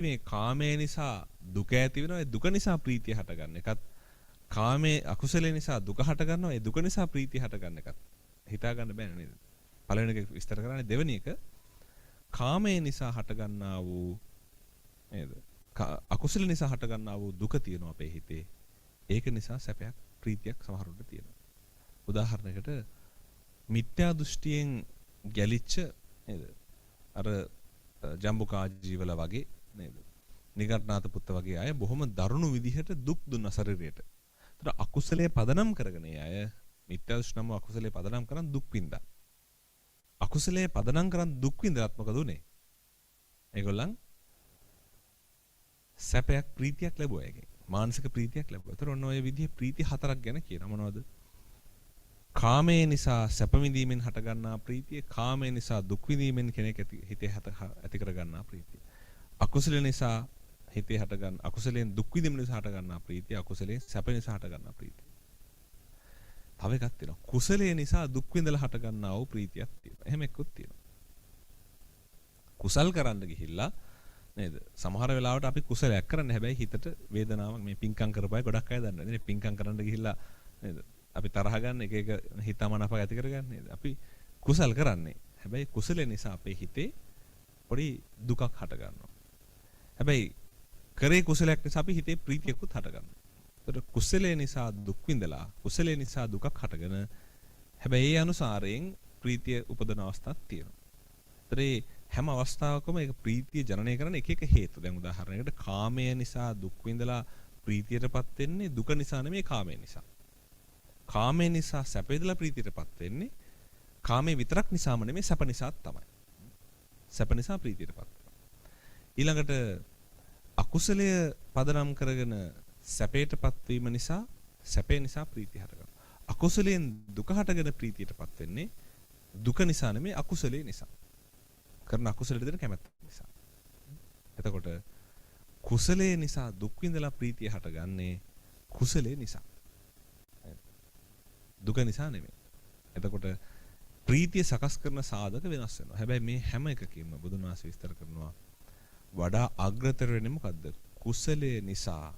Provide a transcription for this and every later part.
මේ කාමයේ නිසා දුක ඇති වෙනවා. ඒ දුක නිසා ප්‍රීතිය හටගන්න එකත් කාමයේ අකුසලයේ නිසා දුක හට ගන්නවා. ඒ දුක නිසා ප්‍රීතිය හට ගන්න එකත් හිතා ගන්න බෑ නේද? පළවෙනි එක විස්තර කරන්නේ දෙවෙනි එක කාමයේ නිසා හට ගන්නා වූ නේද? අකුසල නිසා හට ගන්නා වූ දුක තියෙනවා අපේ හිතේ. ඒක නිසා සැපයක් ප්‍රීතියක් සමහරුන්ට තියෙනවා. උදාහරණයකට මිත්‍යා දෘෂ්ටියෙන් ගැලිච්ච නේද? අර ජම්බුකා ජීවල වගේ නේද? නිගණ්ඨනාත පුත්ත වගේ අය බොහොම දරුණු විදිහට දුක් දුන්න ශරීරයට. ඒතර අකුසලයේ පදනම් කරගෙන අය මිත්‍යා දෘෂ්ටිනම අකුසලයේ පදනම් කරන් දුක් විඳා. අකුසලයේ පදනම් කරන් දුක් විඳාත් මොකද උනේ? ඒගොල්ලන් සැපයක් ප්‍රීතියක් ලැබුවා ඒකෙන්. මානසික ප්‍රීතියක් ලැබුවා. ඒතර ඔන්න ඔය විදිහේ ප්‍රීති හතරක් ගැන කියනවා මොනවද? කාමයේ නිසා සැප විඳීමෙන් හටගන්නා ප්‍රීතිය, කාමයේ නිසා දුක් විඳීමෙන් කෙනෙක් හිතේ ඇති කරගන්නා ප්‍රීතිය. අකුසල නිසා හිතේ හටගන්න අකුසලයෙන් දුක් විඳීම නිසා හටගන්නා ප්‍රීතිය, අකුසලයෙන් සැප නිසා හටගන්නා ප්‍රීතිය. තව එකක් තියෙනවා. කුසලයේ නිසා දුක් විඳලා හටගන්නා වූ ප්‍රීතියක් තියෙනවා. එහෙම එක්කත් තියෙනවා. කුසල් කරන්න ගිහිල්ලා නේද? සමහර වෙලාවට අපි කුසලයක් කරන්නේ හැබැයි හිතට වේදනාවක් මේ පිංකම් කරපුවයි ගොඩක් අය දන්නේ නේද? පිංකම් කරන්න ගිහිල්ලා නේද? අපි තරහ ගන්න එක එක හිතමනාප ඇති කරගන්නේ නේද? අපි කුසල් කරන්නේ. හැබැයි කුසලේ නිසා අපේ හිතේ පොඩි දුකක් හට ගන්නවා. හැබැයි කරේ කුසලයක් නිසා අපි හිතේ ප්‍රීතියකුත් හට ගන්නවා. ඒතර කුසලේ නිසා දුක් විඳලා කුසලේ නිසා දුකක් හටගෙන හැබැයි ඒ අනුසාරයෙන් ප්‍රීතිය උපදන අවස්ථාවක් තියෙනවා. ඒතර හැම අවස්ථාවකම ඒක ප්‍රීතිය ජනනය කරන එක එක හේතු. දැන් උදාහරණයකට කාමය නිසා දුක් විඳලා ප්‍රීතියටපත් වෙන්නේ දුක නිසා නෙමෙයි කාමය නිසා. කාමය නිසා සැප විඳලා ප්‍රීතියටපත් වෙන්නේ කාමයේ විතරක් නිසාම නෙමෙයි සැප නිසාත් තමයි. සැප නිසා ප්‍රීතියටපත් වෙනවා. ඊළඟට අකුසලය පදනම් කරගෙන සැපයටපත් වීම නිසා සැපේ නිසා ප්‍රීතිය හටගන්නවා. අකුසලයෙන් දුක හටගෙන ප්‍රීතියටපත් වෙන්නේ දුක නිසා නෙමෙයි අකුසලයේ නිසා. කරන අකුසලයට දෙන කැමැත්ත නිසා. එතකොට කුසලයේ නිසා දුක් විඳලා ප්‍රීතිය හටගන්නේ කුසලයේ නිසා. දුක නිසා නෙමෙයි. එතකොට ප්‍රීතිය සකස් කරන සාධක වෙනස් වෙනවා. හැබැයි මේ හැම එකකින්ම බුදුන් වහන්සේ විස්තර කරනවා වඩා අග්‍රතර වෙන්නේ මොකද්ද? කුසලයේ නිසා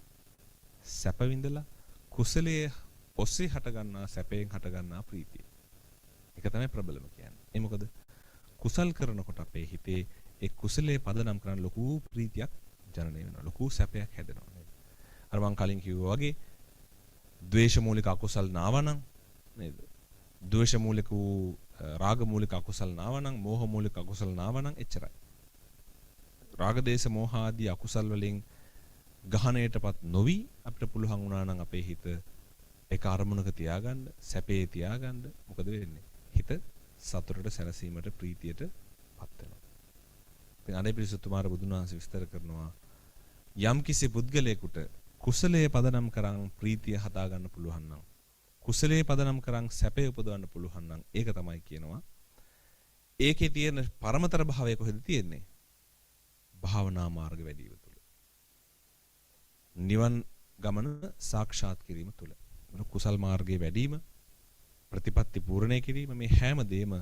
සැප විඳලා කුසලයේ ඔස්සේ හටගන්නා සැපයෙන් හටගන්නා ප්‍රීතිය. ඒක තමයි ප්‍රබලම කියන්නේ. ඒ මොකද? කුසල් කරනකොට අපේ හිතේ ඒ කුසලයේ පදනම් කරන ලොකු ප්‍රීතියක් ජනනය වෙනවා. ලොකු සැපයක් හැදෙනවා නේද? අර මං කලින් කිව්වා වගේ ද්වේෂ මූලික අකුසල් නාවනම් නේද? ද්වේෂ මූලික වූ රාග මූලික අකුසල් නාවනම්, මෝහ මූලික අකුසල් නාවනම් එච්චරයි. රාග දේශ මෝහ ආදී අකුසල් වලින් ගහණයටපත් නොවි අපිට පුළුවන් වුණා නම් අපේ හිත ඒක අරමුණක තියාගන්න, සැපේ තියාගන්න මොකද වෙන්නේ? හිත සතුටට සැනසීමට ප්‍රීතියටපත් වෙනවා. ඉතින් අනේ පිරිසුතුමාර බුදුන් වහන්සේ විස්තර කරනවා යම් කිසි පුද්ගලයෙකුට කුසලයේ පදනම් කරන් ප්‍රීතිය හදා ගන්න පුළුවන් නම්, කුසලයේ පදනම් කරන් සැපේ උපදවන්න පුළුවන් නම් ඒක තමයි කියනවා. ඒකේ තියෙන පරමතර භාවය කොහෙද තියෙන්නේ? භාවනා මාර්ග වැඩි වීම තුල. නිවන් ගමන සාක්ෂාත් කිරීම තුල. කුසල් මාර්ගයේ වැඩිම ප්‍රතිපත්ති පූර්ණේ කිරීම මේ හැම දෙයක්ම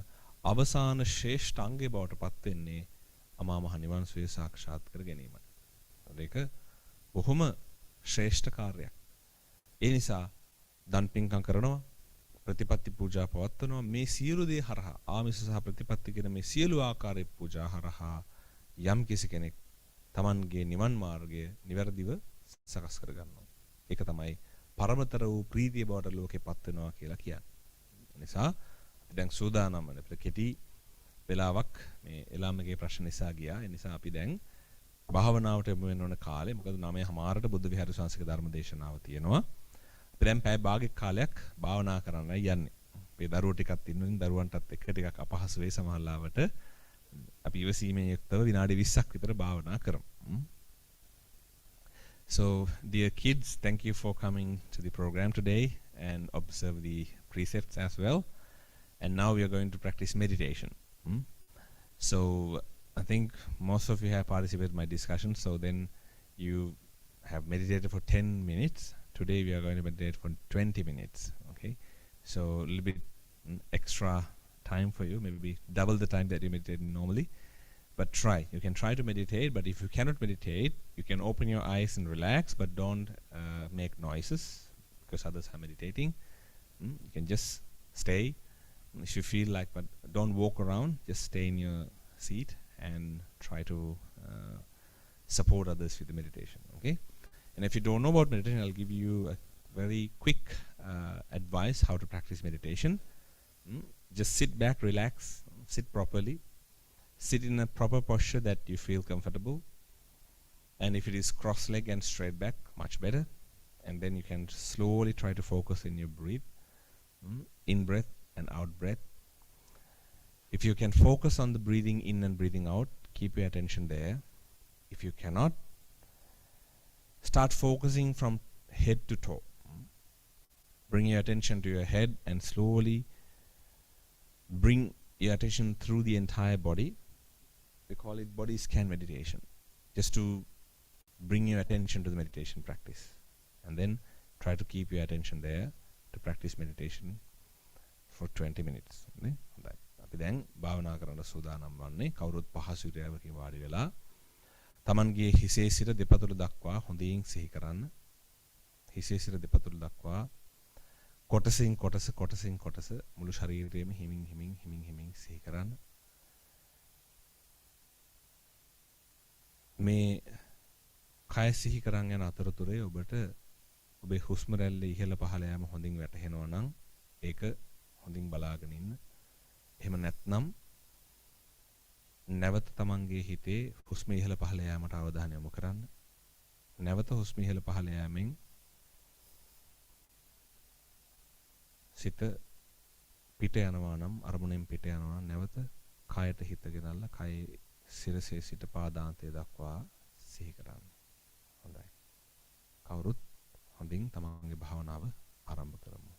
අවසාන ශ්‍රේෂ්ඨ අංගය බවට පත් වෙන්නේ අමා මහ නිවන් සුවය සාක්ෂාත් කර ගැනීමයි. ඒක බොහොම ශ්‍රේෂ්ඨ කාර්යයක්. ඒ නිසා දන් පින්කම් කරනවා, ප්‍රතිපත්ති පූජා පවත්වනවා, මේ සියලු දේ හරහා ආමිස සහ ප්‍රතිපත්ති කියන මේ සියලු ආකාරයේ පූජා හරහා යම් කිසි කෙනෙක් Tamanගේ නිවන් මාර්ගය නිවැරදිව සකස් කර ගන්නවා. ඒක තමයි පරමතර වූ ප්‍රීතිය බවට ලෝකෙපත් වෙනවා කියලා කියන්නේ. නිසා අපි දැන් සූදානම් වෙන අපිට කෙටි වෙලාවක් මේ එළාමගේ ප්‍රශ්න නිසා ගියා. ඒ නිසා අපි දැන් භාවනාවට යමු වෙන ඕන කාලේ මොකද 9:00ට බුද්ධ විහාර සංස්කෘතික ධර්ම දේශනාව තියෙනවා. අපි දැන් පැය භාගයක් කාලයක් භාවනා කරන්නයි යන්නේ. අපේ දරුවෝ ටිකක් ඉන්නුනේ දරුවන්ටත් එක්ක ටිකක් අපහසු වෙයි සමහරවිට. අපි ඉවසීමෙන් යුක්තව විනාඩි 20ක් විතර භාවනා කරමු. So, dear kids, thank you for coming to the program today and observe the precepts as well. And now we are going to practice meditation. So, I think most of you have participated in my discussion. So then you have meditated for 10 minutes. Today we are going to meditate for 20 minutes. Okay. So a little bit extra time for you, maybe double the time that you meditate normally. But try. You can try to meditate, but if you cannot meditate, you can open your eyes and relax, but don't make noises because others are meditating. You can just stay. If you feel like, but don't walk around, just stay in your seat and try to support others with the meditation. Okay? And if you don't know about meditation, I'll give you a very quick advice how to practice meditation. Just sit back, relax, sit properly. Sit in a proper posture that you feel comfortable. And if it is cross-leg and straight back, much better. And then you can slowly try to focus in your breath. In breath and out breath. If you can focus on the breathing in and breathing out, keep your attention there. If you cannot, start focusing from head to toe. Bring your attention to your head and slowly bring your attention through the entire body. We call it body scan meditation. Just to bring your attention to the meditation practice. And then try to keep your attention there to practice meditation for 20 minutes. නේ හොඳයි. අපි දැන් භාවනා කරන්න සූදානම් වන්නේ කවුරුත් පහසු ඉරියව්වකින් වාඩි වෙලා තමන්ගේ හිසේ සිට දෙපතුල දක්වා හොඳින් සිහි කරන්න. හිසේ සිට දෙපතුල දක්වා කොටසින් කොටස මුළු ශරීරයේම හිමින් සිහි කරන්න. මේ කය සිහි කරන් යන අතරතුරේ ඔබට ඔබේ හුස්ම රැල්ල ඉහළ පහළ යාම හොඳින් වැටහෙනවා නම් ඒක හොඳින් බලාගෙන ඉන්න. එහෙම නැත්නම් නැවත තමන්ගේ හිතේ හුස්ම ඉහළ පහළ යාමට අවධානය යොමු කරන්න. නැවත හුස්ම ඉහළ පහළ යාමෙන් සිත පිට යනවා නම් අරමුණෙන් පිට යනවා නම් නැවත කයට හිත ගෙනල්ලා කයේ සිරසේ සිට පාදාන්තය දක්වා සිහි කරන්න. හොඳයි. කවුරුත් හොඳින් තමන්ගේ භාවනාව ආරම්භ කරමු.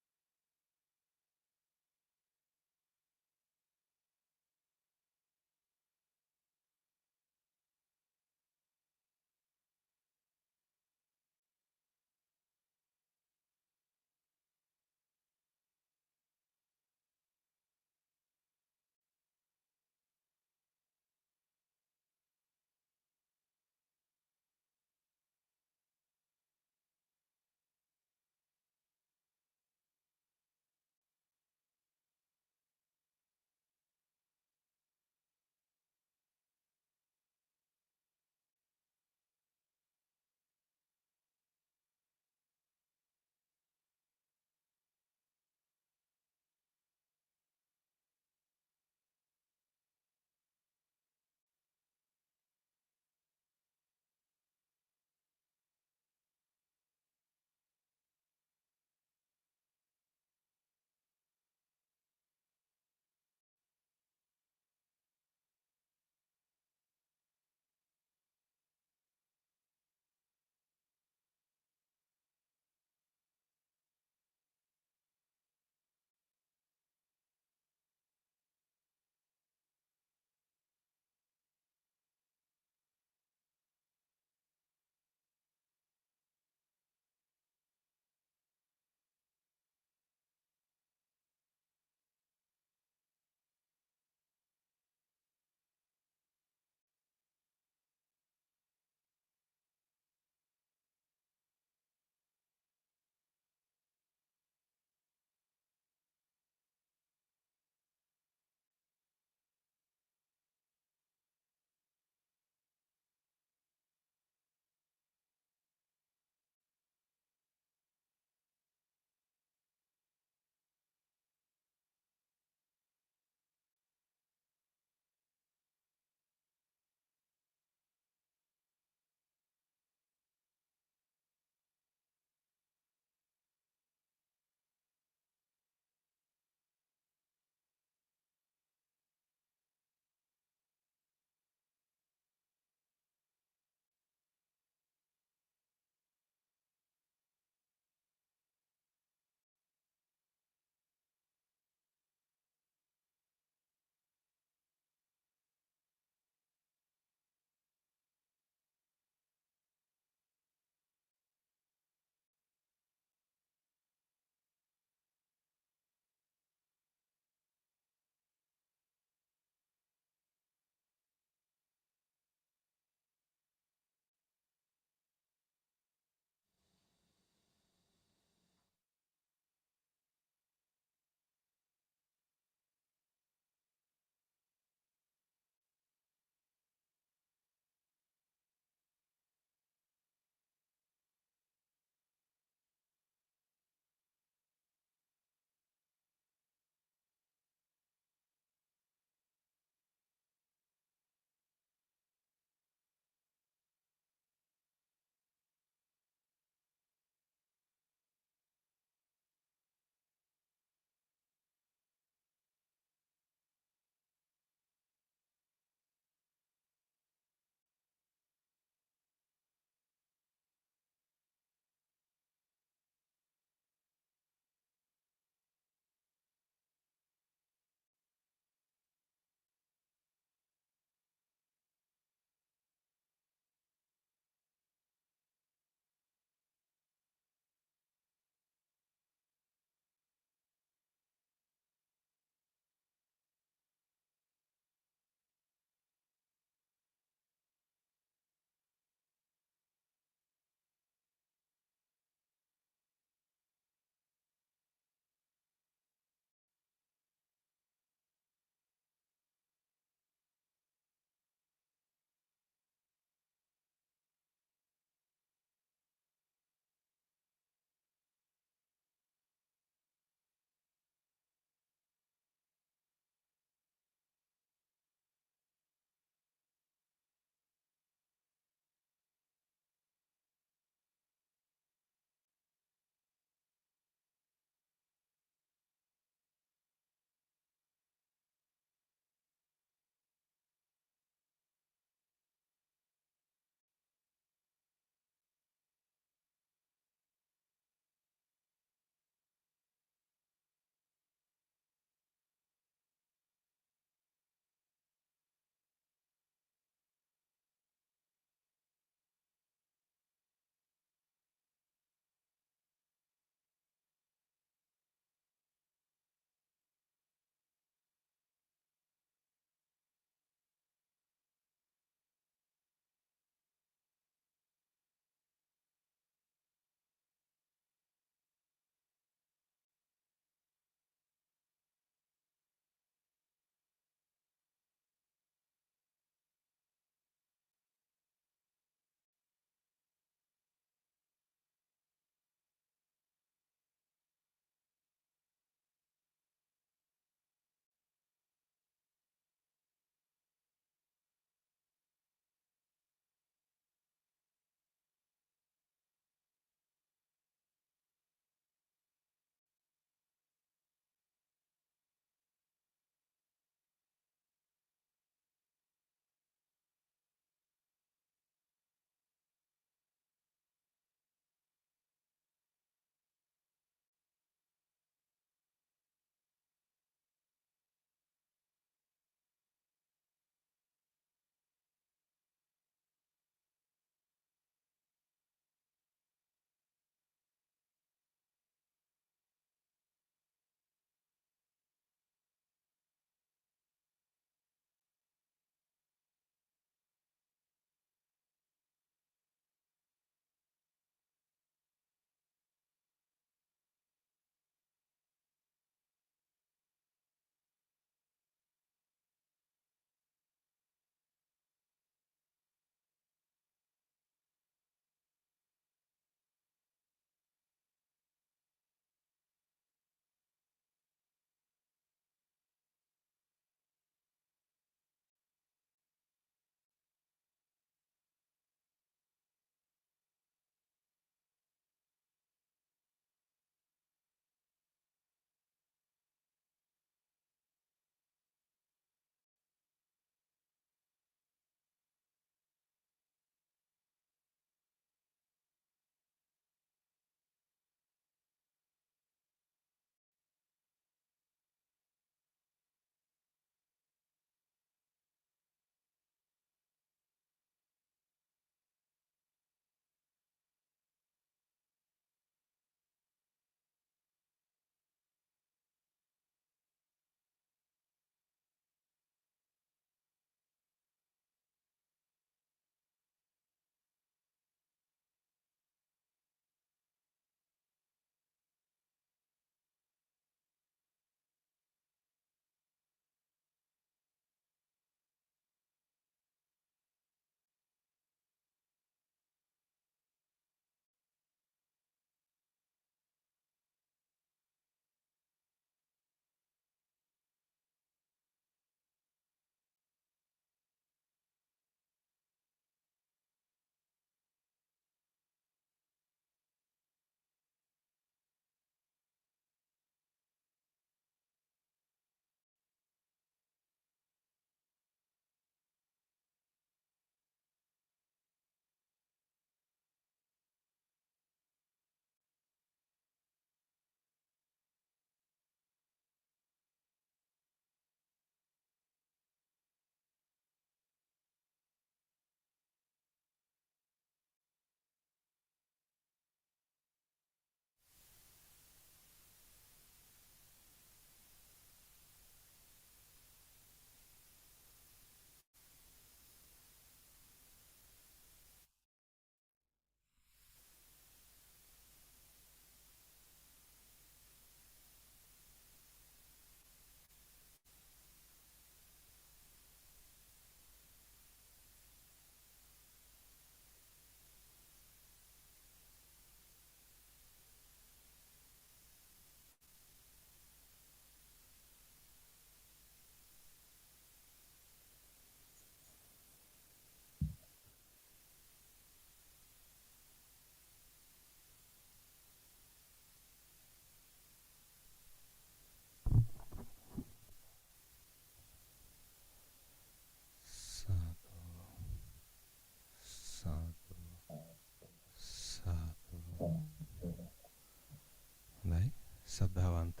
සද්ධාවන්ත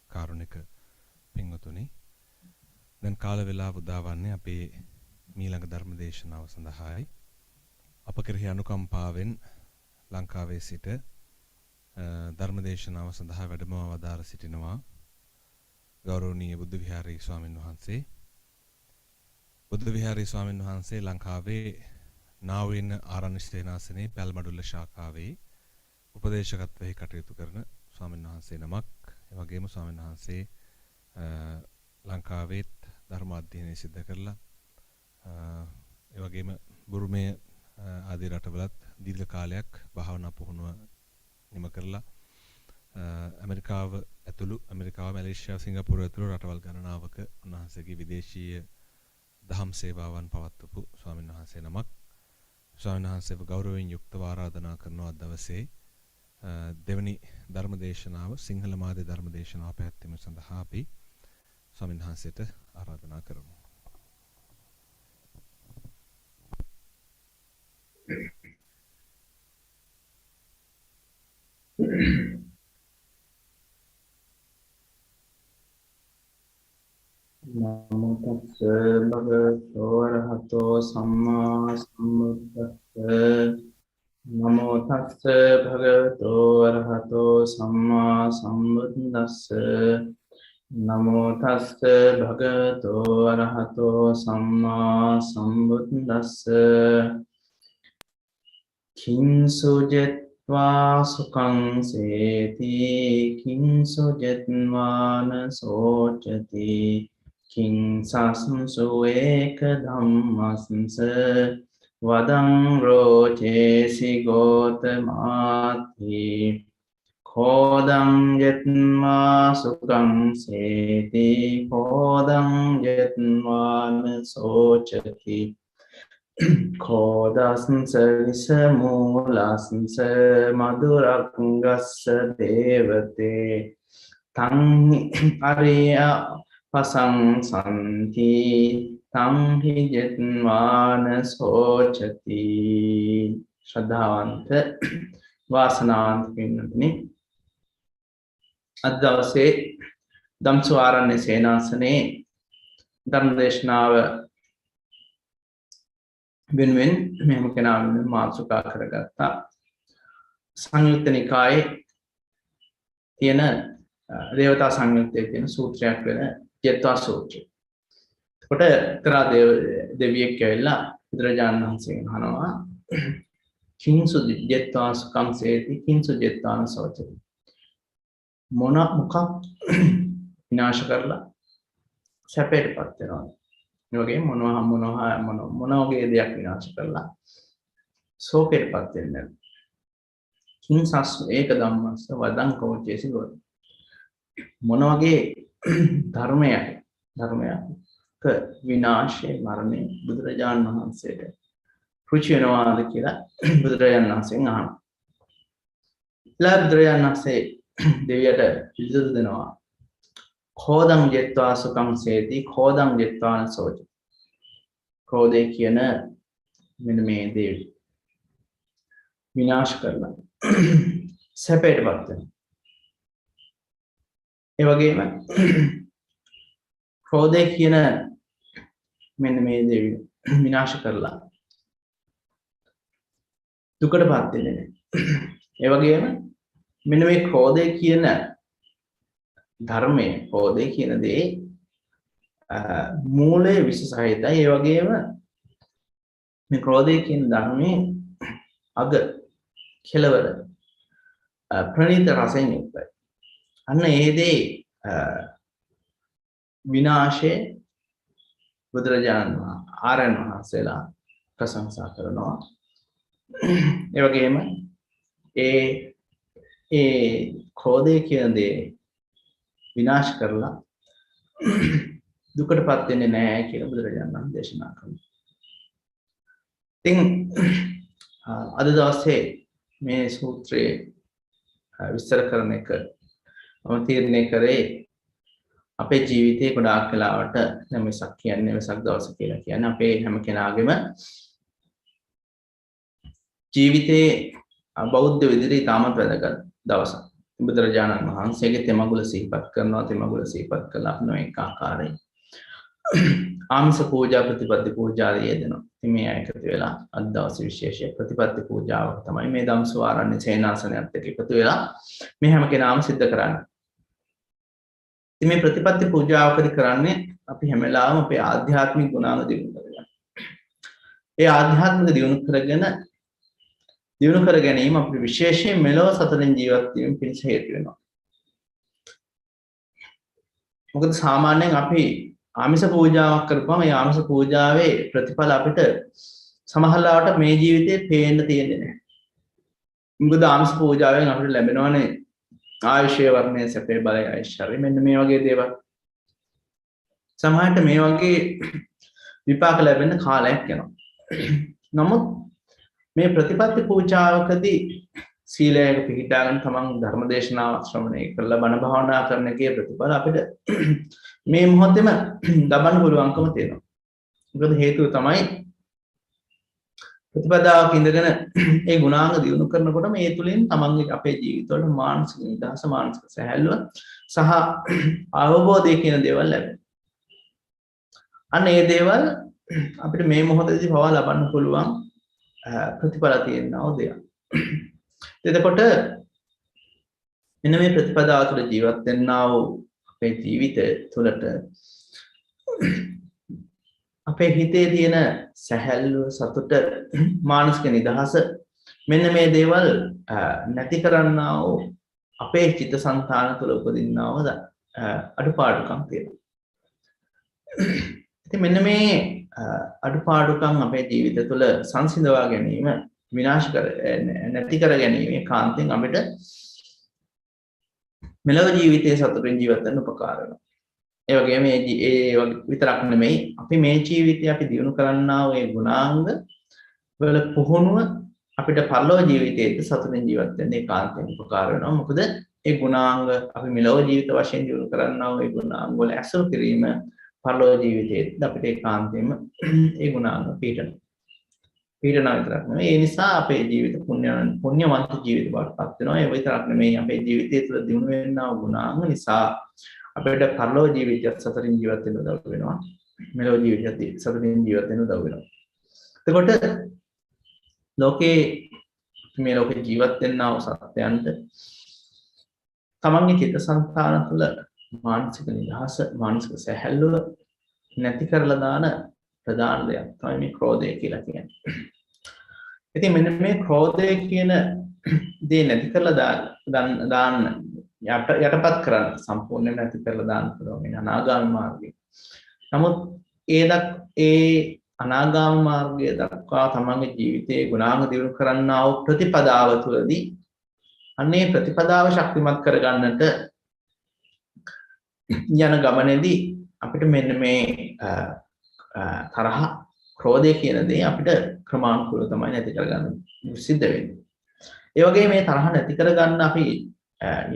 කාරුණික පින්වතුනි දැන් කාල වේලාව උදා වන්නේ අපේ මීළඟ ධර්ම දේශනාව සඳහායි අප කෙරෙහි අනුකම්පාවෙන් ලංකාවේ සිට ධර්ම දේශනාව සඳහා වැඩම වදාර සිටිනවා ගෞරවනීය බුද්ධ විහාරී ස්වාමීන් වහන්සේ බුද්ධ විහාරී ස්වාමීන් වහන්සේ ලංකාවේ නාවින ආරණ්‍ය සේනාසනේ පැල්මඩුල්ල ශාඛාවේ උපදේශකත්වයේ කටයුතු කරන ස්වාමීන් වහන්සේ නමක්. ඒ වගේම ස්වාමීන් වහන්සේ ලංකාවේත් ධර්ම අධ්‍යයනය සිදු කරලා ඒ වගේම බුරුමේ ආදී රටවලත් දීර්ඝ කාලයක් භාවනා පුහුණුව නිම කරලා ඇමරිකාව ඇතුළු ඇමරිකාව මැලේසියාව සිංගප්පූරු ඇතුළු රටවල් ගණනාවක උන්වහන්සේගේ විදේශීය දහම් සේවාවන් පවත්වපු ස්වාමීන් වහන්සේ නමක්. ස්වාමීන් වහන්සේව ගෞරවයෙන් යුක්තව ආරාධනා කරනවා අද දවසේ දෙවනි ධර්ම දේශනාව සිංහල මාධ්‍ය ධර්ම දේශනාව පැවැත්වීම සඳහා අපි ස්වාමීන් වහන්සේට ආරාධනා කරමු. නමෝ තස්ස භගවතෝ අරහතෝ සම්මා සම්බුද්දස්ස නමෝ තස්ස භගවතෝ අරහතෝ සම්මා සම්බුද්දස්ස නමෝ තස්ස භගවතෝ අරහතෝ සම්මා සම්බුද්දස්ස කිංසුජෙත්වා සුඛං සේති කිංසුජෙත්වාන සෝචති කිං සසංසු ඒක ධම්මස්ස වදං රෝචේසි ගෝතමාති කෝදං යත්වා සුඛං සේති කෝදං යත්වාන සෝචති කෝදස්ස විසමූලස්ස මදුරක්ගස්ස දේවතේ තං අරිය පසංසන්ති තං හි ජත්වාන සෝචති. ශ්‍රද්ධාවන්ත වාසනාවන්ත පින්වත්නි, අද දවසේ ධම්සුව ආරණ්‍ය සේනාසනේ ධර්ම දේශනාව වෙනුවෙන් මෙහෙම කෙනා වෙනුවෙන් මාතෘකා කරගත්තා සංයුත්ත නිකායේ තියෙන දේවතා සංයුත්තේ තියෙන සූත්‍රයක් වෙන ජෙත්වා සූත්‍රය. එතකොට එක්තරා දෙවියෙක් ඇවිල්ලා බුදුරජාණන් වහන්සේගෙන් අහනවා කිංසු ජෙත්වා සුඛං සේති කිංසු ජෙත්වාන සෝචති. මොකක් විනාශ කරලා සැපයටපත් වෙනවද? ඒ වගේ මොන වගේ දෙයක් විනාශ කරලා ශෝකයටපත් වෙන්නේ? කිං සස් ඒක ධම්මස්ස වදං කෝචේසි ගොත්. මොන වගේ ධර්මයක විනාශය මරණය බුදුරජාණන් වහන්සේට රුචි වෙනවාද කියලා බුදුරජාණන් වහන්සේගෙන් අහනවා. බුදුරජාණන් වහන්සේ දෙවියට පිළිතුරු දෙනවා. කෝදං ජෙත්වා සුඛං සේති කෝදං ජෙත්වාන සෝචති. ක්‍රෝධය කියන මෙන්න මේ දේ විනාශ කරලා සැපයටපත් වෙනවා. ඒ වගේම ක්‍රෝධය කියන මෙන්න මේ දේ විනාශ කරලා දුකටපත් වෙන්නේ නැහැ. ඒ වගේම මෙන්න මේ ක්‍රෝධය කියන ධර්මයේ ක්‍රෝධය කියන දේ මූලයේ විශේෂයිතයි. ඒ වගේම මේ ක්‍රෝධය කියන ධර්මයේ අග කෙලවර ප්‍රණීත රසයෙන් යුක්තයි. අන්න ඒ දේ විනාශයේ බුදුරජාණන් ආරණ්‍ය වහන්සේලා ප්‍රශංසා කරනවා. ඒ වගේම ඒ ක්‍රෝධය කියන දේ විනාශ කරලා දුකටපත් වෙන්නේ නැහැ කියලා බුදුරජාණන් වහන්සේ දේශනා කරනවා. ඉතින් අද දවසේ මේ සූත්‍රයේ විස්තර කරන එක මම තීරණය කරේ අපේ ජීවිතේ ගොඩාක් වෙලාවට වෙසක් කියන්නේ වෙසක් දවස කියලා කියන්නේ අපේ හැම කෙනාගේම ජීවිතේ බෞද්ධ විදිහට තාමත් වැදගත් දවසක්. බුදුරජාණන් වහන්සේගේ තෙමගුල සිහිපත් කරනවා. තෙමගුල සිහිපත් කළා අපි නොඑක ආකාරයෙන් ආමිස පූජා ප්‍රතිපත්ති පූජාදී යෙදෙනවා. ඉතින් මේ එකතු වෙලා අද දවසේ විශේෂ ප්‍රතිපත්ති පූජාවක් තමයි මේ ධම්සුව ආරණ්‍ය සේනාසනයත් එක්ක එකතු වෙලා මේ හැම කෙනාම සිද්ධ කරන්නේ. ඉතින් මේ ප්‍රතිපත්ති පූජාවකදී කරන්නේ අපි හැම වෙලාවෙම අපේ ආධ්‍යාත්මික ගුණාංග දිනු කරගන්න. ඒ ආධ්‍යාත්මික දිනු කර ගැනීම අපේ විශේෂයෙන් මෙලොව සතරින් ජීවත් වීම පිණිස හේතු වෙනවා. මොකද සාමාන්‍යයෙන් අපි ආමිස පූජාවක් කරපුවම මේ ආමිස පූජාවේ ප්‍රතිඵල අපිට සමහරවිට මේ ජීවිතේ පේන්න තියෙන්නේ නැහැ. මොකද ආමිස පූජාවෙන් අපිට ලැබෙනවනේ ආයුෂය වර්ණය සැපේ බලය ඓශ්වර්ය මෙන්න මේ වගේ දේවල්. සමහරවිට මේ වගේ විපාක ලැබෙන්න කාලයක් යනවා. නමුත් මේ ප්‍රතිපත්ති පූජාවකදී සීලයක පිළිපදාගෙන තමන් ධර්ම දේශනාව ශ්‍රවණය කරලා බණ භාවනා කරන එකේ ප්‍රතිඵල අපිට මේ මොහොතේම ලබන්න පුළුවන්කම තියෙනවා. මොකද හේතුව තමයි ප්‍රතිපදාවක ඉඳගෙන ඒ ගුණාංග දියුණු කරනකොට මේ තුලින් තමන්ගේ අපේ ජීවිතවල මානසික නිදහස මානසික සැහැල්ලුව සහ අවබෝධය කියන දේවල් ලැබෙනවා. අන්න ඒ දේවල් අපිට මේ මොහොතේදී පවා ලබන්න පුළුවන් ප්‍රතිඵල තියෙනවා දෙයක්. එතකොට මෙන්න මේ ප්‍රතිපදාව තුළ ජීවත් වෙන්නා වූ අපේ ජීවිතය තුළට අපේ හිතේ තියෙන සැහැල්ලුව සතුට මානසික නිදහස මෙන්න මේ දේවල් නැති කරන්නා වූ අපේ චිත්තසංතාන තුළ උපදින්නා වූ අඩුපාඩුකම් තියෙනවා. ඉතින් මෙන්න මේ අඩුපාඩුකම් අපේ ජීවිතය තුළ සංසිඳවා ගැනීම විනාශ කර නැති කර ගැනීම කාන්තෙන් අපිට මෙලොව ජීවිතයේ සතුටින් ජීවත් වෙන්න උපකාර වෙනවා. ඒ වගේම ඒ විතරක් නෙමෙයි අපි මේ ජීවිතේ අපි දිනු කරන්නා වූ ඒ ගුණාංග වල පුහුණුව අපිට පරලොව ජීවිතයේදී සතුටින් ජීවත් වෙන්න ඒකාන්තයෙන් උපකාර වෙනවා. මොකද ඒ ගුණාංග අපි මෙලොව ජීවිත වශයෙන් දිනු කරන්නා වූ ඒ ගුණාංග වල ඇසුරු කිරීම පරලොව ජීවිතයේදී අපිට ඒකාන්තයෙන්ම ඒ ගුණාංග පිළිටනවා. පීඩන විතරක් නෙමෙයි ඒ නිසා අපේ ජීවිත පුණ්‍යවන්ත ජීවිත බවට පත් වෙනවා. ඒ විතරක් නෙමෙයි අපේ ජීවිතය තුළ දිනු වෙනා ගුණාංග නිසා අපිට පරලෝක ජීවිතයත් සතරින් ජීවත් වෙන්න උදව් වෙනවා. මෙලොව ජීවිතයත් සතරින් ජීවත් වෙන්න උදව් වෙනවා. එතකොට මේ ලෝකේ ජීවත් වෙනා වූ සත්‍යයන්ට තමන්ගේ චිත්තසංතාන තුළ මානසික නිදහස මානසික සැහැල්ලුව නැති කරලා දාන ප්‍රධාන දෙයක් තමයි මේ ක්‍රෝධය කියලා කියන්නේ. ඉතින් මෙන්න මේ ක්‍රෝධය කියන දේ නැති කරලා දාන්න යටපත් කරන්න සම්පූර්ණයෙන් නැති කරලා දාන්න පුළුවන් මේ අනාගාමී මාර්ගය. නමුත් ඒ අනාගාමී මාර්ගය දක්වා තමන්ගේ ජීවිතයේ ගුණාංග දියුණු කරන්නා වූ ප්‍රතිපදාව තුළදී අන්නේ ප්‍රතිපදාව ශක්තිමත් කරගන්නට යන ගමනේදී අපිට මෙන්න මේ තරහ ක්‍රෝධය කියන දේ අපිට ක්‍රමානුකූලව තමයි නැති කරගන්න සිද්ධ වෙන්නේ. ඒ වගේ මේ තරහ නැති කරගන්න අපි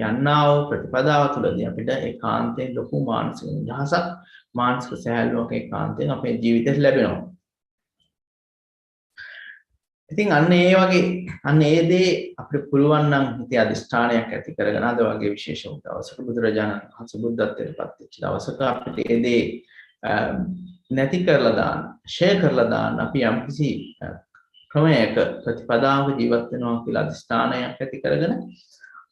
යන්නා වූ ප්‍රතිපදාව තුළදී අපිට ඒකාන්තයෙන් ලොකු මානසික නිදහසක් මානසික සැහැල්ලුවක් ඒකාන්තයෙන් අපේ ජීවිතේට ලැබෙනවා. ඉතින් අන්න ඒ දේ අපිට පුළුවන් නම් හිතේ අදිෂ්ඨානයක් ඇති කරගෙන අද වගේ විශේෂ දවසක බුදුරජාණන් වහන්සේ බුද්ධත්වයට පත් වෙච්ච දවසක අපිට ඒ දේ නැති කරලා දාන්න, ෂෙයා කරලා දාන්න අපි යම්කිසි ක්‍රමයක ප්‍රතිපදාවක ජීවත් වෙනවා කියලා අදිෂ්ඨානයක් ඇති කරගෙන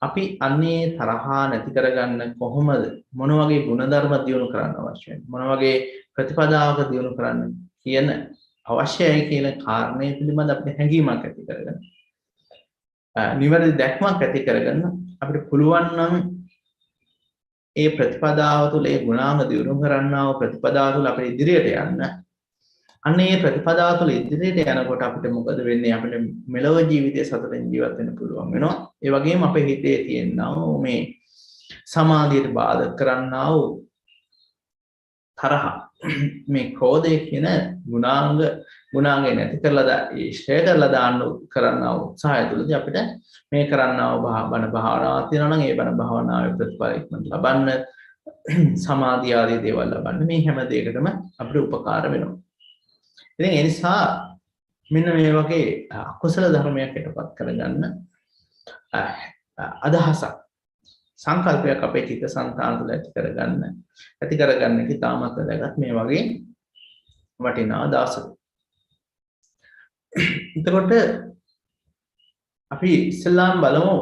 අපි අන්නේ තරහා නැති කරගන්න කොහොමද මොන වගේ ගුණධර්ම දියුණු කරන්න අවශ්‍ය වෙන්නේ මොන වගේ ප්‍රතිපදාවක දියුණු කරන්න කියන අවශ්‍යයි කියන කාරණේ පිළිබඳ අපිට හැඟීමක් ඇති කරගන්න නිවැරදි දැක්මක් ඇති කරගන්න අපිට පුළුවන් නම් ඒ ප්‍රතිපදාව තුළ ඒ ගුණාංග දියුණු කරන්නා වූ ප්‍රතිපදාව තුළ අපිට ඉදිරියට යන්න අන්නේ ප්‍රතිපදාව තුළ ඉදිරියට යනකොට අපිට මොකද වෙන්නේ අපිට මෙලොව ජීවිතයේ සතුටින් ජීවත් වෙන්න පුළුවන් වෙනවා ඒ වගේම අපේ හිතේ තියෙනා මේ සමාධියට බාධා කරන්නා වූ තරහ මේ ක්‍රෝධය කියන ගුණාංගය නැති කරලා ශ්‍රේය කරලා දාන්න කරන්නා වූ උත්සාහය තුළදී අපිට මේ කරන්නා වූ බණ භාවනාවක් තියෙනවා නම් ඒ බණ භාවනාවේ ප්‍රතිඵල ඉක්මනට ලබන්න සමාධිය ආදී දේවල් ලබන්න මේ හැම දෙයකටම අපිට උපකාර වෙනවා. ඉතින් ඒ නිසා මෙන්න මේ වගේ අකුසල ධර්මයක් යටපත් කරගන්න අදහසක් සංකල්පයක් අපේ චිත්ත සංතාන තුළ ඇති කරගන්න එක තාමත් වැදගත් මේ වගේ වටිනා දවසක. එතකොට අපි ඉස්ලාම් බලමු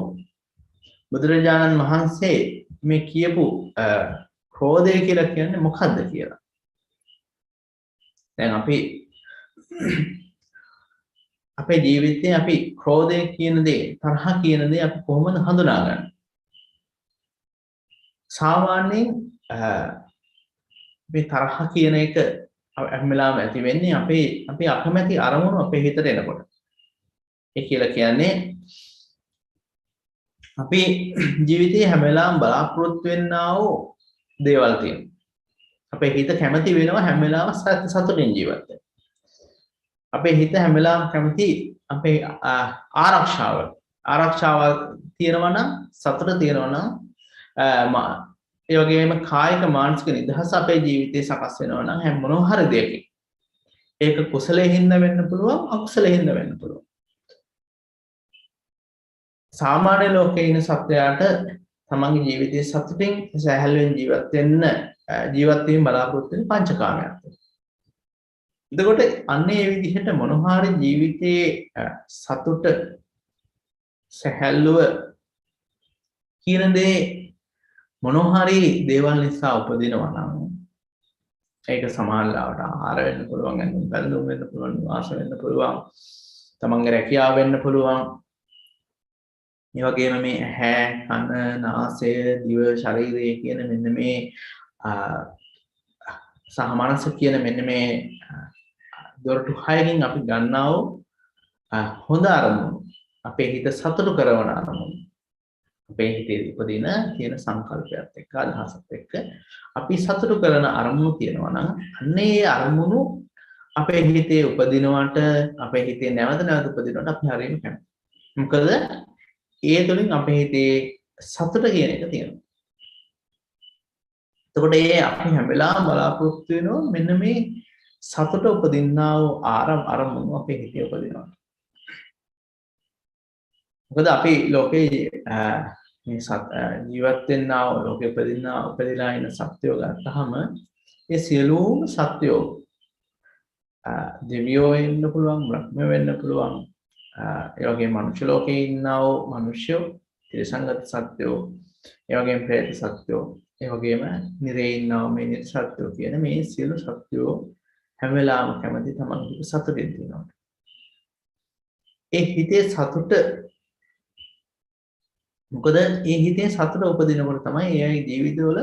බුදුරජාණන් වහන්සේ මේ කියපු ක්‍රෝධය කියලා කියන්නේ මොකක්ද කියලා. දැන් අපි අපේ ජීවිතේ අපි ක්‍රෝධය කියන දේ, තරහ කියන දේ අපි කොහොමද හඳුනාගන්නේ? සාමාන්‍යයෙන් මේ තරහ කියන එක හැම වෙලාවෙම ඇති වෙන්නේ අපේ අකමැති අරමුණු අපේ හිතට එනකොට. ඒ කියලා කියන්නේ අපි ජීවිතේ හැම වෙලාවෙම බලාපොරොත්තු වෙන්නා වූ දේවල් තියෙනවා. අපේ හිත කැමති වෙනවා හැම වෙලාවෙම සතුටින් ජීවත් වෙන්න. අපේ හිත හැම වෙලාවෙම කැමති අපේ ආරක්ෂාව තියෙනවා නම්, සතුට තියෙනවා නම්, ඒ වගේම කායික මානසික නිදහස අපේ ජීවිතේ සකස් වෙනවා නම් හැම මොනවා හරි දෙයකින් ඒක කුසලයෙන් හින්දා වෙන්න පුළුවන්, අකුසලයෙන් හින්දා වෙන්න පුළුවන්. සාමාන්‍ය ලෝකයේ ඉන්න සත්වයාට තමන්ගේ ජීවිතයේ සතුටින් සැහැල්ලුවෙන් ජීවත් වීම බලාපොරොත්තු වෙන පංචකාමයක්. එතකොට අන්න ඒ විදිහට මොනවා හරි ජීවිතයේ සතුට සැහැල්ලුව කියන දේ මොනවා හරි දේවල් නිසා උපදිනවා නම් ඒක සමානලාවට ආහාර වෙන්න පුළුවන්, ඇඳුම් පැළඳුම් වෙන්න පුළුවන්, වාස වෙන්න පුළුවන්, තමන්ගේ රැකියාව වෙන්න පුළුවන්. ඒ වගේම මේ ඇහැ, කන, නාසය, දිව, ශරීරය කියන මෙන්න මේ සහ මනස කියන මෙන්න මේ දොරටු හයකින් අපි ගන්නා වූ හොඳ අරමුණු, අපේ හිත සතුටු කරන අරමුණු, අපේ හිතේ උපදින තියෙන සංකල්පයත් එක්ක, අදහසත් එක්ක අපි සතුටු කරන අරමුණු තියෙනවා නම් අන්නේ අරමුණු අපේ හිතේ උපදිනවට, අපේ හිතේ නැවත උපදිනවට අපි හරියම කැමතියි. මොකද ඒ තුළින් අපේ හිතේ සතුට කියන එක තියෙනවා. එතකොට ඒ අපි හැම වෙලාවම බලාපොරොත්තු වෙනවා මෙන්න මේ සතුට උපදින්නා වූ අරමුණු අපේ හිතේ උපදිනවා. මොකද අපි ලෝකේ මේ ජීවත් වෙන්නා වූ ලෝකෙ උපදිලා ඉන්න සත්වයෝ ගත්තාම ඒ සියලුම සත්වයෝ දෙවියෝ වෙන්න පුළුවන්, බ්‍රහ්මයෝ වෙන්න පුළුවන්, ඒ වගේම මනුෂ්‍ය ලෝකේ ඉන්නා වූ මිනිස්සුયો, තිරසංගත සත්වයෝ, ඒ වගේම പ്രേත සත්වයෝ, ඒ වගේම නිරේ ඉන්නා වූ මේ නිරේ සත්වයෝ කියන මේ සියලු සත්වයෝ හැම වෙලාවම කැමති තමන්ගේ සතුටින් තියෙනවා. ඒ හිතේ සතුට, මොකද ඒ හිතේ සතුට උපදිනකොට තමයි ඒ ජීවිතවල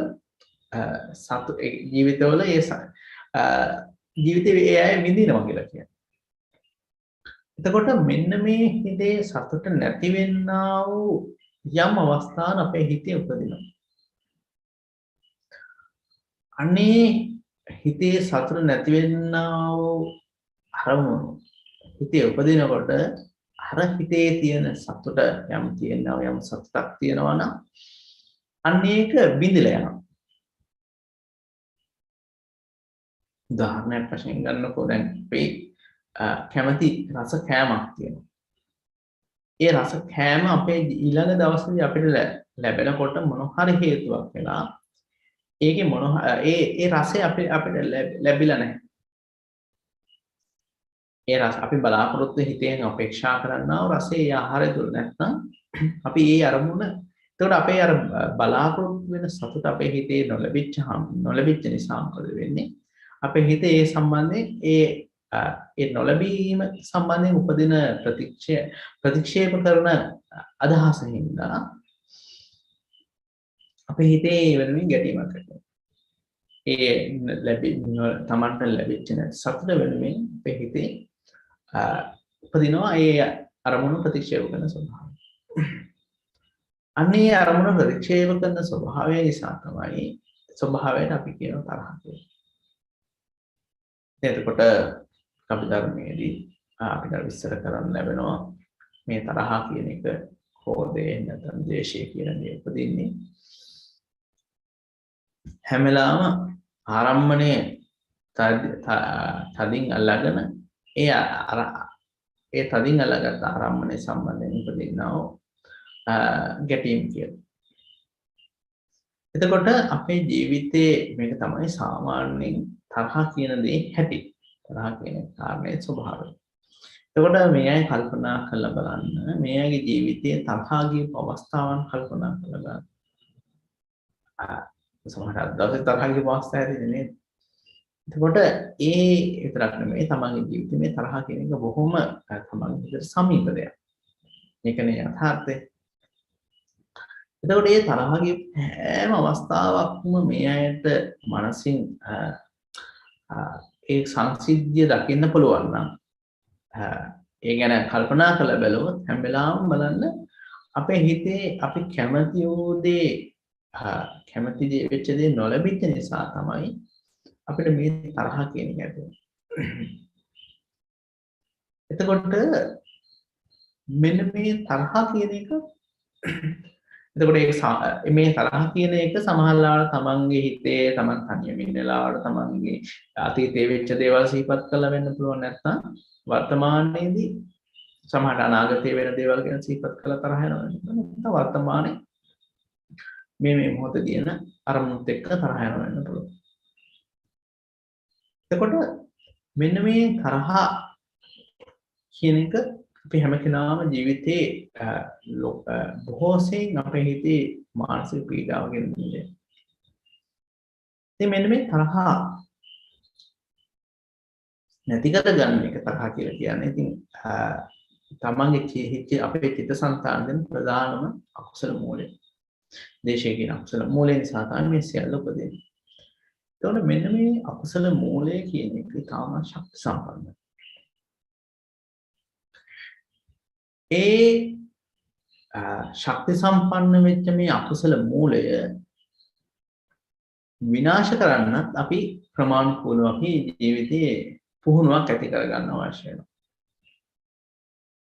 ජීවිතේ ඒ අය විඳිනවා කියලා කියන්නේ. එතකොට මෙන්න මේ හිතේ සතුට නැති වෙන්නා වූ යම් අවස්ථාන අපේ හිතේ උපදිනවා. අනේ හිතේ සතුට නැති වෙන්නා වූ අරමුණු හිතේ උපදිනකොට අර හිතේ තියෙන සතුට යම් සතුටක් තියෙනවා නම් අන්න ඒක බිඳිලා යනවා. උදාහරණයක් වශයෙන් ගන්නකො දැන් අපි කැමති රස කෑමක් තියෙනවා. ඒ රස කෑම අපේ ඊළඟ දවසේදී අපිට ලැබෙනකොට මොන හරි හේතුවක් වෙලා ඒකේ ඒ රසය අපිට ලැබිලා නැහැ. ඒ රස අපි බලාපොරොත්තු හිතෙන් අපේක්ෂා කරන්නා වූ රසයේ ආහාරය දුර නැත්නම් අපි ඒ අරමුණ, එතකොට අපේ අර බලාපොරොත්තු වෙන සතුට අපේ හිතේ නොලැබිච්ච නිසා මොකද වෙන්නේ? අපේ හිතේ ඒ සම්බන්ධයෙන් ඒ නොලැබීම සම්බන්ධයෙන් උපදින ප්‍රතික්ෂේප කරන අදහසින් අපේ හිතේ වෙනුවෙන් ගැටීමක් ඇති වෙනවා. ඒ තමන්ට ලැබිච්ච සතුට වෙනුවෙන් අපේ හිතේ උපදිනවා ඒ අරමුණු ප්‍රතික්ෂේප කරන ස්වභාවය. අන්නේ අරමුණු ප්‍රතික්ෂේප කරන ස්වභාවය නිසා තමයි ස්වභාවයට අපි කියන තරහ කියන්නේ. එතකොට අපි ධර්මයේදී අපිට විස්තර කරන්න ලැබෙනවා මේ තරහ කියන එක ක්‍රෝධය නැත්නම් ද්වේෂය කියන දේ උපදින්නේ හැම වෙලාවම ආරම්මණය තදින් අල්ලාගෙන ඒ තදින් අල්ලාගත් ආරම්මණය සම්බන්ධයෙන් උපදිනා ගැටීම් කියලා. එතකොට අපේ ජීවිතයේ මේක තමයි සාමාන්‍යයෙන් තරහ කියන දේ හැටි. තරහ කියන කාරණේ ස්වභාවය. එතකොට මේ අය කල්පනා කරලා බලන්න මේ අයගේ ජීවිතයේ තරහා ගියපු අවස්ථාවන් කල්පනා කරලා බලන්න. සමහරවිට දවසේ තරහා ගියපු අවස්ථා ඇතිනේ නේද? එතකොට ඒ විතරක් නෙමෙයි තමන්ගේ ජීවිතේ මේ තරහ කියන එක බොහොම තමන්ගේ හිතට සමීප දෙයක්. මේකනේ යථාර්ථය. එතකොට මේ තරහ ගියපු හැම අවස්ථාවකම මේ අයට මනසින් ඒ සංසිද්ධිය දකින්න පුළුවන් නම් ඒ ගැන කල්පනා කරලා බැලුවොත් හැම වෙලාවෙම බලන්න අපේ හිතේ අපි කැමති වූ දේ කැමති දේ වෙච්ච දේ නොලැබිච්ච නිසා තමයි අපිට මේ තරහ කියන එක ඇති වෙන්නේ. එතකොට මෙන්න මේ තරහ කියන එක එතකොට මේ තරහ කියන එක සමහරවිට තමන්ගේ හිතේ තමන් තනියම ඉන්න වෙලාවට තමන්ගේ අතීතයේ වෙච්ච දේවල් සිහිපත් කරලා වෙන්න පුළුවන් නැත්නම් වර්තමානයේදී සමහරට අනාගතයේ වෙන දේවල් ගැන සිහිපත් කරලා තරහ යනවා නැත්නම් වර්තමානයේ මේ මොහොතේ තියෙන අරමුණුත් එක්ක තරහ යනවා වෙන්න පුළුවන්. එතකොට මෙන්න මේ තරහ කියන එක අපි හැම කෙනාම ජීවිතේ බොහෝ සෙයින් අපේ හිතේ මානසික පීඩාවක් ගෙන දෙන්නේ. ඉතින් මෙන්න මේ තරහ නැති කරගන්න එක තරහ කියලා කියන්නේ. ඉතින් තමන්ගේ හිතේ අපේ චිත්තසංතානයෙන් ප්‍රධානම අකුසල මූලය. දේශේ කියන අකුසල මූලය නිසා තමයි මේ සියල්ල උපදින්නේ. එතකොට මෙන්න මේ අකුසල මූලය කියන එක තාම ශක්ති සම්පන්නයි. ඒ ශක්ති සම්පන්න වෙච්ච මේ අකුසල මූලය විනාශ කරන්නත් අපි ප්‍රමාණිකූලව අපි ජීවිතයේ පුහුණුවක් ඇති කරගන්න අවශ්‍ය වෙනවා.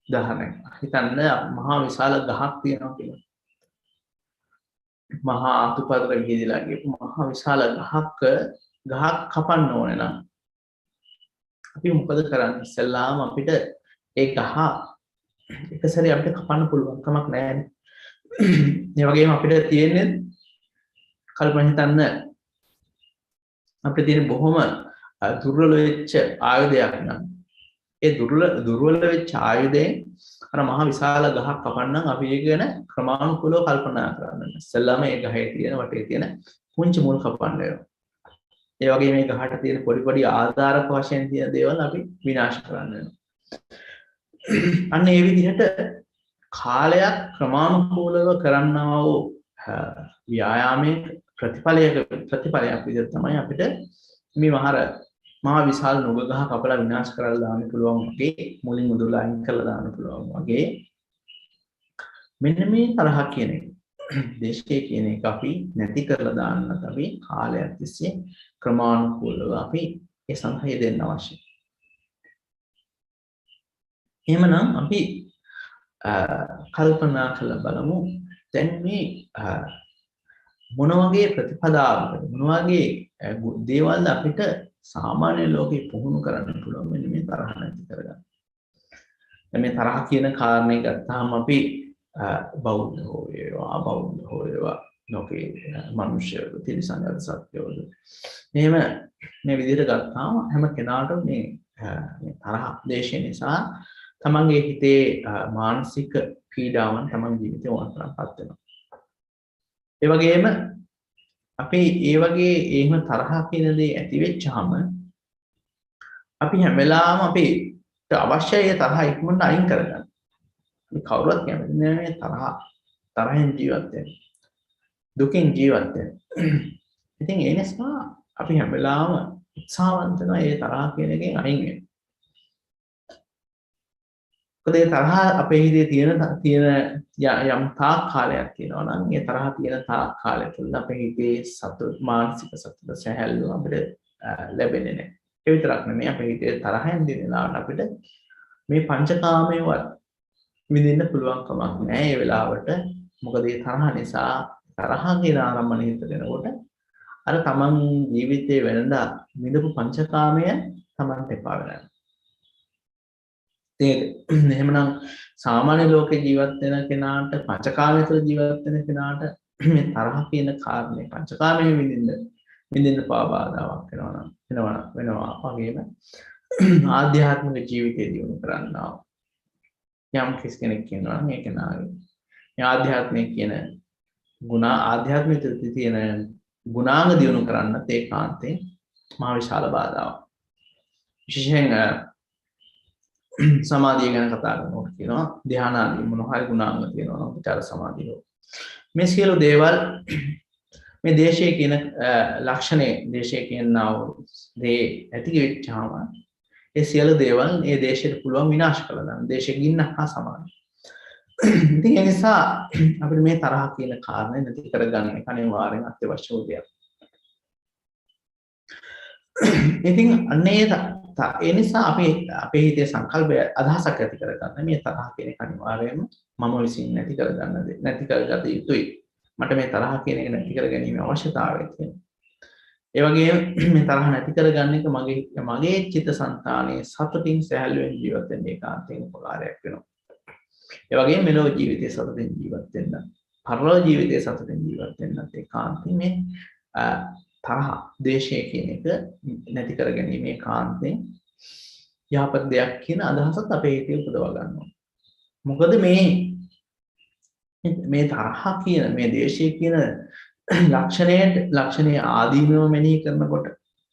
උදාහරණයක් හිතන්න මහා විශාල ගහක් තියෙනවා කියලා. මහා අතුපතර විහිදලා ගියපු මහා විශාල ගහක් කපන්න ඕනේ නම් අපි මොකද කරන්නේ? ඉස්සෙල්ලාම අපිට ඒ ගහ එක සැරේ අපිට කපන්න පුළුවන් කමක් නැහැ. ඒ වගේම අපිට තියෙන්නේ කල්පනා හිතන්න අපිට තියෙන බොහොම දුර්වල වෙච්ච ආයුධයක් නම් ඒ දුර්වල වෙච්ච ආයුධයෙන් අර මහ විශාල ගහක් කපන්නම් අපි ඒක ගැන ක්‍රමානුකූලව කල්පනා කරන්න. ඉස්සෙල්ලාම ඒ ගහේ තියෙන වටේ තියෙන පුංචි මුල් කපන්න වෙනවා. ඒ වගේ මේ ගහට තියෙන පොඩි ආධාරක වශයෙන් තියෙන දේවල් අපි විනාශ කරන්න වෙනවා. අන්න ඒ විදිහට කාලයක් ක්‍රමානුකූලව කරන්නා වූ ව්‍යායාමයේ ප්‍රතිඵලයක් විදිහට තමයි අපිට මේ මහා විශාල නුග ගහ කපලා විනාශ කරලා දාන්න පුළුවන් වගේ මුලින් උදුරලා අයින් කරලා දාන්න පුළුවන් වගේ මෙන්න මේ තරහ කියන එක දේශේ කියන එක අපි නැති කරලා දාන්නත් අපි කාලයක් තිස්සේ ක්‍රමානුකූලව අපි ඒ සංහය දෙන්න අවශ්‍යයි. එහෙමනම් අපි කල්පනා කරලා බලමු දැන් මේ මොන වගේ ප්‍රතිපදාවකට මොන වගේ දේවල් අපිට සාමාන්‍ය ලෝකේ පුහුණු කරන්න පුළුවන් මෙන්න මේ තරහ නැති කරගන්න. දැන් මේ තරහ කියන කාරණේ ගත්තාම අපි බෞද්ධ හෝ වේවා අබෞද්ධ හෝ වේවා ලෝකේ මිනිස්සුන්ට තිරසංගත සත්‍යවල එහෙම මේ විදිහට ගත්තාම හැම කෙනාටම මේ තරහ දේශය නිසා තමන්ගේ හිතේ මානසික පීඩාවන් තමන් ජීවිතේ වන්තරපත් වෙනවා. ඒ වගේම අපි ඒ වගේ එහෙම තරහ කියන දේ ඇති වෙච්චාම අපි හැම වෙලාවම අපිට අවශ්‍යයි ඒ තරහ ඉක්මනට අයින් කරගන්න. අපි කවුරුත් කැමති නෑ මේ තරහෙන් ජීවත් වෙන්න. දුකින් ජීවත් වෙන්න. ඉතින් ඒ නිසා අපි හැම වෙලාවම උත්සාහවන්ත වෙනවා ඒ තරහ කියන එකෙන් අයින් වෙන්න. මොකද ඒ තරහ අපේ හිතේ තියෙන යම් තාක් කාලයක් තියෙනවා නම් ඒ තරහ තියෙන තාක් කාලය තුළ අපේ හිතේ සතුට මානසික සතුට සැහැල්ලුව අපිට ලැබෙන්නේ නැහැ. ඒ විතරක් නෙමෙයි අපේ හිතේ තරහෙන් දිනලාට අපිට මේ පංචකාමයේවත් විඳින්න පුළුවන් කමක් නැහැ ඒ වෙලාවට. මොකද ඒ තරහ නිසා තරහ කියන ආරම්භණය හිත දෙනකොට අර තමන් ජීවිතේ වෙනදා විඳපු පංචකාමය තමන්ට එපා වෙනවා. එහෙමනම් සාමාන්‍ය ලෝකේ ජීවත් වෙන කෙනාට පංචකාමයේ තුල ජීවත් වෙන කෙනාට මේ තරහ කියන කාරණේ පංචකාමයේ විඳින්න පාබාධාවක් වෙනවා වගේම ආධ්‍යාත්මික ජීවිතය දියුණු කරන්නා යම් කෙනෙක් කියනවා නම් ඒක නාගේ මේ ආධ්‍යාත්මික කියන ගුණ ආධ්‍යාත්මික තියෙන ගුණාංග දියුණු කරන්න ඒකාන්තයෙන් මහ විශාල බාධාවක්. විශේෂයෙන් සමාධිය ගැන කතා කරනකොට කියනවා ධ්‍යාන ආදී මොන හරි ගුණාංග තියෙනවා නම් විචාර සමාධිය. මේ සියලු දේවල් මේ දේශයේ කියන ලක්ෂණේ දේශයේ කියනවා දේ ඇති වෙච්චාම ඒ සියලු දේවල් ඒ දේශයට පුළුවන් විනාශ කළා දාන්න. දේශයේ ගින්නක් හා සමානයි. ඉතින් ඒ නිසා අපිට මේ තරහ කියන කාරණේ නැති කරගන්න එක අනිවාර්යෙන් අත්‍යවශ්‍ය දෙයක්. ඉතින් ඒ නිසා අපි අපේ හිතේ සංකල්පය අදහසක් ඇති කරගන්න මේ තරහ කියන එක අනිවාර්යයෙන්ම මම විසින් නැති කරගත යුතුයි. මට මේ තරහ කියන එක නැති කර ගැනීම අවශ්‍යතාවය තියෙනවා. ඒ වගේම මේ තරහ නැති කරගන්න එක මගේ චිත්තසංතානයේ සතුටින් සැහැල්ලුවෙන් ජීවත් වෙන්න ඒකාන්තයෙන් උපකාරයක් වෙනවා. ඒ වගේම මෙලොව ජීවිතයේ සතුටින් ජීවත් වෙන්න, පරලොව ජීවිතයේ සතුටින් ජීවත් වෙන්නත් ඒකාන්තයෙන් මේ තරහ, ද්වේෂය කියන එක නැති කර ගැනීම ඒකාන්තයෙන් යහපත් දෙයක් කියන අදහසත් අපේ හිතේ උපදවා ගන්නවා. මොකද මේ තරහ කියන මේ ද්වේෂය කියන ලක්ෂණයේ ආදීනව මෙනෙහි කරනකොට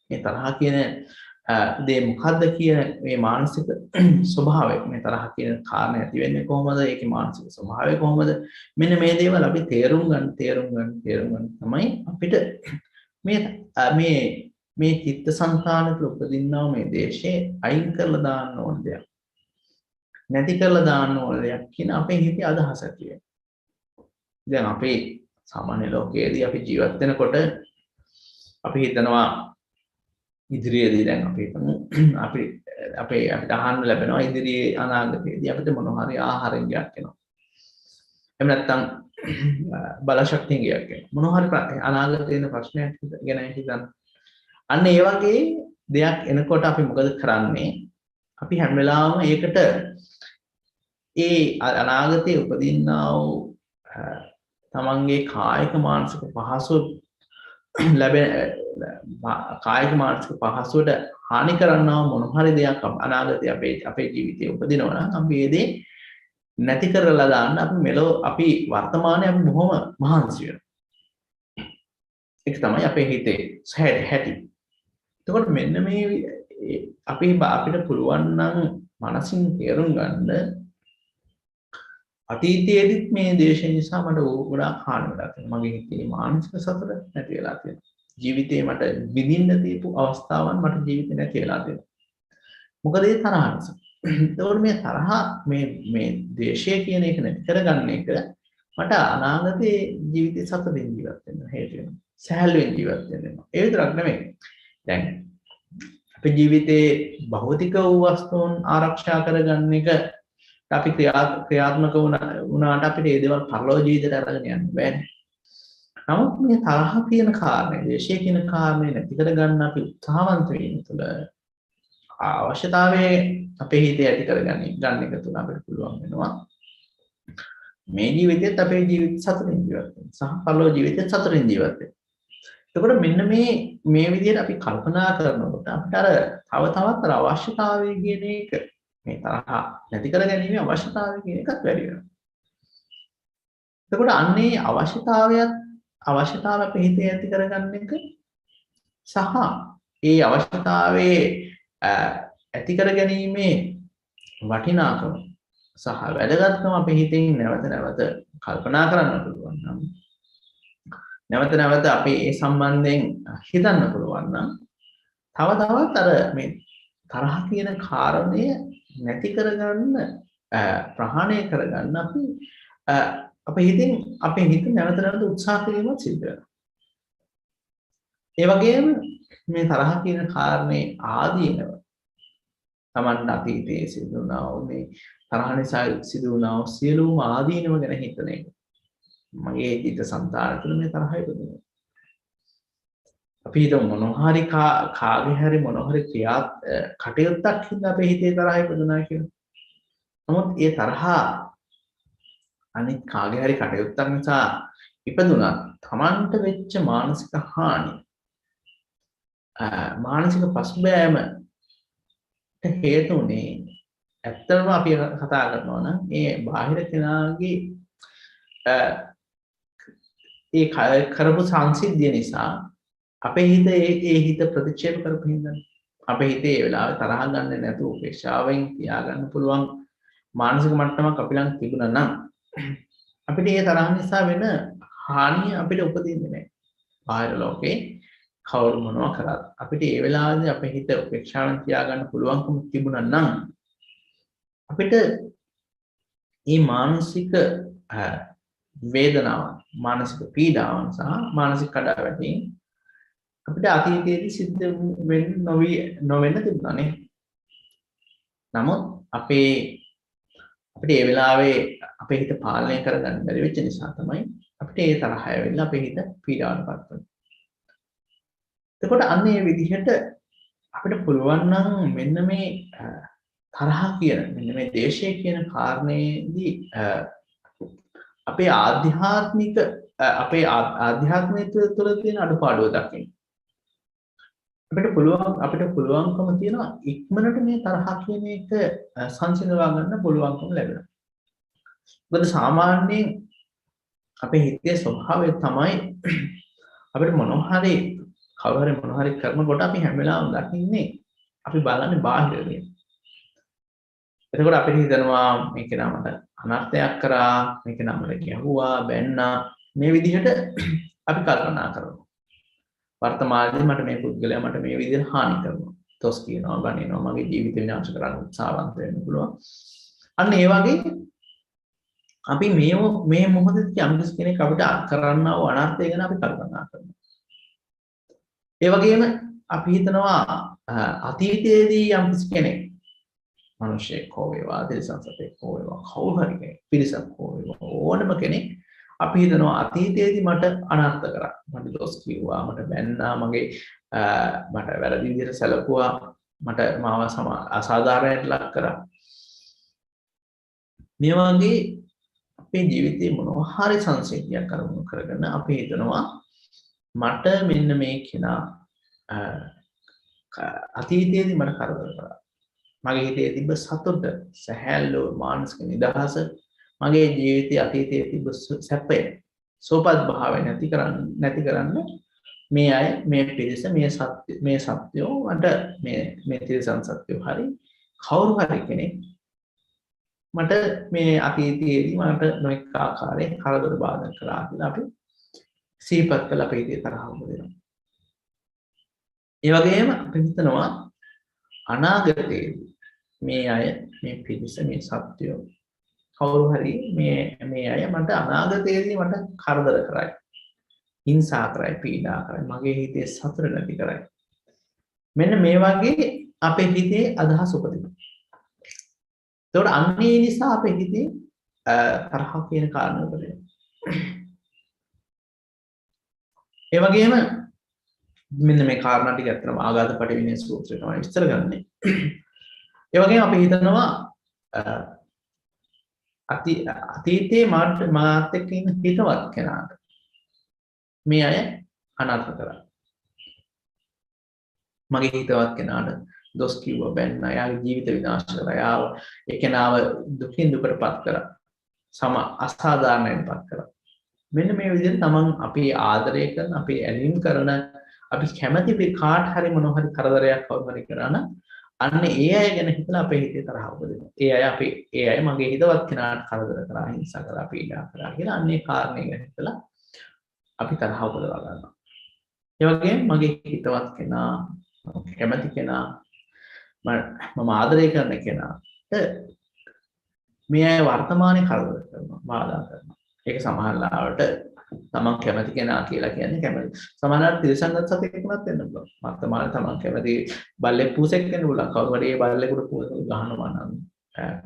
මේ තරහ කියන දේ මොකද්ද කියන මේ මානසික ස්වභාවය මේ තරහ කියන කාරණේ ඇති වෙන්නේ කොහොමද? ඒකේ මානසික ස්වභාවය කොහොමද? මෙන්න මේ දේවල් අපි තේරුම් ගන්න තමයි අපිට මේ චිත්තසංතාන තුළ උපදින්නා මේ දේශේ අයින් කරලා දාන්න ඕන දෙයක්. නැති කරලා දාන්න ඕන දෙයක් කියන අපේ හිතේ අදහස ඇති වෙනවා. දැන් අපේ සාමාන්‍ය ලෝකයේදී අපි ජීවත් වෙනකොට අපි හිතනවා ඉදිරියේදී දැන් අපිට අහන්න ලැබෙනවා ඉදිරියේ අනාගතයේදී අපිට මොන හරි ආහාරයක් එනවා. එහෙම නැත්නම් බලශක්තියක් එනවා. මොන හරි අනාගතයේ ඉන්න ප්‍රශ්නයක් ගැන හිතන්න. අන්න ඒ වගේ දෙයක් එනකොට අපි මොකද කරන්නේ? අපි හැම වෙලාවෙම ඒකට ඒ අනාගතයේ උපදින්නා වූ තමන්ගේ කායික මානසික පහසුව කායික මානසික පහසුවට හානි කරන්නා මොන හරි දෙයක් අනාගතයේ අපේ ජීවිතයේ උපදිනවා නම් අපි ඒ දේ නැති කරලා දාන්න අපි වර්තමානයේ අපි බොහොම මහන්සි වෙනවා. ඒක තමයි අපේ හිතේ හැටි. එතකොට මෙන්න මේ අපිට පුළුවන් නම් මනසින් තේරුම් ගන්න අතීතයේදීත් මේ දේශය නිසා මට ගොඩාක් හානි වෙලා තියෙනවා. මගේ හිතේ මානසික සතුට නැති වෙලා තියෙනවා. ජීවිතේ මට විඳින්න දීපු අවස්ථාවන් මට ජීවිතේ නැති වෙලා තියෙනවා. මොකද ඒ තරහ නිසා. ඒතකොට මේ තරහ මේ දේශය කියන එක නැති කරගන්න එක මට අනාගතයේ ජීවිතේ සතුටින් ජීවත් වෙන්න හේතු වෙනවා. සැහැල්ලුවෙන් ජීවත් වෙන්න. ඒ විතරක් නෙමෙයි. දැන් අපේ ජීවිතේ භෞතික වූ වස්තුන් ආරක්ෂා කරගන්න එක අපි ක්‍රියාත්මක වුණාට අපිට ඒ දේවල් පරලෝක ජීවිතයට අරගෙන යන්න බෑනේ. නමුත් මේ තරහ කියන කාරණේ, ද්වේෂය කියන කාරණේ නැති කරගන්න අපි උත්සාහවන්ත වීම තුළ අවශ්‍යතාවයේ අපේ හිතේ ඇති කරගන්න එක තුළ අපිට පුළුවන් වෙනවා මේ ජීවිතයත් අපේ ජීවිත සතුටින් ජීවත් වෙන්න සහ පරලෝක ජීවිතයත් සතුටින් ජීවත් වෙන්න. එතකොට මෙන්න මේ විදිහට අපි කල්පනා කරනකොට අපිට තව තවත් අවශ්‍යතාවය කියන එක මේ තරහ නැති කර ගැනීම අවශ්‍යතාවය කියන එකත් වැඩි වෙනවා. එතකොට අන්නේ අවශ්‍යතාව අපේ හිතේ ඇති කරගන්න එක සහ ඒ අවශ්‍යතාවයේ ඇති කර ගැනීමේ වටිනාකම සහ වැදගත්කම අපේ හිතෙන් නැවත කල්පනා කරන්න පුළුවන් නම් නැවත අපි ඒ සම්බන්ධයෙන් හිතන්න පුළුවන් නම් තව තවත් මේ තරහ කියන කාරණය නැති කරගන්න ප්‍රහාණය කරගන්න අපේ හිත නැවත උත්සාහ කිරීමක් සිද්ධ වෙනවා. ඒ වගේම මේ තරහ කියන කාරණේ ආදීනව තමන්ට අතීතයේ සිදුවුණා වූ මේ තරහ නිසා සිදුවුණා වූ සියලුම ආදීනව ගැන හිතන එක. මගේ හිත සංතාන තුළ මේ තරහ ඉපදුණා. අපි හිතමු මොනවා හරි කාගේ හරි මොනවා හරි කටයුත්තක් හින්දා අපේ හිතේ තරහ ඉපදුණා කියලා. නමුත් ඒ තරහ අනිත් කාගේ හරි කටයුත්තක් නිසා ඉපදුනා තමන්ට වෙච්ච මානසික හානි මානසික පසුබෑමට හේතුනේ ඇත්තටම අපි කතා කරනවා නම් මේ බාහිර කෙනාගේ ඒ කරපු සංසිද්ධිය නිසා අපේ හිත ඒ හිත ප්‍රතික්ෂේප කරපු හින්දා අපේ හිතේ ඒ වෙලාවේ තරහ ගන්න නැතුව උපේක්ෂාවෙන් තියාගන්න පුළුවන් මානසික මට්ටමක් අපි ළඟ තිබුණා නම් අපිට ඒ තරහ නිසා වෙන හානිය අපිට උපදින්නේ නැහැ. බාහිර ලෝකේ කවුරු මොනවා කරත් අපිට ඒ වෙලාවේදී අපේ හිත උපේක්ෂාවෙන් තියාගන්න පුළුවන්කම තිබුණා නම් අපිට මේ මානසික වේදනාව මානසික පීඩාවන් සහ මානසික කඩාවැටීම් අපිට අතීතයේදී සිද්ධ නොවෙන්න තිබුණානේ. නමුත් අපිට ඒ වෙලාවේ අපේ හිත පාලනය කරගන්න බැරි වෙච්ච නිසා තමයි අපිට ඒ තරහ ඇවිල්ලා අපේ හිත පීඩාවටපත් වෙන්නේ. එතකොට අන්න ඒ විදිහට අපිට පුළුවන් නම් මෙන්න මේ තරහ කියන මෙන්න මේ දේශය කියන කාරණේදී අපේ ආධ්‍යාත්මික තුළ තියෙන අඩුපාඩුව දකින්න. අපිට පුළුවන්කම තියෙනවා ඉක්මනට මේ තරහ කියන එක සංසිඳවා ගන්න පුළුවන්කම ලැබෙනවා. මොකද සාමාන්‍යයෙන් අපේ හිතේ ස්වභාවය තමයි අපිට මොනවා හරි කරනකොට අපි හැම වෙලාවෙම දකින්නේ අපි බලන්නේ බාහිර දේ. එතකොට අපිට හිතනවා මේක නමට අනර්ථයක් කරා මේක නමට ගැහුවා බැන්නා මේ විදිහට අපි කල්පනා කරනවා. වර්තමානයේදී මට මේ පුද්ගලයා මට මේ විදිහට හානි කරනවා. තොස් කියනවා ගණිනවා මගේ ජීවිත විනාශ කරන්න උත්සාහවන්ත වෙන්න පුළුවන්. අන්න ඒ වගේ අපි මේ මොහොතේදී යම් කෙනෙක් අපිට කරන්නා වූ අනර්ථය ගැන අපි කල්පනා කරනවා. ඒ වගේම අපි හිතනවා අතීතයේදී යම් කෙනෙක් මිනිසෙක් හෝ වේවා තිරිසන් සතෙක් හෝ වේවා කවුරු හරි කෙනෙක් පිරිසක් හෝ වේවා ඕනම කෙනෙක් අපි හිතනවා අතීතයේදී මට අනර්ථ කරා මට දොස් කිව්වා මට බැන්නා මට වැරදි විදිහට සැලකුවා මට මාව අසාධාරණයට ලක් කරා මේ වගේ අපේ ජීවිතේ මොනවා හරි සංසිද්ධියක් අරමුණු කරගෙන අපි හිතනවා මට මෙන්න මේ කෙනා අතීතයේදී මට කරදර කරා මගේ හිතේ තිබ්බ සතුට සැහැල්ලුව මානසික නිදහස මගේ ජීවිතයේ අතීතයේ තිබ්බ සැපය සෝපත් භාවය නැති කරන්න මේ අය මේ පිරිස මේ සත්‍යෝ මට මේ තිරසන් සත්‍යෝ හරි කවුරු හරි කෙනෙක් මට මේ අතීතයේදී මට නොඑක ආකාරයෙන් කරදර බාධා කළා කියලා අපි සිහිපත් කළ අපේ හිතේ තරහ උපදිනවා. ඒ වගේම අපි හිතනවා අනාගතයේදී මේ අය මේ පිරිස මේ සත්‍යෝ කවුරු හරි මේ අය මට අනාගතයේදී මට කරදර කරයි හිංසා කරයි පීඩා කරයි මගේ හිතේ සතුට නැති කරයි මෙන්න මේ වගේ අපේ හිතේ අදහස් උපදිනවා. ඒකට අන්නේ නිසා අපේ හිතේ තරහ කියන කාරණා උපදිනවා. ඒ වගේම මෙන්න මේ කාරණා ටික අත්‍තරම ආඝාත පටිවිණය සූත්‍රය තමයි විස්තර කරන්නේ. ඒ වගේම අපි හිතනවා අතීතයේ මාත් එක්ක ඉන්න හිතවත් කෙනාට මේ අය අනර්ථ කරා. මගේ හිතවත් කෙනාට දොස් කිව්වා බැන්න එයාගේ ජීවිත විනාශ කරා. ඒ කෙනාව දුකින් දුකටපත් කරා. අසාධාරණයටපත් කරා. මෙන්න මේ විදිහට තමන් අපි ආදරය කරන අපි ඇලීම් කරන අපි කැමති කාට හරි මොනවා හරි කරදරයක් කවුරු හරි කරා නම් අන්න ඒ අය ගැන හිතලා අපේ හිතේ තරහ උපදිනවා. ඒ අය මගේ හිතවත් කෙනාට කරදර කරා හිංසා කරා පීඩා කරා කියලා අන්නේ කාරණේ ගැන හිතලා අපි තරහ උපදවා ගන්නවා. ඒ වගේම මගේ හිතවත් කෙනා කැමති කෙනා මම ආදරය කරන කෙනාට මේ අය වර්තමානයේ කරදර කරනවා බාධා කරනවා. ඒක සමහරවිට තමන් කැමති කෙනා කියලා කියන්නේ කැමති. සමහරවිට තිරසංගත සතෙක් වුණත් වෙන්න පුළුවන්. වර්තමානයේ තමන් කැමති බල්ලෙක් පූසෙක් වෙන්න පුළුවන්. කවුරු හරි ඒ බල්ලෙකුට පූසෙක් ගහනවා නම්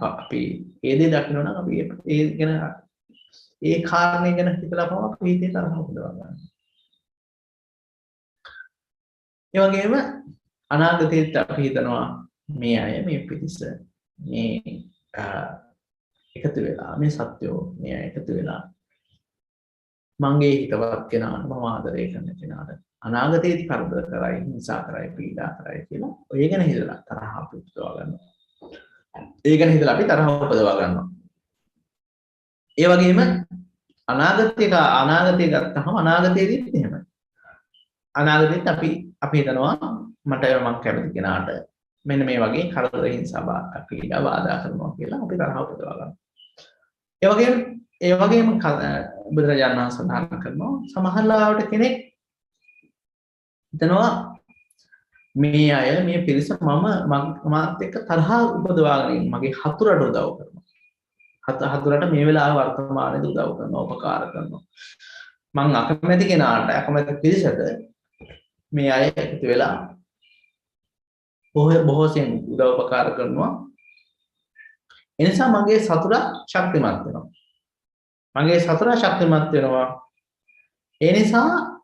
අපි ඒ දේ දකින්න නම් අපි ඒ ගැන ඒ කාරණේ ගැන හිතලා පව අපි හිතේ තරහ උපදවා ගන්නවා. ඒ වගේම අනාගතයේත් අපි හිතනවා මේ අය මේ පිටිස මේ එකතු වෙලා මේ සත්‍යෝ මේ අය එකතු වෙලා මගේ හිතවත් කෙනාට මම ආදරය කරන කෙනාට අනාගතයේදී කරදර කරයි හිංසා කරයි පීඩා කරයි කියලා ඔය ගැන හිතලා තරහ උපදවා ගන්නවා. ඒ ගැන හිතලා අපි තරහ උපදවා ගන්නවා. ඒ වගේම අනාගතය ගත්තහම අනාගතයේදීත් එහෙමයි. අනාගතයේත් අපි හිතනවා මට මම කැමති කෙනාට මෙන්න මේ වගේ කරදර හිංසා පීඩා බාධා කරනවා කියලා අපි තරහ උපදවා ගන්නවා. ඒ වගේම බුදුරජාණන් වහන්සේ සඳහන් කරනවා සමහර ලාවට කෙනෙක් හිතනවා මේ අය මේ පිරිස මාත් එක්ක තරහ උපදවාගෙන මගේ හතුරට උදව් කරනවා. හතුරට මේ වෙලාවේ වර්තමානයේදී උදව් කරනවා, උපකාර කරනවා. මං අකමැති කෙනාට අකමැති පිරිසට මේ අය එකතු වෙලා බොහෝසෙන් උදව් උපකාර කරනවා. එනිසා මගේ සතුරා ශක්තිමත් වෙනවා. මගේ සතුරා ශක්තිමත් වෙනවා. ඒ නිසා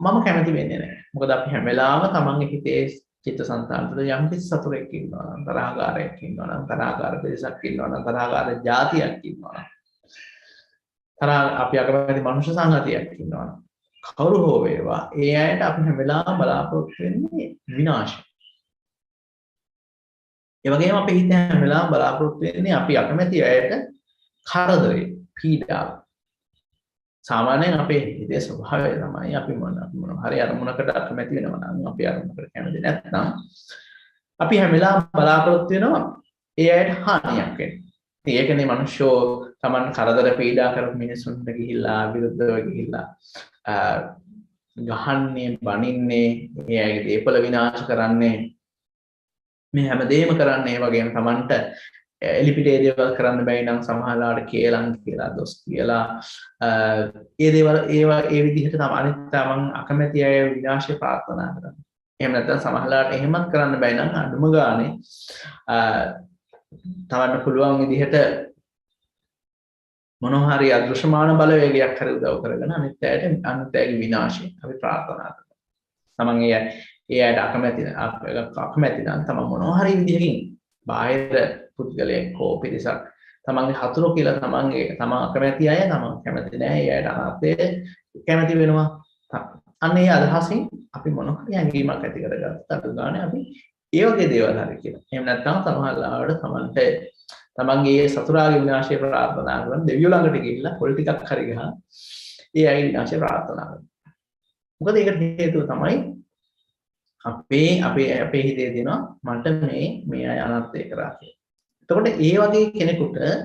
මම කැමති වෙන්නේ නැහැ. මොකද අපි හැම වෙලාවම තමන්ගේ හිතේ චිත්තසංතානවල යම් කිසි සතුරෙක් ඉන්නවා නම් තරහකාරයෙක් ඉන්නවා නම් තරහකාර පිරිසක් ඉන්නවා නම් තරහකාර ජාතියක් ඉන්නවා නම් අපි අකමැති මනුෂ්‍ය සංගතියක් ඉන්නවා නම් කවුරු හෝ වේවා ඒ අයට අපි හැම වෙලාවම බලාපොරොත්තු වෙන්නේ විනාශය. ඒ වගේම අපි හිත හැම වෙලාවම බලාපොරොත්තු වෙන්නේ අපි අකමැති අයට කරදරේ, පීඩාව. සාමාන්‍යයෙන් අපේ හිතේ ස්වභාවය තමයි අපි මොන හරි අරමුණකට අකමැති වෙනවා නම් අපි අරමුණකට කැමති නැත්නම් අපි හැම වෙලාවම බලාපොරොත්තු වෙනවා ඒ අයට හානියක් වෙන්න. ඒකනේ මිනිස්සු Taman කරදර පීඩා කරපු මිනිස්සුන්ට ගිහිල්ලා විරුද්ධව ගිහිල්ලා ගහන්නේ, බනින්නේ, ඒ අයගේ දේපල විනාශ කරන්නේ මේ හැමදේම කරන්නේ ඒ වගේම Tamanට එලිපිටේ දේවල් කරන්න බැයි නම් සමහරවිට කේලම් කියලා දොස් කියලා ඒ දේවල් ඒ විදිහට තමයි අනිත් තමන් අකමැති අය විනාශය ප්‍රාර්ථනා කරන්නේ. එහෙම නැත්නම් සමහරවිට එහෙමත් කරන්න බැයි නම් අඳුම ගානේ තමන්ට පුළුවන් විදිහට මොනවා හරි අදෘශ්‍යමාන බලවේගයක් හරි උදව් කරගෙන අනිත් අයගේ විනාශය අපි ප්‍රාර්ථනා කරනවා. තමන් ඒ අයට අකමැති නම් තමන් මොනවා හරි විදිහකින් බාහිර පුද්ගලයෙක් හෝ පිරිසක් තමන්ගේ හතුරු කියලා තමන් අකමැති අය තමන් කැමති නැහැ ඒ අයට අනාත්මය කැමති වෙනවා. අන්න ඒ අදහසින් අපි මොන හරි හැඟීමක් ඇති කරගත්තා අඩු ගානේ අපි ඒ වගේ දේවල් හරි කියලා. එහෙම නැත්නම් සමහර ලාවට තමන්ට තමන්ගේ සතුරාගේ විනාශය ප්‍රාර්ථනා කරන දෙවියෝ ළඟට ගිහිල්ලා පොල් ටිකක් හරි ගහලා ඒ අයගේ විනාශය ප්‍රාර්ථනා කරනවා. මොකද ඒකට හේතුව තමයි අපේ හිතේ දෙනවා මට මේ අය අනර්ථය කරා කියලා. එතකොට ඒ වගේ කෙනෙකුට ඒ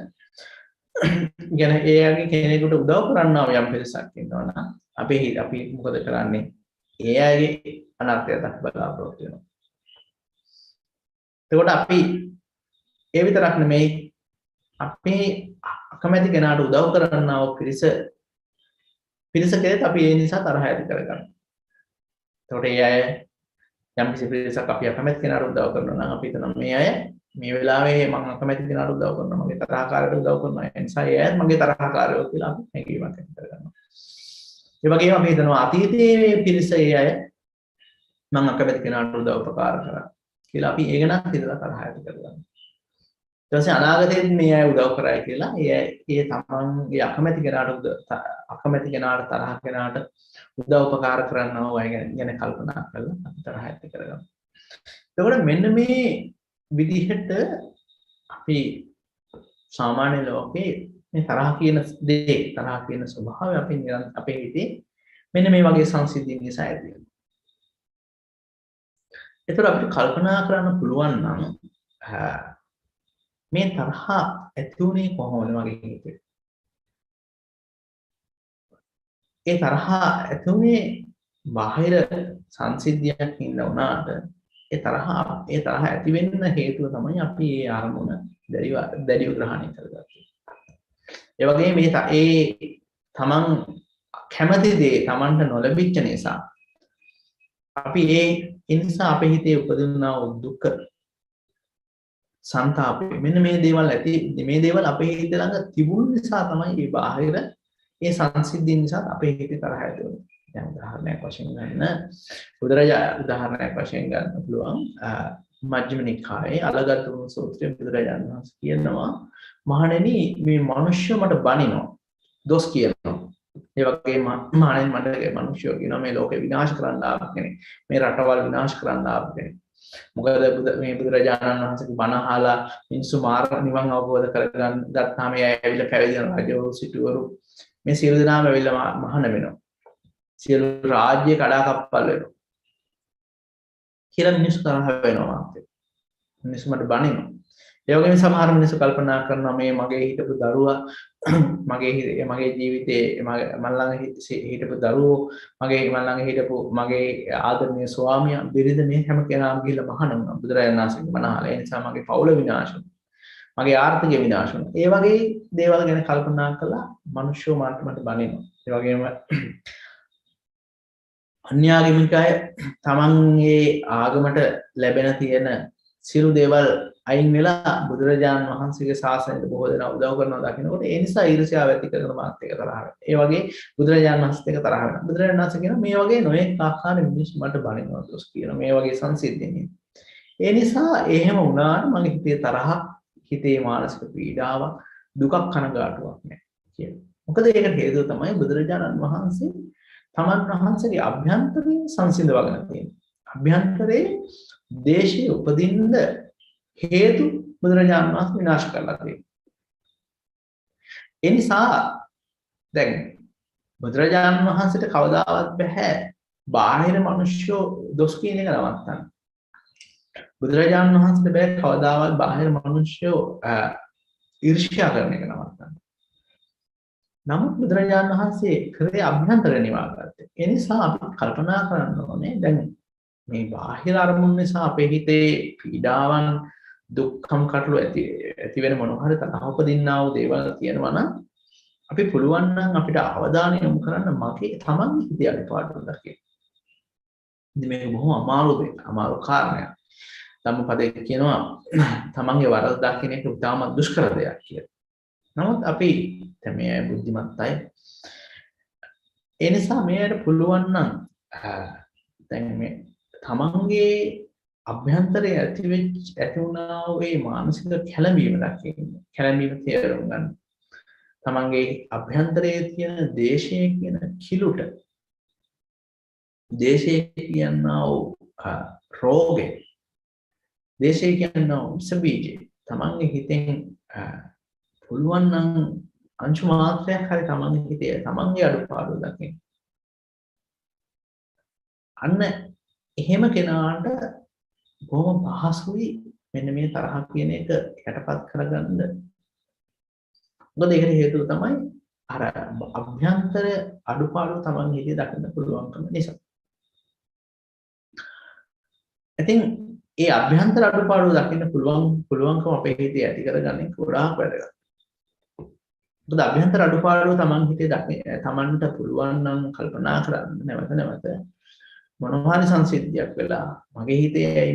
වගේ කෙනෙකුට උදව් කරන්නා යම් පිරිසක් ඉන්නවා නම් අපි මොකද කරන්නේ? ඒ අයගේ අනර්ථය දක් බලාපොරොත්තු වෙනවා. එතකොට අපි ඒ විතරක් නෙමෙයි අපේ අකමැති කෙනාට උදව් කරන්නා වූ පිරිස කෙරෙත් අපි ඒ නිසා තරහ ඇති කරගන්නවා. එතකොට ඒ අය යම් කිසි පිරිසක් අපි අකමැති කෙනාට උදව් කරනවා නම් අපි හිතනවා මේ අය මේ වෙලාවේ මම අකමැති කෙනාට උදව් කරනවා මගේ තරහකාරයට උදව් කරනවා ඒ නිසා ඒ අය මගේ තරහකාරයෝ කියලා අපි හැඟීමක් ඇති කරගන්නවා. ඒ වගේම අපි හිතනවා අතීතයේ මේ පිරිස ඒ අය මම අකමැති කෙනාට උදව් උපකාර කරා කියලා අපි ඒ ගැන හිතලා තරහ ඇති කරගන්නවා. ඊට පස්සේ අනාගතයේදී මේ අය උදව් කරයි කියලා ඒ තමන්ගේ අකමැති කෙනාට තරහ කෙනාට උදව් උපකාර කරනවා අය ගැන කල්පනා කරලා අපි තරහ ඇති කරගන්නවා. එතකොට මෙන්න මේ විදිහට අපි සාමාන්‍ය ලෝකේ මේ තරහ කියන ස්වභාවය අපේ හිතේ මෙන්න මේ වගේ සංසිද්ධීන් නිසා ඇති වෙනවා. ඒතර අපිට කල්පනා කරන්න පුළුවන් නම් මේ තරහ ඇති වුණේ කොහොමද මගේ හිතේ? ඒ තරහ ඇති වුණේ බාහිර සංසිද්ධියක් ඉන්න උනාට ඒ තරහ ඇති වෙන්න හේතුව තමයි අපි ඒ අරමුණ දැඩිව ග්‍රහණය කරගත්තේ. ඒ වගේම ඒ තමන් කැමති දේ තමන්ට නොලැබිච්ච නිසා අපි ඒ නිසා අපේ හිතේ උපදිනා වූ දුක සංතාපය මෙන්න මේ දේවල් අපේ හිත ළඟ තිබුණ නිසා තමයි මේ බාහිර ඒ සංසිද්ධීන් නිසා අපේ හිතේ තරහ ඇති වෙන්නේ. දැන් උදාහරණයක් වශයෙන් ගන්න පුළුවන් මජ්ක්‍ධිම නිකායේ අලගත්තුම සූත්‍රයේ බුදුරජාණන් වහන්සේ කියනවා මහණෙනි මේ මිනිස්සු මට බනිනවා දොස් කියනවා ඒ වගේම මානෙන් මඩගේ මිනිස්සු කියනවා මේ ලෝකේ විනාශ කරන්න ආපු කෙනෙක්. මේ රටවල් විනාශ කරන්න ආපු කෙනෙක්. මොකද මේ බුදුරජාණන් වහන්සේගේ බණ අහලා මිනිස්සු මාර්ග නිවන් අවබෝධ කරගන්න ගත්තාම ඒ ඇවිල්ලා පැවිදි වෙන රජවරු සිටුවරු මේ සියලු දෙනාම ඇවිල්ලා මහාන වෙනවා. සියලු රාජ්‍ය කඩාකප්පල් වෙනවා. කියලා මිනිස්සු තරහ වෙනවා මාත්. මිනිස්සු මට බනිනවා. ඒ වගේම සමහර මිනිස්සු කල්පනා කරනවා මේ මගේ හිටපු දරුවා මගේ ජීවිතේ මම ළඟ හිටපු දරුවෝ මගේ මම ළඟ හිටපු මගේ ආදරණීය ස්වාමියා බිරිඳ මේ හැම කෙනාම ගිහිල්ලා මහාන වුණා බුදුරජාණන් වහන්සේගේ බණ අහලා. ඒ නිසා මගේ පවුල විනාශ වුණා. මගේ ආර්ථිකය විනාශ වුණා. ඒ වගේ දේවල් ගැන කල්පනා කළා මිනිස්සු මට බනිනවා. ඒ වගේම අන්‍යාගමික අය තමන්ගේ ආගමට ලැබෙන තියෙන සියලු දේවල් අයින් වෙලා බුදුරජාණන් වහන්සේගේ ශාසනයට බොහෝ දෙනා උදව් කරනවා දකින්නකොට ඒ නිසා ඊර්ෂ්‍යාව ඇති කරන මාත් එක තරහ වෙනවා. ඒ වගේ බුදුරජාණන් වහන්සේත් එක තරහ වෙනවා. බුදුරජාණන් වහන්සේ කියන මේ වගේ නොයෙක් ආකාරයේ මිනිස්සු මට බනිනවා දොස් කියන මේ වගේ සංසිද්ධියකින්. ඒ නිසා එහෙම වුණාට මගේ හිතේ තරහක්, හිතේ මානසික පීඩාවක්, දුකක් කනගාටුවක් නැහැ කියලා. මොකද ඒකට හේතුව තමයි බුදුරජාණන් වහන්සේ තමන් වහන්සේගේ අභ්‍යන්තරයෙන් සංසිඳවගෙන තියෙනවා. අභ්‍යන්තරයේ දේශයේ උපදින්න හේතු බුදුරජාණන් වහන්සේ විනාශ කරලා තියෙනවා. ඒ නිසා දැන් බුදුරජාණන් වහන්සේට කවදාවත් බෑ බාහිර මිනිස්සු දොස් කියන එක නවත්තන්න. බුදුරජාණන් වහන්සේට බෑ කවදාවත් බාහිර මිනිස්සු ඊර්ෂ්‍යා කරන එක නවත්තන්න. නමුත් බුදුරජාණන් වහන්සේ කරේ අභ්‍යන්තර නිවාගත්තේ. ඒ නිසා අපි කල්පනා කරන්න ඕනේ දැන් මේ බාහිර අරමුණු නිසා අපේ හිතේ පීඩාවන් දුක්ඛම් කටළු ඇති වෙන මොන හරි තරහ උපදින්නා වූ දේවල් තියෙනවා නම් අපි පුළුවන් නම් අපිට අවධානය යොමු කරන්න මගේ තමන්ගේ හිතේ අඩපාඩු දකින්න. ඉතින් මේක බොහොම අමාරු කාරණයක්. ධම්මපදයේ කියනවා තමන්ගේ වරද දකින්න එක උදාම දුෂ්කර දෙයක් කියලා. නමුත් අපි දැන් මේ බුද්ධිමත් අය ඒ නිසා මේකට පුළුවන් නම් දැන් මේ තමන්ගේ අභ්‍යන්තරයේ ඇති වුණා වූ ඒ මානසික කැළඹීම දකින්න. කැළඹීම තේරුම් ගන්න. තමන්ගේ අභ්‍යන්තරයේ තියෙන දේශයේ කියන කිලුට දේශයේ කියනා වූ රෝගේ දේශයේ කියනා වූ සබීජේ තමන්ගේ හිතෙන් පුළුවන් නම් අංශු මාත්‍රයක් හරි තමන්ගේ හිතේ තමන්ගේ අඩුපාඩු දකින්න. අන්න එහෙම කෙනාට බොහොම පහසුයි මෙන්න මේ තරහ කියන එක යටපත් කරගන්න. මොකද ඒකට හේතුව තමයි අර අභ්‍යන්තර අඩුපාඩු තමන්ගේ හිතේ දකින්න පුළුවන්කම නිසා. ඉතින් ඒ අභ්‍යන්තර අඩුපාඩු දකින්න පුළුවන්කම අපේ හිතේ ඇති කරගන්න ගොඩාක් වැදගත්. මොකද අභ්‍යන්තර අඩුපාඩු තමන් හිතේ තමන්ට පුළුවන් නම් කල්පනා කරන්න නැවත මොනවා හරි සංසිද්ධියක් වෙලා මගේ හිතේ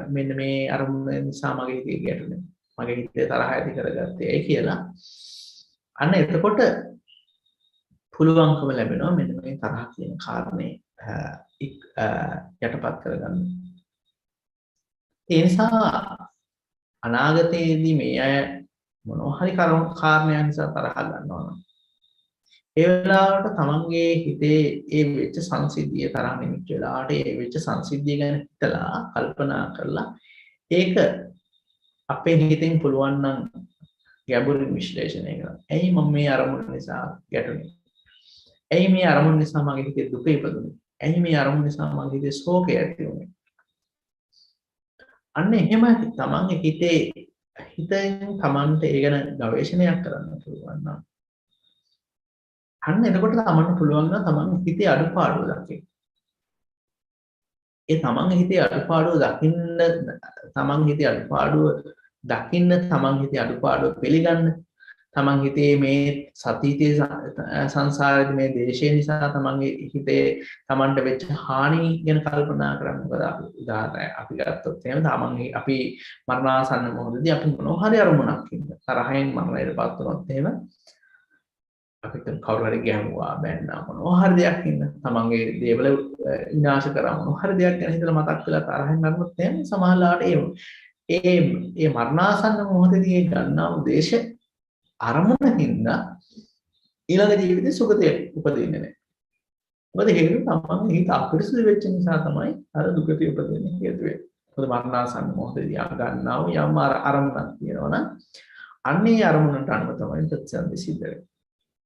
මෙන්න මේ අරමුණ නිසා මගේ හිතේ ගැටුනේ මගේ හිතේ තරහ ඇති කරගත්තේ ඒ කියලා අන්න එතකොට පුළුවන්කම ලැබෙනවා මෙන්න මේ තරහ කියන කාරණේ යටපත් කරගන්න. ඒ නිසා අනාගතයේදී මේ අය මොනවා හරි කාරණයක් නිසා තරහ ගන්නවා නම් ඒ වෙලාවට තමන්ගේ හිතේ ඒ වෙච්ච සංසිද්ධිය තරහ නිමිච්ච වෙලාවට ඒ වෙච්ච සංසිද්ධිය ගැන හිතලා කල්පනා කරලා ඒක අපේ හිතෙන් පුළුවන් නම් ගැඹුරින් විශ්ලේෂණය කරන්න. ඇයි මම මේ අරමුණ නිසා ගැටුනේ? ඇයි මේ අරමුණ නිසා මගේ හිතේ දුක ඉපදුනේ? ඇයි මේ අරමුණ නිසා මගේ හිතේ ශෝකය ඇති වුනේ? අන්න එහෙම තමන්ගේ හිතෙන් තමන්ට ඒ ගැන ගවේෂණයක් කරන්න පුළුවන් නම් අන්න එතකොට තමන්ට පුළුවන් නම් තමන්ගේ හිතේ අඩුපාඩු දකින්න. ඒ තමන්ගේ හිතේ අඩුපාඩුව තමන් හිතේ අඩුපාඩුව පිළිගන්න. තමන් හිතේ මේ සතීතේ සංසාරයේ මේ දේශය නිසා තමන්ගේ හිතේ තමන්ට වෙච්ච හානි ගැන කල්පනා කරන්න. මොකද උදාහරණයක් අපි ගත්තොත් එහෙම අපි මරණාසන්න මොහොතදී අපි මොනවා හරි අරමුණක් ඉන්න තරහෙන් මරණයටපත් වුණොත් එහෙම අපිට කවුරු හරි ගැහුවා බැන්නා මොනවා හරි දෙයක් ඉන්න තමන්ගේ දේවල් විනාශ කරා මොනවා හරි දෙයක් ගැන හිතලා මතක් වෙලා තරහෙන් මරනොත් එහෙම සමහරලාට ඒ මරණාසන්න මොහොතදී ගන්නා වූ දේශ අරමුණකින්ද ඊළඟ ජීවිතේ සුගතිය උපදින්නේ නැහැ. මොකද හේතුව තමන්ගේ හිත අපිරිසුදු වෙච්ච නිසා තමයි අර දුකේ උපදින්නේ හේතු වෙන්නේ. මොකද මරණාසන්න මොහොතේදී ගන්නා වූ යම් අරමුණක් තියෙනවනම් අන්නේ අරමුණට අනුව තමයි ප්‍රතිසන්දි සිද්ධ වෙන්නේ.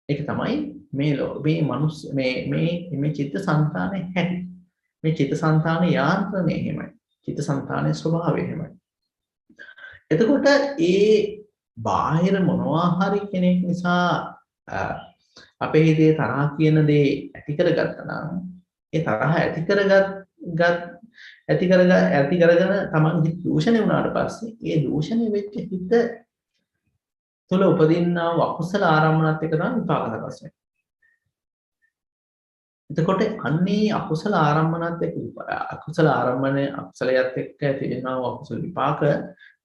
ඒක තමයි මේ මනුස්ස මේ චිත්තසංතානයේ හැටි. මේ චිත්තසංතානයේ යාන්ත්‍රණය එහෙමයි. චිත්තසංතානයේ ස්වභාවය එහෙමයි. එතකොට ඒ බාහිර මොනවා හරි කෙනෙක් නිසා අපේ හිතේ තරහ කියන දේ ඇති කරගත්තා නම් ඒ තරහ ඇති කරගෙන තමන් හිත දූෂණය වුණාට පස්සේ ඒ දූෂණය වෙච්ච හිත තුළ උපදින්නා වූ අකුසල ආරම්මණත් එක්ක තමයි විපාක සකස් වෙන්නේ. එතකොට අන්නේ අකුසල ආරම්මණත් එක්ක අකුසල ආරම්මණය අකුසලයට එක්ක තියෙනා වූ අකුසල විපාක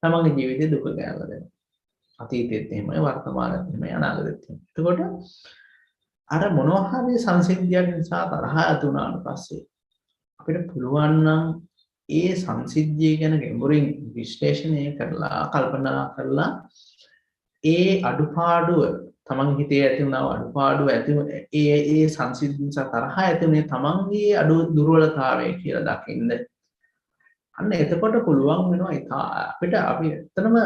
තමන්ගේ ජීවිතේ දුක ගෑවලා දෙනවා. අතීතයේත් එහෙමයි වර්තමානයේත් එහෙමයි අනාගතයේත් එහෙමයි. එතකොට අර මොනවා හරි සංසිද්ධියක් නිසා තරහ ඇති වුණාට පස්සේ අපිට පුළුවන් නම් ඒ සංසිද්ධිය ගැන ගැඹුරින් විශ්ලේෂණය කරලා කල්පනා කරලා ඒ අඩුපාඩුව තමන් හිතේ ඇති වුණා අඩුපාඩුව ඇති ඒ සංසිද්ධිය නිසා තරහ ඇති වුණේ තමන්ගේ දුර්වලතාවය කියලා දකින්න. අන්න එතකොට පුළුවන් වෙනවා අපිට අපි එතනම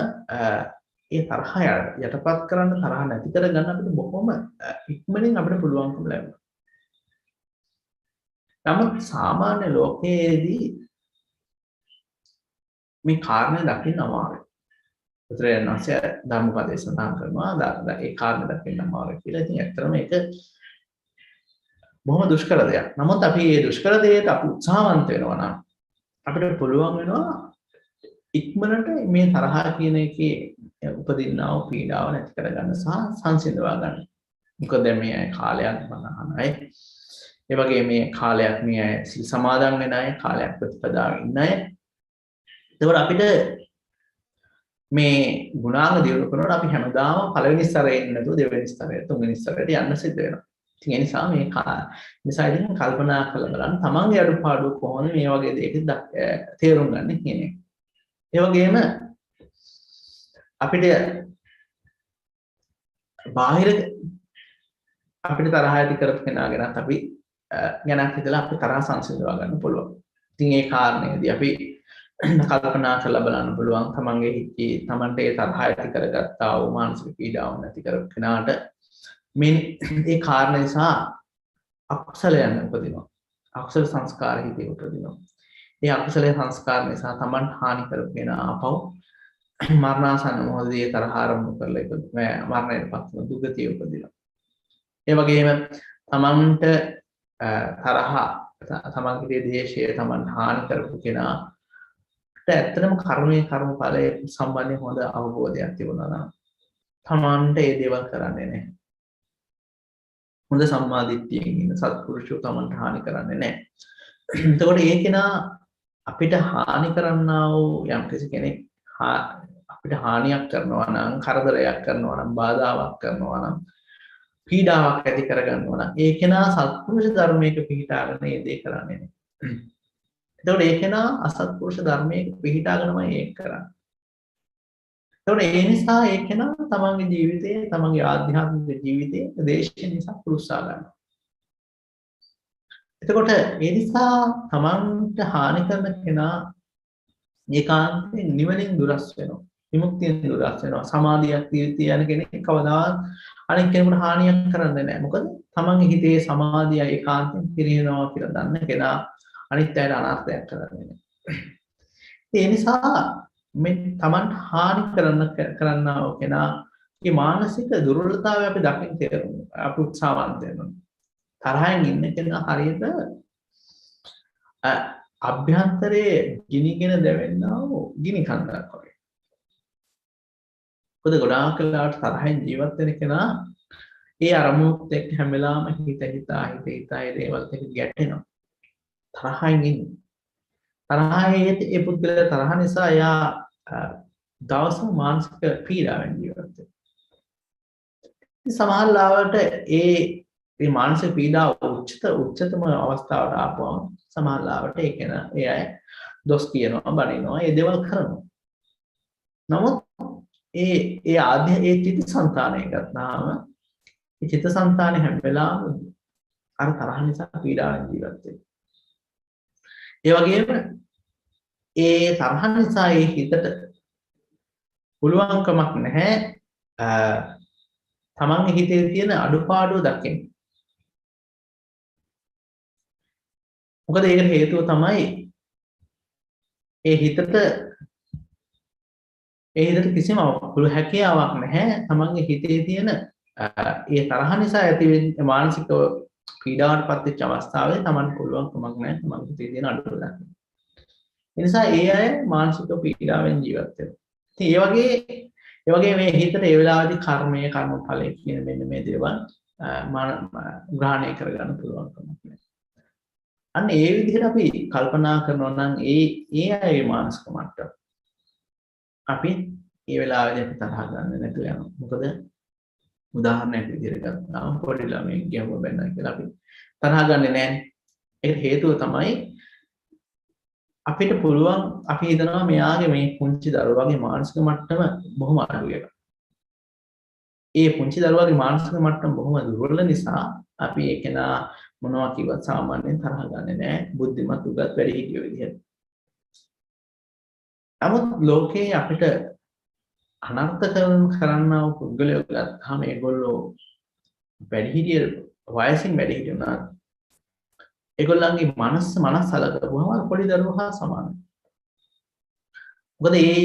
ඒ තරහ යටපත් කරන්න තරහ නැති කරගන්න අපිට බොහොම ඉක්මනින් අපිට පුළුවන්කම ලැබෙනවා. නමුත් සාමාන්‍ය ලෝකයේදී මේ කාරණේ දකින්න අමාරුයි. උත්තරයන් නැසය ධම්මපදයේ සඳහන් කරනවා ඒ කාරණේ දකින්න අමාරුයි කියලා. ඉතින් ඇත්තටම ඒක බොහොම දුෂ්කර දෙයක්. නමුත් අපි මේ දුෂ්කර දෙයට අපි උත්සාහවන්ත වෙනවා නම් අපිට පුළුවන් වෙනවා ඉක්මනට මේ තරහ කියන එකේ උපදින්නා වූ පීඩාව නැති කරගන්න සහ සංසිඳවා ගන්න. මොකද මේ කාලයක් මනහන අය ඒ වගේ මේ කාලයක් මේ අය සිල් සමාදන් වෙන අය කාලයක් ප්‍රතිපදාවේ ඉන්න අය. ඒකෝර අපිට මේ ගුණාංග දියුණු කරනකොට අපි හැමදාම පළවෙනි ස්තරේ ඉන්න නැතුව දෙවෙනි ස්තරේ තුන්වෙනි ස්තරේට යන්න සිද්ධ වෙනවා. ඉතින් ඒ නිසා මේ නිසා ඉතින් කල්පනා කරලා බලන්න තමන්ගේ අඩුපාඩු කොහොමද මේ වගේ දෙයක තේරුම් ගන්න කියන එක. ඒ වගේම අපිට බාහිර අපිට තරහ ඇති කරපු කෙනා ගැනත් අපි ගැනත් හිතලා අපි තරහ සංසිඳවා ගන්න පුළුවන්. ඉතින් ඒ කාරණේදී අපි කල්පනා කරලා බලන්න පුළුවන් තමන්ගේ හිතේ තමන්ට ඒ තරහ ඇති කරගත්තා වූ මානසික පීඩාව නැති කරපු කෙනාට මේ කාරණේ නිසා අකුසලයන් උපදිනවා. අකුසල සංස්කාර හිතේ උපදිනවා. ඒ අකුසල සංස්කාර නිසා තමන් හානි කරපු කෙනා ආපහු මරණාසන්න මොහොතේ තරහ ආරම්භ කරලා මරණයට පත් වෙන දුගතිය උපදිනවා. ඒ වගේම තමන්ට තරහ තමන්ගේ දේශය තමන් හානි කරපු කෙනාට ඇත්තටම කර්මයේ කර්මඵලයේ සම්බන්ධයෙන් හොඳ අවබෝධයක් තිබුණා නම් තමන්ට ඒ දේවල් කරන්නේ නැහැ. හොඳ සම්මාදිට්ඨියෙන් ඉන්න සත්පුරුෂෝ තමන්ට හානි කරන්නේ නැහැ. එතකොට ඒ කෙනා අපිට හානි කරන්නා වූ යම්කිසි කෙනෙක් අපිට හානියක් කරනවා නම් කරදරයක් කරනවා නම් බාධාවක් කරනවා නම් පීඩාවක් ඇති කරගන්නවා නම් ඒ කෙනා සත්පුරුෂ ධර්මයක පිහිටාගෙන ඒ දේ කරන්නේ නැහැ. එතකොට ඒ කෙනා අසත්පුරුෂ ධර්මයක පිහිටාගෙනමයි ඒක කරන්නේ. එතකොට ඒ නිසා ඒ කෙනා තමන්ගේ ජීවිතයේ තමන්ගේ ආධ්‍යාත්මික ජීවිතයේ දේශය නිසා පුරුස්සා ගන්නවා. එතකොට ඒ නිසා තමන්ට හානි කරන කෙනා ඒකාන්තයෙන් නිවනින් දුරස් වෙනවා. විමුක්තියෙන් දුරස් වෙනවා. සමාධියක් තියන කෙනෙක් කවදාවත් අනෙක් කෙනෙකුට හානියක් කරන්නේ නැහැ. මොකද තමන්ගේ හිතේ සමාධිය ඒකාන්තයෙන් පිරිනවනවා කියලා දන්න කෙනා අනිත් අයට අනාර්ථයක් කරන්නේ නැහැ. ඒ නිසා මේ තමන්ට හානි කරන්නා වූ කෙනාගේ මානසික දුර්වලතාවය අපි දකින්න තේරුම් අපි උත්සාහවන්ත වෙනවා. තරහෙන් ඉන්න කෙනා හරියට අභ්‍යන්තරයේ ගිනිගෙන දැවෙන්නා වූ ගිනි කන්දක් වගේ. මොකද ගොඩාක් වෙලාවට තරහෙන් ජීවත් වෙන කෙනා ඒ අරමුණුත් එක්ක හැම වෙලාවෙම හිතා ඒ දේවල්ත් එක්ක ගැටෙනවා. තරහෙන් ඉන්නේ. ඒ පුද්ගලයා තරහ නිසා එයා දවස මානසික පීඩාවෙන් ජීවත් වෙනවා. සමහර ලාවට ඒ මානසික පීඩාව උච්චතම අවස්ථාවට ආපුවම සමහර ලාවට ඒ අය දොස් කියනවා බනිනවා ඒ දේවල් කරනවා. නමුත් ඒ චිත්ත සංතානය ගත්තාම ඒ චිත්තසංතානෙ හැම වෙලාවෙම අර තරහ නිසා පීඩාවෙන් ජීවත් වෙනවා. ඒ වගේම ඒ තරහ නිසා ඒ හිතට පුළුවන්කමක් නැහැ තමන්ගේ හිතේ තියෙන අඩුපාඩු දකින්න. මොකද ඒකට හේතුව තමයි ඒ හිතට කිසිම පුළු හැකියාවක් නැහැ තමන්ගේ හිතේ තියෙන ඒ තරහ නිසා ඇතිවෙන මානසික පීඩාවටපත් වෙච්ච අවස්ථාවේ තමන්ට පුළුවන්කමක් නැහැ තමන්ගේ හිතේ තියෙන අඩුපාඩු දකින්න. ඒ නිසා ඒ අය මානසික පීඩාවෙන් ජීවත් වෙනවා. ඉතින් ඒ වගේ මේ හිතට ඒ වෙලාවේදී කර්මඵලය කියන මෙන්න මේ දේවල් ග්‍රහණය කරගන්න පුළුවන්කමක් නැහැ. අන්න ඒ විදිහට අපි කල්පනා කරනවා නම් ඒ අයගේ මානසික මට්ටම අපි ඒ වෙලාවේදී අපි තරහ ගන්න නැතුව යනවා. මොකද උදාහරණයක් විදිහට ගත්තාම පොඩි ළමයෙක් ගැහුව බැන්නා කියලා අපි තරහ ගන්නෙ නැහැ. ඒකට හේතුව තමයි අපිට පුළුවන් අපි හිතනවා මෙයාගේ මේ පුංචි දරුවාගේ මානසික මට්ටම බොහොම අඩු එකක්. ඒ පුංචි දරුවාගේ මානසික මට්ටම බොහොම දුර්වල නිසා අපි ඒකේනා මොනවා කිව්වත් සාමාන්‍යයෙන් තරහ ගන්නෙ නැහැ. බුද්ධිමත් උගත් වැඩි හිටියෝ විදිහට. නමුත් ලෝකේ අපිට අනර්ථ කරන්නා වූ පුද්ගලයෝ ගත්තාම ඒගොල්ලෝ වැඩිහිටිය වයසින් වැඩිහිටිය වුණා. ඒගොල්ලන්ගේ මනස සලකපුවම පොඩි දරුවෝ හා සමානයි. මොකද ඒ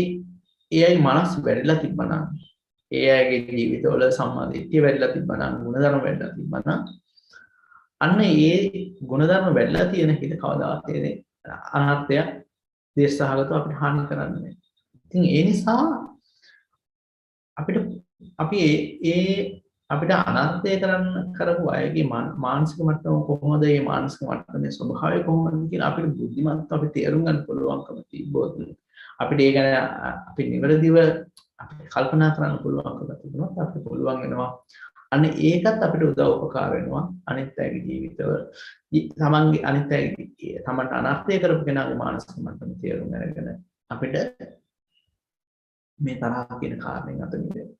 අයගේ මනස වැඩිලා තිබ්බනම් ඒ අයගේ ජීවිතවල සම්මාදිට්ඨිය වැඩිලා තිබ්බනම් ගුණධර්ම වැඩිලා තිබ්බනම් අන්න ඒ ගුණධර්ම වැඩිලා තියෙන හිත කවදාවත් ඒ අනර්ථයක් දේශසහගතව අපිට හානි කරන්නේ නැහැ. ඉතින් ඒ නිසා අපිට අනර්ථය කරපු අයගේ මානසික මට්ටම කොහොමද මේ මානසික මට්ටමේ ස්වභාවය කොහොමද කියලා අපිට බුද්ධිමත්ව අපි තේරුම් ගන්න පුළුවන්කම තිබ්බොත් අපිට ඒ ගැන අපි නිවැරදිව අපිට කල්පනා කරන්න පුළුවන්කම තිබුණොත් අපිට පුළුවන් වෙනවා අන්න ඒකත් අපිට උදව් උපකාර වෙනවා අනිත් අයගේ ජීවිතවල තමන්ගේ අනිත් අයගේ තමන්ට අනර්ථය කරපු කෙනාගේ මානසික මට්ටම තේරුම් අරගෙන අපිට මේ තරහ කියන කාරණෙන් අත මිදෙන්න.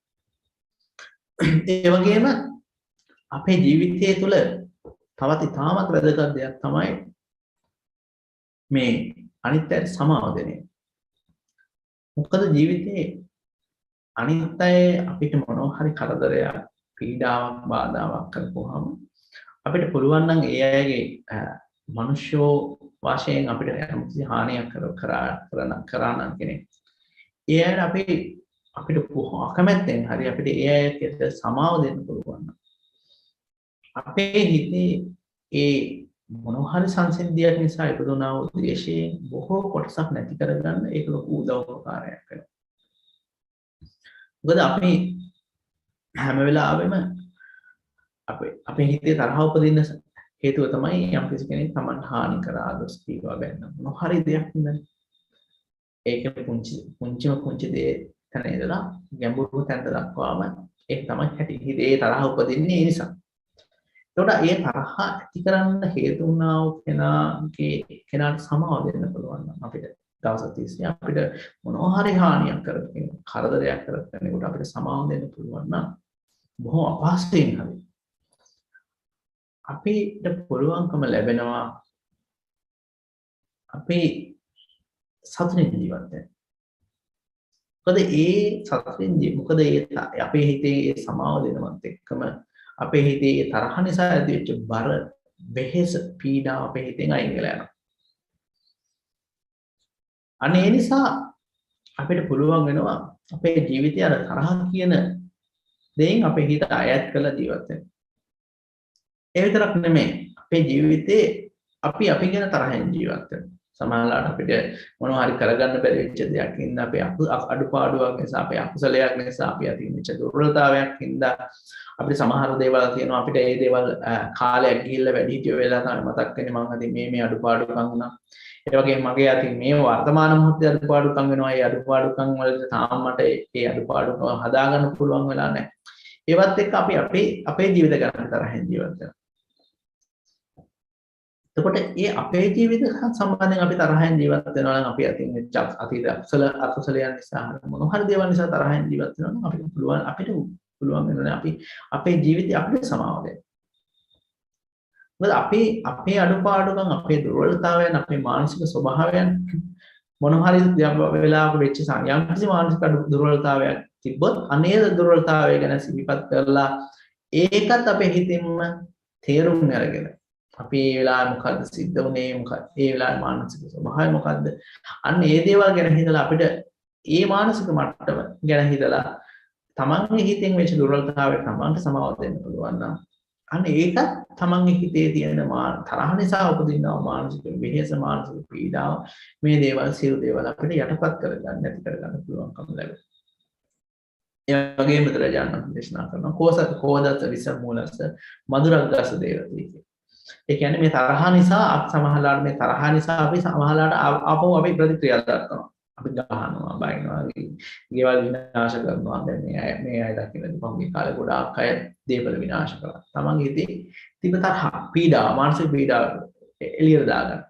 ඒ වගේම අපේ ජීවිතය තුළ තවත් ඉතාමත් වැදගත් දෙයක් තමයි මේ අනිත් අයට සමාව දෙන එක. මොකද ජීවිතේ අනිත් අය අපිට මොනවා හරි කරදරයක්, පීඩාවක්, බාධාවක් කරපුවාම අපිට පුළුවන් නම් ඒ අයගේ මනුෂ්‍යෝ වශයෙන් අපිට යම්කිසි හානියක් කරා නම් කෙනෙක්. ඒ අයට අපිට අකමැත්තෙන් හරි අපිට ඒ අයට සමාව දෙන්න පුළුවන්. අපේ හිතේ ඒ මොනවා හරි සංසිද්ධියක් නිසා ඉපදුනා වූ ද්වේෂයේ බොහෝ කොටසක් නැති කරගන්න ඒක ලොකු උදව්පකාරයක් වෙනවා. මොකද අපි හැම වෙලාවෙම අපේ හිතේ තරහ උපදින්න හේතුව තමයි යම් කෙනෙක් Taman හානි කරා දොස් කීවා බැන්න මොනවා හරි දෙයක් නේද? ඒක පුංචි දේ තැන ඉඳලා ගැඹුරු තැනට දක්වාම ඒක තමයි හැටි හිතේ තරහ උපදින්නේ ඒ නිසා. එතකොට ඒ තරහ ඇති කරන්න හේතු වුණා වූ කෙනාට සමාව දෙන්න පුළුවන් නම් අපිට දවස් 30 අපිට මොනවා හරි හානියක් කරගෙන කරදරයක් කරගෙනකොට අපිට සමාව දෙන්න පුළුවන් නම් බොහොම අපහසුයෙන් හරි අපිට පුළුවන්කම ලැබෙනවා අපේ සතුටින් ජීවත් වෙන්න. මොකද අපේ හිතේ සමාව දෙනවත් එක්කම අපේ හිතේ තරහ නිසා ඇතිවෙච්ච බර වෙහෙස පීඩාව අපේ හිතෙන් අයින් වෙලා යනවා. අනේ ඒ නිසා අපිට පුළුවන් වෙනවා අපේ ජීවිතය අර තරහ කියන දෙයින් අපේ හිත අයත් කරලා ජීවත් වෙන්න. ඒ විතරක් නෙමෙයි අපේ ජීවිතේ අපි ගැන තරහෙන් ජීවත් වෙනවා. සමහරවිට අපිට මොනවා හරි කරගන්න බැරි වෙච්ච දෙයක් ඉඳන් අපේ අඩුපාඩුවක් නිසා අපේ අකුසලයක් නිසා අපි අතින් වෙච්ච දුර්වලතාවයක් ඉඳන් අපිට සමහර දේවල් තියෙනවා අපිට ඒ දේවල් කාලයක් ගිහිල්ලා වැඩි හිටිය වෙලා තමයි මතක් වෙන්නේ මම අතින් මේ අඩුපාඩුකම් වුණා. ඒ වගේම මගේ අතින් මේ වර්තමාන මොහොතේ අඩුපාඩුකම් වෙනවා. ඒ අඩුපාඩුකම් වලට තාම මට ඒ අඩුපාඩුකම් හදාගන්න පුළුවන් වෙලා නැහැ. ඒවත් එක්ක අපි අපේ ජීවිත ගැන තරහින් ජීවත් වෙනවා. එතකොට ඒ අපේ ජීවිත සම්බන්ධයෙන් අපි තරහෙන් ජීවත් වෙනවා නම් අපි අතින් වෙච්ච අතීත අකුසලයන් නිසා මොනවා හරි දේවල් නිසා තරහෙන් ජීවත් වෙනවා නම් අපිට පුළුවන් අපිට පුළුවන් වෙනවා අපි අපේ ජීවිතය අපිට සමාව දෙන්න. මොකද අපේ අඩුපාඩුකම් අපේ දුර්වලතාවයන් අපේ මානසික ස්වභාවයන් මොන හරි වෙලාවක වෙච්ච යම් කිසි මානසික දුර්වලතාවයක් තිබ්බොත් අනේ දුර්වලතාවය ගැන සිහිපත් කරලා ඒකත් අපේ හිතින්ම තේරුම් අරගෙන අපි ඒ වෙලාවේ මොකද්ද සිද්ධ වුනේ මොකක්ද ඒ වෙලාවේ මානසික ස්වභාවය මොකද්ද අන්න ඒ දේවල් ගැන හිතලා අපිට ඒ මානසික මට්ටම ගැන හිතලා තමන්ගේ හිතෙන් වෙච්ච දුර්වලතාවය තමන්ට සමාව දෙන්න පුළුවන් නම් අන්න ඒක තමන්ගේ හිතේ තියෙන තරහ නිසා උපදිනා මානසික වෙහෙස මානසික පීඩාව මේ දේවල් සියලු දේවල් අපිට යටපත් කරගන්න නැති කරගන්න පුළුවන්කම ලැබෙනවා. ඒ වගේම බුදුරජාණන් වහන්සේ දේශනා කරනවා කෝදත විසමූලස මధుරග්ගස දේවති. ඒ කියන්නේ මේ තරහ නිසා සමහරලාට මේ තරහ නිසා අපි සමහරලාට ආපහු අපි ප්‍රතික්‍රියා දක්වනවා. අපි ගහනවා බයිනවා ගෙවල් විනාශ කරනවා දැන් මේ අය දකින්න පහුගිය කාලේ ගොඩාක් අය දේපල විනාශ කළා. තමන්ගේ හිතේ තිබෙන තරහ පීඩාව මානසික පීඩාව එළියට දාගන්න.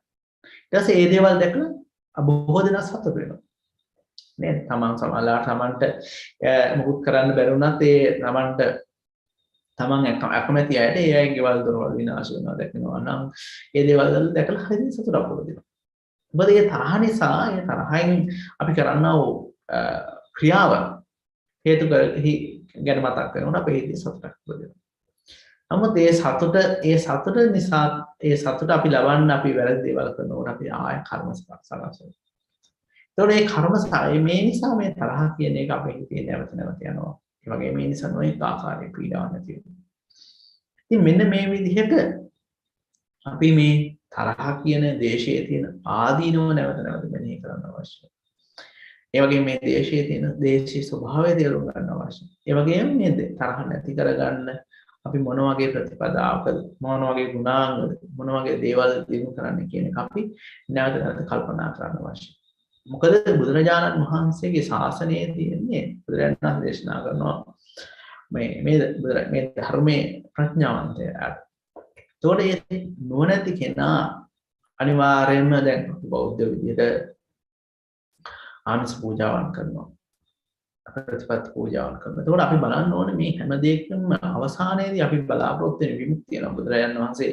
ඊට පස්සේ මේ දේවල් දැකලා බොහෝ දෙනා සතුට වෙනවා. නේද? තමන් සමහරලාට තමන්ට මුකුත් කරන්න බැරුණත් ඒ තමන්ට තමන් අකමැති අයට ඒ අය ගෙවල් දොරවල් විනාශ වෙනවා දැකනවා නම් ඒ දේවල් දැකලා හරියට සතුටක් උපදිනවා. මොකද ඒ තරහ නිසා ඒ තරහෙන් අපි කරන්නා වූ ක්‍රියාව හේතු ගැන මතක් වෙනකොට අපේ හිතේ සතුටක් උපදිනවා. නමුත් ඒ සතුට නිසා ඒ සතුට අපි ලබන්න අපි වැරදි දේවල් කරනකොට අපි ආය කර්ම සකස් වෙනවා. ඒතකොට මේ කර්ම මේ නිසා මේ තරහ කියන එක අපේ හිතේ නැවත නැවත යනවා. ඒ වගේ මේ නිසා නොයෙක් ආකාරයේ පීඩාවක් නැති වෙනවා. ඉතින් මෙන්න මේ විදිහට අපි මේ තරහ කියන දේශයේ තියෙන ආදීනව නැවත නැවත මෙනෙහි කරන්න අවශ්‍යයි. ඒ වගේම මේ දේශයේ තියෙන දේශී ස්වභාවය තේරුම් ගන්න අවශ්‍යයි. ඒ වගේම මේ තරහ නැති කරගන්න අපි මොන වගේ ප්‍රතිපදාවකද මොන වගේ ගුණාංගද මොන වගේ දේවල් දිනු කරන්න කියන එක අපි නැවත නැවත කල්පනා කරන්න අවශ්‍යයි. මොකද බුදුරජාණන් වහන්සේගේ ශාසනයේ තියෙන්නේ බුදුරජාණන් වහන්සේ දේශනා කරනවා මේ ධර්මයේ ප්‍රඥාවන්තය. ඒතකොට මේ නුවණැති කෙනා අනිවාර්යයෙන්ම දැන් බෞද්ධ විදියට ආමිස පූජාවන් කරනවා. ප්‍රතිපත්ති පූජාවන් කරනවා. ඒතකොට අපි බලන්න ඕනේ මේ හැම දෙයකම අවසානයේදී අපි බලාපොරොත්තු වෙන විමුක්තිය නම් බුදුරජාණන් වහන්සේ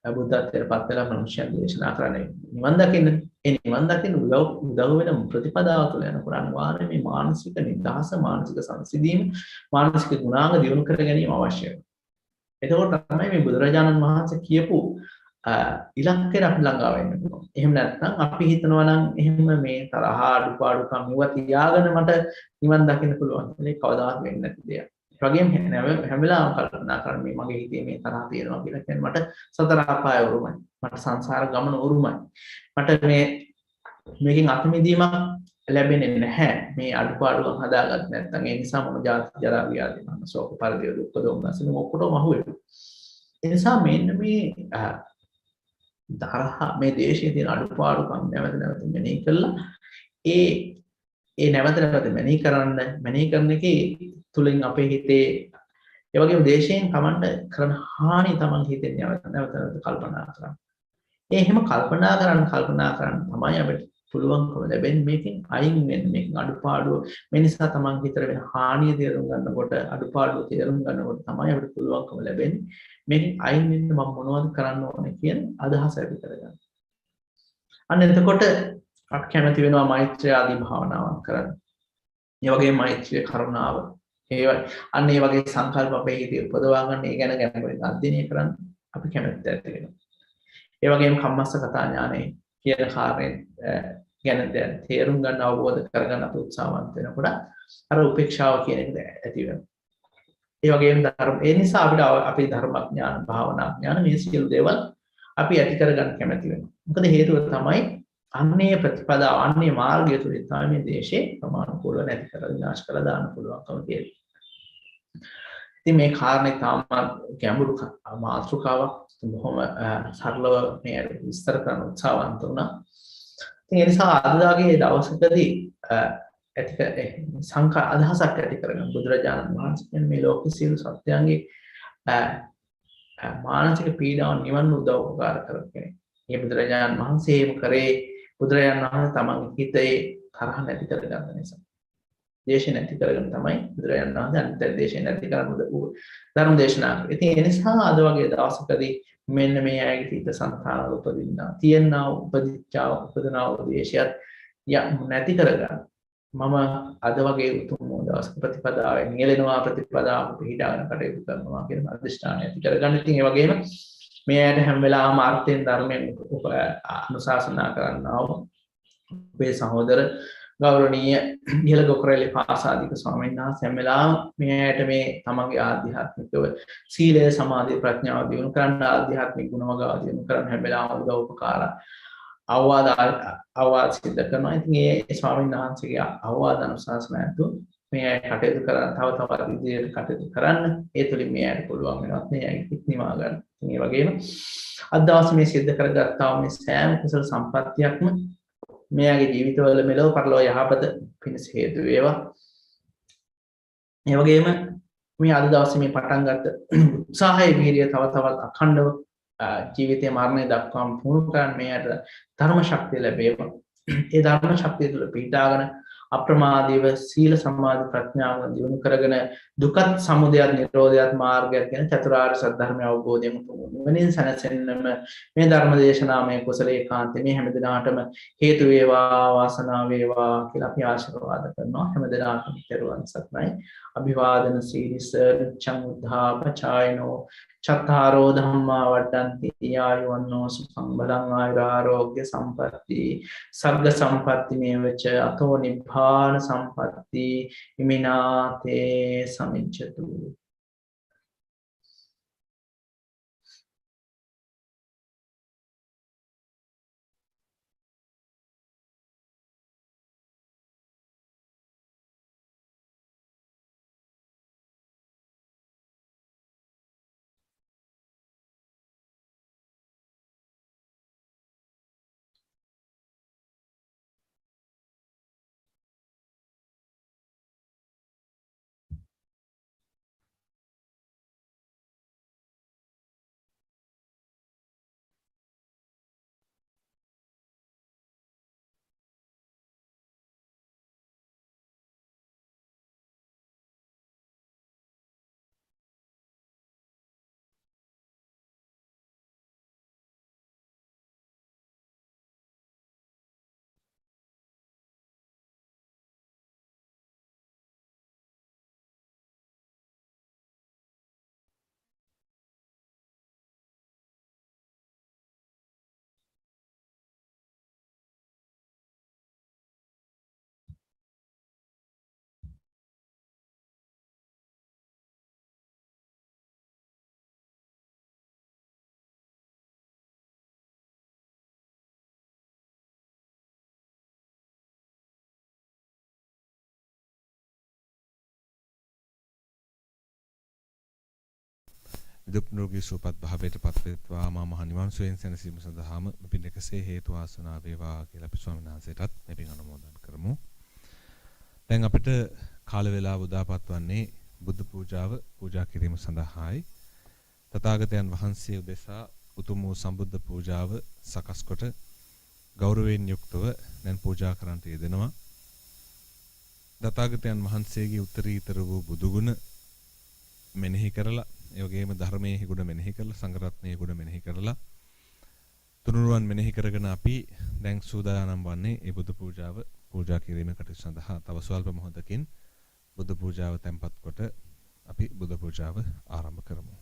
බුද්ධත්වයට පත් වෙලා මනුෂ්‍යයන් දේශනා කරන්නේ නිවන් දකින්න. ඒ නිවන් දකින්න උදව් වෙන ප්‍රතිපදාව තුළ යනකොට අනිවාර්යයෙන් මේ මානසික නිදහස මානසික සංසිඳීම මානසික ගුණාංග දියුණු කර ගැනීම අවශ්‍යයි. එතකොට තමයි මේ බුදුරජාණන් වහන්සේ කියපු ඉලක්කයට අපි ළඟා වෙන්න පුළුවන්. එහෙම නැත්නම් අපි හිතනවා නම් එහෙම මේ තරහ අඩුපාඩුකම් මේවා තියාගෙන මට නිවන් දකින්න පුළුවන්. ඒක කවදාවත් වෙන්නේ නැති දෙයක්. ඒ වගේම හැම වෙලාවම කල්පනා කරන්න මේ මගේ හිතේ මේ තරහ තියෙනවා කියලා කියන්නේ මට සතර අපාය උරුමයි. මට සංසාර ගමන උරුමයි. මට මේකෙන් අත මිදීමක් ලැබෙන්නේ නැහැ. මේ අඩුපාඩුකම් හදාගන්න නැත්නම් ඒ නිසා මම ජාති ජරා ව්‍යාධි මරණ ශෝක පරිදේව දුක්ඛ දෝමනස ඔක්කොටම අහුවෙනවා. ඒ නිසා මෙන්න මේ තරහ මේ දේශයේ තියෙන අඩුපාඩුකම් නැවත නැවත මෙනෙහි කළා. ඒ නැවත නැවත මෙනෙහි කරන එකේ තුලින් අපේ හිතේ ඒ වගේම දේශයෙන් Tamanට කරන හානිය Taman හිතෙන් නැවත නැවත කල්පනා කරනවා. ඒ එහෙම කල්පනා කරන් තමයි අපිට පුළුවන්කම ලැබෙන්නේ මේකෙන් අයින් වෙන්න මේකෙන් අඩුපාඩුව මේ නිසා Taman හිතට වෙන හානිය තේරුම් ගන්නකොට අඩුපාඩුව තේරුම් ගන්නකොට තමයි අපිට පුළුවන්කම ලැබෙන්නේ මේකෙන් අයින් වෙන්න මම මොනවද කරන්න ඕනේ කියන අදහස ඇති කරගන්න. අන්න එතකොට අපි කැමති වෙනවා මෛත්‍රිය ආදී භාවනාවක් කරන්න. ඒ වගේම මෛත්‍රිය කරුණාව අන්න ඒ වගේ සංකල්ප අපේ හිතේ උපදවා ගන්න ඒ ගැන ගැඹුරින් අධ්‍යයනය කරන්න අපි කැමැත්ත ඇති වෙනවා. ඒ වගේම කම්මස්සගතා ඥානෙ කියන කාරණේ ගැන දැන් තේරුම් ගන්න අවබෝධ කරගන්න අපි උත්සාහවන්ත වෙනකොට අර උපේක්ෂාව කියන එක ඇති වෙනවා. ඒ වගේම ඒ නිසා අපේ ධර්මඥාන භාවනා ඥාන මේ සියලු දේවල් අපි ඇති කරගන්න කැමැති වෙනවා. මොකද හේතුව තමයි අන්නේ ප්‍රතිපදාව අන්නේ මාර්ගය තුලින් තමයි මේ දේශේ ප්‍රමාණිකව නැති කරලා විනාශ කරලා දාන්න පුළුවන්කම තියෙන්නේ. ඉතින් මේ කාරණේ තාමත් ගැඹුරු මාතෘකාවක් බොහොම සරලව මේ විස්තර කරන්න උත්සාහවන්ත වුණා. ඉතින් ඒ නිසා අදගේ දවසකදී සංකා අදහසක් ඇති කරගන්න බුදුරජාණන් වහන්සේ මේ ලෝක සියලු සත්‍යයන්ගේ මානසික පීඩාව නිවන්න උදව් උපකාර කරන කෙනෙක්. මේ බුදුරජාණන් වහන්සේම කරේ බුදුරජාණන් වහන්සේ තමන්ගේ හිතේ තරහ නැති කරගන්න නිසා. දේශය නැති කරගෙන තමයි බුදුරජාණන් වහන්සේ අනිත් දේශය නැති කරන ධර්ම දේශනා කරේ. ඉතින් ඒ නිසා අද වගේ දවසකදී මෙන්න මේ අයගේ හිත සංතානවල උපදින්නා තියෙනා උපදිනා දේශයත් නැති කරගන්න. මම අද වගේ උතුම් දවසක ප්‍රතිපදාවෙන් නියැලෙනවා ප්‍රතිපදාව පිළිදාගෙන කටයුතු කරනවා කියන අධිෂ්ඨානය ඇති කරගන්න. ඉතින් ඒ වගේම මේ ඇයට හැම වෙලාවම අර්ථයෙන් ධර්මයෙන් අනුශාසනා කරනවා. අපේ සහෝදර ගෞරවනීය ඉහළ ගොකරැලේ පාසාදික ස්වාමීන් වහන්සේ හැම වෙලාවම මේ ඇයට මේ තමන්ගේ ආධ්‍යාත්මිකව සීලය සමාධිය ප්‍රඥාව දියුණු කරන්න ආධ්‍යාත්මික ගුණවගාව දියුණු කරන්න හැම වෙලාවම උදව් උපකාර අවවාද සිද්ධ කරනවා. ඉතින් ඒ ස්වාමීන් වහන්සේගේ අවවාද අනුශාසනා ඇතුව මේ අය කටයුතු කරන්න තව තවත් ඉදිරියට කටයුතු කරන්න ඒ තුලින් මේ අයට පුළුවන් වෙනවා මේ අයගේ නිවා ගන්න. ඉතින් ඒ වගේම අද දවසේ මේ සිද්ධ කරගත්තා මේ සෑම කුසල සම්පත්තියක්ම මෙයාගේ ජීවිතවල මෙලොව පරලොව යහපත පිණිස හේතු වේවා. ඒ වගේම මේ අද දවසේ මේ පටන් ගත්ත උත්සාහයේ වීර්යය තව තවත් අඛණ්ඩව ජීවිතයේ මරණය දක්වාම පුහුණු කරන් මෙයාට ධර්ම ශක්තිය ලැබේවා. ඒ ධර්ම ශක්තිය තුළ පිහිටාගෙන අප්‍රමාදීව සීල සමාධි ප්‍රඥාව දියුණු කරගෙන දුකත් සමුදයත් නිරෝධයත් මාර්ගයත් කියන චතුරාර්ය සත්‍ය ධර්මය අවබෝධයෙන් වෙනින් සැනසෙන්නම මේ ධර්ම දේශනාමය කුසල ඒකාන්තේ මේ හැම දිනාටම හේතු වේවා වාසනාව වේවා කියලා අපි ආශිර්වාද කරනවා. හැම දිනාටම පෙරවන් සත්‍යයි අභිවාදන සීලිස නිච්ඡං උද්ධාපචායනෝ චත්තාරෝ ධම්මා වඩ්ඩන්ති ආයුවන්නෝ සුඛං බලං ආයුරාෝග්‍ය සම්පatti සග්ග සම්පatti මේවච අතෝ නිබ්බාන සම්පatti ඉමිනාතේ සමිච්ඡතු. දුක් නිරෝගී සුවපත් භාවයට පත් වෙත්වා මා මහ නිවන් සුවයෙන් සැනසීම සඳහාම පින් එකසේ හේතු වාසනා වේවා කියලා අපි ස්වාමීන් වහන්සේටත් මේ පින් අනුමෝදන් කරමු. දැන් අපිට කාල වේලාව උදාපත් වන්නේ බුද්ධ පූජාව පූජා කිරීම සඳහායි. තථාගතයන් වහන්සේ උදෙසා උතුම් වූ සම්බුද්ධ පූජාව සකස් කොට ගෞරවයෙන් යුක්තව දැන් පූජා කරන්නට යෙදෙනවා. තථාගතයන් වහන්සේගේ උත්තරීතර වූ බුදු ගුණ මෙනෙහි කරලා ඒ වගේම ධර්මයේ ගුණ මෙනෙහි කරලා සංඝ රත්නයේ ගුණ මෙනෙහි කරලා තුනුරුවන් මෙනෙහි කරගෙන අපි දැන් සූදානම් වන්නේ මේ බුදු පූජාව පූජා කිරීමේ කටයුතු සඳහා. තව ස්වල්ප මොහොතකින් බුදු පූජාව තැන්පත් කොට අපි බුදු පූජාව ආරම්භ කරමු.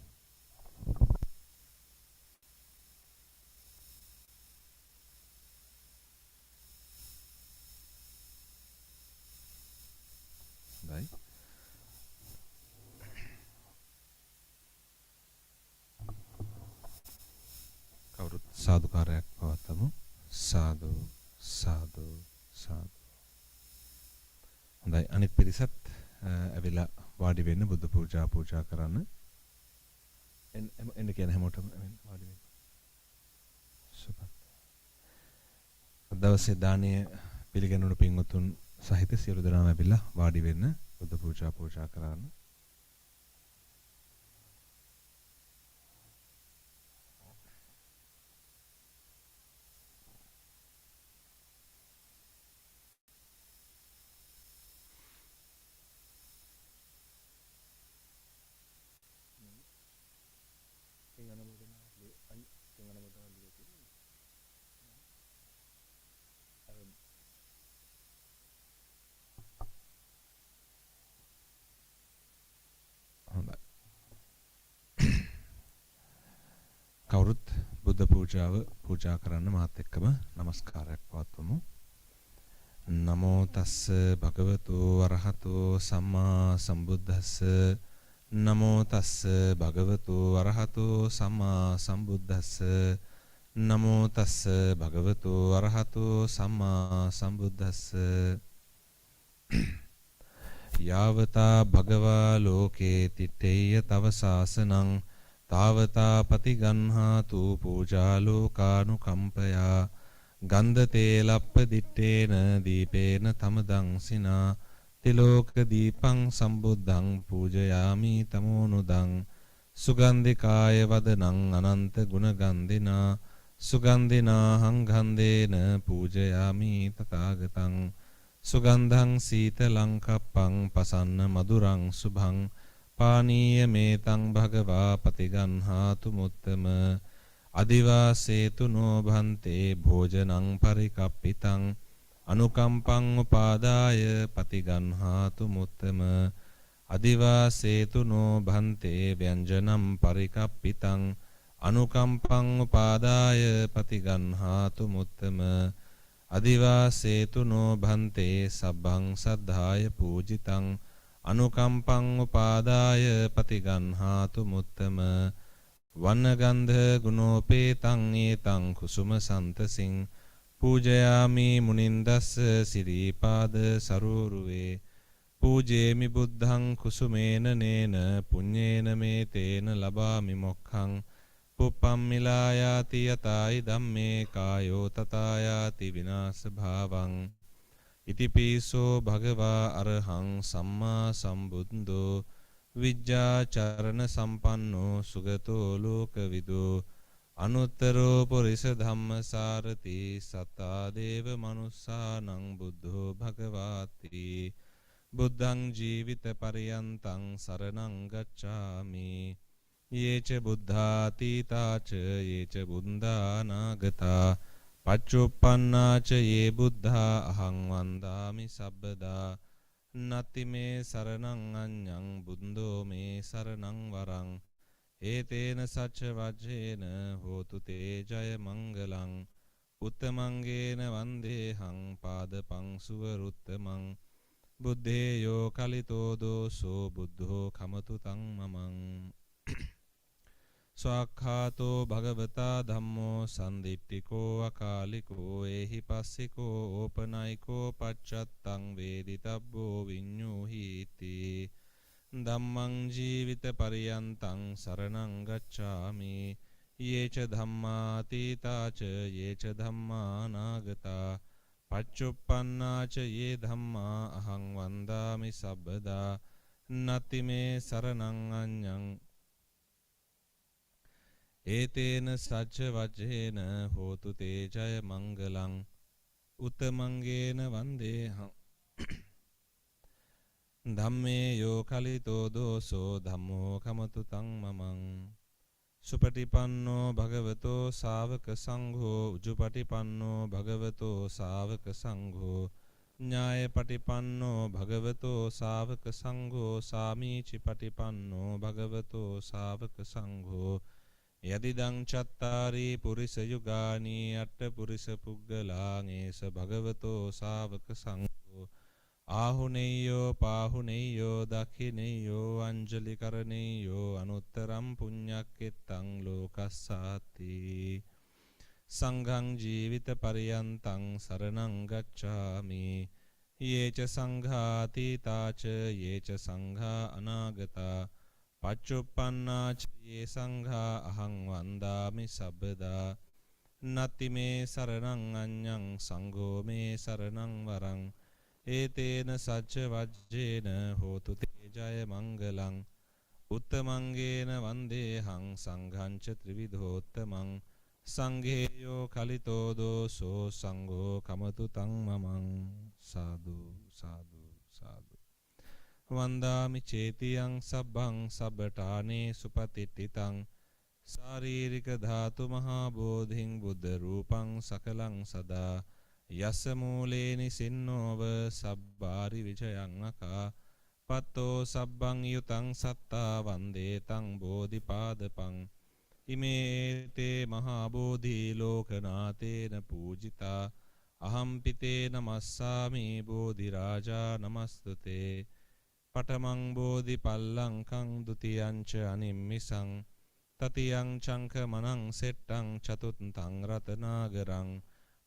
හොඳයි. කවුරුත් සාදුකාරයක් පවත්වමු. සාදු සාදු සාදු. හොඳයි, අනිත් පිරිසත් ඇවිල්ලා වාඩි වෙන්න බුදු පූජා කරන්න. එන්න කියන හැමෝටම වාඩි වෙන්න. සුපත්. දවසේ දානීය පිළිගැනුණු පින්වතුන් සහිත සියලු දෙනාම ඇවිල්ලා වාඩි වෙන්න බුදු පූජා කරන්න. පූජාව පූජා කරන්න මාත් එක්කම নমස්කාරයක් පවත්වමු. නමෝ තස්ස භගවතු අරහතෝ සම්මා සම්බුද්දස්ස නමෝ තස්ස භගවතු අරහතෝ සම්මා සම්බුද්දස්ස නමෝ තස්ස භගවතු අරහතෝ සම්මා සම්බුද්දස්ස යාවතා භගවා ලෝකේ තිත්තේය තව සාසනං තාවතා පතිගන්හාතු පූජා ලෝකානුකම්පයා ගන්ධ තේලප්ප දිත්තේන දීපේන තමදං සිනා තිලෝක දීපං සම්බුද්ධං පූජයාමි තමෝනුදං සුගන්ධිකාය වදනං අනන්ත ගුණගන්ධිනා සුගන්ධිනා හංගන්ධේන පූජයාමි තථාගතං සුගන්ධං සීතලං කප්පං පසන්න මధుරං සුභං පානීය මේතං භගවා පතිගන්හාතු මුත්තම අදිවාසේතු නොභන්තේ භෝජනං පරිකප්පිතං අනුකම්පං උපාදාය පතිගන්හාතු මුත්තම අදිවාසේතු නොභන්තේ ව්‍යංජනම් පරිකප්පිතං අනුකම්පං උපාදාය පතිගන්හාතු මුත්තම අදිවාසේතු නොභන්තේ සබ්බං සද්ධාය පූජිතං අනුකම්පං උපාදාය පතිගන්හාතු මුත්තම වන්නගන්ධ ගුණෝපේතං ඒතං කුසුම සන්තසින් පූජයාමි මුනින්දස්ස සිරීපාද සරෝරුවේ පූජේමි බුද්ධං කුසුමේන නේන පුඤ්ඤේන මේ තේන ලබාමි මොක්ඛං පුප්පම්මිලායාති යතයි ධම්මේ කායෝ තථායාති විනාශ භාවං ඉතිපීසෝ භගවා අරහං සම්මා සම්බුද්ධෝ විජ්ජාචරණ සම්පන්නෝ සුගතෝ ලෝකවිදෝ අනුත්තරෝ පුරිස ධම්මසාරති සත්තා දේව මනුස්සානං බුද්ධෝ භගවාති බුද්ධං ජීවිත පරියන්තං සරණං ගච්ඡාමි යේච බුද්ධාතීතාච යේච බුද්ධානාගතා පච්චුප්පන්නාච යේ බුද්ධා අහං වන්දාමි සබ්බදා නති මේ සරණං අඤ්ඤං බුද්ධෝ මේ සරණං වරං ඒතේන සච්ච වජ්ජේන හෝතු තේ ජය මංගලං උත්තමංගේන වන්දේහං පාදපං සුවරුත්තමං බුද්ධේයෝ කලිතෝ දෝසෝ බුද්ධෝ කමතු තං මමං ස්වාක්ඛාතෝ භගවතා ධම්මෝ සන්දිට්ඨිකෝ අකාලිකෝ ඒහි පස්සිකෝ ඕපනයිකෝ පච්චත්තං වේදිතබ්බෝ විඤ්ඤූහීති ධම්මං ජීවිත පරියන්තං සරණං ගච්ඡාමි යේච ධම්මාතීතාච යේච ධම්මානාගතා පච්චුප්පන්නාච යේ ධම්මා අහං වන්දාමි සබ්බදා නති මේ සරණං අඤ්ඤං ඒතේන සච්ච වජ්ජේන හෝතු තේ ජය මංගලං උත්තමංගේන වන්දේහං ධම්මේ යෝ කලිතෝ දෝසෝ ධම්මෝ කමතු තං මමං සුපටිපන්නෝ භගවතෝ ශාවක සංඝෝ උජුපටිපන්නෝ භගවතෝ ශාවක සංඝෝ ඥායපටිපන්නෝ භගවතෝ ශාවක සංඝෝ සාමීචි පටිපන්නෝ භගවතෝ ශාවක සංඝෝ යදිදං චත්තාරි පුරිස යුගානි අට්ඨ පුරිස පුග්ගලාං ඒස භගවතෝ ශාවක සංඝෝ ආහුනේයෝ පාහුනේයෝ දක්ඛිනේයෝ අංජලි කරණේයෝ අනුත්තරම් පුඤ්ඤක්කෙත්තං ලෝකස්සාති සංඝං ජීවිත පරියන්තං සරණං ගච්ඡාමි යේච සංඝාතීතාච යේච සංඝා අනාගතා පච්චුප්පන්නාච යේ සංඝා අහං වන්දාමි සබ්බදා නති මේ සරණං අඤ්ඤං සංඝෝ මේ සරණං වරං ඒතේන සච්ච වජ්ජේන හෝතු තේ ජය මංගලං උත්තමංගේන වන්දේහං සංඝං ච ත්‍රිවිධෝත්තමං සංඝේයෝ කලිතෝ දෝසෝ සංඝෝ කමතු තං මමං සාදු සාදු සාදු වන්දාමි චේතියං සබ්බං සබ්බඨානේ සුපතිට්ඨිතං ශාරීරික ධාතු මහා බෝධින් බුද්ධ රූපං සකලං සදා යස්ස මූලේ නිසින්නෝව සබ්බාරි විජයං අකා පත්තෝ සබ්බං යුතං සත්තා වන්දේ තං බෝධිපාදපං ඉමේතේ මහා බෝධි ලෝකනාතේන පූජිතා අහම් පිතේ නමස්සාමි බෝධි රාජා නමස්තුතේ පඨමං බෝධි පල්ලංකං ဒ ුතියං ච අනිම්මිසං තතියං චංක මනං සෙට්ටං චතුත්ථං රතනාගරං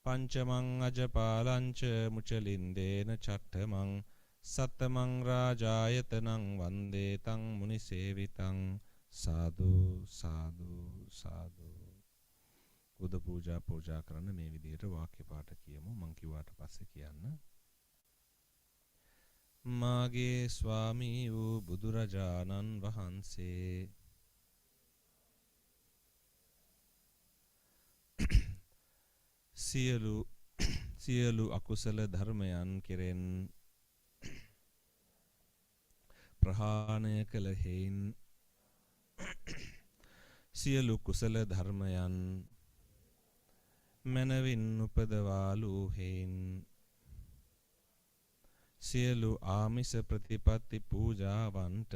පංචමං අජපාලං ච මුචලින්දේන චට්ඨමං සත්තමං රාජායතනං වන්දේ තං මුනිසේවිතං සාදු සාදු සාදු. බුද්ධ පූජා කරන්න මේ විදිහට වාක්‍ය පාඨ කියමු. මං කිව්වාට පස්සේ කියන්න. මාගේ ස්වාමී වූ බුදුරජාණන් වහන්සේ සියලු අකුසල ධර්මයන් කෙරෙන් ප්‍රහාණය කළ හේයින් සියලු කුසල ධර්මයන් මනවින් උපදවාලු හේයින් සියලු ආමිස ප්‍රතිපත්ති පූජාවන්ට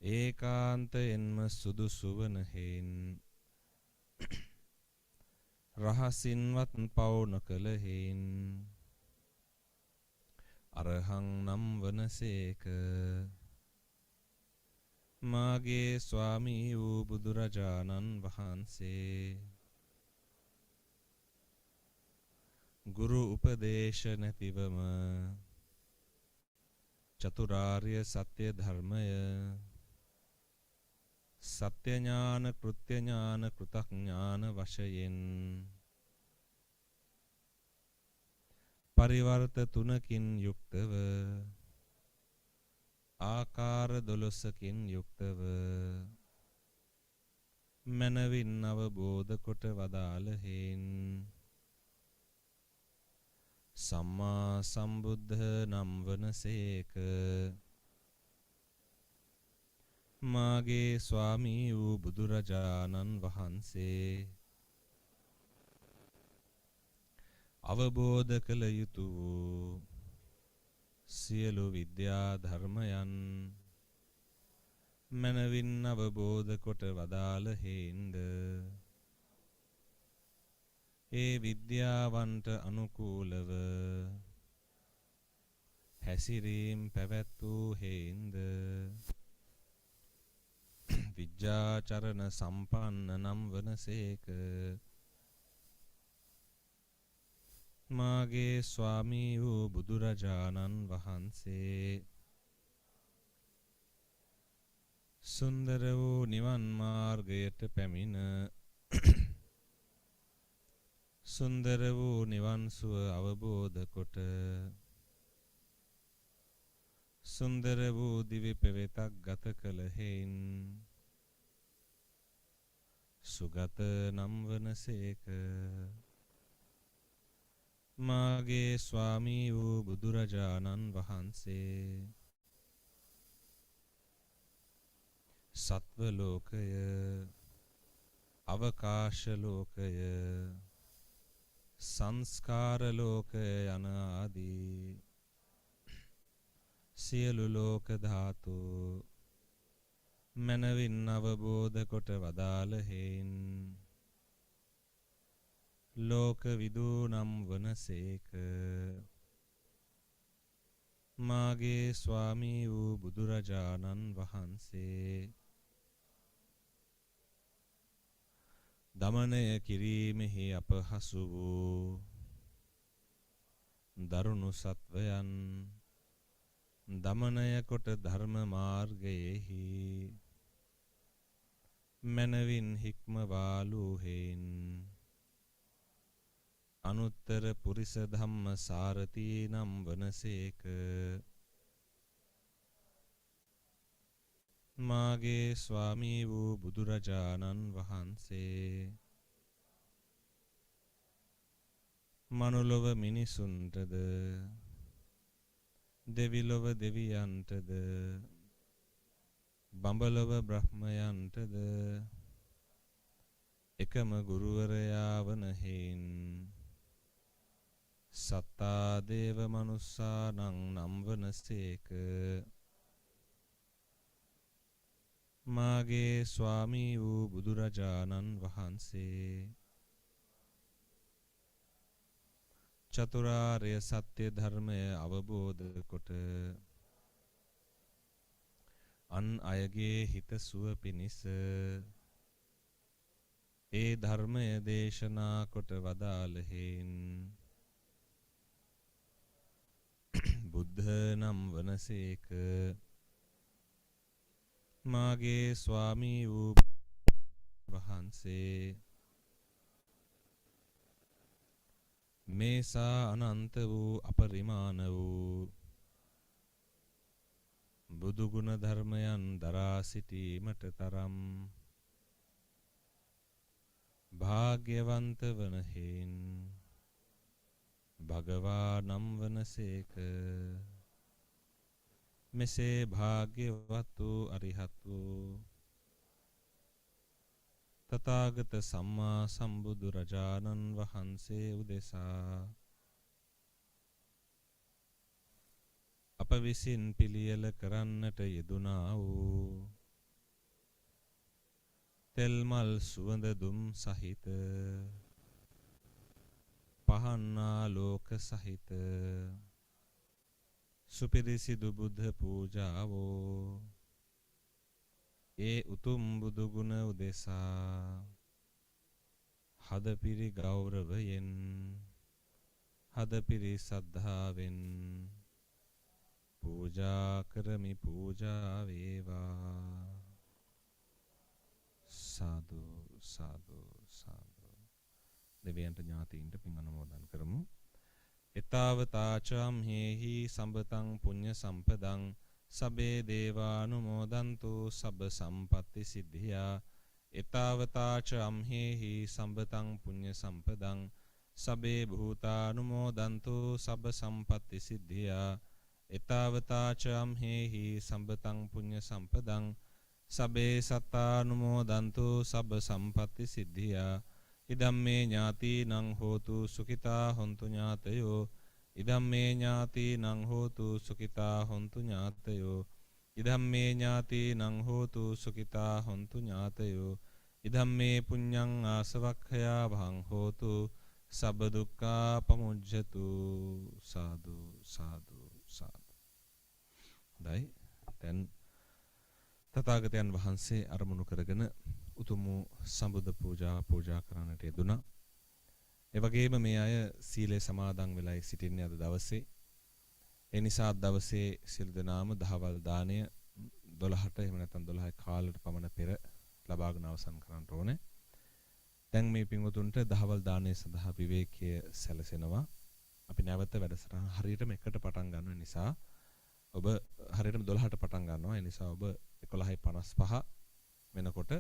ඒකාන්තයෙන්ම සුදුසු වන හේයින් රහසින්වත් පව් නොකළ හේයින් අරහං නම් වනසේක. මාගේ ස්වාමී වූ බුදුරජාණන් වහන්සේ ගුරු උපදේශ නැතිවම චතුරාර්ය සත්‍ය ධර්මය සත්‍ය ඥාන කෘත්‍ය ඥාන කෘතඥාන වශයෙන් පරිවර්ත තුනකින් යුක්තව ආකාර 12කින් යුක්තව මනවින් අවබෝධ කොට වදාළ හේන් සම්මා සම්බුද්ධ නම් වනසේක. මාගේ ස්වාමී වූ බුදුරජාණන් වහන්සේ අවබෝධ කළ යුතු වූ සියලු විද්‍යා ධර්මයන් මනවින් අවබෝධ කොට වදාළ හේන්ද ඒ විද්‍යාවන්ට අනුකූලව හැසිරීම් පැවැත්වූ හේන්ද විජ්ජාචරණ සම්පන්න නම් වනසේක. මාගේ ස්වාමී වූ බුදුරජාණන් වහන්සේ සුන්දර වූ නිවන් මාර්ගයට පැමිණ සුන්දර වූ නිවන් සුව අවබෝධ කොට සුන්දර වූ දිවි පෙවෙතක් ගත කළ හේයින් සුගත නම් වනසේක. මාගේ ස්වාමී වූ බුදුරජාණන් වහන්සේ සත්ව ලෝකය අවකාශ ලෝකය සංස්කාර ලෝකය යන ආදී සියලු ලෝක ධාතු මනවින් අවබෝධ කොට වදාළ හේයින් ලෝක විදූ නම් වනසේක. මාගේ ස්වාමී වූ බුදුරජාණන් වහන්සේ දමනය කිරීමෙහි අපහසු වූ දරුණු සත්වයන් දමනය කොට ධර්ම මාර්ගයෙහි මනවින් හික්මවාලු හේයින් අනුත්තර පුරිස ධම්ම සාරති නම් වනසේක. මාගේ ස්වාමී වූ බුදුරජාණන් වහන්සේ මනුලොව මිනිසුන්ටද දෙවිලොව දෙවියන්ටද බඹලොව බ්‍රහ්මයන්ටද එකම ගුරුවරයා වන හේයින් සත්තා දේව මනුස්සානං නම් වනසේක. මාගේ ස්වාමී වූ බුදුරජාණන් වහන්සේ චතුරාර්ය සත්‍ය ධර්මය අවබෝධ කොට අන් අයගේ හිතසුව පිණිස ඒ ධර්මය දේශනා කොට වදාළෙහින් බුද්ධ නම් වනසේක. මාගේ ස්වාමී වූ වහන්සේ මේසා අනන්ත වූ අපරිමාණ වූ බුදුගුණ ධර්මයන් දරා සිටීමට තරම් භාග්‍යවන්ත වන හේන් භගවා නම් වනසේක. මෙසේ භාග්‍යවත් වූ අරිහත් වූ තථාගත සම්මා සම්බුදුරජාණන් වහන්සේ උදෙසා අප විසින් පිළියෙල කරන්නට යෙදුනා වූ තෙල් මල් සුවඳ දුම් සහිත පහන් ආලෝක සහිත සුපිරිසිදු බුද්ධ පූජාවෝ ඒ උතුම් බුදු ගුණ උදෙසා හදපිරි ගෞරවයෙන් හදපිරි සද්ධාවෙන් පූජා කරමි. පූජා වේවා. සාදු සාදු සාදු. දෙවියන්ට ඥාතීන්ට පින් අනුමෝදන් කරමු. එතාවතාචම් හේහි සම්බතං පුඤ්ඤ සම්පදං සබේ දේවානුමෝදන්තු සබ්බ සම්පatti සිද්ධියා. එතාවතාචම් හේහි සම්බතං පුඤ්ඤ සම්පදං සබේ භූතානුමෝදන්තු සබ්බ සම්පatti සිද්ධියා. එතාවතාචම් හේහි සම්බතං පුඤ්ඤ සම්පදං සබේ සත්තානුමෝදන්තු සබ්බ සම්පatti සිද්ධියා. ඉදම්මේ ඥාතිනං හෝතු සුඛිතා හොන්තු ඥාතයෝ. ඉදම්මේ ඥාතිනං හෝතු සුඛිතා හොන්තු ඥාතයෝ. ඉදම්මේ ඥාතිනං හෝතු සුඛිතා හොන්තු ඥාතයෝ. ඉදම්මේ පුඤ්ඤං ආසවක්ඛයා භං හෝතු සබ්බ දුක්ඛා පමුජ්ජතු. සාදු සාදු සාදු. දැයි දැන් තථාගතයන් වහන්සේ අරමුණු කරගෙන උතුම් සම්බුද්ධ පූජා කරන්නට යෙදුණා. ඒ වගේම මේ අය සීලේ සමාදන් වෙලායි සිටින්නේ අද දවසේ. ඒ නිසා අද දවසේ සියලු දෙනාම දහවල් දාණය 12ට එහෙම නැත්නම් 12යි කාලයට පමණ පෙර ලබාගෙන අවසන් කරන්න ඕනේ. දැන් මේ පින්වතුන්ට දහවල් දාණය සඳහා විවේකයේ සැලසෙනවා. අපි නැවත වැඩසටහන හරියටම එකට පටන් ගන්න නිසා ඔබ හරියටම 12ට පටන් ගන්නවා. ඒ නිසා ඔබ 11:55 වෙනකොට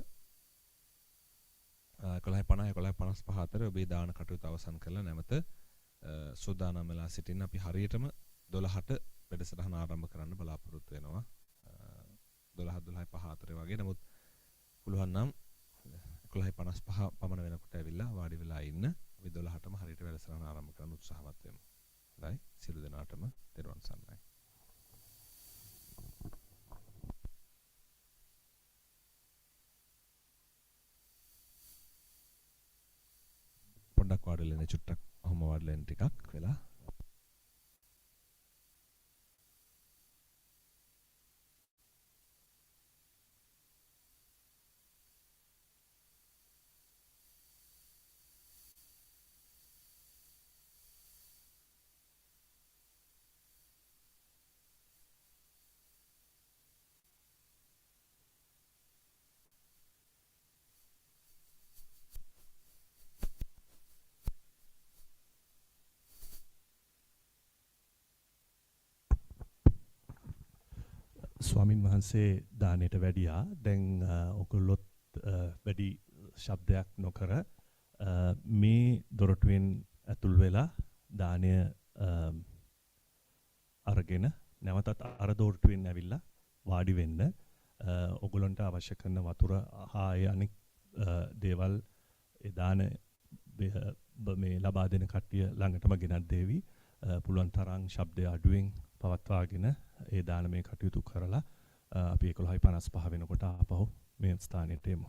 11:55 අතර ඔබේ දාන කටයුතු අවසන් කරලා නැවත සූදානම් වෙලා සිටින්න. අපි හරියටම 12ට වැඩසටහන ආරම්භ කරන්න බලාපොරොත්තු වෙනවා. 12:05 අතර වගේ. නමුත් පුළුවන් නම් 11:55 පමණ වෙනකොට ඇවිල්ලා වාඩි වෙලා ඉන්න. අපි 12ටම හරියට වැඩසටහන ආරම්භ කරන්න උත්සාහවත් වෙමු. හොඳයි. සියලු දෙනාටම තෙරුවන් සරණයි. පොඩ්ඩක් වාඩි වෙන්න චුට්ටක් අහම වාඩි වෙන්න ටිකක් වෙලා ස්වාමින් වහන්සේ දානෙට වැඩියා. දැන් ඔගොල්ලොත් වැඩි ශබ්දයක් නොකර මේ දොරටුවෙන් ඇතුල් වෙලා දානය අරගෙන නැවතත් අර දොරටුවෙන් ඇවිල්ලා වාඩි වෙන්න. ඔගොල්ලන්ට අවශ්‍ය කරන වතුර හා අනෙක් දේවල් ඒ දාන මේ ලබා දෙන කට්ටිය ළඟටම ගෙනත් දෙවි. පුළුවන් තරම් ශබ්දය අඩුවෙන් පවත්වාගෙන ඒ දානමය කටයුතු කරලා අපි 11:55 වෙනකොට ආපහු මේ ස්ථානෙට එමු.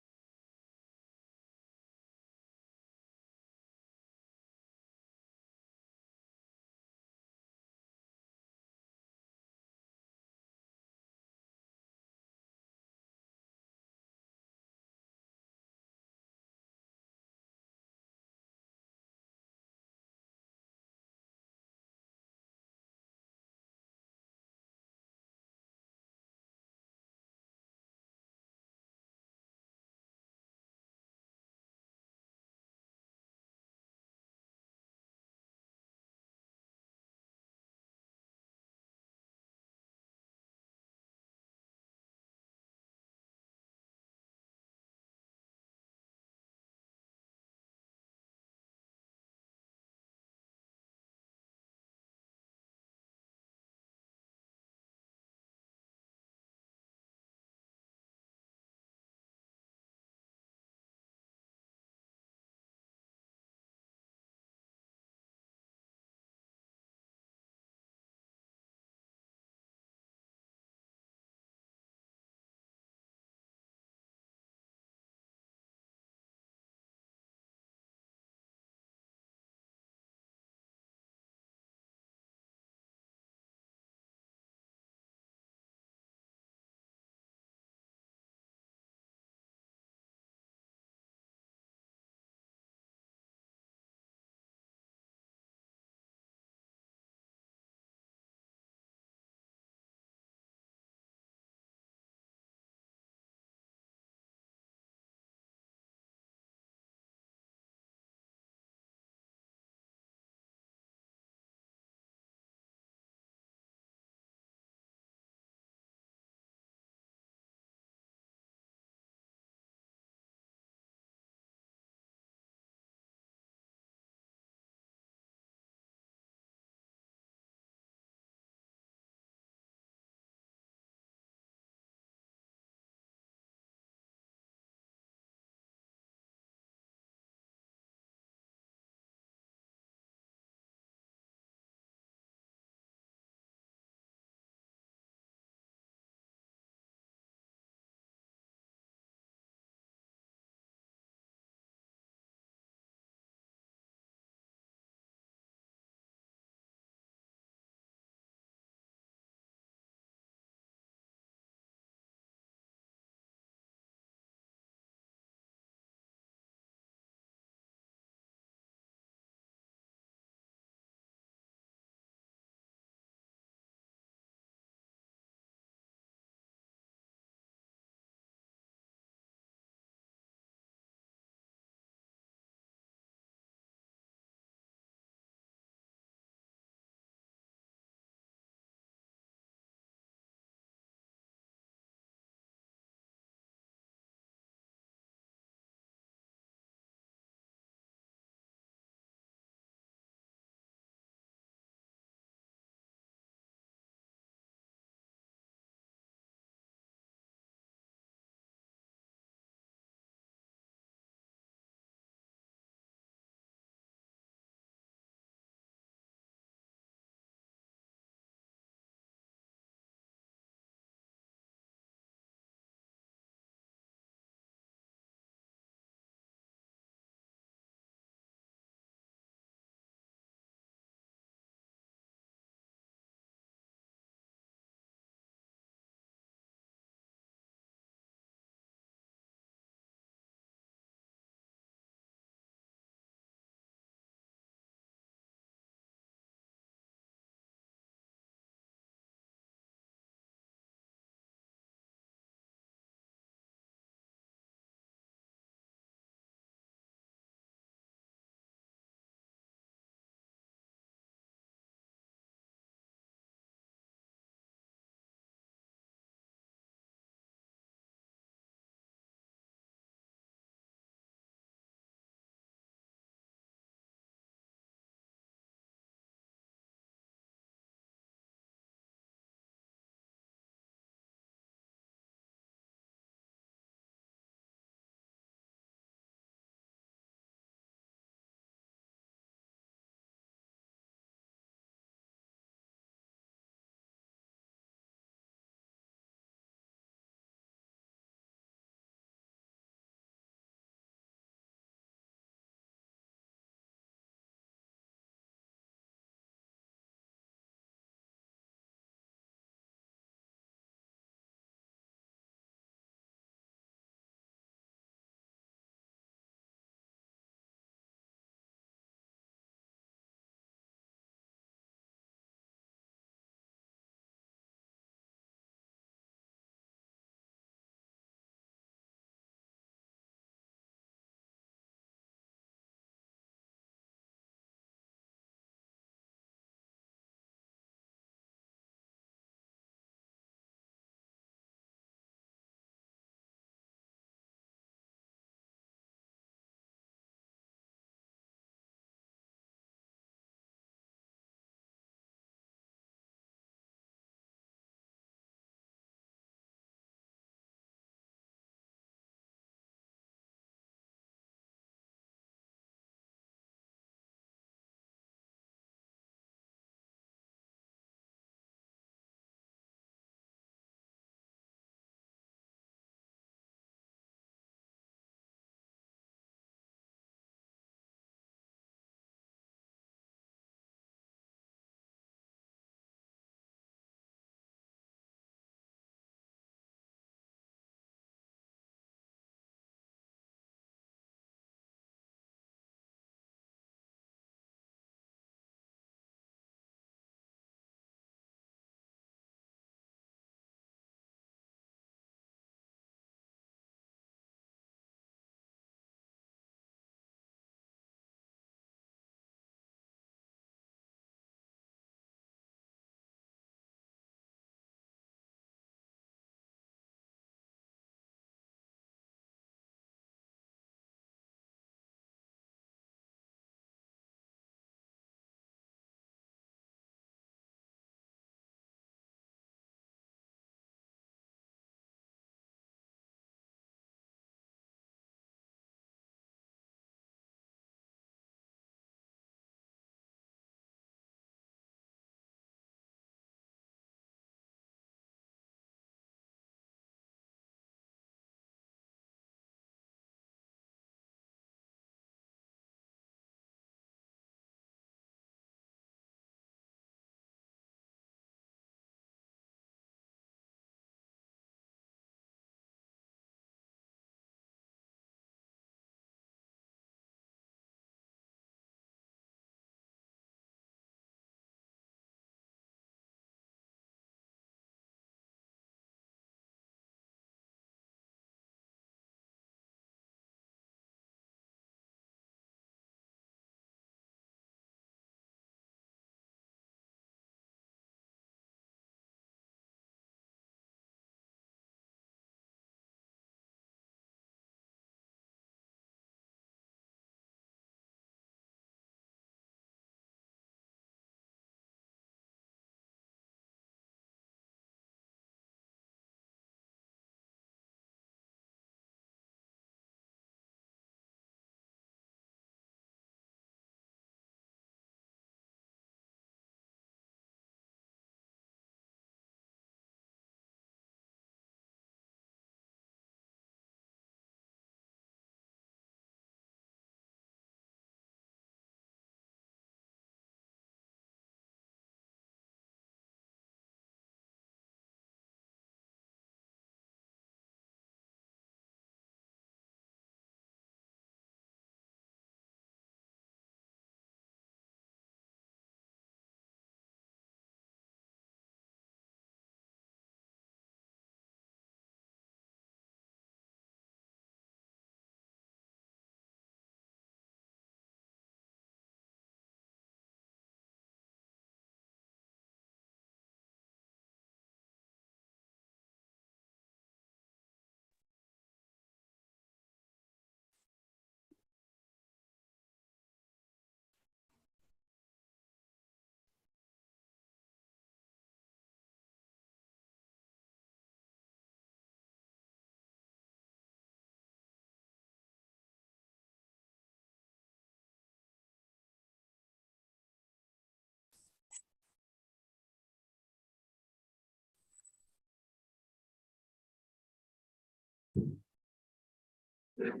Okay.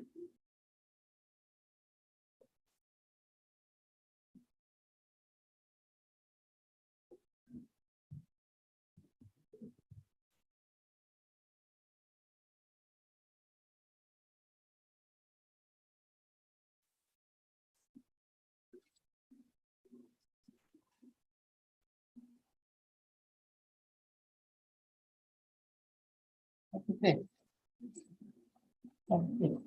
Okay.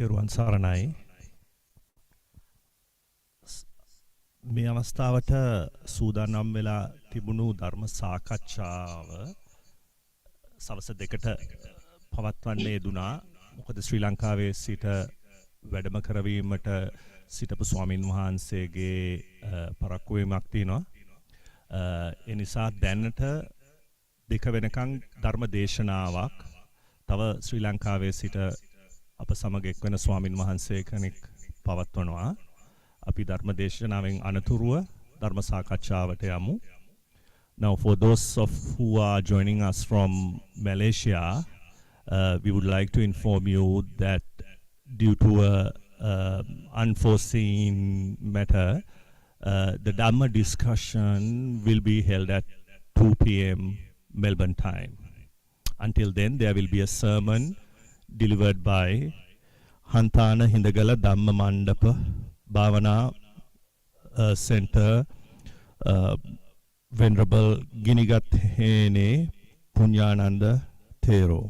තෙරුවන් සරණයි. මේ අවස්ථාවට සූදානම් වෙලා තිබුණු ධර්ම සාකච්ඡාව සවස 2ට පවත්වන්නේ යෙදුනා. මොකද ශ්‍රී ලංකාවේ සිට වැඩම කරවීමට සිටපු ස්වාමින් වහන්සේගේ පරක්කු වීමක් තියෙනවා. ඒ නිසා දැනට 2 වෙනකන් ධර්ම දේශනාවක් තව ශ්‍රී ලංකාවේ සිට අප සමග එක්වෙන ස්වාමින් වහන්සේ කෙනෙක් පවත්වනවා. අපි ධර්ම දේශනාවෙන් අනතුරුව ධර්ම සාකච්ඡාවට යමු. Now, for those of who are joining us from Malaysia, we would like to inform you that due to a unforeseen matter, the Dhamma discussion will be held at 2 p.m. Melbourne time. Until then, there will be a sermon delivered by Hantana Hindagala Dhamma Mandapa Bhavana Center, Venerable Ginigat Hene Punyananda Thero.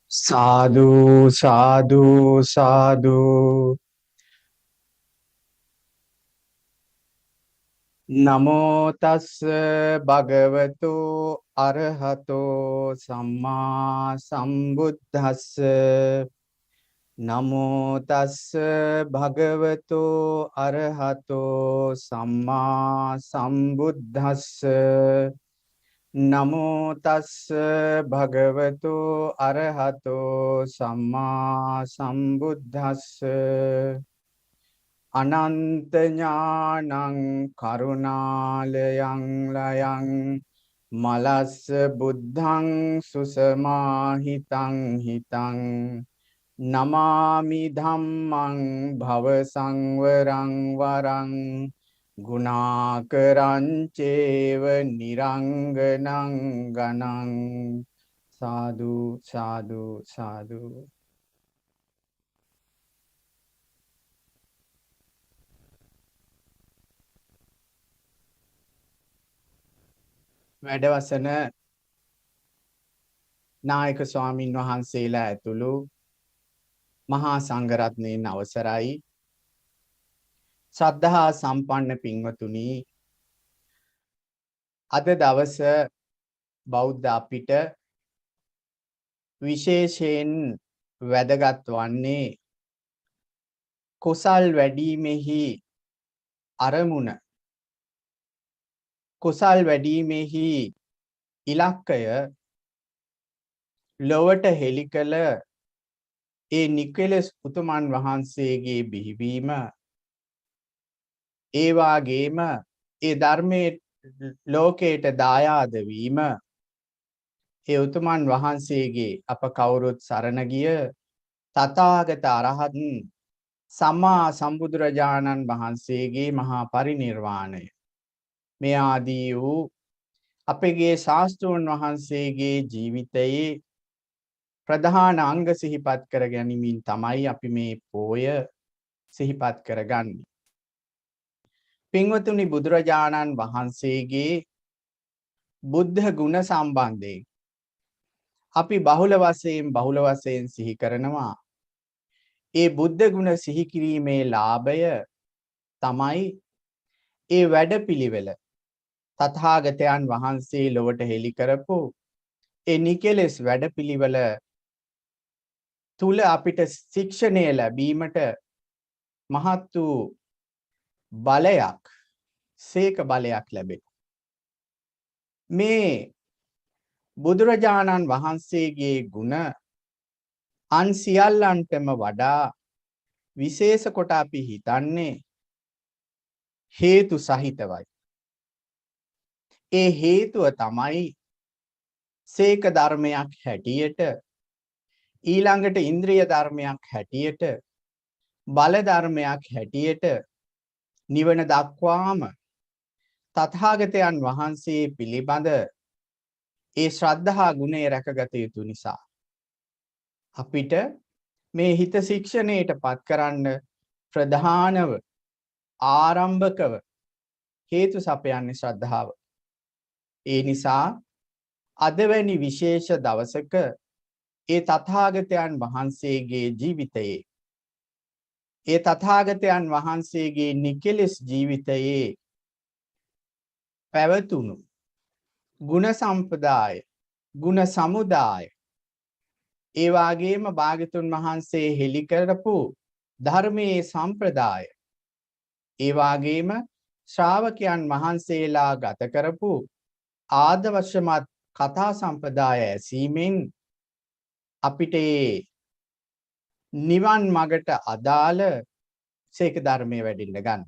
Sadhu, sadhu, sadhu. Namo tassa bhagavato arahato samma sambuddhassa. Namo tassa bhagavato arahato samma sambuddhassa. Namo tassa bhagavato arahato samma sambuddhassa. Ananta ඥානං කරුණාලයං ලයං මලස්ස බුද්ධං සුසමාහිතං හිතං නමාමි ධම්මං භව සංවරං වරං ගුණාකරං චේව නිරංගනං ගණං සාදු සාදු සාදු. වැඩවසන නායක ස්වාමින් වහන්සේලා ඇතුළු මහා සංඝරත්නයන් අවසරයි. ශ්‍රද්ධා සම්පන්න පින්වතුනි, අද දවස බෞද්ධ අපිට විශේෂයෙන් වැදගත් වන්නේ කුසල් වැඩිමෙහි අරමුණ, කුසල් වැඩිමෙහි ඉලක්කය ලොවට හෙළි කළ ඒ නිකලස් උතුමන් වහන්සේගේ බිහිවීම, ඒ වාගේම ඒ ධර්මයේ ලෝකයට දායාද වීම, ඒ උතුමන් වහන්සේගේ අප කවුරුත් සරණ ගිය තථාගත අරහත් සම්මා සම්බුදුරජාණන් වහන්සේගේ මහා පරිනිර්වාණය, මේ ආදී වූ අපගේ ශාස්ත්‍රූන් වහන්සේගේ ජීවිතයේ ප්‍රධාන අංග සිහිපත් කර ගැනීමෙන් තමයි අපි මේ පෝය සිහිපත් කරගන්නේ. පින්වතුනි, බුදුරජාණන් වහන්සේගේ බුද්ධ ගුණ සම්බන්ධයෙන් අපි බහුල වශයෙන් සිහි කරනවා. ඒ බුද්ධ ගුණ සිහි කිරීමේ ලාභය තමයි ඒ වැඩපිළිවෙල තථාගතයන් වහන්සේ ලොවට හෙළි කරපු ඒ නිකලස් වැඩපිළිවෙල තුල අපිට ශික්ෂණය ලැබීමට මහත් වූ බලයක්, සීක බලයක් ලැබෙනවා. මේ බුදුරජාණන් වහන්සේගේ ගුණ අන් සියල්ලන්ටම වඩා විශේෂ කොට අපි හිතන්නේ හේතු සහිතවයි. ඒ හේතුව තමයි සීක ධර්මයක් හැටියට, ඊළඟට ඉන්ද්‍රිය ධර්මයක් හැටියට, බල ධර්මයක් හැටියට නිවන දක්වාම තථාගතයන් වහන්සේ පිළිබඳ ඒ ශ්‍රද්ධා ගුණය රැකගත යුතු නිසා අපිට මේ හිත ශික්ෂණයට පත් කරන්න ප්‍රධානව ආරම්භකව හේතු සපයන්නේ ශ්‍රද්ධාව. ඒ නිසා අද වැනි විශේෂ දවසක ඒ තථාගතයන් වහන්සේගේ ජීවිතයේ, ඒ තථාගතයන් වහන්සේගේ නිකලස් ජීවිතයේ පැවතුණු ගුණ සම්පදාය, ගුණ සමුදාය, ඒ වාගේම භාග්‍යතුන් වහන්සේ හෙළි කරපු ධර්මයේ සම්ප්‍රදාය, ඒ වාගේම ශ්‍රාවකයන් වහන්සේලා ගත කරපු ආදර්ශමත් කතා සම්ප්‍රදාය ඇසීමෙන් අපිට නිවන් මගට අදාළ සීක ධර්මයේ වැඩින්න ගන්න.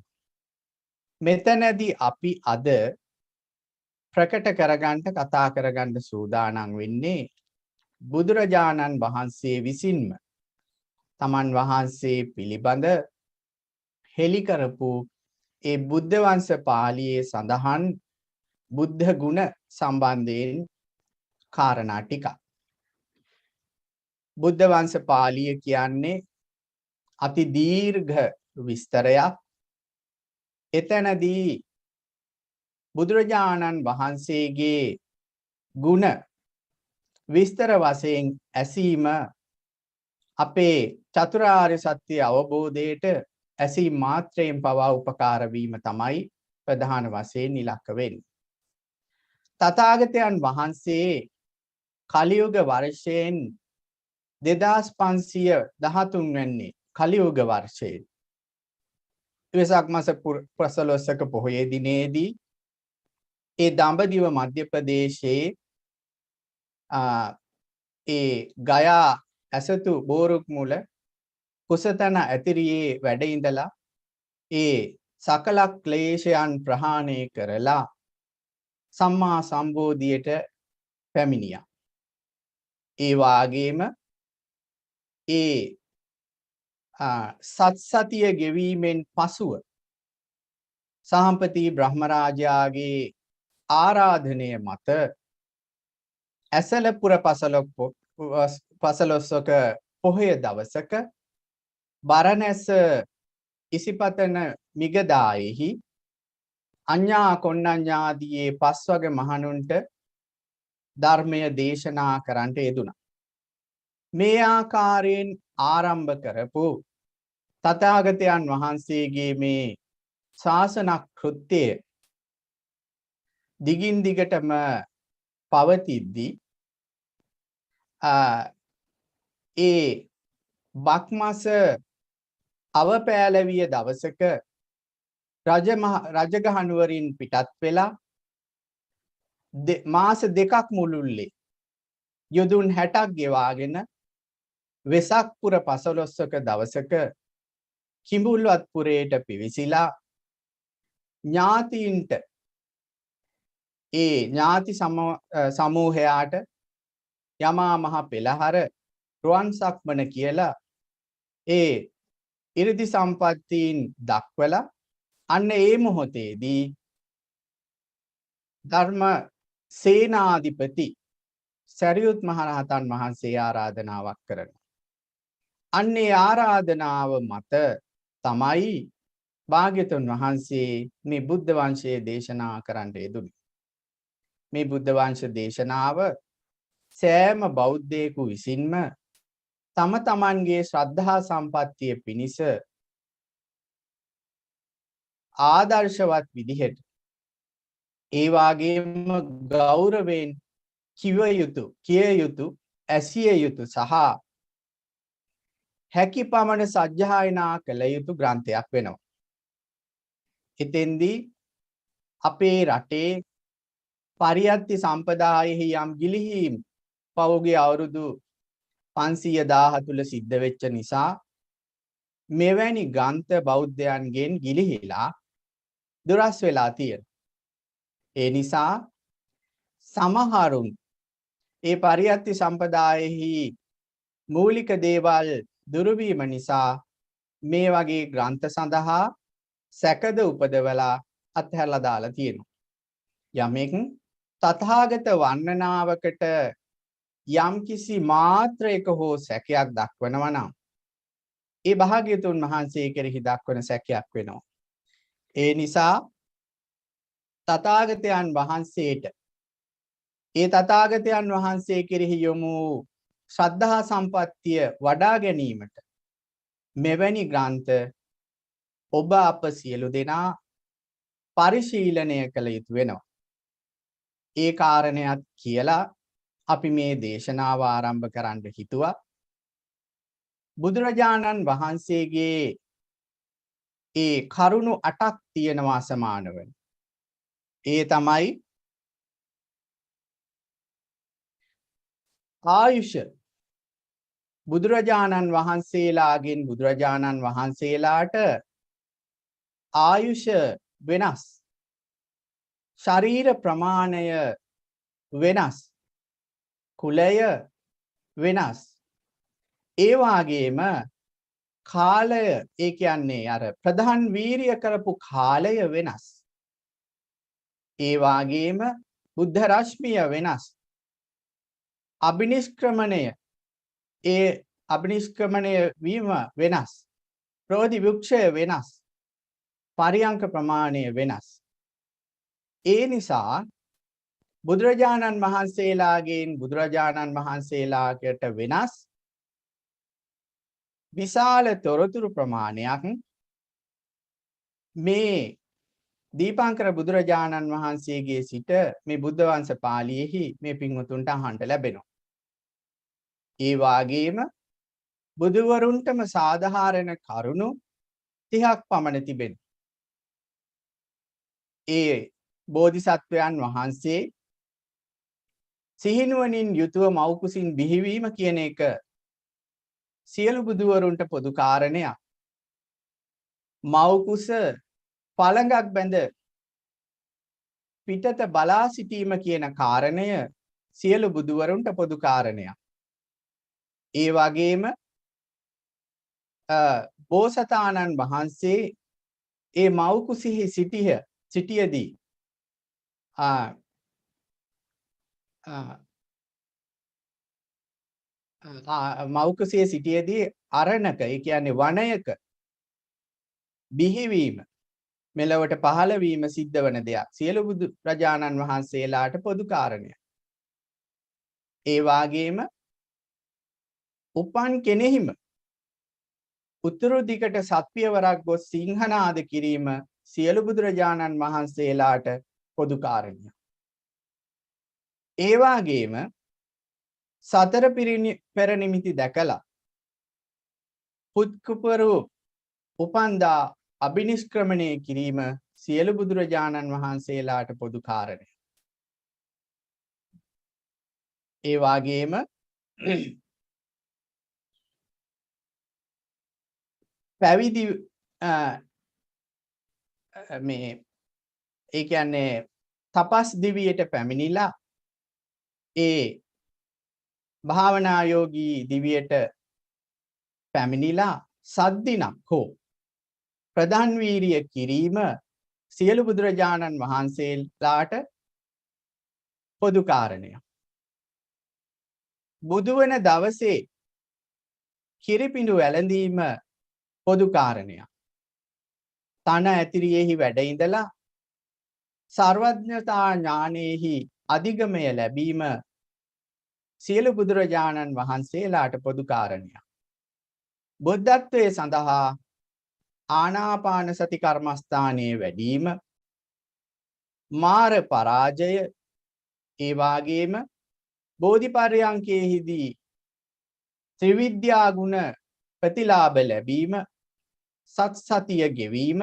මෙතනදී අපි අද ප්‍රකට කරගන්න, කතා කරගන්න සූදානම් වෙන්නේ බුදුරජාණන් වහන්සේ විසින්ම තමන් වහන්සේ පිළිබඳ හෙළි කරපු ඒ බුද්ධ වංශ පාළියේ සඳහන් බුද්ධ ගුණ සම්බන්ධයෙන් කාරණා ටිකක්. බුද්ධ වංශ පාළිය කියන්නේ අති දීර්ඝ විස්තරයක්. එතනදී බුදුරජාණන් වහන්සේගේ ගුණ විස්තර වශයෙන් ඇසීම අපේ චතුරාර්ය සත්‍ය අවබෝධයට ඇසීම මාත්‍රයෙන් පවා උපකාර වීම තමයි ප්‍රධාන වශයෙන් ඉලක්ක වෙන්නේ. තථාගතයන් වහන්සේ කලියුග වර්ෂයෙන් 2513 වෙනි කලියුග වර්ෂයේ වෙසක් මාස 15 පොහොය දිනේදී ඒ දඹදිව මධ්‍ය ප්‍රදේශයේ ඒ ගයා ඇසතු බෝරුක් මුල කුසතන ඇතිරියේ වැඩ ඉඳලා ඒ සකල ක්ලේශයන් ප්‍රහාණය කරලා සම්මා සම්බෝධියට පැමිණියා. ඒ වාගේම ඒ සත්සතිය ගෙවීමෙන් පසුව සහම්පති බ්‍රහ්මරාජයාගේ ආරාධනය මත ඇසලපුර පසළොස්වක පොහොය දවසක බරණැස ඉසිපතන මිගදායෙහි අඤ්ඤා කොණ්ණඤ්ඤාදියේ පස්වග මහණුන්ට ධර්මය දේශනා කරන්නට යෙදුණා. මේ ආකාරයෙන් ආරම්භ කරපු තථාගතයන් වහන්සේගේ මේ ශාසන කෘත්‍යය දිගින් දිගටම පවතිද්දී ඒ බක්මස අවපෑලවිය දවසක රජගහනුවරින් පිටත් වෙලා මාස දෙකක් මුළුල්ලේ යොදුන් 60ක් ගෙවාගෙන වෙසක් පුර 15ක දවසක කිඹුල්වත්පුරයට පිවිසිලා ඥාතීන්ට ඒ ඥාති සමූහයාට යමා මහ පෙළහර රුවන් සක්මන කියලා ඒ ඉරිදි සම්පත්තීන් දක්වලා අන්න ඒ මොහොතේදී ධර්ම සේනාධිපති සරියුත් මහරහතන් වහන්සේ ආරාධනාවක් කරනවා. අන්නේ ආරාධනාව මත තමයි භාග්‍යතුන් වහන්සේ මේ බුද්ධ වංශයේ දේශනා කරන්න යෙදුනේ. මේ බුද්ධ වංශ දේශනාව සෑම බෞද්ධයෙකු විසින්ම තම තමන්ගේ ශ්‍රද්ධා සම්පත්තිය පිණිස ආදර්ශවත් විදිහට ඒ වගේම ගෞරවයෙන් කිව යුතු, කිය යුතු, ඇසිය යුතු සහ හැකි පමණ සජ්ජායනා කළ යුතු ග්‍රන්ථයක් වෙනවා. එතෙන්දී අපේ රටේ පරියත්ති සම්පදායෙහි යම් ගිලිහීම් පෞගේ අවුරුදු 500,000 තුල සිද්ධ වෙච්ච නිසා මෙවැනි ග්‍රන්ථ බෞද්ධයන්ගෙන් ගිලිහිලා දුරස් වෙලා තියෙනවා. ඒ නිසා සමහරුන් ඒ පරියත්ති සම්පදායෙහි මූලික දේවල් දුරු වීම නිසා මේ වගේ ග්‍රන්ථ සඳහා සැකද උපදවලා අත්හැරලා දාලා තියෙනවා. යමෙක් තථාගත වර්ණනාවකට යම්කිසි මාත්‍රයක හෝ සැකයක් දක්වනවා නම් ඒ භාග්‍යතුන් වහන්සේ කෙරෙහි දක්වන සැකයක් වෙනවා. ඒ නිසා තථාගතයන් වහන්සේට ඒ තථාගතයන් වහන්සේ කෙරෙහි යොමු ශ්‍රද්ධා සම්පත්තිය වඩා ගැනීමට මෙවැනි ග්‍රන්ථ ඔබ අප සියලු දෙනා පරිශීලනය කළ යුතු වෙනවා. ඒ කාරණයක් කියලා අපි මේ දේශනාව ආරම්භ කරන්න හිතුවා. බුදුරජාණන් වහන්සේගේ ඒ කරුණු 8ක් තියෙනවා සමාන වෙන. ඒ තමයි ආයුෂ. බුදුරජාණන් වහන්සේලාගෙන් බුදුරජාණන් වහන්සේලාට ආයුෂ වෙනස්. ශරීර ප්‍රමාණය වෙනස්. කුලය වෙනස්. ඒ වගේම කාලය, ඒ කියන්නේ අර ප්‍රධාන වීරිය කරපු කාලය වෙනස්. ඒ වගේම බුද්ධ රශ්මිය වෙනස්. අබිනිෂ්ක්‍රමණය, ඒ අබිනිෂ්ක්‍රමණය වීම වෙනස්. ප්‍රෝධි වෘක්ෂය වෙනස්. පරියංක ප්‍රමාණය වෙනස්. ඒ නිසා බුදුරජාණන් වහන්සේලාගෙන් බුදුරජාණන් වහන්සේලාට වෙනස් විශාල තොරතුරු ප්‍රමාණයක් මේ දීපංකර බුදුරජාණන් වහන්සේගේ සිට මේ බුද්ධ වංශ පාළියේහි මේ පින්වතුන්ට අහන්න ලැබෙනවා. ඒ වාගේම බුදුවරුන්ටම සාධාරණ කරුණු 30ක් පමණ තිබෙනවා. ඒ බෝධිසත්වයන් වහන්සේ සිහිනුවණින් යුතුව මව්කුසින් බිහිවීම කියන එක සියලු බුදුවරුන්ට පොදු කාරණයක්. මව්කුස පළඟක් බැඳ පිටත බලා සිටීම කියන කාරණය සියලු බුදුවරුන්ට පොදු කාරණයක්. ඒ වගේම බෝසතාණන් වහන්සේ ඒ මව්කුසෙහි සිටියදී මව්කුසේ සිටියේදී අරණක, ඒ කියන්නේ වනයක බිහිවීම, මෙලොවට පහළ වීම සිද්ධ වන දෙයක්. සියලු බුදු රජාණන් වහන්සේලාට පොදු කාරණයක්. ඒ වාගේම උපන් කෙනෙහිම උතුරු දිගට සත්පියවරක් ගොස් සිංහනාද කිරීම සියලු බුදුරජාණන් වහන්සේලාට පොදු කාරණයක්. ඒ වාගේම සතර පෙර නිමිති දැකලා පුත්කුපරු උපන්දා අබිනිෂ්ක්‍රමණය කිරීම සියලු බුදුරජාණන් වහන්සේලාට පොදු කාරණයක්. ඒ වාගේම පැවිදි මේ ඒ කියන්නේ තපස් දිවියට පැමිණිලා ඒ භාවනා යෝගී දිවියට පැමිණිලා සද්දිනක් හෝ ප්‍රධාන වීරිය කිරීම සියලු බුදුරජාණන් වහන්සේලාට පොදු කාරණයක්. බුදු වන දවසේ කිරිපිඬු වැළඳීම පොදු කාරණයක්. තන ඇතිරියෙහි වැඩ ඉඳලා සර්වඥතා ඥානෙහි අධිගමය ලැබීම සියලු බුදුරජාණන් වහන්සේලාට පොදු කාරණයක්. බුද්ධත්වයේ සඳහා ආනාපාන සති කර්මස්ථානයේ වැඩිම මාර පරාජය ඒ වාගේම බෝධිපර්යංකයේදී ත්‍රිවිද්‍යා ගුණ ප්‍රතිලාභ ලැබීම සත් සතිය ගෙවීම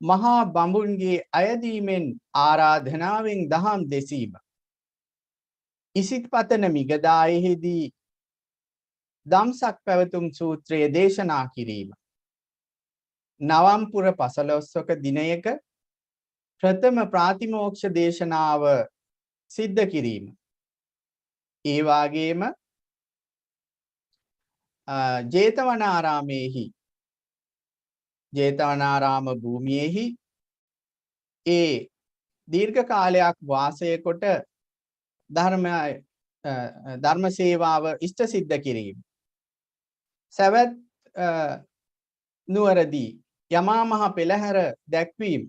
මහා බඹුන්ගේ අයදීමෙන් ආරාධනාවෙන් දහම් දෙසීම ඉසිත්පතන මිගදායෙහිදී ධම්සක් පැවතුම් සූත්‍රයේ දේශනා කිරීම නවම්පුර 15ක දිනයක ප්‍රථම ප්‍රාතිමෝක්ෂ දේශනාව සිද්ධ කිරීම ඒ වාගේම ජේතවනාරාම භූමියේහි ඒ දීර්ඝ කාලයක් වාසය කොට ධර්ම සේවාව ඉෂ්ට සිද්ධ කිරීම සවැත් නුවරදී යමා මහ පෙළහැර දැක්වීම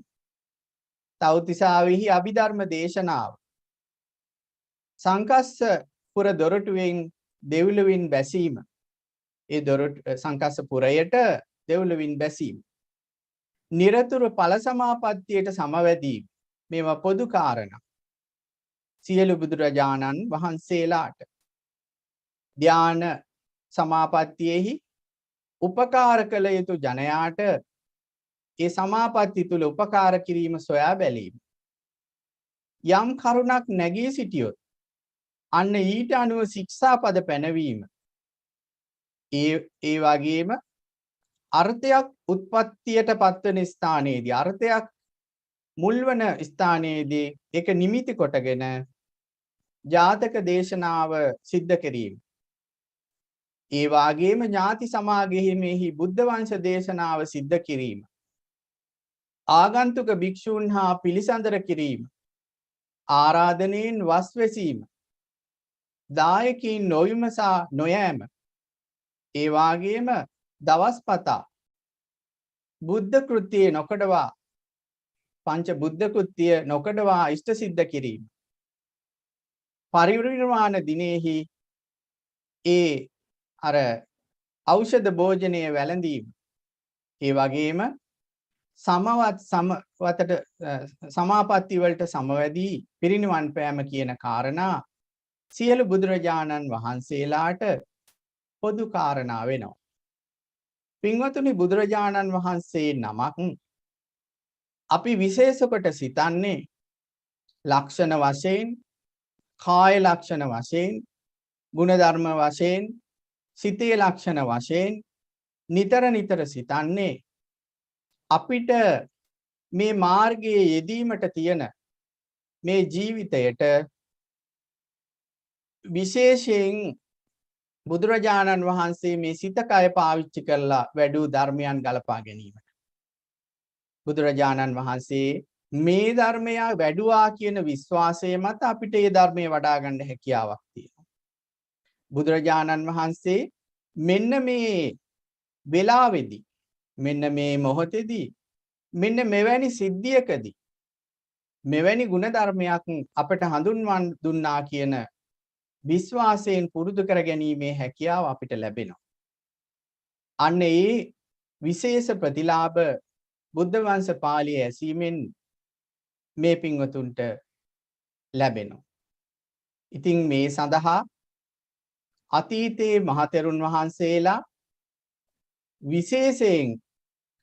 තව්තිසාවෙහි අභිධර්ම දේශනාව සංකස්ස පුර දොරටුවෙන් දෙව්ලොවින් බැසීම ඒ සංකස්ස පුරයට දෙව්ලොවින් බැසීම නිරතුරු ඵල සමාපත්තියට සමවැදීම මේවා පොදු කාරණා සියලු බුදුරජාණන් වහන්සේලාට ධ්‍යාන සමාපත්තියෙහි උපකාර කළ යුතු ජනයාට ඒ සමාපatti තුල උපකාර කිරීම සොයා බැලීම යම් කරුණක් නැගී සිටියොත් අන්න ඊට අනුව ශික්ෂාපද පැනවීම ඒ වගේම අර්ථයක් උත්පත්තියට පත්වන ස්ථානයේදී අර්ථයක් මුල්වන ස්ථානයේදී ඒක නිමිති කොටගෙන ජාතක දේශනාව සිද්ධ කිරීම ඒ වාගේම ඥාති සමාගෙහිමෙහි බුද්ධ වංශ දේශනාව සිද්ධ කිරීම ආගන්තුක භික්ෂූන් හා පිළිසඳර කිරීම ආරාධනෙන් වස්වැසීම දායකයින් නොවිමසා නොයෑම ඒ වාගේම දවස්පතා බුද්ධ කෘත්‍යය නොකඩවා පංච බුද්ධ කෘත්‍ය නොකඩවා ඉෂ්ට සිද්ධ කිරීම පරිනිර්වාණ දිනෙහි ඒ අර ඖෂධ භෝජනය වැළඳීම ඒ වගේම සමවතට සමාපatti වලට සමවැදී පිරිනිවන් පෑම කියන කාරණා සියලු බුදුරජාණන් වහන්සේලාට පොදු කාරණා වෙනවා. පින්වතුනි බුදුරජාණන් වහන්සේ නමක් අපි විශේෂ කොට සිතන්නේ ලක්ෂණ වශයෙන් කාය ලක්ෂණ වශයෙන් ගුණධර්ම වශයෙන් සිතේ ලක්ෂණ වශයෙන් නිතර සිතන්නේ අපිට මේ මාර්ගයේ යෙදීමට තියෙන මේ ජීවිතයට විශේෂයෙන් බුදුරජාණන් වහන්සේ මේ සිත කය පාවිච්චි කරලා වැඩූ ධර්මයන් ගලපා ගැනීමට බුදුරජාණන් වහන්සේ මේ ධර්මය වැඩුවා කියන විශ්වාසය මත අපිට මේ ධර්මයේ වඩා ගන්න හැකියාවක් තියෙනවා. බුදුරජාණන් වහන්සේ මෙන්න මේ වෙලාවේදී මෙන්න මේ මොහොතේදී මෙන්න මෙවැනි සිද්ධියකදී මෙවැනි ගුණ ධර්මයක් අපට හඳුන්වන්න දුන්නා කියන විශ්වාසයෙන් පුරුදු කර ගැනීමේ හැකියාව අපිට ලැබෙනවා. අන්න ඒ විශේෂ ප්‍රතිලාභ බුද්ධ වංශ පාළිය ඇසීමෙන් මේ පින්වතුන්ට ලැබෙනවා. ඉතින් මේ සඳහා අතීතයේ මහතෙරුන් වහන්සේලා විශේෂයෙන්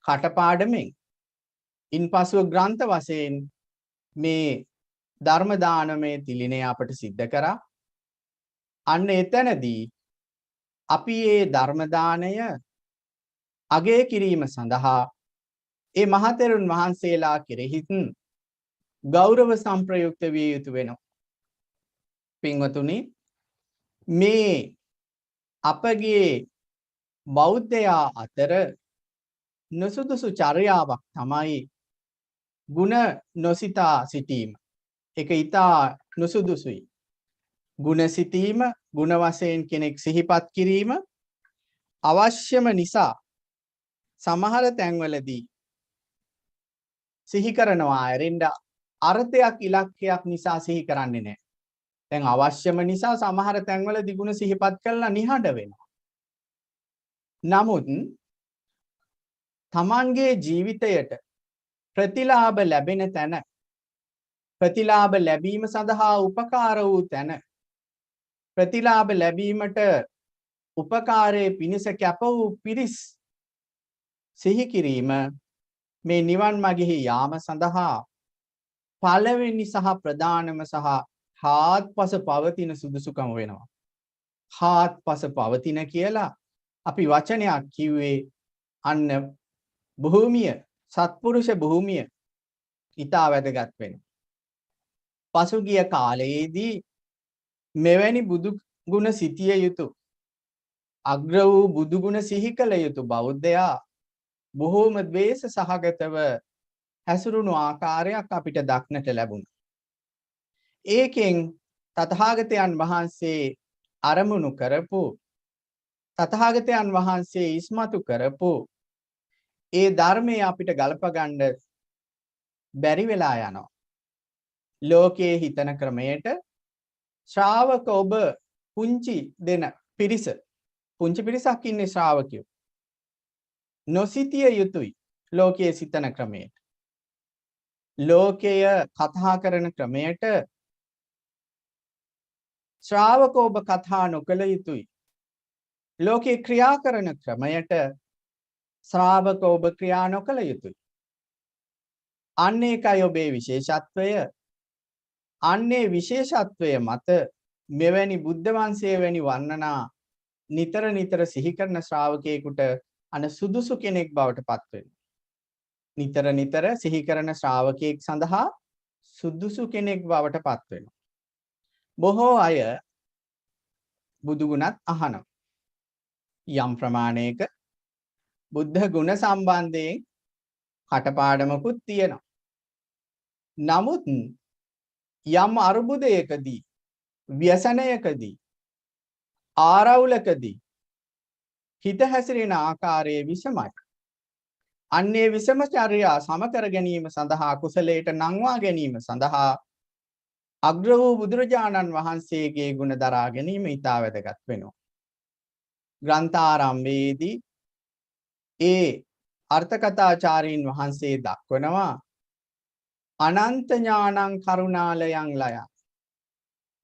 කටපාඩමින් ඉන්පසුව ග්‍රන්ථ වශයෙන් මේ ධර්ම දානමය තිලිනය අපට සිද්ධ කරා. අන්න එතනදී අපි මේ ධර්ම දානය අගය කිරීම සඳහා ඒ මහතෙරුන් වහන්සේලා කෙරෙහි ගෞරව සම්ප්‍රයුක්ත විය යුතු වෙනවා. පින්වතුනි මේ අපගේ බෞද්ධයා අතර නොසුදුසු චර්යාවක් තමයි ಗುಣ නොසිතා සිටීම. ඒක ඊට නොසුදුසුයි. ගුණ සිතීම, ගුණ වශයෙන් කෙනෙක් සිහිපත් කිරීම අවශ්‍යම නිසා සමහර තැන්වලදී සිහි කරනවා ඇරෙන්න අර්ථයක් ඉලක්කයක් නිසා සිහි කරන්නේ නැහැ. දැන් අවශ්‍යම නිසා සමහර තැන්වලදී ගුණ සිහිපත් කළා නිහඬ වෙනවා. නමුත් තමන්ගේ ජීවිතයට ප්‍රතිලාභ ලැබෙන තැන, ප්‍රතිලාභ ලැබීම සඳහා උපකාර වූ තැන, ප්‍රතිලාභ ලැබීමට උපකාරයේ පිණිස කැප වූ පිරිස් සිහි කිරීම මේ නිවන් මාගෙහි යාම සඳහා පළවෙනි සහ ප්‍රධානම සහ හාත්පස පවතින සුදුසුකම වෙනවා. හාත්පස පවතින කියලා අපි වචනයක් කිව්වේ අන්න භූමිය, සත්පුරුෂ භූමිය ඊටා වැදගත් වෙනවා. පසුගිය කාලයේදී මෙවැනි බුදු ගුණ සිටිය යුතු, අග්‍ර වූ බුදු ගුණ සිහි කළ යුතු බෞද්ධයා බොහෝම ද්වේෂ සහගතව හැසිරුණු ආකාරයක් අපිට දක්නට ලැබුණා. ඒකෙන් තථාගතයන් වහන්සේ අරමුණු කරපු, තථාගතයන් වහන්සේ ඉස්මතු කරපු ඒ ධර්මයේ අපිට ගලප ගන්න බැරි වෙලා යනවා. ලෝකයේ හිතන ක්‍රමයට ශ්‍රාවක ඔබ පුංචි දෙන පිරිස, පුංචි පිරිසක් ඉන්නේ ශ්‍රාවකයෝ. නොසිතිය යුතුයි ලෝකයේ සිතන ක්‍රමයට. ලෝකය කතා කරන ක්‍රමයට ශ්‍රාවක ඔබ කතා නොකළ යුතුයි. ලෝකේ ක්‍රියා කරන ක්‍රමයට ශ්‍රාවක ඔබ ක්‍රියා නොකළ යුතුයි. අන්න ඒකයි ඔබේ විශේෂත්වය. අන්නේ විශේෂත්වය මත මෙවැනි බුද්ධ වංශයේ වැනි වර්ණනා නිතර නිතර සිහි කරන ශ්‍රාවකයෙකුට අන සුදුසු කෙනෙක් බවට පත් වෙනවා. නිතර නිතර සිහි කරන ශ්‍රාවකයෙක් සඳහා සුදුසු කෙනෙක් බවට පත් වෙනවා. බොහෝ අය බුදු ගුණත් අහනවා. යම් ප්‍රමාණයක බුද්ධ ගුණ සම්බන්ධයෙන් කටපාඩමකුත් තියෙනවා. නමුත් යම් අරුබුදයකදී, ව්‍යසනයකදී, ආරවුලකදී හිත හැසිරෙන ආකාරයේ විසමයි. අන්නේ විසමචර්යා සම කර ගැනීම සඳහා, කුසලයට නංවා ගැනීම සඳහා අග්‍ර වූ බුදුරජාණන් වහන්සේගේ ගුණ දරා ගැනීම ඉතා වැදගත් වෙනවා. ග්‍රන්ථාරම්භයේදී ඒ අර්ථකථාචාරීන් වහන්සේ දක්වනවා අනන්ත ඥානං කරුණාලයං ලය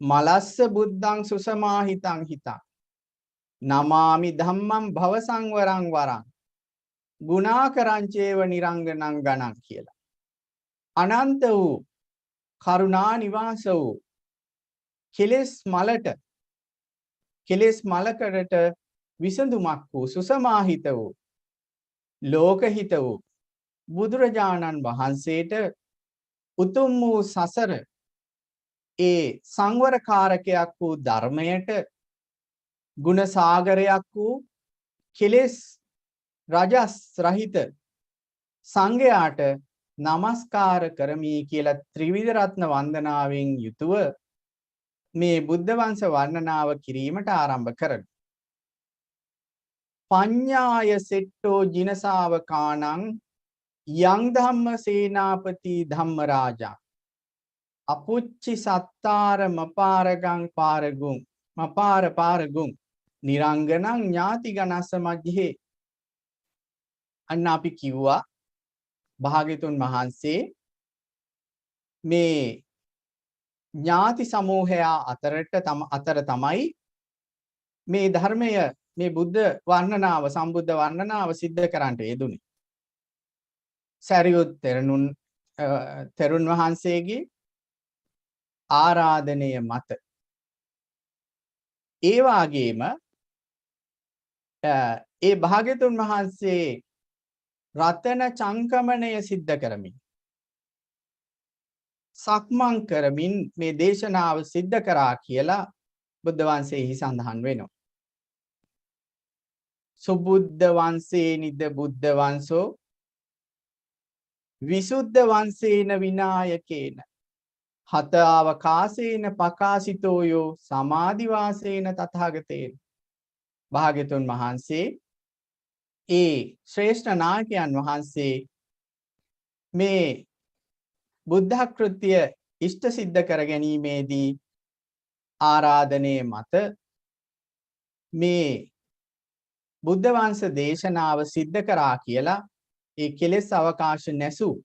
මලස්ස බුද්ධං සුසමාහිතං හිතං නමාමි ධම්මං භව සංවරං වරං ගුණාකරංචේව නිරංගනං ගණං කියලා. අනන්ත වූ කරුණා නිවාස වූ කෙලෙස් මලකට විසඳුමක් වූ, සුසමාහිත වූ, ලෝකහිත වූ බුදුරජාණන් වහන්සේට උතුම් වූ සසර ඒ සංවරකාරකයක් වූ ධර්මයට, ගුණ සාගරයක් වූ කෙලෙස් රජස් රහිත සංඝයාට නමස්කාර කරමි කියලා ත්‍රිවිධ රත්න වන්දනාවෙන් යුතුව මේ බුද්ධ වංශ වර්ණනාව කිරීමට ආරම්භ කරනවා. පඤ්ඤාය සෙට්ටෝ ජිනසාවකානං යං ධම්ම සේනාපති ධම්ම රාජා අපුච්චි සත්තාර මපාරගං පාරගුං මපාර පාරගුං නිරංගනං ඥාති ගණස්ස මජ්ජේ. අන්න අපි කිව්වා භාග්‍යතුන් වහන්සේ මේ ඥාති සමූහයා අතර තමයි මේ ධර්මය, මේ බුද්ධ වර්ණනාව, සම්බුද්ධ වර්ණනාව සිද්ධ කරන්නට යෙදුනේ. සරියුත් තෙරුන් වහන්සේගේ ආරාධනය මත. ඒ වාගේම ඒ භාග්‍යතුන් වහන්සේ රතන චංකමණය සිද්ධ කරමින්, සක්මන් කරමින් මේ දේශනාව සිද්ධ කරා කියලා බුද්ධ වංශයේහි සඳහන් වෙනවා. සුබුද්ධ වංශේ නිද බුද්ධ වංශෝ විසුද්ධ වංශේන විනායකේන හත අවකාශේන පකාසිතෝයෝ සමාධි වාසේන තථාගතේන. භාග්‍යතුන් වහන්සේ ඒ ශ්‍රේෂ්ඨ නායකයන් වහන්සේ මේ බුද්ධ කෘත්‍ය ඉෂ්ට සිද්ධ කර ගැනීමේදී ආරාධනයේ මත මේ බුද්ධ වංශ දේශනාව සිද්ධ කරා කියලා ඒ කෙලෙස් අවකාශ නැසූ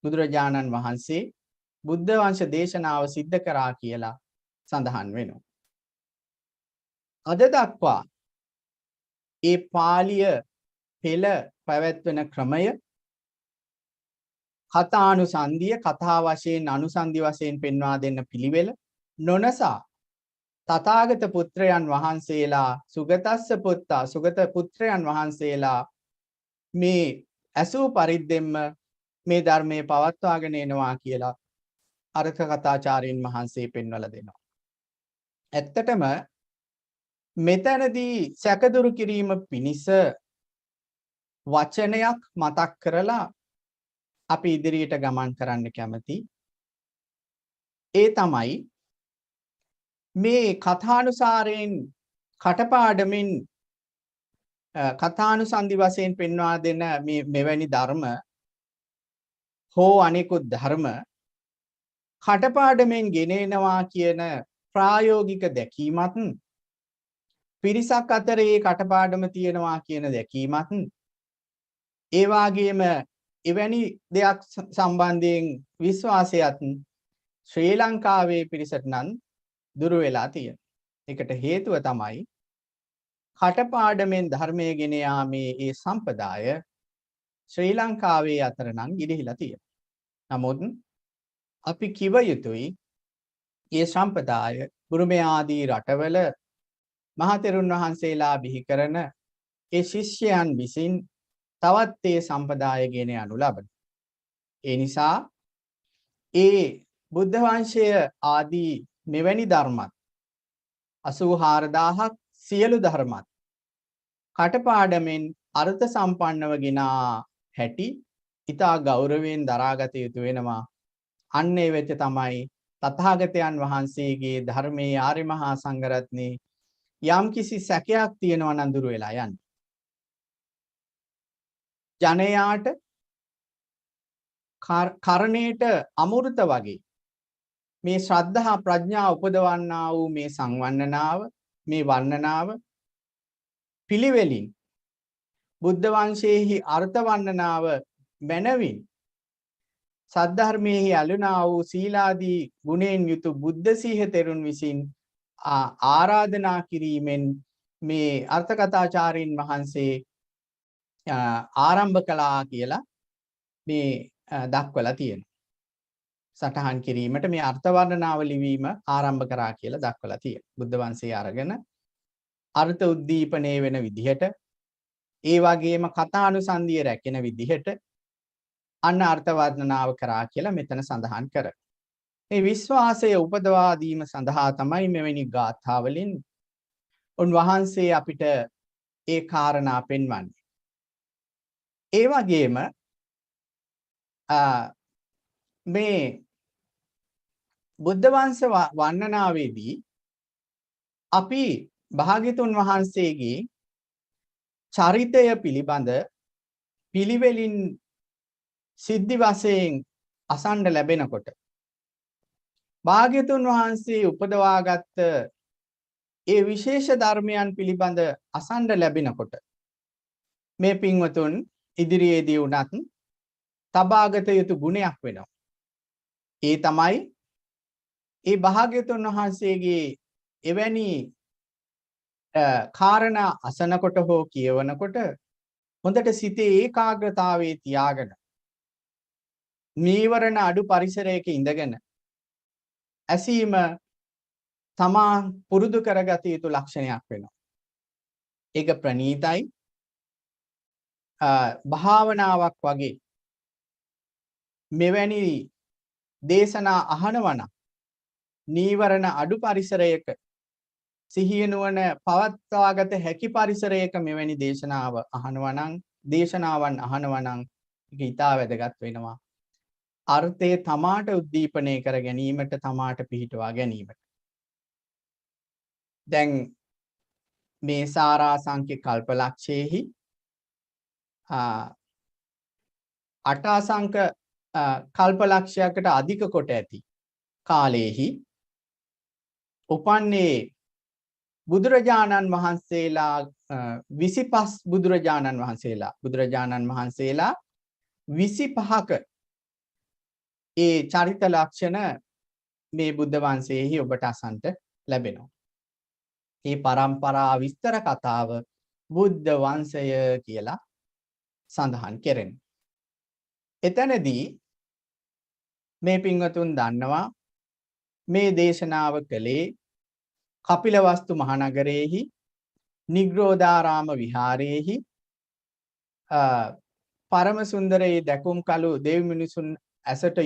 බුදුරජාණන් වහන්සේ බුද්ධ වංශ දේශනාව සිද්ධ කරා කියලා සඳහන් වෙනවා. අද දක්වා ඒ පාලිය පෙළ පැවැත්වෙන ක්‍රමය කථානුසන්ධිය කථා වශයෙන් අනුසන්ධි වශයෙන් පෙන්වා දෙන්න පිළිවෙල නොනසා තථාගත පුත්‍රයන් වහන්සේලා සුගතස්ස පුත්තා සුගත පුත්‍රයන් වහන්සේලා මේ ඇසූ පරිද්දෙන්ම මේ ධර්මයේ පවත්වාගෙන එනවා කියලා අර්ථ කථාචාර්යින් වහන්සේ පෙන්වලා දෙනවා. ඇත්තටම මෙතනදී සැකදුරු කිරීම පිණිස වචනයක් මතක් කරලා අපි ඉදිරියට ගමන් කරන්න කැමති. ඒ තමයි මේ කථානුසාරයෙන් කටපාඩමින් කථානුසන්ධි වශයෙන් පෙන්වා දෙන මේ මෙවැනි ධර්ම හෝ අනෙකුත් ධර්ම කටපාඩමින් ගෙනෙනවා කියන ප්‍රායෝගික දැකීමත් පිරිසක් අතරේ කටපාඩම තියෙනවා කියන දැකීමත් ඒ වගේම එවැනි දෙයක් සම්බන්ධයෙන් විශ්වාසයත් ශ්‍රී ලංකාවේ පිරිසට නම් දුරු වෙලා තියෙනවා. ඒකට හේතුව තමයි කටපාඩමෙන් ධර්මයේ ගෙන යාමේ ඒ සම්පදාය ශ්‍රී ලංකාවේ අතර නම් ගිලිහිලා තියෙනවා. නමුත් අපි කිව යුතුයි ඒ සම්පදාය බුරුමේ ආදී රටවල මහතෙරුන් වහන්සේලා බිහි කරන ඒ ශිෂ්‍යයන් විසින් තවත් ඒ සම්පදාය ගෙන යනු ලබන. ඒ නිසා ඒ බුද්ධ වංශය ආදී මෙවැනි ධර්මත් 84000ක් සියලු ධර්මත් කටපාඩමෙන් අර්ථ සම්පන්නව ගෙනා හැටි ඉතා ගෞරවයෙන් දරාගත යුතු වෙනවා. අන්න ඒ වෙත තමයි තථාගතයන් වහන්සේගේ ධර්මයේ ආර්ය මහා සංඝරත්නයේ යම් කිසි සැකයක් තියෙනවා නම් දුර වෙලා යන්නේ. ජනයාට කරණේට අමෘත වගේ මේ ශ්‍රද්ධා ප්‍රඥා උපදවන්නා වූ මේ සංවන්නනාව මේ වන්නනාව පිළිවෙලින් බුද්ධ වංශයේහි අර්ථ වන්නනාව මනවින් සද්ධර්මයේහි අලුනා වූ සීලාදී ගුණෙන් යුතු බුද්ධ සීහ තෙරුන් විසින් ආරාධනා කිරීමෙන් මේ අර්ථ කථාචාර්යින් වහන්සේ ආරම්භ කළා කියලා මේ දක්වලා තියෙනවා. සටහන් කිරීමට මේ අර්ථ වර්ණනාව ලිවීම ආරම්භ කරා කියලා දක්වලා තියෙනවා. බුද්ධ වංශය අරගෙන අර්ථ උද්දීපනය වෙන විදිහට ඒ වගේම කථානුසන්ධිය රැකෙන විදිහට අන්න අර්ථ වර්ණනාව කරා කියලා මෙතන සඳහන් කරා. මේ විශ්වාසය උපදවා දීම සඳහා තමයි මෙවැනි ගාථා වලින් උන්වහන්සේ අපිට ඒ කාරණා පෙන්වන්නේ. ඒ වගේම මේ බුද්ධ වංශ වර්ණනාවේදී අපි භාග්‍යතුන් වහන්සේගේ චරිතය පිළිබඳ පිළිවෙලින් සිද්ධි වශයෙන් අසන්න ලැබෙනකොට භාග්‍යතුන් වහන්සේ උපදවාගත් ඒ විශේෂ ධර්මයන් පිළිබඳ අසන්න ලැබෙනකොට මේ පින්වතුන් ඉදිරියේදී උනත් තබාගත යුතු ගුණයක් වෙනවා. ඒ තමයි ඒ භාග්‍යතුන් වහන්සේගේ එවැනි කාරණා අසනකොට හෝ කියවනකොට හොඳට සිතේ ඒකාග්‍රතාවයේ තියාගෙන නීවරණ අඩු පරිසරයක ඉඳගෙන ඇසීම තමා පුරුදු කරගත යුතු ලක්ෂණයක් වෙනවා. ඒක ප්‍රණීතයි භාවනාවක් වගේ මෙවැනි දේශනා අහනවනම් නීවරණ අඩු පරිසරයක සිහිය නුවණ පවත්වාගත හැකි පරිසරයක මෙවැනි දේශනාවන් අහනවනම් ඒක ඉතා වැදගත් වෙනවා. අර්ථය තමාට උද්දීපනය කර ගැනීමට තමාට පිහිටවා ගැනීමට. දැන් මේ සාරාසංඛ්‍ය කල්පලක්ෂයේහි අටාසංක කල්පලක්ෂයකට අධික කොට ඇති කාලයේහි උපන්නේ බුදුරජාණන් වහන්සේලා 25 බුදුරජාණන් වහන්සේලා 25ක ඒ චරිත ලක්ෂණ මේ බුද්ධ වංශයේහි ඔබට අසන්ට ලැබෙනවා. මේ පරම්පරා විස්තර කතාව බුද්ධ වංශය කියලා සඳහන් කෙරෙනවා. එතනදී මේ පින්වතුන් දන්නවා මේ දේශනාව කළේ කපිලවස්තු මහනගරයේහි නිග්‍රෝධාරාම විහාරයේහි පරම සුන්දරයේ දැකුම් කළු දෙව් මිනිසුන් ඇසට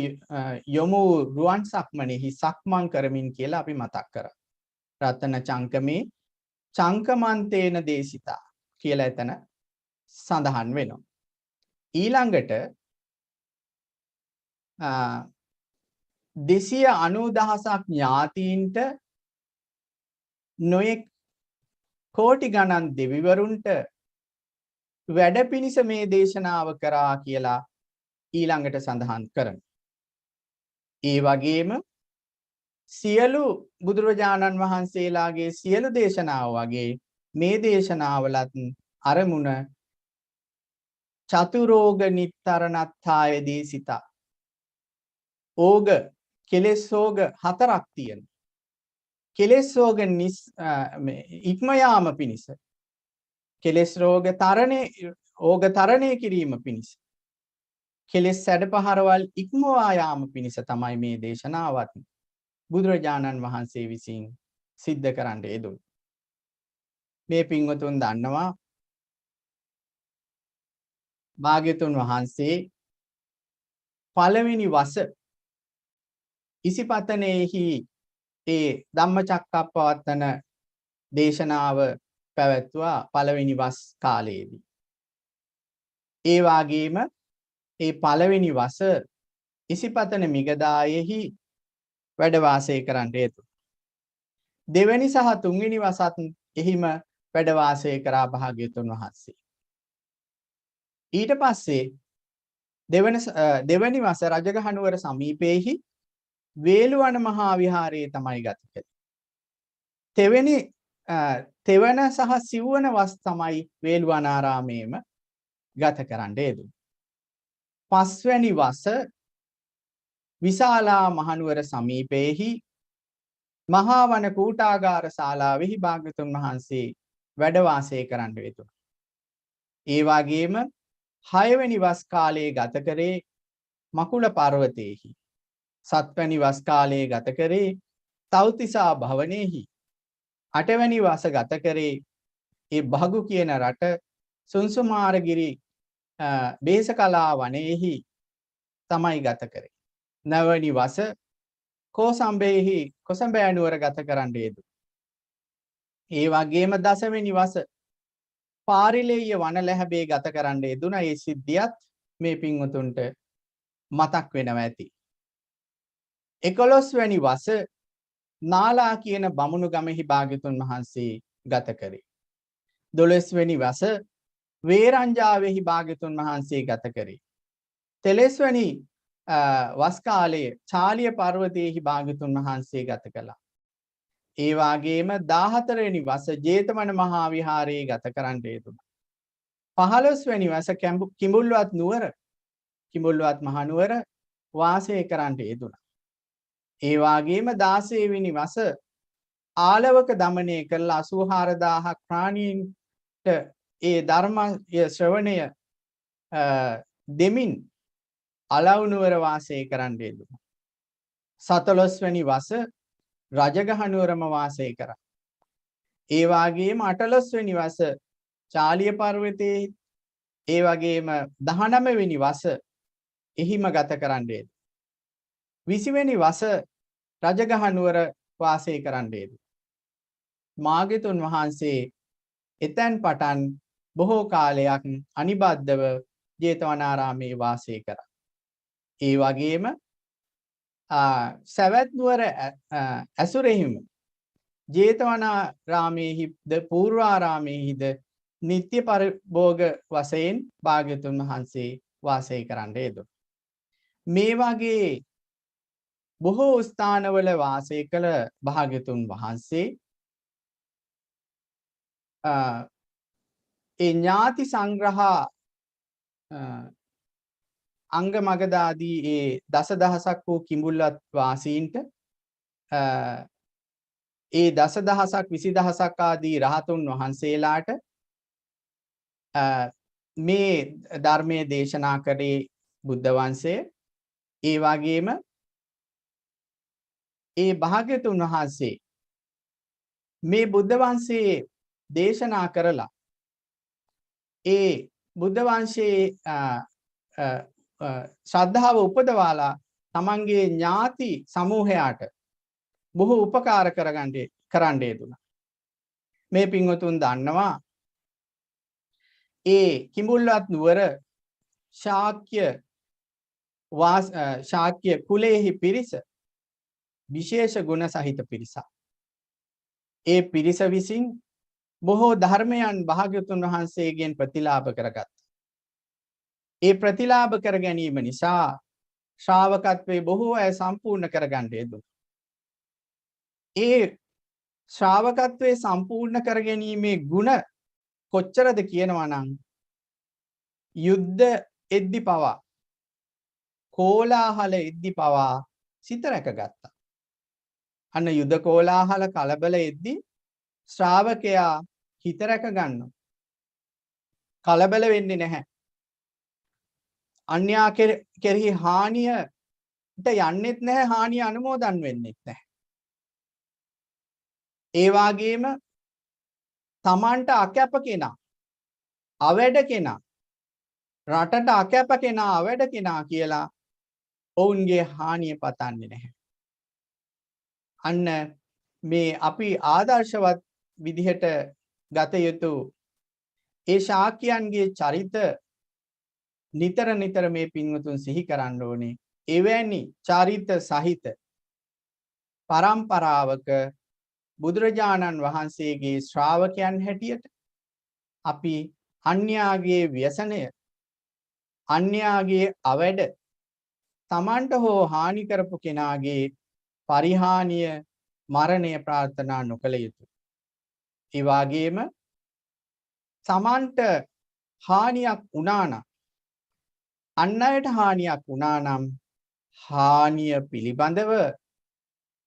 යොමු රුවන් සක්මනේහි සක්මන් කරමින් කියලා අපි මතක් කරා. රතන චංකමේ චංකමන්තේන දේශිතා කියලා එතන සඳහන් වෙනවා. ඊළඟට 290,000ක් ඥාතීන්ට නොයෙක් කෝටි ගණන් දෙවිවරුන්ට වැඩ පිණිස මේ දේශනාව කරා කියලා ඊළඟට සඳහන් කරනවා. ඒ වගේම සියලු බුදුරජාණන් වහන්සේලාගේ සියලු දේශනාව වගේ මේ දේශනාවලත් අරමුණ චතුරෝග නිත්තරණත්ථාය දේශිතා. ඕග කෙලෙස් ඕග හතරක් තියෙන. කෙලෙස් ඕග ඉක්ම යාම පිණිස කෙලෙස් රෝග තරණය කිරීම පිණිස කෙලෙස් සැඩපහරවල් ඉක්මවා යාම පිණිස තමයි මේ දේශනාවත් බුදුරජාණන් වහන්සේ විසින් සිද්ධ කරන්න යෙදුනේ. මේ පින්වතුන් දන්නවා භාග්‍යතුන් වහන්සේ පළවෙනි වස ඉසිපතනෙහි ඒ ධම්මචක්කප්පවත්තන දේශනාව පැවැත්වුවා පළවෙනි වස් කාලයේදී. ඒ වගේම ඒ පළවෙනි වස ඉසිපතන මිගදායෙහි වැඩ වාසය කරන්න යෙදුණා. දෙවැනි සහ තුන්වෙනි වසත් එහිම වැඩ වාසය කරා භාග්‍යතුන් වහන්සේ. ඊට පස්සේ දෙවැනි වස රජගහනුවර සමීපයේහි වේළුවන මහා විහාරයේ තමයි ගත කළේ. තෙවන සහ සිව්වන වස් තමයි වේළුවනාරාමයේම ගත කරන්න යෙදුනේ. පස්වැනි වස විශාලා මහනුවර සමීපයේහි මහා වන කූටාගාර ශාලාවෙහි භාග්‍යතුන් වහන්සේ වැඩ වාසය කරන්න යෙදුණා. ඒ වගේම 6 වෙනි වස් කාලයේ ගත කරේ මකුල පර්වතයේහි. 7 වෙනි වස් කාලයේ ගත කරේ තව්තිසා භවනයේහි. 8 වෙනි වස ගත කරේ ඒ භගු කියන රට සුන්සුමාරගිරි බේසකලා වනයේහි තමයි ගත කරේ. 9 වෙනි වස කෝසම්බේහි කොසඹෑ නුවර ගත කරන්න යෙදුණා. ඒ වගේම 10 වෙනි වස පාරිලෙය්‍ය වනලැහැබේ ගත කරන්න යෙදුණා. ඒ සිද්ධියත් මේ පින්වතුන්ට මතක් වෙනවා ඇති. 11 වෙනි වස නාලා කියන බමුණු ගමෙහි භාග්‍යතුන් වහන්සේ ගත කරේ. 12 වෙනි වස වේරංජාවෙහි භාග්‍යතුන් වහන්සේ ගත කරේ. 13 වෙනි වස් කාලයේ චාලිය පර්වතයේහි භාග්‍යතුන් වහන්සේ ගත කළා. ඒ වගේම 14 වෙනි වස ජේතවන මහා විහාරයේ ගත කරන්න යෙදුණා. 15 වෙනි වස කිඹුල්වත් මහනුවර වාසය කරන්න යෙදුණා. ඒ වගේම 16 වෙනි වස ආලවක දමනය කළ 84000ක් ප්‍රාණීන්ට ඒ ධර්ම ශ්‍රවණය දෙමින් අලව්නුවර වාසය කරන්න යෙදුණා. 17 වෙනි වස රජගහනුවරම වාසය කරා. ඒ වගේම 18 වෙනි වස චාලිය පර්වතයේ ඒ වගේම 19 වෙනි වස එහිම ගත කරන්න යෙදුණා. 20 වෙනි වස රජගහනුවර වාසය කරන්න යෙදුණා. මාග්‍යතුන් වහන්සේ එතෙන් පටන් බොහෝ කාලයක් අනිබද්ධව ජේතවනාරාමයේ වාසය කරා. ඒ වගේම සවැත් නුවර ඇසුරෙහිම ජේතවනාරාමයේහිද පූර්වාරාමයේහිද නිත්‍ය පරිභෝග වශයෙන් භාග්‍යවතුන් වහන්සේ වාසය කරන්න යෙදුණා. මේ වගේ බොහෝ ස්ථානවල වාසය කළ භාග්‍යවතුන් වහන්සේ ඒ ඥාති සංග්‍රහ අංග මගදාදී ඒ දසදහසක් වූ කිඹුල්වත් වාසීන්ට ඒ දසදහසක් 20000ක් ආදී රහතුන් වහන්සේලාට මේ ධර්මයේ දේශනා කරේ බුද්ධ වංශය. ඒ වගේම ඒ භාග්‍යතුන් වහන්සේ මේ බුද්ධ වංශයේ දේශනා කරලා ඒ බුද්ධ වංශයේ ශ්‍රද්ධාව උපදවාලා තමන්ගේ ඥාති සමූහයාට බොහෝ උපකාර කරන්න යෙදුණා. මේ පින්වතුන් දන්නවා ඒ කිඹුල්වත් නුවර ශාක්‍ය කුලයේහි පිරිස විශේෂ ගුණ සහිත පිරිසක්. ඒ පිරිස විසින් බොහෝ ධර්මයන් භාග්‍යවතුන් වහන්සේගෙන් ප්‍රතිලාභ කරගත්තා. ඒ ප්‍රතිලාභ කර ගැනීම නිසා ශ්‍රාවකත්වයේ බොහෝ අය සම්පූර්ණ කරගන්න යෙදුණා. ඒ ශ්‍රාවකත්වයේ සම්පූර්ණ කර ගැනීමේ ගුණ කොච්චරද කියනවා නම් යුද්ධ එද්දි පවා කෝලාහල එද්දි පවා සිත රැකගත්තා. අන්න යුද කෝලාහල කලබල එද්දි ශ්‍රාවකයා හිත රැක ගන්නවා. කලබල වෙන්නේ නැහැ. අන්‍යා කෙරෙහි හානියට යන්නෙත් නැහැ, හානිය අනුමෝදන් වෙන්නෙත් නැහැ. ඒ වගේම තමන්ට අකැප කෙනා, අවැඩ කෙනා, රටට අකැප කෙනා, අවැඩ කෙනා කියලා ඔවුන්ගේ හානිය පතන්නේ නැහැ. අන්න මේ අපි ආදර්ශවත් විදිහට ගත යුතු ඒ ශාක්‍යයන්ගේ චරිත නිතර නිතර මේ පින්වතුන් සිහි කරන්න ඕනේ. එවැනි චරිත සහිත පරම්පරාවක බුදුරජාණන් වහන්සේගේ ශ්‍රාවකයන් හැටියට අපි අන්‍යාගේ ව්‍යසනය, අන්‍යාගේ අවැඩ, තමන්ට හෝ හානි කරපු කෙනාගේ පරිහානිය, මරණය ප්‍රාර්ථනා නොකළ යුතුයි. ඒ වගේම තමන්ට හානියක් වුණා නම්, අන් අයට හානියක් වුණා නම් හානිය පිළිබඳව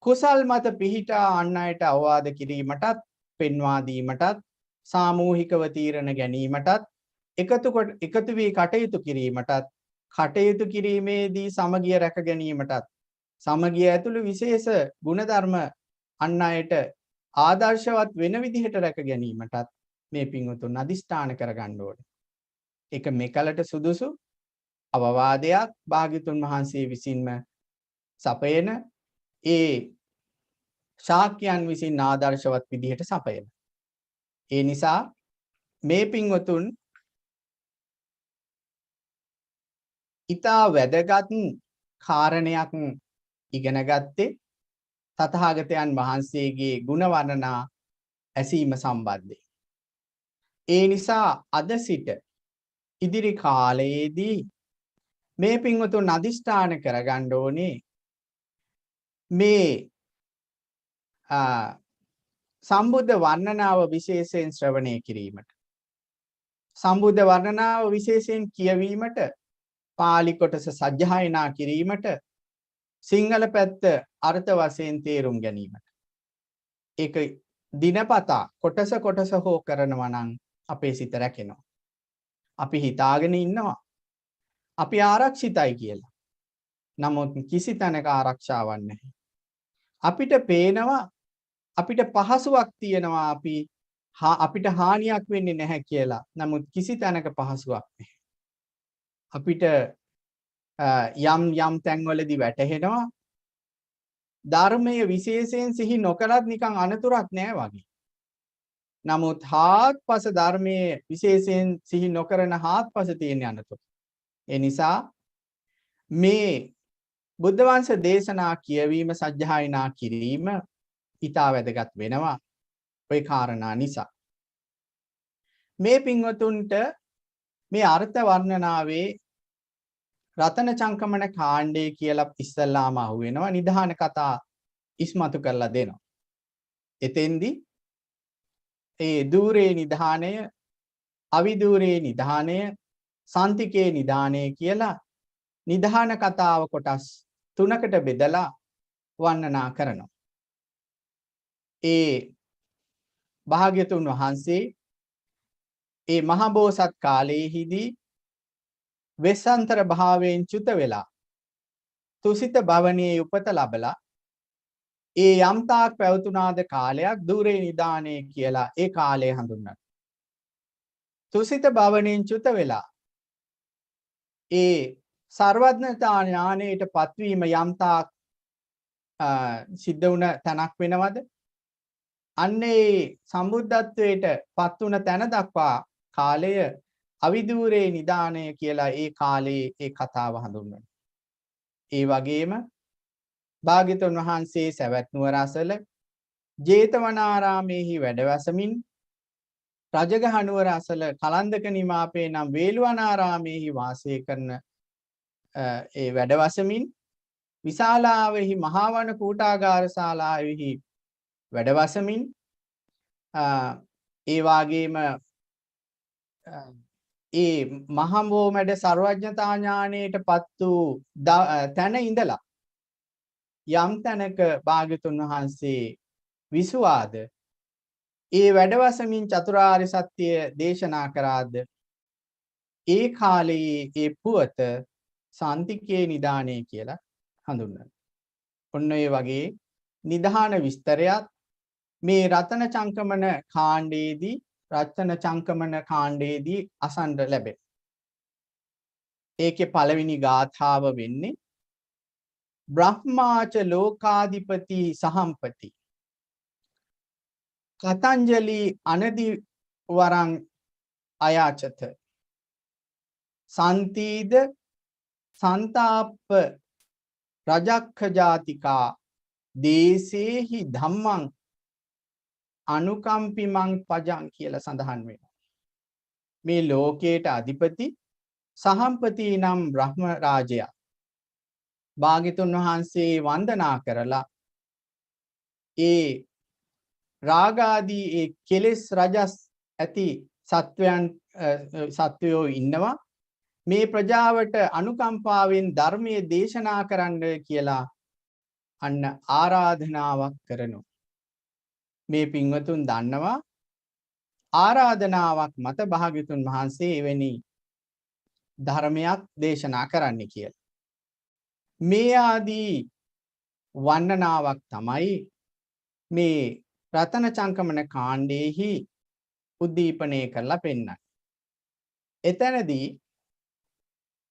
කුසල් මත පිහිටා අන් අයට අවවාද කිරීමටත්, පෙන්වා දීමටත්, සාමූහිකව තීරණ ගැනීමටත්, එකතු වී කටයුතු කිරීමටත්, කටයුතු කිරීමේදී සමගිය රැක ගැනීමටත්, සමගිය ඇතුළු විශේෂ ගුණධර්ම අන් අයට ආදර්ශවත් වෙන විදිහට රැක ගැනීමටත් මේ පින්වතුන් අදිෂ්ඨාන කරගන්න ඕනේ. ඒක මෙකලට සුදුසු අවවාදයක් භාග්‍යතුන් වහන්සේ විසින්ම සපයන, ඒ ශාක්‍යයන් විසින් ආදර්ශවත් විදිහට සපයන. ඒ නිසා මේ පින්වතුන් ඊතා වැදගත් කාරණයක් ඉගෙන ගත්තේ තථාගතයන් වහන්සේගේ ගුණ වර්ණනා ඇසීම සම්බන්ධයෙන්. ඒ නිසා අද සිට ඉදිරි කාලයේදී මේ පින්වතුන් අදිෂ්ඨාන කරගන්න ඕනේ මේ සම්බුද්ධ වර්ණනාව විශේෂයෙන් ශ්‍රවණය කිරීමට, සම්බුද්ධ වර්ණනාව විශේෂයෙන් කියවීමට, පාලි කොටස සජ්ජායනා කිරීමට, සිංහල පැත්ත අර්ථ වශයෙන් තේරුම් ගැනීමට. ඒක දිනපතා කොටස හෝ කරනවා නම් අපේ සිත රැකෙනවා. අපි හිතාගෙන ඉන්නවා අපි ආරක්ෂිතයි කියලා. නමුත් කිසි තැනක ආරක්ෂාවක් නැහැ. අපිට පේනවා අපිට පහසුවක් තියෙනවා, අපිට හානියක් වෙන්නේ නැහැ කියලා. නමුත් කිසි තැනක පහසුවක් නැහැ. අපිට යම් තැන්වලදී වැටහෙනවා ධර්මයේ විශේෂයෙන් සිහි නොකලත් නිකන් අනතුරක් නෑ වගේ. නමුත් හාත්පස ධර්මයේ විශේෂයෙන් සිහි නොකරන හාත්පස තියෙන අනතුරු. ඒ නිසා මේ බුද්ධ වංශ දේශනා කියවීම සජ්ජායනා කිරීම ඊටා වැදගත් වෙනවා ওই කාරණා නිසා. මේ පින්වතුන්ට මේ අර්ථ වර්ණනාවේ රතන චංකමන කාණ්ඩේ කියලා ඉස්සල්ලාම අහුවෙනවා. නිධාන කතා ඉස්මතු කරලා දෙනවා. එතෙන්දි ඒ දූරේ නිධානය, අවිදූරේ නිධානය, සාන්තිකේ නිධානය කියලා නිධාන කතාව කොටස් 3කට බෙදලා වර්ණනා කරනවා. ඒ භාග්‍යතුන් වහන්සේ ඒ මහ බෝසත් කාලයේදී වෙස්සන්තර භාවයෙන් චුත වෙලා තුසිත භවනයේ උපත ලැබලා ඒ යම්තාක් පැවතුනාද කාලයක් දූරේ නිදානේ කියලා ඒ කාලය හඳුන්වනවා. තුසිත භවණයෙන් චුත වෙලා ඒ සර්වඥතා ඥානයට පත්වීම යම්තාක් සිද්ධ වුණ තැනක් වෙනවද? අන්නේ සම්බුද්ධත්වයට පත් වුණ තැන දක්වා කාලය අවිදූරේ නිදානය කියලා ඒ කාලේ ඒ කතාව හඳුන්වනවා. ඒ වගේම භාග්‍යතුන් වහන්සේ සවැත් නුවර අසල ජේතවනාරාමේහි වැඩවසමින් රජගහ නුවර අසල කලන්දක නිමාපේ නම් වේළුවනාරාමේහි වාසය කරන ඒ වැඩවසමින් විශාලාවෙහි මහාවන කූටාගාර ශාලාවෙහි වැඩවසමින් ඒ වාගේම ඒ මහඹෝ මැඩ සර්වඥතා ඥානයට පත් වූ තැන ඉඳලා යම් තැනක භාග්‍යතුන් වහන්සේ විසුවාද ඒ වැඩවසමින් චතුරාර්ය සත්‍ය දේශනා කරාද ඒ කාලයේ ඒ පුවත සාන්තිකේ නිදානේ කියලා හඳුන්වනවා. ඔන්න ඒ වගේ නිධාන විස්තරයක් මේ රතන චංකමන කාණ්ඩයේදී අසන්න ලැබේ. ඒකේ පළවෙනි ගාථාව වෙන්නේ බ්‍රහ්මාච ලෝකාධිපති සහම්පති කතංජලි අනදි වරං අයාචත සන්තීද සන්තාප්ප රජක්ඛ ජාතිකා දේසේහි ධම්මං අනුකම්පිමං පජං කියලා සඳහන් වෙනවා. මේ ලෝකයට අධිපති සහම්පති නම් බ්‍රහ්ම රාජයා භාග්‍යතුන් වහන්සේ වන්දනා කරලා ඒ රාගාදී ඒ කෙලෙස් රජස් ඇති සත්වයෝ ඉන්නවා. මේ ප්‍රජාවට අනුකම්පාවෙන් ධර්මයේ දේශනා කරන්න කියලා අන්න ආරාධනාවක් කරනවා. මේ පින්වතුන් දන්නවා ආරාධනාවක් මත භාග්‍යතුන් වහන්සේ එවැනි ධර්මයක් දේශනා කරන්න කියලා. මේ ආදී වන්දනාවක් තමයි මේ රතන චංකමන කාණ්ඩයේහි උද්දීපනය කරලා පෙන්නන්නේ. එතනදී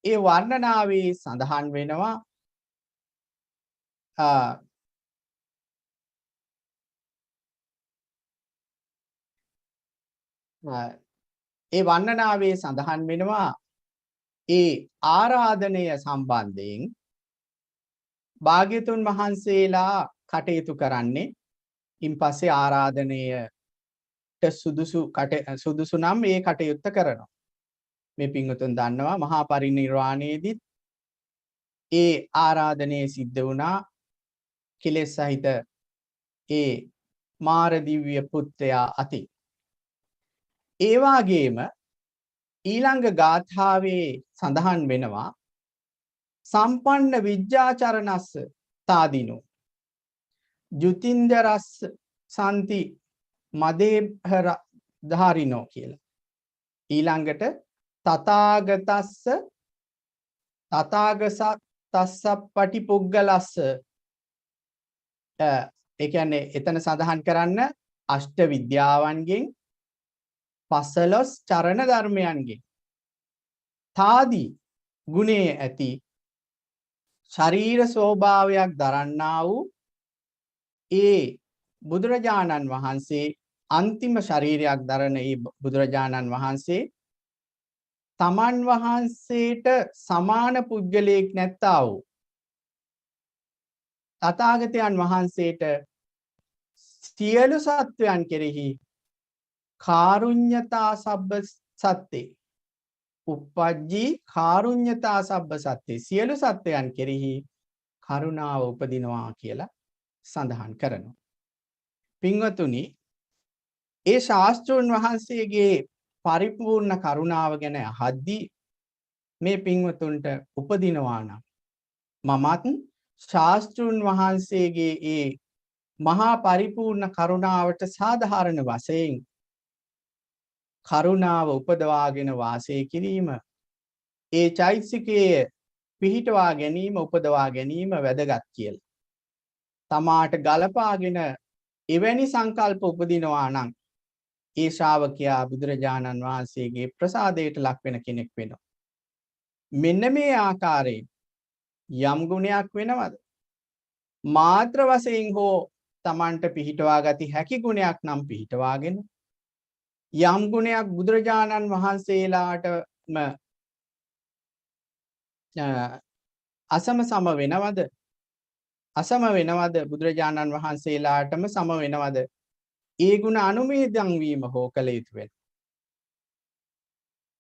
ඒ වර්ණනාවේ සඳහන් වෙනවා ඒ වර්ණනාවේ සඳහන් වෙනවා ඒ ආරාධනය සම්බන්ධයෙන් භාග්‍යතුන් වහන්සේලා කටයුතු කරන්නේ ඉන්පස්සේ ආරාධනයට සුදුසු නම් ඒ කටයුත්ත කරනවා. මේ පින්වතුන් දන්නවා මහා පරිනිර්වාණයේදී ඒ ආරාධනය සිද්ධ වුණා කෙලෙස් සහිත ඒ මාර දිව්‍ය පුත්‍රයා අති. ඒ වාගේම ඊළඟ ගාථාවේ සඳහන් වෙනවා සම්පන්න විජ්ජාචරණස්ස තාදිනෝ ජුතින්දරස්ස සම්ති මදේභර ධාරිනෝ කියලා. ඊළඟට තථාගතස්ස පටිපුග්ගලස්ස ඒ කියන්නේ එතන සඳහන් කරන්න අෂ්ට විද්‍යාවන්ගෙන් 15 චරණ ධර්මයන්ගෙන් තාදී ගුණයේ ඇති ශරීර ස්වභාවයක් දරන්නා වූ ඒ බුදුරජාණන් වහන්සේ අන්තිම ශරීරයක් දරන ඒ බුදුරජාණන් වහන්සේ තමන් වහන්සේට සමාන පුද්ගලයෙක් නැත්තා වූ තථාගතයන් වහන්සේට සියලු සත්වයන් කෙරෙහි කාරුණ්‍යතා සබ්බ සත්තේ උප්පජ්ජී කාරුණ්‍යතා සබ්බ සත්තේ සියලු සත්වයන් කෙරෙහි කරුණාව උපදිනවා කියලා සඳහන් කරනවා. පින්වතුනි, ඒ ශාස්ත්‍රඥ වහන්සේගේ පරිපූර්ණ කරුණාව ගැන අහද්දී මේ පින්වතුන්ට උපදිනවා නම් මමත් ශාස්ත්‍රඥ වහන්සේගේ ඒ මහා පරිපූර්ණ කරුණාවට සාධාරණ වශයෙන් කරුණාව උපදවාගෙන වාසය කිරීම, ඒ චෛතසිකයේ පිහිටවා ගැනීම, උපදවා ගැනීම වැදගත් කියලා. තමාට ගලපාගෙන එවැනි සංකල්ප උපදිනවා නම් ඒ ශ්‍රාවකයා බුදුරජාණන් වහන්සේගේ ප්‍රසාදයට ලක් වෙන කෙනෙක් වෙනවා. මෙන්න මේ ආකාරයෙන් යම් ගුණයක් වෙනවද? මාත්‍ර වශයෙන් හෝ තමන්ට පිහිටවා ගති හැකි ගුණයක් නම් පිහිටවාගෙන යම් ගුණයක් බුදුරජාණන් වහන්සේලාටම අසම සම වෙනවද? අසම වෙනවද? බුදුරජාණන් වහන්සේලාටම සම වෙනවද? ඒ ගුණ අනුමේදන් වීම හෝ කළ යුතු වෙනවා.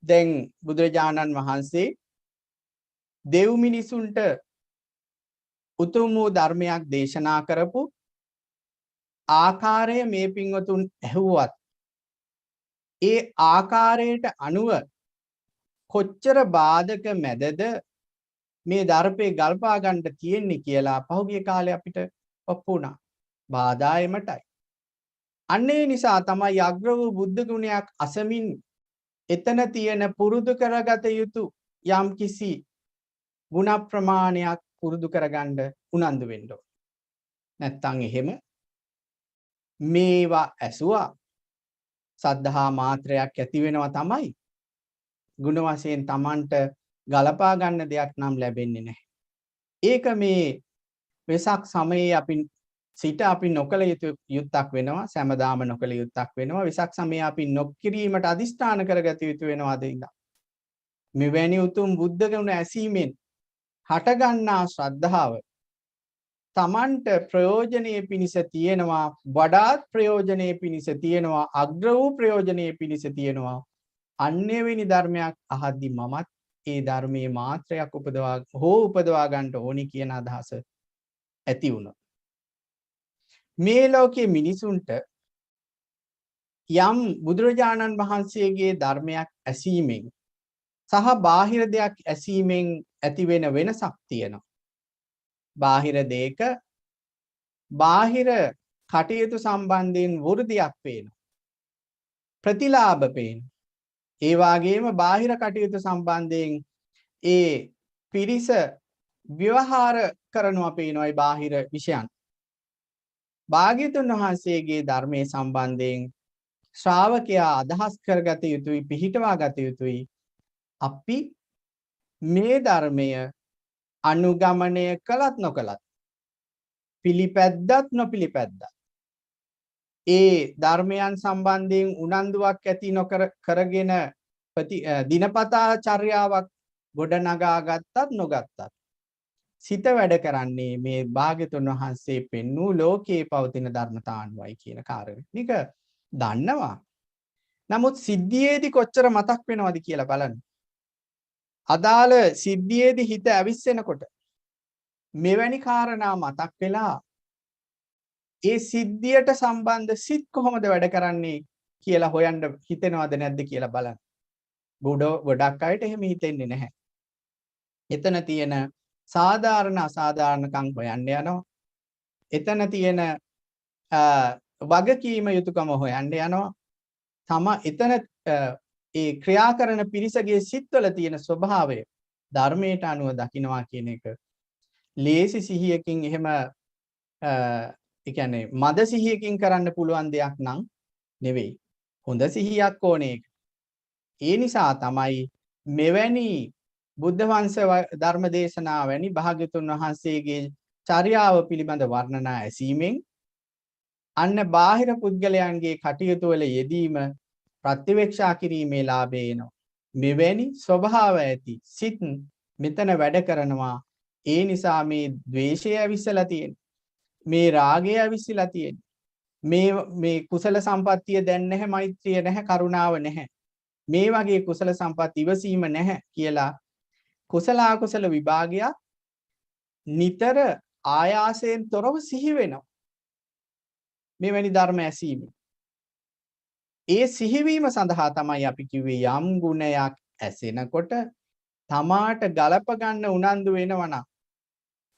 දැන් බුදුරජාණන් වහන්සේ දෙව් මිනිසුන්ට උතුම් වූ ධර්මයක් දේශනා කරපු ආකාරය මේ පින්වතුන් ඇහුවත් ඒ ආකාරයට අනුව කොච්චර බාධක මැදද මේ ධර්මයේ ගල්පා ගන්න තියෙන්නේ කියලා පහුගිය කාලේ අපිට ඔප්පු වුණා. බාධා එමටයි. අන්නේ නිසා තමයි අග්‍ර වූ බුද්ධ ගුණයක් අසමින් එතන තියෙන පුරුදු කරගත යුතු යම් කිසි ගුණ ප්‍රමාණයක් පුරුදු කරගන්න උනන්දු වෙන්න ඕන. නැත්තම් එහෙම මේවා ඇසුවා සද්ධා මාත්‍රයක් ඇති වෙනවා තමයි. ගුණ වශයෙන් Tamanට ගලපා ගන්න දෙයක් නම් ලැබෙන්නේ නැහැ. ඒක මේ වෙසක් සමයේ අපි සිට අපි නොකල යුත්තක් වෙනවා. සෑමදාම නොකල යුත්තක් වෙනවා. වෙසක් සමයේ අපි නොකිරීමට අදිස්ථාන කරගත යුතු වෙනවා අද ඉඳන්. මෙවැනි උතුම් බුද්ධ ගුණ ඇසීමෙන් හටගන්නා ශ්‍රද්ධාව තමන්ට ප්‍රයෝජනීය පිණිස තියෙනවා, වඩාත් ප්‍රයෝජනීය පිණිස තියෙනවා, අග්‍ර වූ ප්‍රයෝජනීය පිණිස තියෙනවා. අන්‍යවෙනි ධර්මයක් අහද්දි මමත් ඒ ධර්මයේ මාත්‍රයක් උපදවා ගන්න ඕනි කියන අදහස ඇති වුණා. මේ ලෝකයේ මිනිසුන්ට යම් බුදුරජාණන් වහන්සේගේ ධර්මයක් ඇසීමෙන් සහ බාහිර දෙයක් ඇසීමෙන් ඇති වෙන වෙනසක් තියෙනවා. බාහිර දෙයක බාහිර කටයුතු සම්බන්ධයෙන් වෘද්ධියක් පේනවා. ප්‍රතිලාභ පේනවා. ඒ වගේම බාහිර කටයුතු සම්බන්ධයෙන් ඒ පිරිස ව්‍යවහාර කරනවා පේනවා ඒ බාහිර විෂයන්. භාග්‍යතුන් වහන්සේගේ ධර්මයේ සම්බන්ධයෙන් ශ්‍රාවකයා අදහස් කරගත යුතුයි, පිහිටවා ගත යුතුයි. අපි මේ ධර්මය අනුගමනය කළත් නොකළත්, පිළිපැද්දත් නොපිළිපැද්දත්, ඒ ධර්මයන් සම්බන්ධයෙන් උනන්දුවක් ඇති නොකර කරගෙන දිනපතා චර්යාවක් ගොඩනගා ගත්තත් නොගත්තත් සිත වැඩ කරන්නේ මේ භාග්‍යතුන් වහන්සේ පෙන්වූ ලෝකයේ පවතින ධර්මතාවන්වයි කියන කාරණේ. මේක දන්නවා. නමුත් සිද්ධියේදී කොච්චර මතක් වෙනවද කියලා බලන්න. අදාළ සිද්ධියේදී හිත ඇවිස්සෙනකොට මෙවැනි කාරණා මතක් වෙලා ඒ සිද්ධියට සම්බන්ධ සිත් කොහොමද වැඩ කරන්නේ කියලා හොයන්න හිතෙනවද නැද්ද කියලා බලන්න. ගොඩක් අයට එහෙම හිතෙන්නේ නැහැ. එතන තියෙන සාධාරණ අසාධාරණකම් හොයන්න යනවා. එතන තියෙන වගකීම යුතුයකම හොයන්න යනවා. එතන ඒ ක්‍රියා කරන පිරිසගේ සිත්වල තියෙන ස්වභාවය ධර්මයට අනුව දකින්නවා කියන එක ලේසි සිහියකින් එහෙම ඒ කියන්නේ මද සිහියකින් කරන්න පුළුවන් දෙයක් නම් නෙවෙයි. හොඳ සිහියක් ඕනේ. ඒ නිසා තමයි මෙවැනි බුද්ධ වංශ ධර්ම දේශනා වැනි භාග්‍යතුන් වහන්සේගේ චර්යාව පිළිබඳ වර්ණනා ඇසීමෙන් අන්න බාහිර පුද්ගලයන්ගේ කටයුතු වල යෙදීම ප්‍රතිවේක්ෂා කිරීමේ ලාභය එනවා. මෙවැනි ස්වභාව ඇති සිත් මෙතන වැඩ කරනවා. ඒ නිසා මේ ද්වේෂය ඇවිස්සලා තියෙන්නේ. මේ රාගය ඇවිස්සලා තියෙන්නේ. මේ කුසල සම්පත්තිය දැන් නැහැ, මෛත්‍රිය නැහැ, කරුණාව නැහැ. මේ වගේ කුසල සම්පත් ඉවසීම නැහැ කියලා කුසල අකුසල විභාගයක් නිතර ආයාසයෙන් තොරව සිහි වෙනවා. මෙවැනි ධර්ම ඇසීම. ඒ සිහිවීම සඳහා තමයි අපි කිව්වේ යම් ගුණයක් ඇසෙනකොට තමාට ගලප ගන්න උනන්දු වෙනවනම්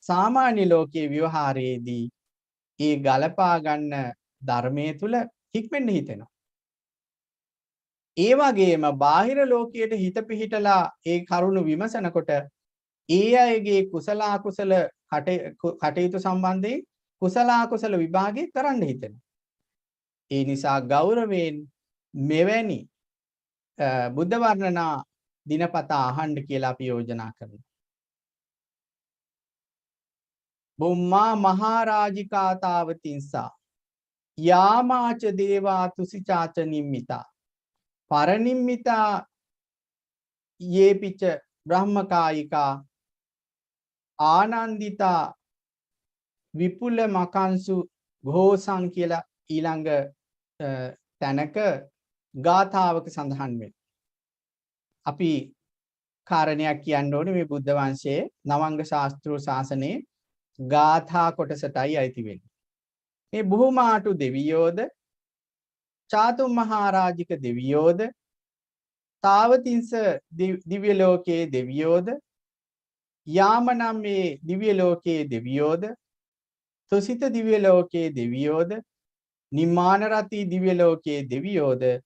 සාමාන්‍ය ලෝකයේ ව්‍යවහාරයේදී ඒ ගලපා ගන්න ධර්මයේ තුල හික්මෙන්න හිතෙනවා. ඒ වගේම බාහිර ලෝකයට හිත පිහිටලා ඒ කරුණ විමසනකොට ඒ අයගේ කුසල අකුසල කටයුතු සම්බන්ධයෙන් කුසල අකුසල විභාගය කරන්න හිතෙනවා. ඒ නිසා ගෞරවයෙන් මෙවැනි බුද්ධ වර්ණනා දිනපතා අහන්න කියලා අපි යෝජනා කරනවා. බුම්මා මහරජිකාතාවතින්සා යාමාච දේවා තුසිචාච නිම්මිතා පරනිම්මිතා යේපිච බ්‍රහ්මකායිකා ආනන්දිතා විපුල මකන්සු ඝෝසං කියලා ඊළඟ තැනක ගාථාවක සඳහන් වෙනවා. අපි කාරණයක් කියන්න ඕනේ මේ බුද්ධ වංශයේ නවංග ශාස්ත්‍රීය ශාසනයේ ගාථා කොටසටයි අයිති වෙන්නේ. මේ බුහුමාටු දෙවියෝද චාතු මහරජික දෙවියෝද තාවතින්ස දිව්‍ය ලෝකයේ දෙවියෝද යාමනම් මේ දිව්‍ය ලෝකයේ දෙවියෝද තුසිත දිව්‍ය ලෝකයේ දෙවියෝද නිම්මාන රති දිව්‍ය ලෝකයේ දෙවියෝද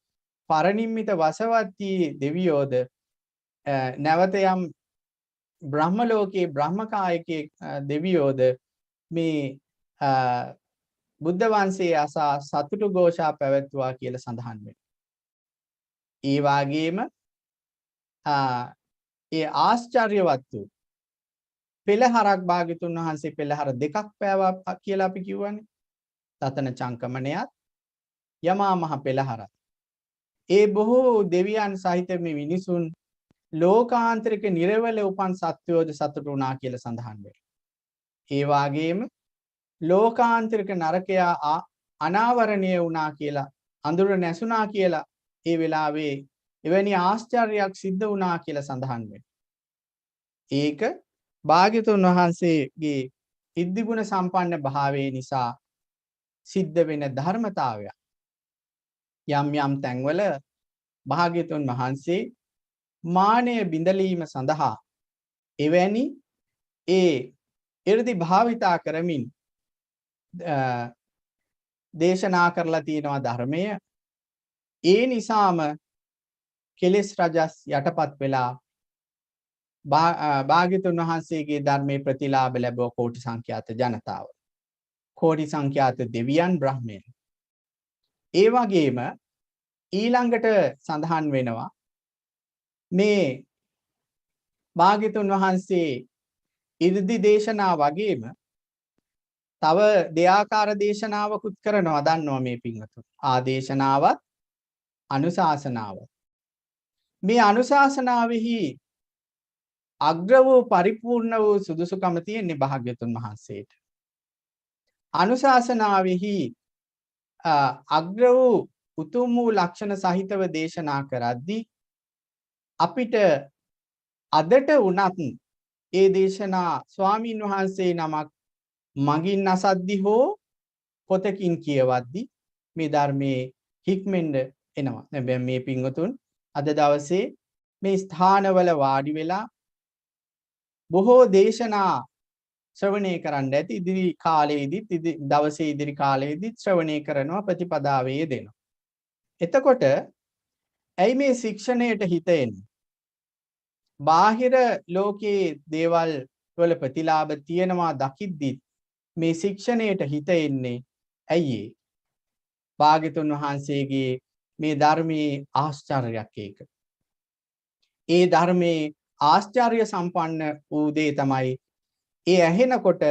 පරනිම්මිත වසවත්ති දෙවියෝද නැවත යම් බ්‍රහ්ම ලෝකයේ බ්‍රහ්මකායකයේ දෙවියෝද මේ බුද්ධ වංශයේ අසා සතුටු ഘോഷා පැවැත්වුවා කියලා සඳහන් වෙනවා. ඒ වාගේම ඒ ආශ්චර්යවත් වූ පෙළහරක් භාග්‍යතුන් වහන්සේ පෙළහර දෙකක් පෑවා කියලා අපි කියවනේ. තතන චංකමණයත් යමා මහ පෙළහරත්. ඒ බොහෝ දෙවියන් සහිත මේ මිනිසුන් ලෝකාන්තරික නිර්වල උපන් සත්වයෝද සතුටු වුණා කියලා සඳහන් වෙනවා. ඒ වාගේම ලෝකාන්තරික නරකයා අනාවරණය වුණා කියලා අඳුර නැසුණා කියලා ඒ වෙලාවේ එවැනි ආශ්චර්යයක් සිද්ධ වුණා කියලා සඳහන් වෙනවා. ඒක භාග්‍යතුන් වහන්සේගේ ඉද්ධිගුණ සම්පන්න භාවය නිසා සිද්ධ වෙන ධර්මතාවය. යම් යම් තැන්වල භාග්‍යතුන් වහන්සේ මානය බිඳලීම සඳහා එවැනි ඒ 이르දි භාවිතා කරමින් දේශනා කරලා තියෙනවා ධර්මය. ඒ නිසාම කෙලෙස් රජස් යටපත් වෙලා භාග්‍යතුන් වහන්සේගේ ධර්මයේ ප්‍රතිලාභ ලැබුව කෝටි සංඛ්‍යාත ජනතාව. කෝටි සංඛ්‍යාත දෙවියන් බ්‍රහ්මයන්. ඒ වගේම ඊළඟට සඳහන් වෙනවා මේ භාග්‍යතුන් වහන්සේ ඉර්ධි දේශනා වගේම තව දෙආකාර දේශනාවකුත් කරනවා දන්නවා මේ පින්වතුන්. ආදේශනාවත් අනුශාසනාවත්. මේ අනුශාසනාවෙහි අග්‍ර වූ පරිපූර්ණ වූ සුදුසුකම තියෙන්නේ භාග්‍යතුන් වහන්සේට. අනුශාසනාවෙහි අග්‍ර වූ උතුම් වූ ලක්ෂණ සහිතව දේශනා කරද්දී අපිට අදට වුණත් ඒ දේශනා ස්වාමින් වහන්සේ නමක් මගින් අසද්දි හෝ පොතකින් කියවද්දි මේ ධර්මයේ හික්මෙන්න එනවා. දැන් මේ පින්වතුන් අද දවසේ මේ ස්ථානවල වාඩි වෙලා බොහෝ දේශනා ශ්‍රවණය කරන්න ඇති. ඉදිරි කාලයේදීත් දවසේ ඉදිරි කාලයේදීත් ශ්‍රවණය කරනවා ප්‍රතිපදාවේ දෙනවා. එතකොට ඇයි මේ ශික්ෂණයට හිත එන්නේ? බාහිර ලෝකයේ දේවල් වල ප්‍රතිලාභ තියෙනවා දකිද්දි මේ ශික්ෂණයට හිත එන්නේ ඇයි? භාග්‍යතුන් වහන්සේගේ මේ ධර්මයේ ආශ්චර්යයක් ඒක. ඒ ධර්මයේ ආශ්චර්ය සම්පන්න වූ දේ තමයි ඒ ඇහෙනකොට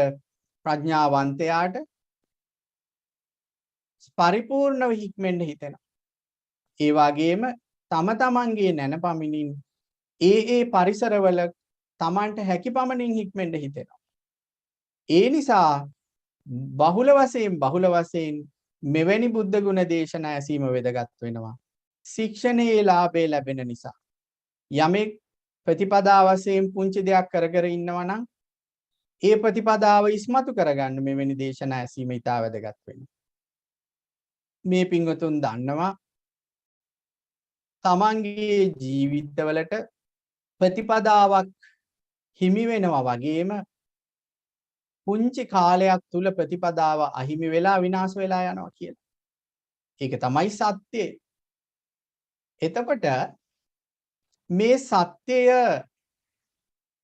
ප්‍රඥාවන්තයාට පරිපූර්ණව හික්මෙන්න හිතෙනවා. ඒ වගේම තම තමන්ගේ නැනපමිනින් ඒ පරිසරවල Tamanට හැකි පමණින් හික්මෙන්න හිතෙනවා. ඒ නිසා බහුල වශයෙන් මෙවැනි බුද්ධ ගුණ දේශනා ඇසීම වැදගත් වෙනවා. ශික්ෂණයේ ලාභය ලැබෙන නිසා. යමෙක් ප්‍රතිපදා වශයෙන් පුංචි දෙයක් කර ඉන්නවා නම් ඒ ප්‍රතිපදාව ඉස්මතු කරගන්න මෙවැනි දේශනා ඇසීම ඉතා වැදගත් වෙනවා. මේ පින්වතුන් දන්නවා තමන්ගේ ජීවිතවලට ප්‍රතිපදාවක් හිමි වෙනවා වගේම පුංචි කාලයක් තුල ප්‍රතිපදාව අහිමි වෙලා විනාශ වෙලා යනවා කියලා. ඒක තමයි සත්‍යය. එතකොට මේ සත්‍යය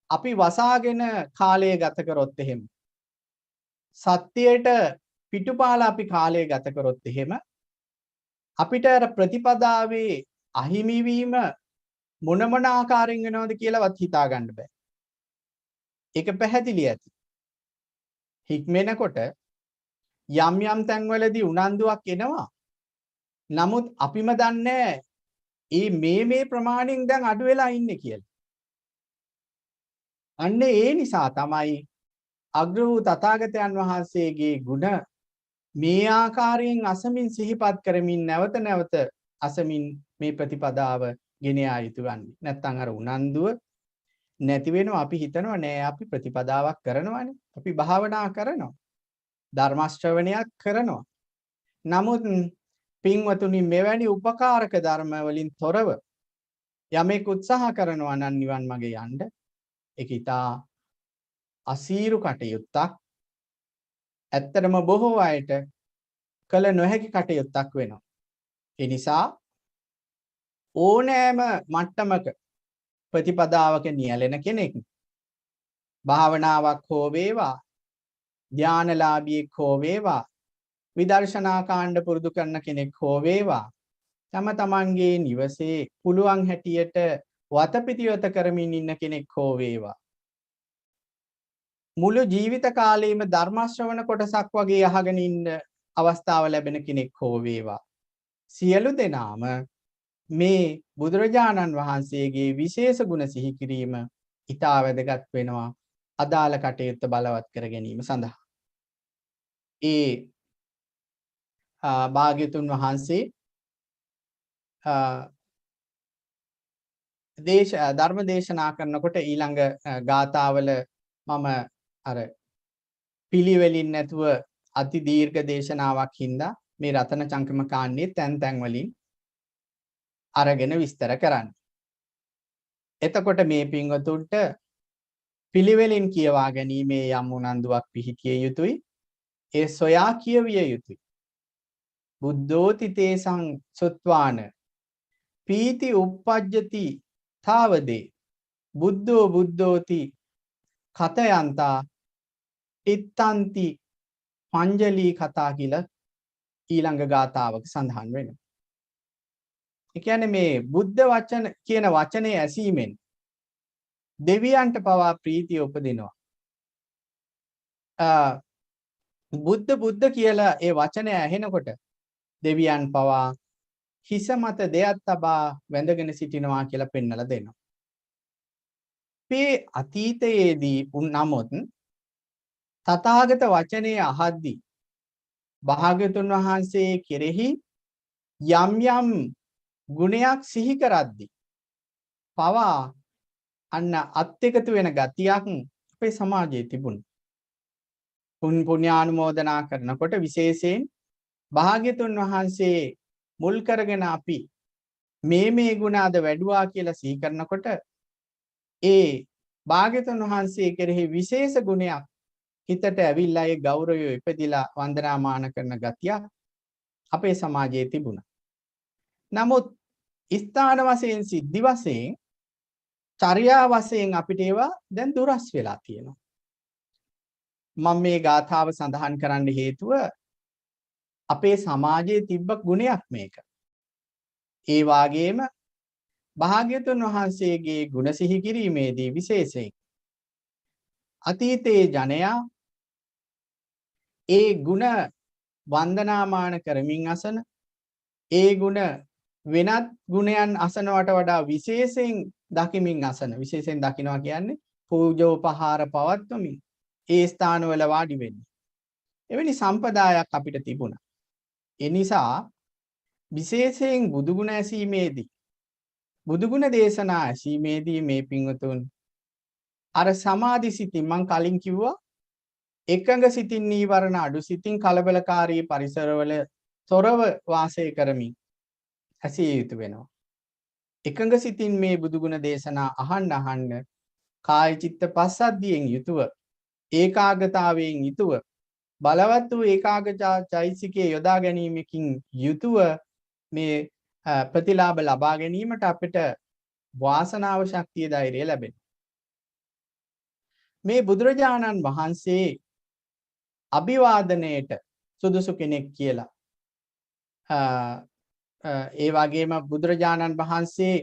අපි වසාගෙන කාලය ගත කරොත් එහෙම සත්‍යයට පිටුපාලා අපි කාලය ගත කරොත් එහෙම අපිට අර ප්‍රතිපදාවේ අහිමි වීම මොන ආකාරයෙන් වෙනවද කියලාවත් හිතා ගන්න බෑ. ඒක පැහැදිලි ඇති. හික්මෙනකොට යම් තැන්වලදී උනන්දුවක් එනවා. නමුත් අපිම දන්නේ මේ ප්‍රමාණයෙන් දැන් අඩු වෙලා ඉන්නේ කියලා. අන්න ඒ නිසා තමයි අග්‍ර වූ තථාගතයන් වහන්සේගේ ගුණ මේ ආකාරයෙන් අසමින් සිහිපත් කරමින් නැවත අසමින් මේ ප්‍රතිපදාව ගෙන යා යුතු වන්නේ. නැත්නම් අර උනන්දුව නැති වෙනවා. අපි හිතනවා නෑ අපි ප්‍රතිපදාවක් කරනවානේ. අපි භාවනා කරනවා. ධර්ම ශ්‍රවණයක් කරනවා. නමුත් පින්වතුනි මෙවැනි උපකාරක ධර්ම වලින් තොරව යමෙක් උත්සාහ කරනවා නම් නිවන් මාගේ යන්න ඒක ඉතා අසීරු කටයුත්තක්. ඇත්තටම බොහෝ අයට කළ නොහැකි කටයුත්තක් වෙනවා. ඒ නිසා ඕනෑම මට්ටමක ප්‍රතිපදාවක නියැලෙන කෙනෙක් භාවනාවක් හෝ වේවා ධානලාභියෙක් හෝ වේවා විදර්ශනා කාණ්ඩ පුරුදු කරන කෙනෙක් හෝ වේවා තමන්ගේ නිවසේ පුළුවන් හැටියට වතපිතිවත කරමින් ඉන්න කෙනෙක් හෝ වේවා මුළු ජීවිත කාලයේම ධර්ම ශ්‍රවණ කොටසක් වගේ අහගෙන ඉන්න අවස්ථාව ලැබෙන කෙනෙක් හෝ වේවා සියලු දෙනාම මේ බුදුරජාණන් වහන්සේගේ විශේෂ ගුණ සිහි කිරීම ඉතා වැදගත් වෙනවා අදාළ කටයුත්ත බලවත් කර ගැනීම සඳහා. භාග්‍යතුන් වහන්සේ ධර්ම දේශනා කරනකොට ඊළඟ ගාථාවල මම අර පිළිවෙලින් නැතුව අති දීර්ඝ දේශනාවක් හින්දා මේ රතන චංකම කාණ්ඩයේ තැන් වලින් අරගෙන විස්තර කරන්න. එතකොට මේ පින්වතුන්ට පිළිවෙලින් කියවා ගැනීමේ යම් උනන්දුවක් පිහිටිය යුතුයි. ඒ සොයා කියවිය යුතුයි. බුද්ධෝති තේසං සුත්වාන පීති uppajjati තාවදේ බුද්ධෝති කතයන්තා ඉත්තන්ති පංජලී කතා කියලා ඊළඟ ගාථාවක සඳහන් වෙනවා. ඒ කියන්නේ මේ බුද්ධ වචන කියන වචනේ ඇසීමෙන් දෙවියන්ට පවා ප්‍රීතිය උපදිනවා. බුද්ධ කියලා ඒ වචනය ඇහෙනකොට දෙවියන් පවා හිස මත දෙයක් තබා වැඳගෙන සිටිනවා කියලා පෙන්වලා දෙනවා. මේ අතීතයේදී නමුත් තථාගත වචනේ අහද්දී භාග්‍යතුන් වහන්සේ කෙරෙහි යම් ගුණයක් සිහි කරද්දී පවා අන්න අත්‍යකතු වෙන ගතියක් අපේ සමාජයේ තිබුණා. පුණ්‍යානුමෝදනා කරනකොට විශේෂයෙන් භාග්‍යතුන් වහන්සේ මුල් කරගෙන අපි මේ ගුණ අද වැඩුවා කියලා සිහි කරනකොට ඒ භාග්‍යතුන් වහන්සේ කෙරෙහි විශේෂ ගුණයක් හිතට ඇවිල්ලා ඒ ගෞරවය ඉපදිලා වන්දනාමාන කරන ගතියක් අපේ සමාජයේ තිබුණා. නමුත් ස්ථාන වශයෙන් සිද්ධි වශයෙන් චර්යා වශයෙන් අපිට ඒවා දැන් දුරස් වෙලා තියෙනවා. මම මේ ගාථාව සඳහන් කරන්න හේතුව අපේ සමාජයේ තිබ්බ ගුණයක් මේක. ඒ වාගේම භාග්‍යතුන් වහන්සේගේ ගුණ සිහි කිරීමේදී විශේෂයෙන් අතීතයේ ජනයා ඒ ගුණ වන්දනාමාන කරමින් අසන ඒ ගුණ වෙනත් ගුණයන් අසනවට වඩා විශේෂයෙන් දකිමින් අසන විශේෂයෙන් දකින්නවා කියන්නේ පූජෝපහාර පවත්වමින් ඒ ස්ථානවල වාඩි වෙන්නේ. එවැනි සම්පදායක් අපිට තිබුණා. ඒ නිසා විශේෂයෙන් බුදුගුණ ඇසීමේදී බුදුගුණ දේශනා ඇසීමේදී මේ පින්වතුන් අර සමාධි සිතින් මං කලින් කිව්වා එකඟ සිතින් නීවරණ අඩු සිතින් කලබලකාරී පරිසරවල තොරව වාසය කරමින් ඇසිය යුතු වෙනවා. එකඟ සිතින් මේ බුදුගුණ දේශනා අහන්න කාය චිත්ත පස්සද්ධියෙන් යුතුව ඒකාග්‍රතාවයෙන් යුතුව බලවත් වූ ඒකාග්‍රතා චෛසිකයේ යොදා ගැනීමකින් යුතුව මේ ප්‍රතිලාභ ලබා ගැනීමට අපිට වාසනාව ශක්තිය ධෛර්යය ලැබෙනවා. මේ බුදුරජාණන් වහන්සේ අභිවාදනයේට සුදුසු කෙනෙක් කියලා ඒ වගේම බුදුරජාණන් වහන්සේ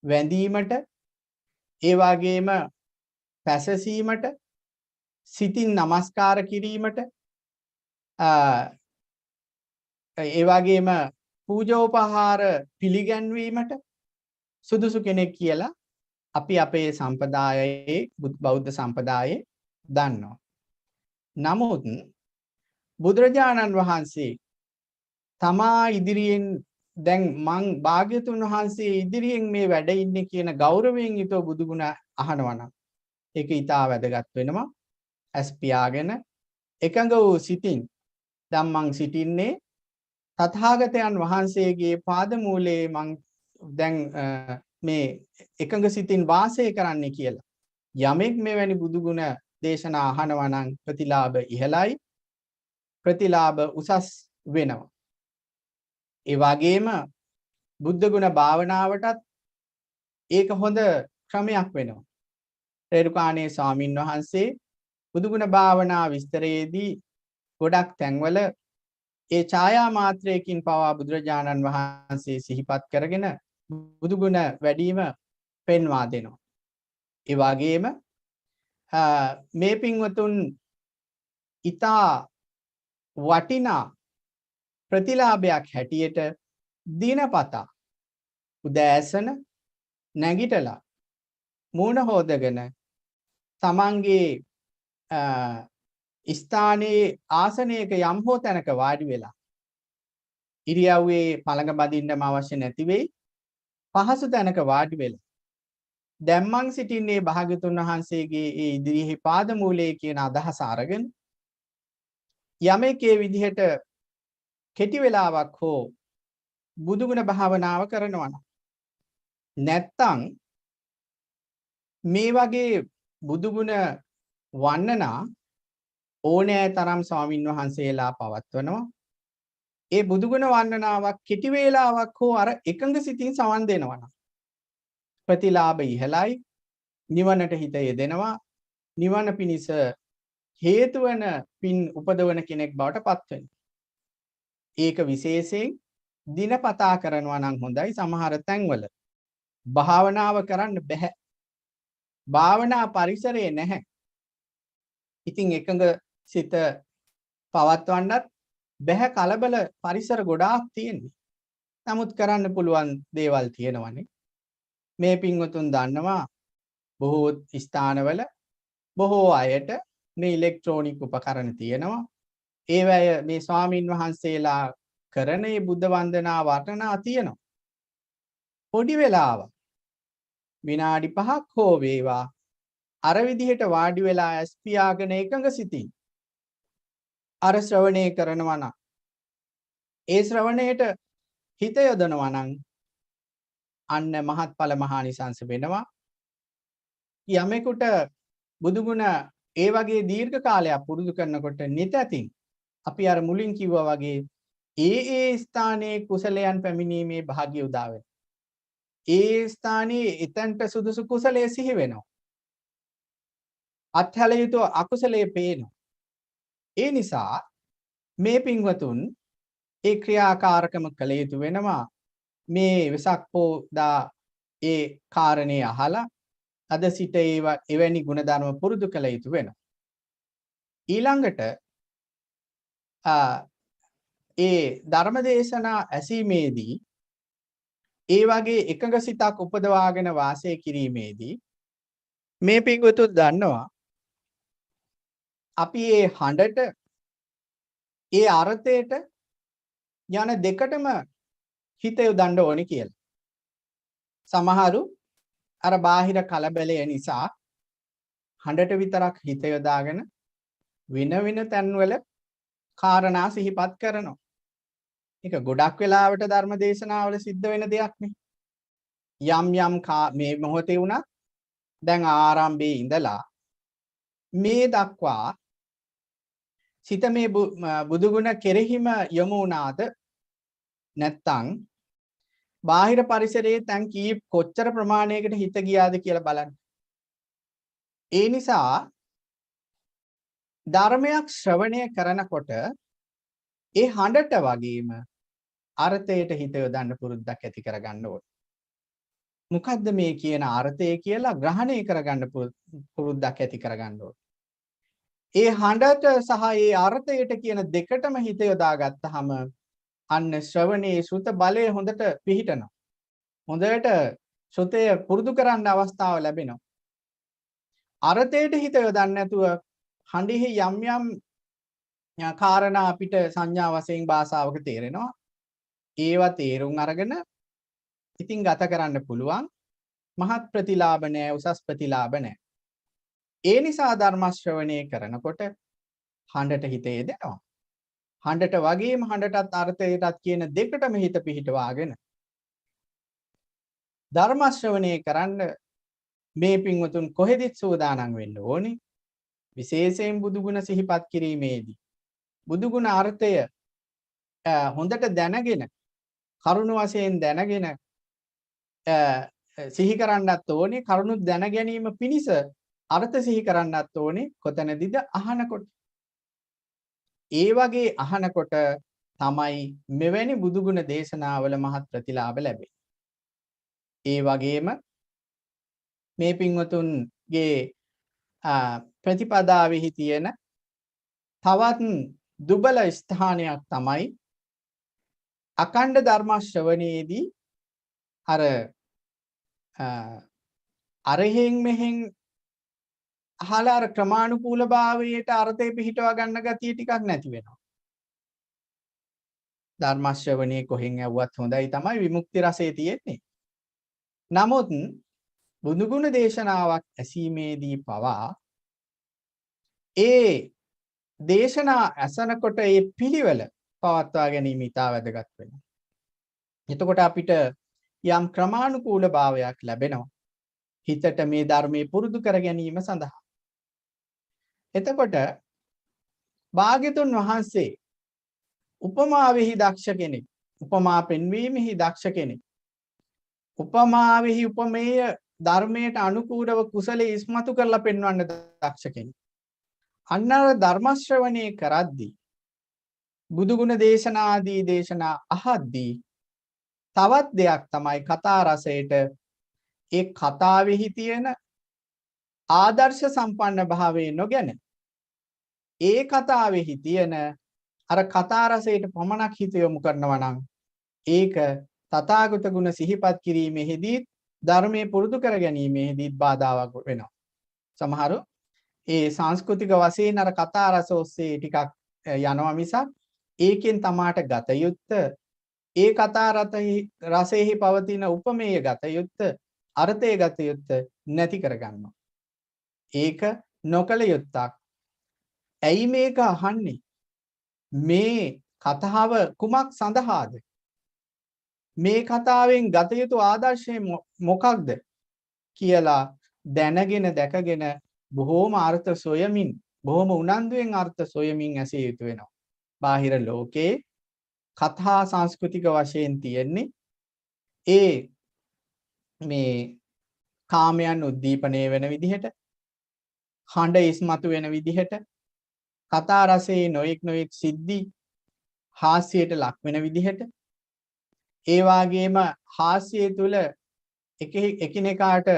වැඳීමට ඒ වගේම පැසසීමට සිතින් නමස්කාර කිරීමට ඒ වගේම පූජෝපහාර පිළිගැන්වීමට සුදුසු කෙනෙක් කියලා අපි අපේ සම්ප්‍රදායේ බෞද්ධ සම්ප්‍රදායේ දන්නවා. නමුත් බුදුරජාණන් වහන්සේ තමා ඉදිරියෙන් දැන් මං භාග්‍යතුන් වහන්සේ ඉදිරියෙන් මේ වැඩ ඉන්නේ කියන ගෞරවයෙන් යුතුව බුදුගුණ අහනවා නම් ඒක ඊටා වැදගත් වෙනවා. ඇස් පියාගෙන එකඟ වූ සිතින් දැන් මං සිටින්නේ තථාගතයන් වහන්සේගේ පාදමූලයේ මං දැන් මේ එකඟ සිතින් වාසය කරන්න කියලා. යමෙක් මෙවැනි බුදුගුණ දේශනා අහනවා නම් ප්‍රතිලාභ ඉහළයි ප්‍රතිලාභ උසස් වෙනවා. ඒ වගේම බුද්ධ ගුණ භාවනාවටත් ඒක හොඳ ක්‍රමයක් වෙනවා. රේරුකාණේ ස්වාමින් වහන්සේ බුදු ගුණ භාවනා විස්තරයේදී ගොඩක් තැන්වල ඒ ඡායා මාත්‍රයකින් පවා බුදුරජාණන් වහන්සේ සිහිපත් කරගෙන බුදු ගුණ වැඩිම පෙන්වා දෙනවා. ඒ වගේම මේ පින්වතුන් ඊතා වටිනා ප්‍රතිලාභයක් හැටියට දිනපතා උදෑසන නැගිටලා මූණ හොදගෙන තමන්ගේ ස්ථානයේ ආසනයක යම් හෝ තැනක වාඩි වෙලා ඉරියව්වේ පළඟ බදින්නම අවශ්‍ය නැති වෙයි. පහසු තැනක වාඩි වෙලා දැන් මං සිටින්නේ භාග්‍යතුන් වහන්සේගේ ඒ ඉදිරියේ පාදමූලයේ කියන අදහස අරගෙන යමෙක් ඒ විදිහට කෙටි වෙලාවක් හෝ බුදුගුණ භාවනාව කරනවා නම් නැත්තම් මේ වගේ බුදුගුණ වන්නනා ඕනෑ තරම් ස්වාමින් වහන්සේලා පවත්වනවා. ඒ බුදුගුණ වන්නනාවක් කෙටි වේලාවක් හෝ අර එකඟ සිතින් සවන් දෙනවා නම් ප්‍රතිලාභ ඉහළයි. නිවනට හිත යෙදෙනවා. නිවන පිණිස හේතු වන පින් උපදවන කෙනෙක් බවට පත් වෙනවා. ඒක විශේෂයෙන් දිනපතා කරනවා නම් හොඳයි. සමහර තැන්වල භාවනාව කරන්න බෑ. භාවනා පරිසරයේ නැහැ. ඉතින් එකඟ සිත පවත්වන්නත් බෑ. කලබල පරිසර ගොඩාක් තියෙනවා. නමුත් කරන්න පුළුවන් දේවල් තියෙනවානේ. මේ පින්වතුන් දන්නවා බොහෝ ස්ථානවල බොහෝ අයට මේ ඉලෙක්ට්‍රොනික උපකරණ තියෙනවා. ඒවැය මේ ස්වාමින් වහන්සේලා කරන මේ බුද්ධ වන්දනා වර්ණනා තියෙනවා. පොඩි වෙලාවක් විනාඩි 5ක් හෝ වේවා අර විදිහට වාඩි වෙලා ඇස් පියාගෙන එකඟ සිතින් අර ශ්‍රවණය කරනවා නම් ඒ ශ්‍රවණයට හිත යොදනවා නම් අන්න මහත්ඵල මහානිසංස වෙනවා. යමෙකුට බුදුගුණ ඒ වගේ දීර්ඝ කාලයක් පුරුදු කරනකොට නිතැතින් අපි අර මුලින් කිව්වා වගේ ඒ ස්ථානයේ කුසලයන් පැමිණීමේ භාග්‍ය උදා වෙනවා. ඒ ස්ථානයේ එතනට සුදුසු කුසලයේ සිහි වෙනවා. අත්හැල යුතු අකුසලයේ පේනවා. ඒ නිසා මේ පින්වතුන් ඒ ක්‍රියාකාරකම කළ යුතු වෙනවා. මේ වෙසක් පොදා ඒ කාරණේ අහලා අද සිට එවැනි ගුණධර්ම පුරුදු කළ යුතු වෙනවා. ඊළඟට ඒ ධර්මදේශනා ඇසීමේදී ඒ වගේ එකඟ සිතක් උපදවාගෙන වාසය කිරීමේදී මේ පින්වතුන් දන්නවා අපි මේ හඬට ඒ අර්ථයට යන දෙකටම හිත යොදන්න ඕනේ කියලා. සමහරු අර බාහිර කලබලය නිසා හඬට විතරක් හිත යොදාගෙන වෙන තැන්වල කාරණා සිහිපත් කරනවා. ඒක ගොඩක් වෙලාවට ධර්ම දේශනාවල සිද්ධ වෙන දෙයක් නේ. යම් මේ මොහොතේ වුණත් දැන් ආරම්භයේ ඉඳලා මේ දක්වා සිත මේ බුදුගුණ කෙරෙහිම යොමු වුණාද නැත්තම් බාහිර පරිසරයේ තැන් කොච්චර ප්‍රමාණයකට හිත ගියාද කියලා බලන්න. ඒ නිසා ධර්මයක් ශ්‍රවණය කරනකොට ඒ හඬට වගේම අර්ථයට හිත යොදන්න පුරුද්දක් ඇති කරගන්න ඕනේ. මොකද්ද මේ කියන අර්ථය කියලා ග්‍රහණය කරගන්න පුරුද්දක් ඇති කරගන්න ඕනේ. ඒ හඬට සහ ඒ අර්ථයට කියන දෙකටම හිත යොදාගත්තාම අන්න ශ්‍රවණේ ශ්‍රුත බලය හොඳට පිහිටනවා. හොඳට ශ්‍රුතය පුරුදු කරන්න අවස්ථාව ලැබෙනවා. අර්ථයට හිත යොදන්නේ නැතුව හඬෙහි යම් කාරණා අපිට සංඥා වශයෙන් භාෂාවක තේරෙනවා. ඒවා තේරුම් අරගෙන ඉතින් ගත කරන්න පුළුවන්. මහත් ප්‍රතිලාභ නැහැ, උසස් ප්‍රතිලාභ නැහැ. ඒ නිසා ධර්ම ශ්‍රවණය කරනකොට හඬට හිත යොදනවා. හඬට වගේම හඬටත් අර්ථයටත් කියන දෙකටම හිත පිහිටවාගෙන ධර්ම ශ්‍රවණය කරන්න මේ පින්වතුන් කොහෙදිත් සූදානම් වෙන්න ඕනේ. විශේෂයෙන් බුදුගුණ සිහිපත් කිරීමේදී බුදුගුණ අර්ථය හොඳට දැනගෙන කරුණු වශයෙන් දැනගෙන සිහි කරන්නත් ඕනේ. කරුණු දැන ගැනීම පිණිස අර්ථ සිහි කරන්නත් ඕනේ. කොතනදීද අහනකොට. ඒ වගේ අහනකොට තමයි මෙවැනි බුදුගුණ දේශනාවල මහත් ප්‍රතිලාභ ලැබෙන්නේ. ඒ වගේම මේ පින්වතුන්ගේ ප්‍රතිපදාවෙහි තියෙන තවත් දුබල ස්ථානයක් තමයි අකණ්ඩ ධර්ම ශ්‍රවණයේදී අරහෙන් මෙහෙන් අහලා අර ක්‍රමානුකූල භාවයට අර්ථය පිහිටවා ගන්න ගතිය ටිකක් නැති වෙනවා. ධර්ම ශ්‍රවණයේ කොහෙන් ඇව්වත් හොඳයි තමයි විමුක්ති රසය තියෙන්නේ. නමුත් බුදුගුණ දේශනාවක් ඇසීමේදී පවා ඒ දේශනා ඇසනකොට ඒ පිළිවෙල පවත්වා ගැනීම ඉතා වැදගත් වෙනවා. එතකොට අපිට යම් ක්‍රමානුකූල භාවයක් ලැබෙනවා. හිතට මේ ධර්මයේ පුරුදු කර ගැනීම සඳහා. එතකොට භාග්‍යතුන් වහන්සේ උපමාවෙහි දක්ෂ කෙනෙක්. උපමා පෙන්වීමෙහි දක්ෂ කෙනෙක්. උපමාවෙහි උපමේය ධර්මයට අනුකූලව කුසලයේ ඉස්මතු කරලා පෙන්වන්න දක්ෂ කෙනෙක්. අන්නර ධර්ම ශ්‍රවණය කරද්දී බුදුගුණ දේශනා ආදී දේශනා අහද්දී තවත් දෙයක් තමයි කතා රසයට ඒ කතාවෙහි තියෙන ආදර්ශ සම්පන්න භාවයේ නොගෙන ඒ කතාවෙහි තියෙන අර කතා රසයට පමණක් හිත යොමු කරනවා නම් ඒක තථාගත ගුණ සිහිපත් කිරීමේදී ධර්මයේ පුරුදු කර ගැනීමේදී බාධාවක් වෙනවා. සමහරු ඒ සංස්කෘතික වශයෙන් අර කතා රස ඔස්සේ ටිකක් යනවා මිසක් ඒකෙන් තමාට ගත යුත්ත ඒ කතා රසෙහි පවතින උපමේය ගත යුත්ත අර්ථය ගත යුත්ත නැති කරගන්නවා. ඒක නොකල යුත්තක්. ඇයි මේක අහන්නේ? මේ කතාව කුමක් සඳහාද? මේ කතාවෙන් ගත යුතු ආදර්ශය මොකක්ද කියලා දැනගෙන දැකගෙන බොහෝම අර්ථ සොයමින් බොහෝම උනන්දුවෙන් අර්ථ සොයමින් ඇසිය යුතු වෙනවා. බාහිර ලෝකේ කතා සංස්කෘතික වශයෙන් තියෙන්නේ ඒ මේ කාමයන් උද්දීපනය වෙන විදිහට, හඬ ඉස්මතු වෙන විදිහට, කතා රසයේ නොඑක් සිද්ධි හාස්‍යයට ලක් වෙන විදිහට, ඒ වගේම හාස්‍යය තුල එකිනෙකාට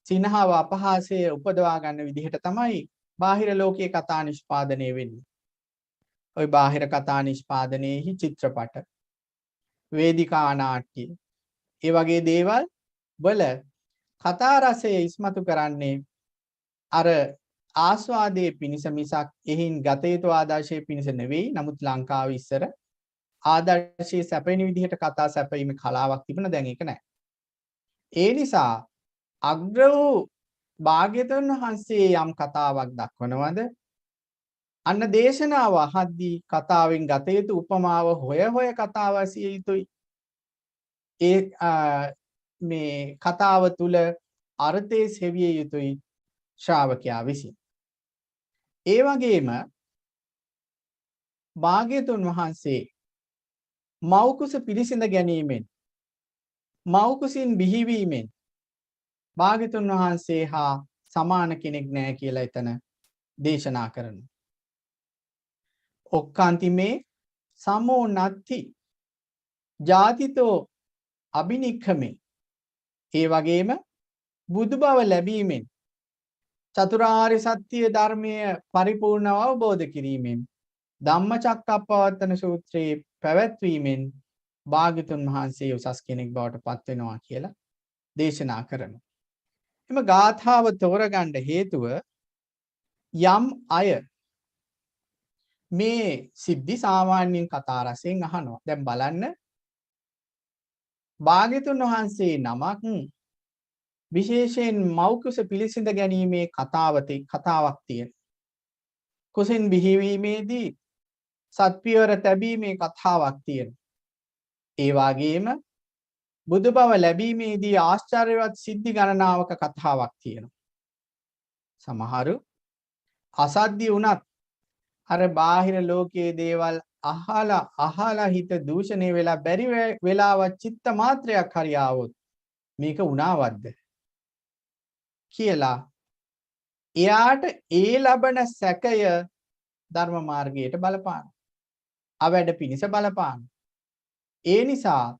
සිනහව අපහාසය උපදවා ගන්න විදිහට තමයි බාහිර ලෝකයේ කතා නිෂ්පාදනය වෙන්නේ. ওই බාහිර කතා නිෂ්පාදනයේහි චිත්‍රපට, වේදිකා නාට්‍ය, ඒ වගේ දේවල් වල කතා රසය ඉස්මතු කරන්නේ අර ආස්වාදයේ පිණිස මිසක් එහින් ගත යුතු ආදර්ශයේ පිණිස නෙවෙයි. නමුත් ලංකාවේ ඉස්සර ආදර්ශයේ සැපෙන විදිහට කතා සැපීමේ කලාවක් තිබුණා. දැන් ඒක නැහැ. ඒ නිසා අග්‍ර වූ භාග්‍යවතුන් වහන්සේ යම් කතාවක් දක්වනවද අන්න දේශනාව අහද්දී කතාවෙන් ගත යුතු උපමාව හොය කතාව ඇසිය යුතුයි. ඒ මේ කතාව තුල අර්ථයේ සෙවිය යුතුයි ශ්‍රාවකයා විසින්. ඒ වගේම භාග්‍යවතුන් වහන්සේ මෞකුස පිළිසිඳ ගැනීමෙන් මෞකුසින් බිහිවීමෙන් භාග්‍යවතුන් වහන්සේ හා සමාන කෙනෙක් නැහැ කියලා එතන දේශනා කරනවා. ඔක්කාන්තිමේ සමෝ නත්ති ජාතිතෝ අබිනික්ඛමේ. ඒ වගේම බුදු බව ලැබීමෙන් චතුරාර්ය සත්‍ය ධර්මය පරිපූර්ණව අවබෝධ කිරීමෙන් ධම්මචක්කප්පවත්තන සූත්‍රයේ පැවැත්වීමෙන් භාග්‍යවතුන් වහන්සේ උසස් කෙනෙක් බවට පත් වෙනවා කියලා දේශනා කරනවා. එම ගාථාව තෝරගන්න හේතුව යම් අය මේ සිද්ධි සාමාන්‍යයෙන් කතා රසෙන් අහනවා. දැන් බලන්න භාග්‍යවතුන් වහන්සේ නමක් විශේෂයෙන් මෞකුස පිළිසිඳ ගැනීමේ කතාවක් තියෙනවා. කුසින් බිහිවීමේදී සත්පියවර තැබීමේ කතාවක් තියෙනවා. ඒ වගේම බුදු බව ලැබීමේදී ආශ්චර්යවත් සිද්ධි ගණනාවක කතාවක් තියෙනවා. සමහරු අසද්දි වුණත් අර බාහිර ලෝකයේ දේවල් අහලා හිත දූෂණය වෙලා බැරි වෙලාවත් චිත්ත මාත්‍රයක් හරි ආවොත් මේක වුණාවද්ද කියලා එයාට ඒ ලබන සැකය ධර්ම මාර්ගයට බලපාන. අවැඩ පිණිස බලපාන. ඒ නිසා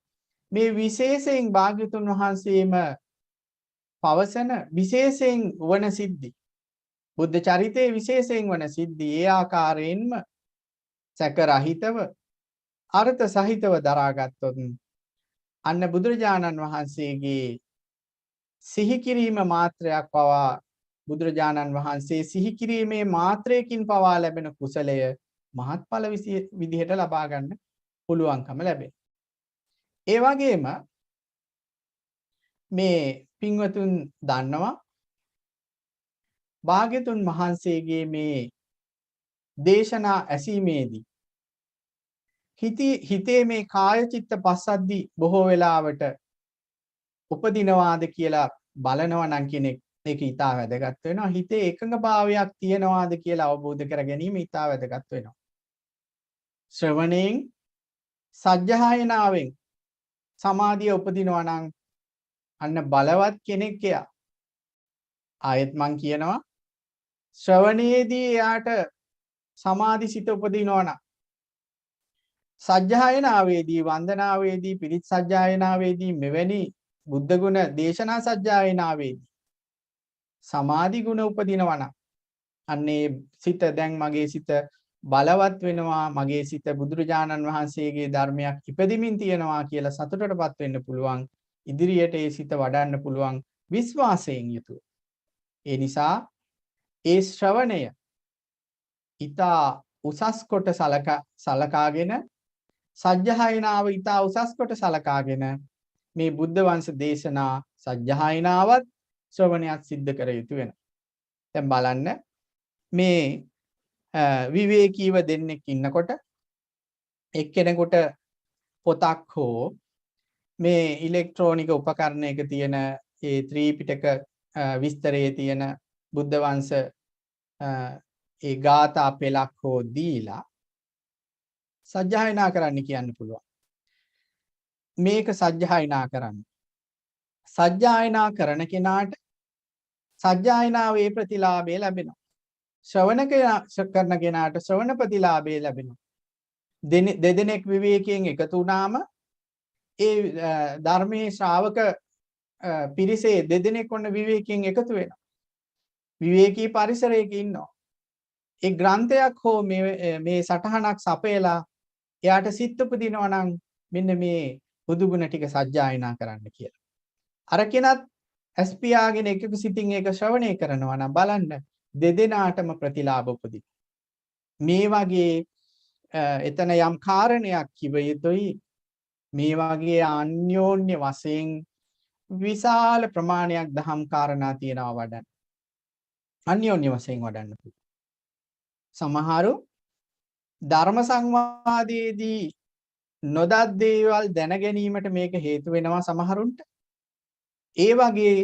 මේ විශේෂයෙන් භාග්‍යවතුන් වහන්සේම පවසන විශේෂයෙන් වන සිද්ධි බුද්ධ චරිතයේ විශේෂයෙන් වන සිද්ධි ඒ ආකාරයෙන්ම සැක රහිතව අර්ථ සහිතව දරාගත්තොත් අන්න බුදුරජාණන් වහන්සේගේ සිහි කිරීම මාත්‍රයක් පවා බුදුරජාණන් වහන්සේ සිහි කිරීමේ මාත්‍රයකින් පවා ලැබෙන කුසලය මහත්ඵල විදිහට ලබා ගන්න පුළුවන්කම ලැබේ. ඒ වගේම මේ පින්වතුන් දන්නවා භාග්‍යවතුන් වහන්සේගේ මේ දේශනා ඇසීමේදී හිතේ මේ කාය චිත්ත පස්සද්දි බොහෝ වෙලාවට උපදිනවාද කියලා බලනවා නම් කෙනෙක් ඒක ඊටා වැදගත් වෙනවා. හිතේ එකඟ භාවයක් තියනවාද කියලා අවබෝධ කර ගැනීම ඊටා වැදගත් වෙනවා. ශ්‍රවණයෙන් සජ්ජහායනාවෙන් සමාධිය උපදිනවා නම් අන්න බලවත් කෙනෙක් එයා. ආයෙත් මං කියනවා ශ්‍රවණයේදී එයාට සමාධි සිත උපදිනවා නම් සජ්ජායනාවේදී වන්දනාවේදී පිරිත් සජ්ජායනාවේදී මෙවැනි බුද්ධ ගුණ දේශනා සජ්ජායනාවේදී සමාධි ගුණ උපදිනවා නම් අන්නේ සිත දැන් මගේ සිත බලවත් වෙනවා, මගේ සිත බුදුරජාණන් වහන්සේගේ ධර්මයක් ඉපදිමින් තියෙනවා කියලා සතුටටපත් වෙන්න පුළුවන්. ඉදිරියට ඒ සිත වඩන්න පුළුවන් විශ්වාසයෙන් යුතුව. ඒ නිසා ඒ ශ්‍රවණය ඊතා උසස් කොට සලකාගෙන සජ්ජහායනාව ඊතා උසස් කොට සලකාගෙන මේ බුද්ධ වංශ දේශනා සජ්ජහායනාවත් ශ්‍රවණයත් සිද්ධ කර යුතු වෙනවා. දැන් බලන්න මේ විවේකීව දෙන්නෙක් ඉන්නකොට එක්කෙනෙකුට පොතක් හෝ මේ ඉලෙක්ට්‍රොනික උපකරණයක තියෙන ඒ ත්‍රිපිටක විස්තරයේ තියෙන බුද්ධ වංශ ඒ ගාථා පෙළක් හෝ දීලා සජ්ජායනා කරන්න කියන්න පුළුවන්. මේක සජ්ජායනා කරන්න. සජ්ජායනා කරන කෙනාට සජ්ජායනාවේ ප්‍රතිලාභය ලැබෙනවා. ශ්‍රවණ කරන කෙනාට ශ්‍රවණ ප්‍රතිලාභය ලැබෙනවා. දෙදෙනෙක් විවේකයෙන් එකතු වුණාම ඒ ධර්මයේ ශ්‍රාවක පිරිසේ දෙදෙනෙක් වුණ විවේකයෙන් එකතු වෙනවා. විවේකී පරිසරයක ඉන්නවා. ඒ ග්‍රන්ථයක් හෝ මේ සටහනක් සපයලා එයාට සිත් උපදිනවා නම් මෙන්න මේ බුදු ගුණ ටික සජ්ජායනා කරන්න කියලා. අර කෙනත් ඇස් පියාගෙන එකක සිතින් ඒක ශ්‍රවණය කරනවා නම් බලන්න දෙදෙනාටම ප්‍රතිලාභ උපදී. මේ වගේ එතන යම් කාරණයක් කිව යුතුයි. මේ වගේ අන්‍යෝන්‍ය වශයෙන් විශාල ප්‍රමාණයක් දහම් කාරණා තියෙනවා වඩන්න. අන්‍යෝන්‍ය වශයෙන් වඩන්න පුළුවන්. සමහරු ධර්ම සංවාදයේදී නොදත් දේවල් දැන ගැනීමට මේක හේතු වෙනවා සමහරුන්ට. ඒ වගේ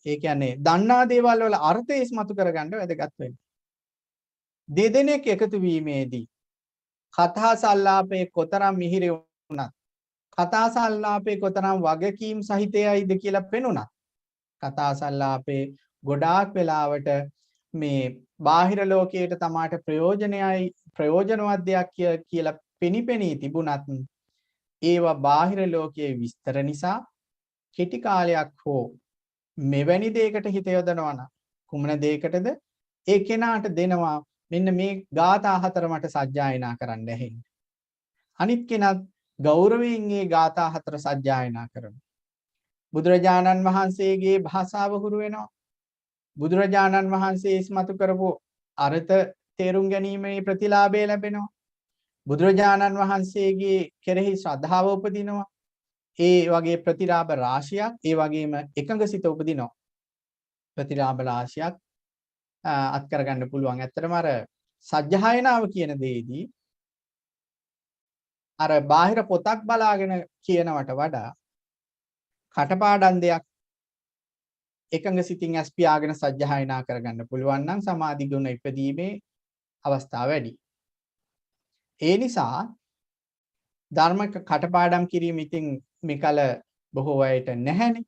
ඒ කියන්නේ දන්නා දේවල් වල අර්ථය ඉස්මතු කරගන්න වැදගත් වෙනවා. දෙදෙනෙක් එකතු වීමේදී කතා සංලාපයේ කොතරම් මිහිරි වුණත් කතා සංලාපයේ කොතරම් වගකීම් සහිතයයිද කියලා පෙනුණා. කතා සංලාපේ ගොඩාක් වෙලාවට මේ බාහිර ලෝකයට තමාට ප්‍රයෝජනවත් දෙයක් කියලා පෙනිපෙනී තිබුණත් ඒවා බාහිර ලෝකයේ විස්තර නිසා කෙටි කාලයක් හෝ මෙවැනි දෙයකට හිත යොදනවා නම් කුමන දෙයකටද ඒ කෙනාට දෙනවා මෙන්න මේ ගාථා හතර මට සජ්ජායනා කරන්න ඇහෙන්න. අනිත් කෙනත් ගෞරවයෙන් මේ ගාථා හතර සජ්ජායනා කරනවා. බුදුරජාණන් වහන්සේගේ භාෂාව හුරු වෙනවා. බුදුරජාණන් වහන්සේ ඉස්මතු කරපු අර්ථ තේරුම් ගැනීමේ ප්‍රතිලාභය ලැබෙනවා. බුදුරජාණන් වහන්සේගේ කෙරෙහි ශ්‍රද්ධාව උපදිනවා. ඒ වගේ ප්‍රතිලාභ රාශියක් ඒ වගේම එකඟසිත උපදිනවා. ප්‍රතිලාභ රාශියක් අත් කරගන්න පුළුවන්. ඇත්තටම අර සජ්ජායනාව කියන දෙයේදී අර බාහිර පොතක් බලාගෙන කියනවට වඩා කටපාඩම් දෙයක් එකඟ සිතින් ඇස් පියාගෙන සජ්ජායනා කරගන්න පුළුවන් නම් සමාධි ගුණ ඉපදීමේ අවස්ථාව වැඩි. ඒ නිසා ධර්ම කටපාඩම් කිරීම ඉතින් මේකල බොහෝ අයට නැහැනේ.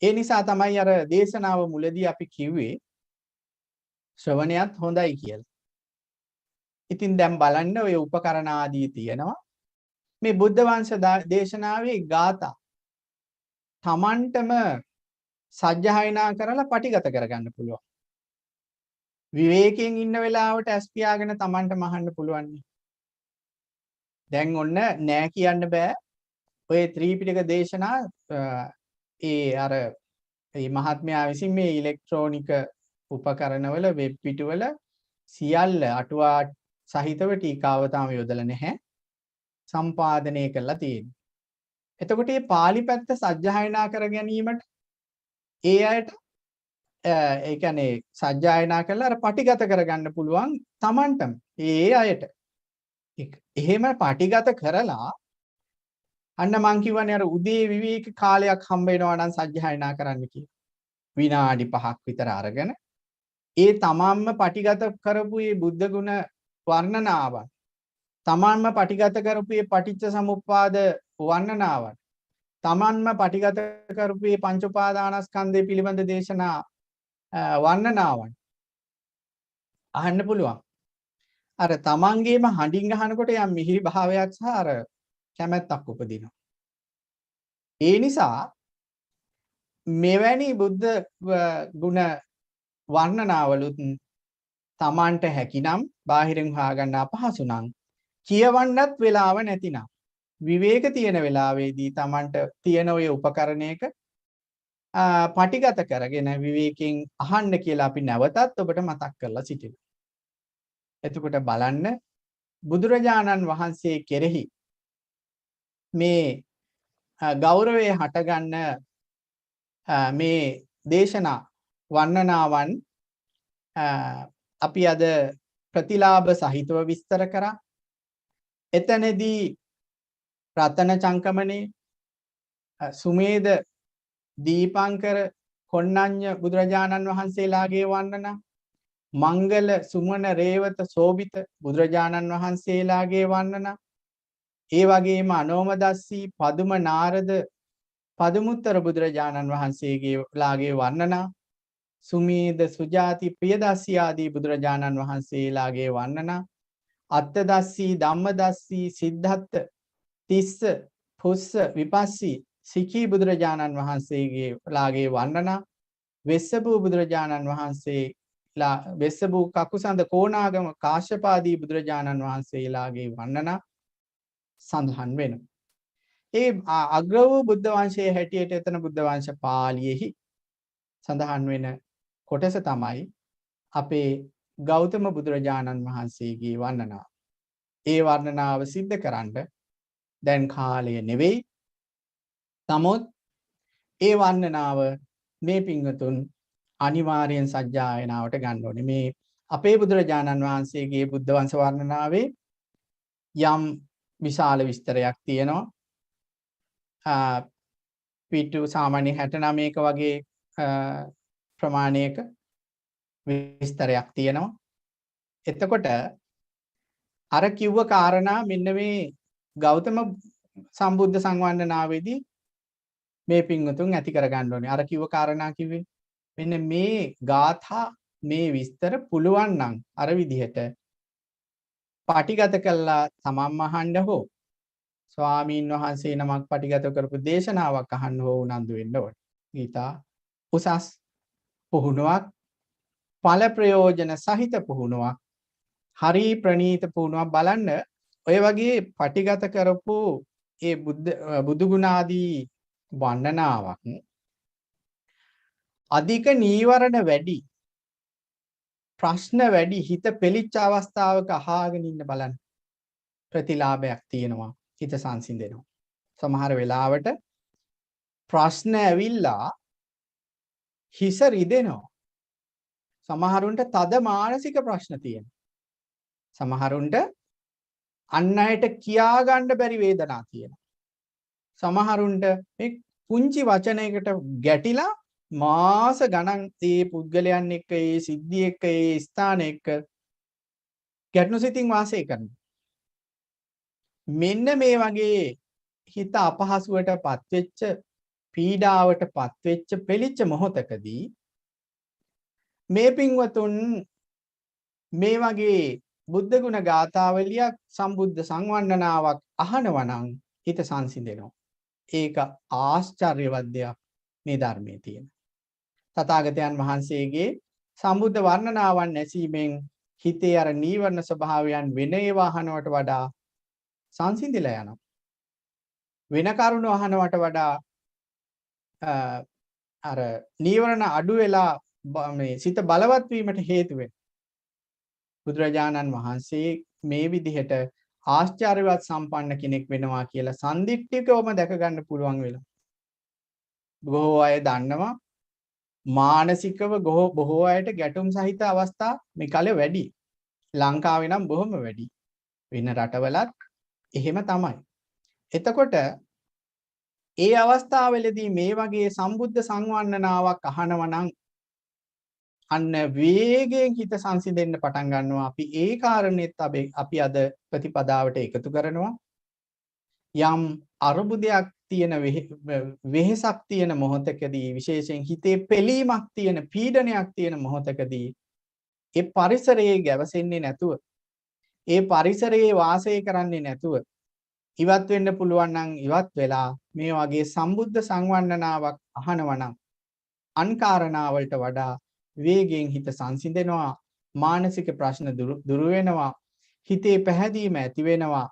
ඒ නිසා තමයි අර දේශනාව මුලදී අපි කිව්වේ ශ්‍රවණයත් හොඳයි කියලා. ඉතින් දැන් බලන්න ඔය උපකරණ ආදී තියෙනවා. මේ බුද්ධ වංශ දේශනාවේ ගාථා තමන්ටම සජ්ජායනා කරලා පටිගත කරගන්න පුළුවන්. විවේකයෙන් ඉන්න වෙලාවට ඇස් පියාගෙන තමන්ටම අහන්න පුළුවන්. දැන් ඔන්න නෑ කියන්න බෑ. ඔය ත්‍රිපිටක දේශනා ඒ මහත්මයා විසින් මේ ඉලෙක්ට්‍රොනික උපකරණවල වෙබ් පිටුවල සියල්ල අටුවා සහිතව ටීකාව තාම යොදලා නැහැ. සම්පාදනය කරලා තියෙනවා. එතකොට මේ pāli පැත්ත සජ්ජායනා කර ගැනීමට ඒ අයට ඒ කියන්නේ සජ්ජායනා කරලා අර පටිගත කරගන්න පුළුවන් Tamanටම. ඒ අයට. එහෙම පටිගත කරලා අන්න මං කියවනේ අර උදේ විවේක කාලයක් හම්බ වෙනවා නම් සජ්ජායනා කරන්න කියලා. විනාඩි 5ක් විතර අරගෙන ඒ තමන්ම පටිගත කරපු මේ බුද්ධ ගුණ වර්ණනාවන් තමන්ම පටිගත කරපු මේ පටිච්ච සමුප්පාද වර්ණනාවන් තමන්ම පටිගත කරපු මේ පංච උපාදානස්කන්ධය පිළිබඳ දේශනා වර්ණනාවන් අහන්න පුළුවන්. අර තමන්ගේම හඬින් අහනකොට යම් මිහිරි භාවයක් සහ අර කැමැත්තක් උපදිනවා. ඒ නිසා මෙවැනි බුද්ධ ගුණ වර්ණනාවලුත් තමන්ට හැකිනම් බාහිරින් හොයාගන්න අපහසු නම් කියවන්නත් වෙලාව නැතිනම් විවේක තියෙන වෙලාවේදී තමන්ට තියෙන ඔය උපකරණයක පටිගත කරගෙන විවේකයෙන් අහන්න කියලා අපි නැවතත් ඔබට මතක් කරලා සිටිනවා. එතකොට බලන්න බුදුරජාණන් වහන්සේ කෙරෙහි මේ ගෞරවය හටගන්න මේ දේශනා වර්ණනාවන් අපි අද ප්‍රතිලාභ සහිතව විස්තර කරා. එතනදී රතන චංකමනේ සුමේද දීපංකර කොණ්ණඤ්ඤ බුදුරජාණන් වහන්සේලාගේ වර්ණනා මංගල සුමන රේවත සෝභිත බුදුරජාණන් වහන්සේලාගේ වර්ණනා ඒ වගේම අනෝමදස්සී පදුම නාරද පදුමුත්තර බුදුරජාණන් වහන්සේගේ ලාගේ වර්ණනා සුමේද සුජාති ප්‍රියදස්සී ආදී බුදුරජාණන් වහන්සේලාගේ වර්ණනා අත්තදස්සී ධම්මදස්සී සිද්ධාර්ථ තිස්ස පුස්ස විපස්සී සිකී බුදුරජාණන් වහන්සේගේ ලාගේ වර්ණනා වෙස්සබු බුදුරජාණන් වහන්සේලා වෙස්සබු කකුසඳ කොණාගම කාශ්‍යපාදී බුදුරජාණන් වහන්සේලාගේ වර්ණනා සඳහන් වෙනවා. ඒ අග්‍ර වූ බුද්ධ වංශයේ හැටියට එතන බුද්ධ වංශ පාළියේහි සඳහන් වෙන කොටස තමයි අපේ ගෞතම බුදුරජාණන් වහන්සේගේ වර්ණනාව. ඒ වර්ණනාව සිද්ධ කරන්න දැන් කාලය නෙවෙයි. නමුත් ඒ වර්ණනාව මේ පින්වතුන් අනිවාර්යෙන් සජ්ජායනාවට ගන්න ඕනේ. මේ අපේ බුදුරජාණන් වහන්සේගේ බුද්ධ වංශ වර්ණනාවේ යම් විශාල විස්තරයක් තියෙනවා. පිටු සාමාන්‍ය 69ක වගේ ප්‍රමාණයක විස්තරයක් තියෙනවා. එතකොට අර කිව්ව කාරණා මෙන්න මේ ගෞතම සම්බුද්ධ සංවන්දනාවේදී මේ පින්වතුන් ඇති කරගන්න ඕනේ. අර කිව්ව කාරණා කිව්වේ මෙන්න මේ ගාථා මේ විස්තර පුළුවන් නම් අර විදිහට පාටිගත කළා තමන්ම අහන්න හෝ ස්වාමීන් වහන්සේ නමක් පාටිගත කරපු දේශනාවක් අහන්න හෝ උනන්දු වෙන්න ඕනේ. ඊටා උසස් පුහුණුවක් ඵල ප්‍රයෝජන සහිත පුහුණුවක් හරි ප්‍රණීත පුහුණුවක් බලන්න ඔය වගේ පාටිගත කරපු ඒ බුදු ගුණ ආදී වන්දනාවක් අධික නීවරණ වැඩි ප්‍රශ්න වැඩි හිත පෙලිච්ච අවස්ථාවක අහගෙන ඉන්න බලන්න ප්‍රතිලාභයක් තියෙනවා හිත සංසිඳෙනවා සමහර වෙලාවට ප්‍රශ්න ඇවිල්ලා හිස රිදෙනවා සමහරුන්ට තද මානසික ප්‍රශ්න තියෙනවා සමහරුන්ට අන් අයට කියා ගන්න බැරි වේදනා තියෙනවා සමහරුන්ට මේ පුංචි වචනයකට ගැටිලා මාස ගණන් ඒ පුද්ගලයන් එක්ක ඒ සිද්ධිය එක්ක ඒ ස්ථාන එක්ක ගැටණු සිතින් වාසය කරනවා මෙන්න මේ වගේ හිත අපහසුවටපත් වෙච්ච පීඩාවටපත් වෙච්ච පෙලිච්ච මොහොතකදී මේ පින්වතුන් මේ වගේ බුද්ධ ගුණ ගාථාවලියක් සම්බුද්ධ සංවන්දනාවක් අහනවා නම් හිත සංසිඳෙනවා ඒක ආශ්චර්යවත් දෙයක් මේ ධර්මයේ තියෙන තථාගතයන් වහන්සේගේ සම්බුද්ධ වර්ණනාවන් ඇසීමෙන් හිතේ අර නීවරණ ස්වභාවයන් වෙන ඒවා අහනවට වඩා සංසිඳිලා යනවා වෙන කරුණු අහනවට වඩා අර නීවරණ අඩු වෙලා මේ සිත බලවත් වීමට හේතු වෙන බුදුරජාණන් වහන්සේ මේ විදිහට ආශ්චර්යවත් සම්පන්න කෙනෙක් වෙනවා කියලා සම්දිට්ඨිකවම දැක ගන්න පුළුවන් වෙලා බොහෝ අය දන්නවා මානසිකව බොහෝ අයට ගැටුම් සහිත අවස්ථා මේ කාලේ වැඩි ලංකාවේ නම් බොහොම වැඩි වෙන රටවලත් එහෙම තමයි එතකොට ඒ අවස්ථාවවලදී මේ වගේ සම්බුද්ධ සංවන්දනාවක් අහනවා නම් අන්න වේගයෙන් හිත සංසිඳෙන්න පටන් ගන්නවා අපි ඒ කාරණෙත් අපි අද ප්‍රතිපදාවට එකතු කරනවා යම් අරුබුදයක් තියෙන වෙහෙසක් තියෙන මොහොතකදී විශේෂයෙන් හිතේ පෙලීමක් තියෙන පීඩනයක් තියෙන මොහොතකදී ඒ පරිසරයේ ගැවසෙන්නේ නැතුව ඒ පරිසරයේ වාසය කරන්නේ නැතුව ඉවත් වෙන්න පුළුවන් නම් ඉවත් වෙලා මේ වගේ සම්බුද්ධ සංවන්දනාවක් අහනවා නම් අන්කාරණා වලට වඩා වේගයෙන් හිත සංසිඳෙනවා මානසික ප්‍රශ්න දුරු වෙනවා හිතේ පැහැදීම ඇති වෙනවා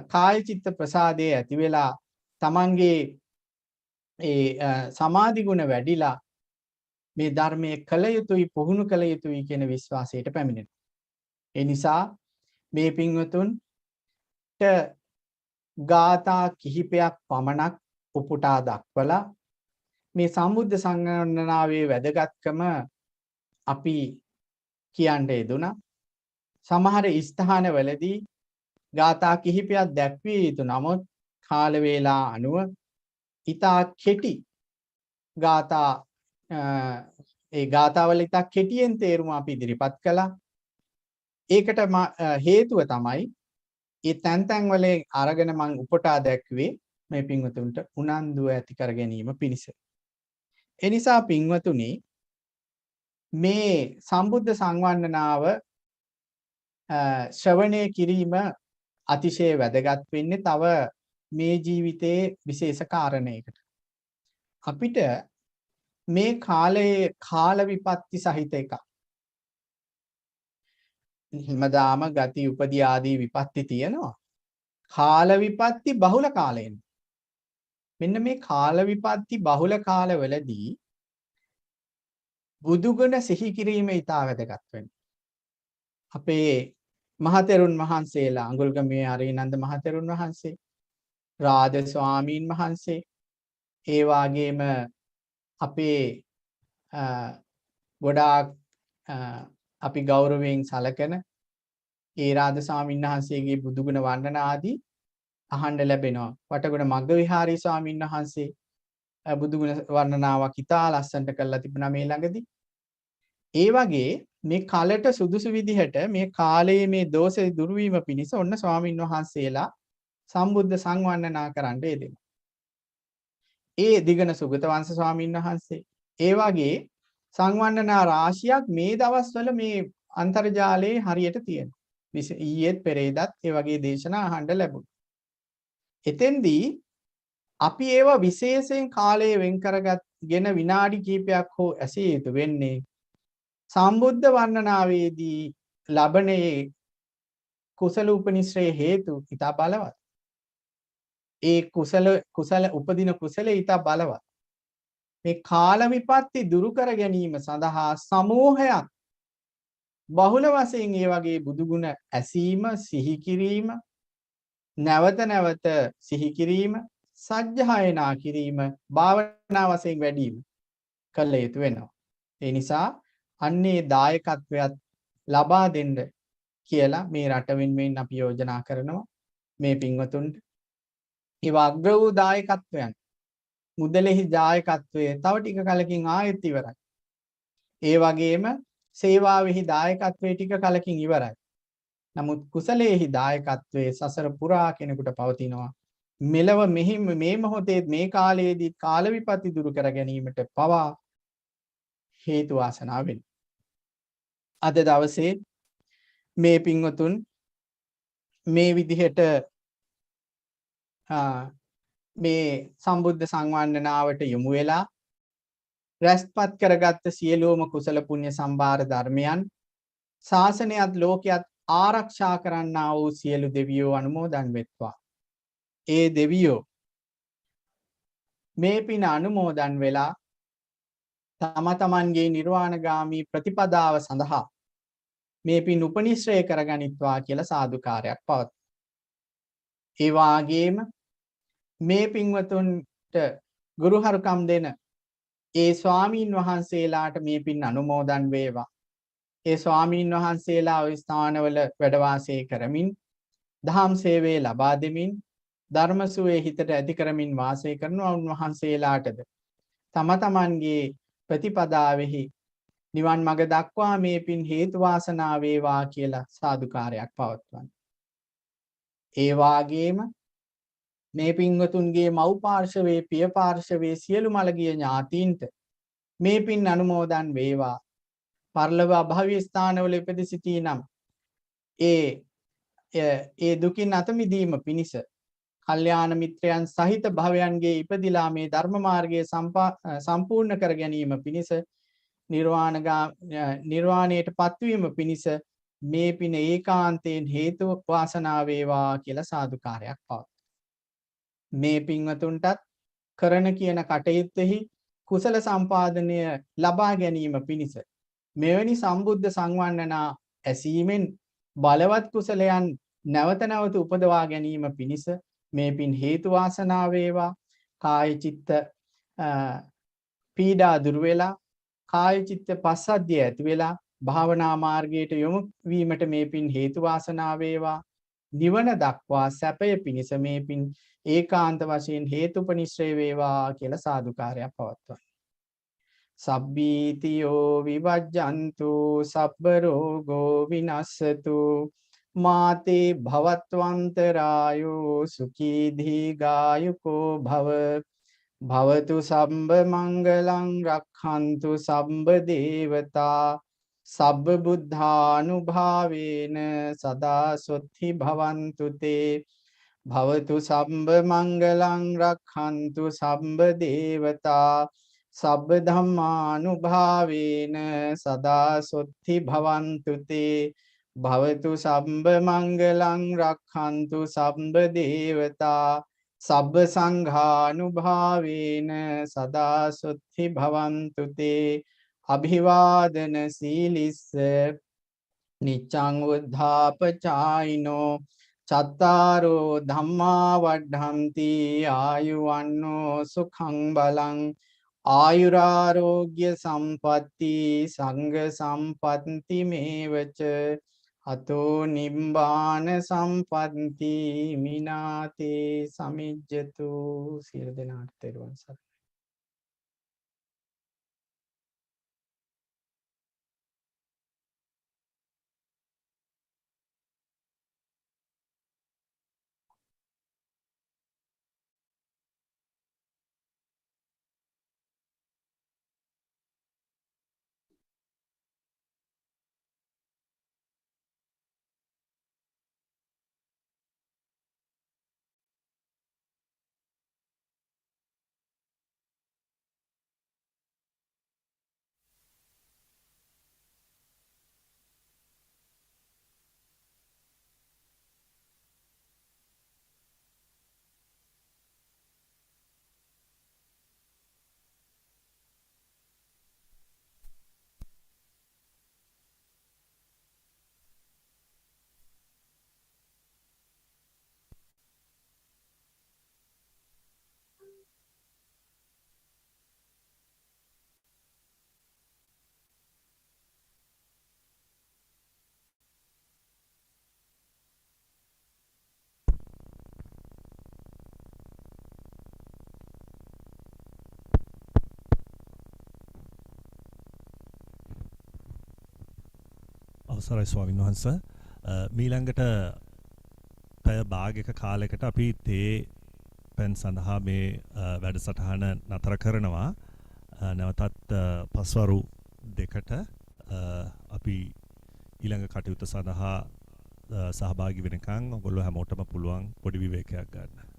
කාය චිත්ත ප්‍රසාදයේ ඇති වෙලා තමන්ගේ ඒ සමාධි ගුණ වැඩිලා මේ ධර්මයේ කල යුතුයි පුහුණු කළ යුතුයි කියන විශ්වාසයට පැමිණෙනවා ඒ නිසා මේ පින්වතුන්ට ගාථා කිහිපයක් පමණක් උපුටා දක්වලා මේ සම්බුද්ධ සංවන්දනාවේ වැදගත්කම අපි කියන්න යෙදුණා සමහර ස්ථානවලදී ගාථා කිහිපයක් දැක්විය යුතු නමුත් කාල වේලා අනුව ඊතා කෙටි ගාථා ඒ ගාථාවල ඊතා කෙටියෙන් තේරුම අපි ඉදිරිපත් කළා ඒකට හේතුව තමයි ඒ තැන් වල අරගෙන මම උපුටා දැක්වේ මේ පින්වතුන්ට උනන්දුව ඇති කර ගැනීම පිණිස ඒ නිසා පින්වතුනි මේ සම්බුද්ධ සංවන්දනාව ශ්‍රවණය කිරීම අතිශය වැදගත් වෙන්නේ තව මේ ජීවිතයේ විශේෂ කාරණයකට අපිට මේ කාලයේ කාල විපත්ති සහිත එකක් හිමදාම ගති උපදී ආදී විපත්ති තියෙනවා කාල විපත්ති බහුල කාලයෙන්. මෙන්න මේ කාල විපත්ති බහුල කාලවලදී බුදුගුණ සිහි කිරීම ඉතා වැදගත් වෙනවා. අපේ මහතෙරුන් වහන්සේලා අඟුල්ගමේ ආරිනන්ද මහතෙරුන් වහන්සේ, රාජ ස්වාමීන් වහන්සේ, ඒ වගේම අපේ ගොඩාක් අපි ගෞරවයෙන් සලකන ඒ රාජ ස්වාමීන් වහන්සේගේ බුදුගුණ වන්දන ආදී අහන්න ලැබෙනවා. වටගොඩ මග්ග විහාරී ස්වාමීන් වහන්සේ බුදුගුණ වර්ණනාවක් ඉතා ලස්සනට කරලා තිබුණා මේ ළඟදී. ඒ වගේ මේ කලට සුදුසු විදිහට මේ කාලයේ මේ දෝෂේ දුරු වීම පිණිස ඔන්න ස්වාමින් වහන්සේලා සම්බුද්ධ සංවර්ණනා කරන්න යෙදෙනවා. ඒ දිගන සුගත වංශ ස්වාමින් වහන්සේ ඒ වගේ සංවර්ණනා රාශියක් මේ දවස්වල මේ අන්තර්ජාලයේ හරියට තියෙනවා. ඊයේත් පෙරේදත් ඒ වගේ දේශනා අහන්න ලැබුණා. එතෙන්දී අපි ඒවා විශේෂයෙන් කාලයේ වෙන් කරගෙන විනාඩි කිහිපයක් හෝ ඇසිය යුතු වෙන්නේ සම්බුද්ධ වර්ණනාවේදී ලබනේ කුසල උපනිශ්‍රේ හේතු ඉතා බලවත්. ඒ කුසල උපදින කුසලයේ ඉතා බලවත්. මේ කාල විපත්ති දුරු කර ගැනීම සඳහා සමූහයක් බහුල වශයෙන් ඒ වගේ බුදුගුණ ඇසීම, සිහි කිරීම, නැවත නැවත සිහි කිරීම, සජ්ජායනා කිරීම, භාවනා වශයෙන් වැඩිම කළ යුතු වෙනවා. ඒ නිසා අන්නේ දායකත්වයක් ලබා දෙන්න කියලා මේ රට වෙනුවෙන් අපි යෝජනා කරනවා මේ පින්වතුන්ට. ඒ වග්‍ර වූ දායකත්වයන් මුදලෙහි දායකත්වය තව ටික කලකින් ආයෙත් ඉවරයි. ඒ වගේම සේවාවෙහි දායකත්වය ටික කලකින් ඉවරයි. නමුත් කුසලයේහි දායකත්වයේ සසර පුරා කෙනෙකුට පවතිනවා. මෙලව මෙහිම මේ මොහොතේ මේ කාලයේදී කාල විපත්ති දුරු කර ගැනීමට පවා හේතු වාසනා වෙනවා. අද දවසේ මේ පින්වතුන් මේ විදිහට මේ සම්බුද්ධ සංවර්ධනාවට යොමු වෙලා රැස්පත් කරගත්ත සියලුම කුසල පුණ්‍ය සම්භාර ධර්මයන් ශාසනයත් ලෝකයත් ආරක්ෂා කරන්නා වූ සියලු දෙවියෝ අනුමෝදන් වෙත්වා. ඒ දෙවියෝ මේ පින අනුමෝදන් වෙලා තම තමන්ගේ නිර්වාණගාමී ප්‍රතිපදාව සඳහා මේ පින් උපනිශ්‍රය කරගනිත්වා කියලා සාදුකාරයක් පවතුන. ඒ වාගේම මේ පින්වතුන්ට ගුරුහරුකම් දෙන ඒ ස්වාමීන් වහන්සේලාට මේ පින් අනුමෝදන් වේවා. ඒ ස්වාමීන් වහන්සේලා ওই ස්ථානවල වැඩ වාසය කරමින් දහම් සේවය ලබා දෙමින් ධර්මසුවේ හිතට ඇති කරමින් වාසය කරන උන්වහන්සේලාටද තම තමන්ගේ ප්‍රතිපදාවෙහි නිවන් මඟ දක්වා මේ පින් හේතු වාසනා වේවා කියලා සාදුකාරයක් පවත්වන්න. ඒ වාගේම මේ පින්වතුන්ගේ මව් පාර්ශවයේ පිය පාර්ශවයේ සියලු මළගිය ඥාතීන්ට මේ පින් අනුමෝදන් වේවා. පරලොව අභාව්‍ය ස්ථානවල ඉපද සිටී නම් ඒ දුකින් අත මිදීම පිණිස කල්යාණ මිත්‍රයන් සහිත භවයන්ගේ ඉපදිලා මේ ධර්ම මාර්ගයේ සම්පූර්ණ කර ගැනීම පිණිස නිර්වාණයට පත්වීම පිණිස මේ පින ඒකාන්තයෙන් හේතු වාසනා වේවා කියලා සාදුකාරයක් පවතුන. මේ පින්වතුන්ටත් කරන කියන කටයුත්තෙහි කුසල සම්පාදනය ලබා ගැනීම පිණිස මෙවැනි සම්බුද්ධ සංවර්ණනා ඇසීමෙන් බලවත් කුසලයන් නැවත නැවත උපදවා ගැනීම පිණිස මේ පින් හේතු වාසනා වේවා. කාය චිත්ත පීඩා දුර වෙලා කාය චිත්ත පස්සද්ධිය ඇති වෙලා භාවනා මාර්ගයට යොමු වීමට මේ පින් හේතු වාසනා වේවා. නිවන දක්වා සැපය පිණිස මේ පින් ඒකාන්ත වශයෙන් හේතුපනිශ්‍රේ වේවා කියලා සාදුකාරයක් පවත්වනවා. සබ්බීතියෝ විවජ්ජන්තු සබ්බ රෝගෝ විනස්සතු මාතේ භවත්වන්තරායෝ සුඛී දීඝායුකෝ භව භවතු සම්බ මංගලං රක්ඛන්තු සම්බ දේවතා සබ්බ බුද්ධානුභාවේන සදා සොත්ති භවන්තු තේ භවතු සම්බ මංගලං රක්ඛන්තු සම්බ දේවතා සබ්බ ධම්මානුභාවේන සදා සොත්ති භවන්තු තේ භවතු සම්බ මංගලං රක්ඛන්තු සම්බ දේවතා සබ්බ සංඝානුභාවේන සදා සුත්ති භවන්තු තේ අභිවාදන සීලිස්ස නිච්ඡං උද්ධාපචායිනෝ චත්තාරෝ ධම්මා වඩ්ඩಂತಿ ආයුවන්නෝ සුඛං බලං ආයුරාෝග්‍ය සම්පatti සංඝ සම්පatti මේවච අතෝ නිබ්බාන සම්පatti මිනාතේ සමිජ්ජතු සියලු දෙනාට තෙරුවන් සරණයි. අවසරයි ස්වාමීන් වහන්ස මීළඟට පැය භාගයක කාලයකට අපි තේ පැන් සඳහා මේ වැඩසටහන නතර කරනවා නැවතත් පස්වරු දෙකට අපි ඊළඟ කටයුත්ත සඳහා සහභාගී වෙනකන් ඔයගොල්ලෝ හැමෝටම පුළුවන් පොඩි විවේකයක් ගන්න.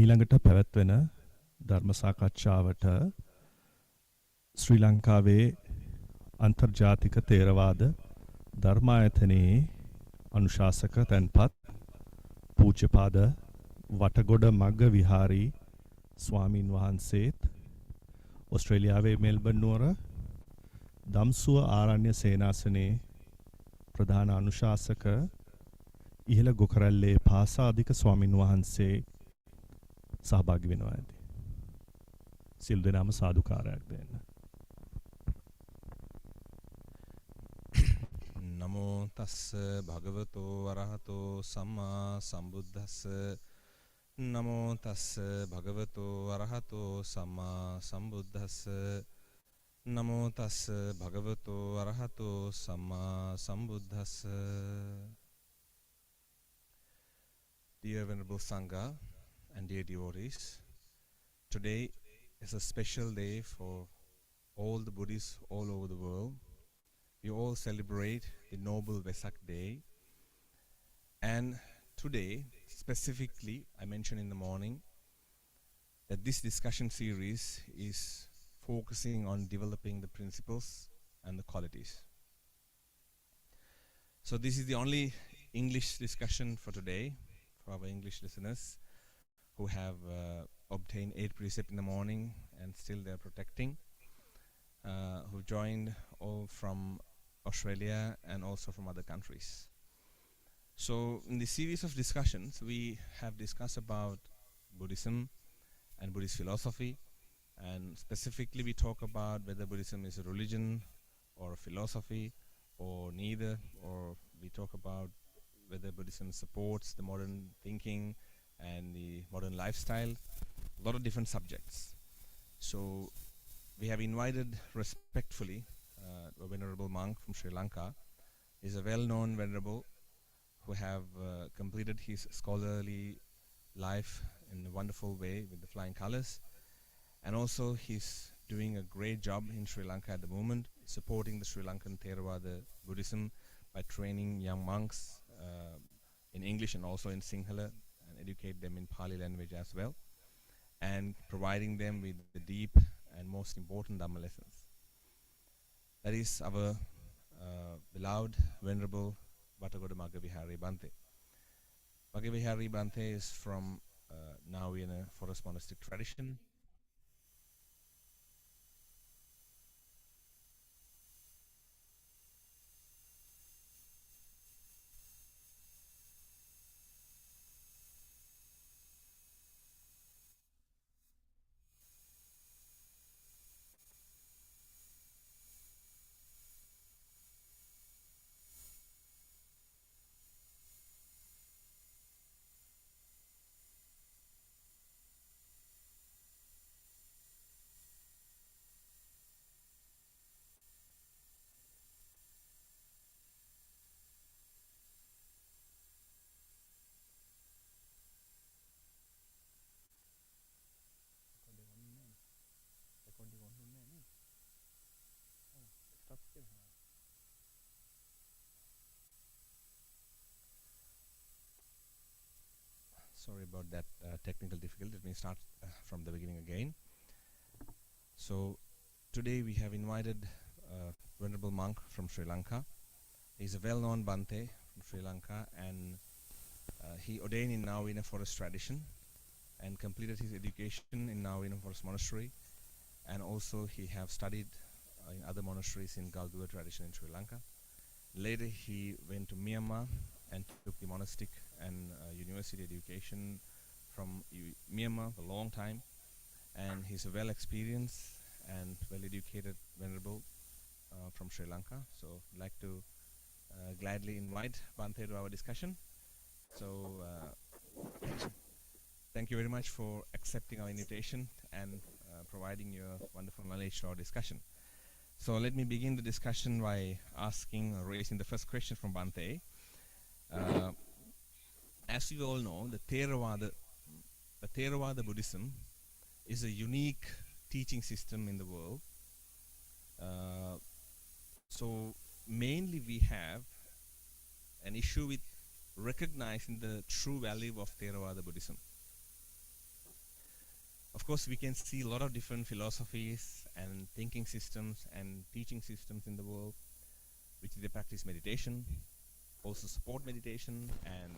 මීළඟට පැවැත්වෙන ධර්ම සාකච්ඡාවට ශ්‍රී ලංකාවේ අන්තර්ජාතික තේරවාද ධර්මායතනයේ අනුශාසක තැන්පත් පූජ්‍යපාද වටගොඩ මග්ග විහාරී ස්වාමින් වහන්සේත් ඔස්ට්‍රේලියාවේ මෙල්බර්න් නුවර දම්සුව ආරණ්‍ය සේනාසනයේ ප්‍රධාන අනුශාසක ඉහළ ගොකරැල්ලේ පාසාදික ස්වාමින් වහන්සේ සහභාගී වෙනවා ඇති. සිල් දෙනාම සාදුකාරයක් දෙන්න. නමෝ තස්ස භගවතෝ වරහතෝ සම්මා සම්බුද්දස්ස නමෝ තස්ස භගවතෝ වරහතෝ සම්මා සම්බුද්දස්ස නමෝ තස්ස භගවතෝ වරහතෝ සම්මා සම්බුද්දස්ස. Dear Venerable Sangha and dear devotees, today is a special day for all the Buddhists all over the world. We all celebrate the noble Wesak day, and today specifically I mentioned in the morning that this discussion series is focusing on developing the principles and the qualities. So this is the only English discussion for today for our English listeners who have obtained 8 precepts in the morning and still they're protecting, who joined all from Australia and also from other countries. So in this series of discussions we have discussed about Buddhism and Buddhist philosophy, and specifically we talk about whether Buddhism is a religion or a philosophy or neither, or we talk about whether Buddhism supports the modern thinking and the modern lifestyle, a lot of different subjects. So we have invited respectfully a venerable monk from Sri Lanka. He's a well-known venerable who have completed his scholarly life in a wonderful way with the flying colors, and also he's doing a great job in Sri Lanka at the moment, supporting the Sri Lankan Theravada Buddhism by training young monks in English and also in Sinhala, and educate them in Pali language as well, and providing them with the deep and most important Dhamma lessons. That is our beloved venerable Vatagoda Magga Vihari Bhante. Magga Vihari Bhante is from now in a forest monastic tradition. Sorry about that technical difficulty. Let me start from the beginning again. So today we have invited a venerable monk from Sri Lanka. He's a well-known Bhante from Sri Lanka, and he ordained in Nawina Forest tradition and completed his education in Nawina Forest Monastery, and also he have studied in other monasteries in Galduwa tradition in Sri Lanka. Later he went to Myanmar and took the monastic and university education from Myanmar for a long time, and he's a well-experienced and well-educated venerable from Sri Lanka. So I'd like to gladly invite Bhante to our discussion. So thank you very much for accepting our invitation and providing your wonderful knowledge to our discussion. So let me begin the discussion by raising the first question from Bhante. As you all know, the Theravada Buddhism is a unique teaching system in the world. So mainly we have an issue with recognizing the true value of Theravada Buddhism. course, we can see a lot of different philosophies and thinking systems and teaching systems in the world, which they practice meditation, also support meditation and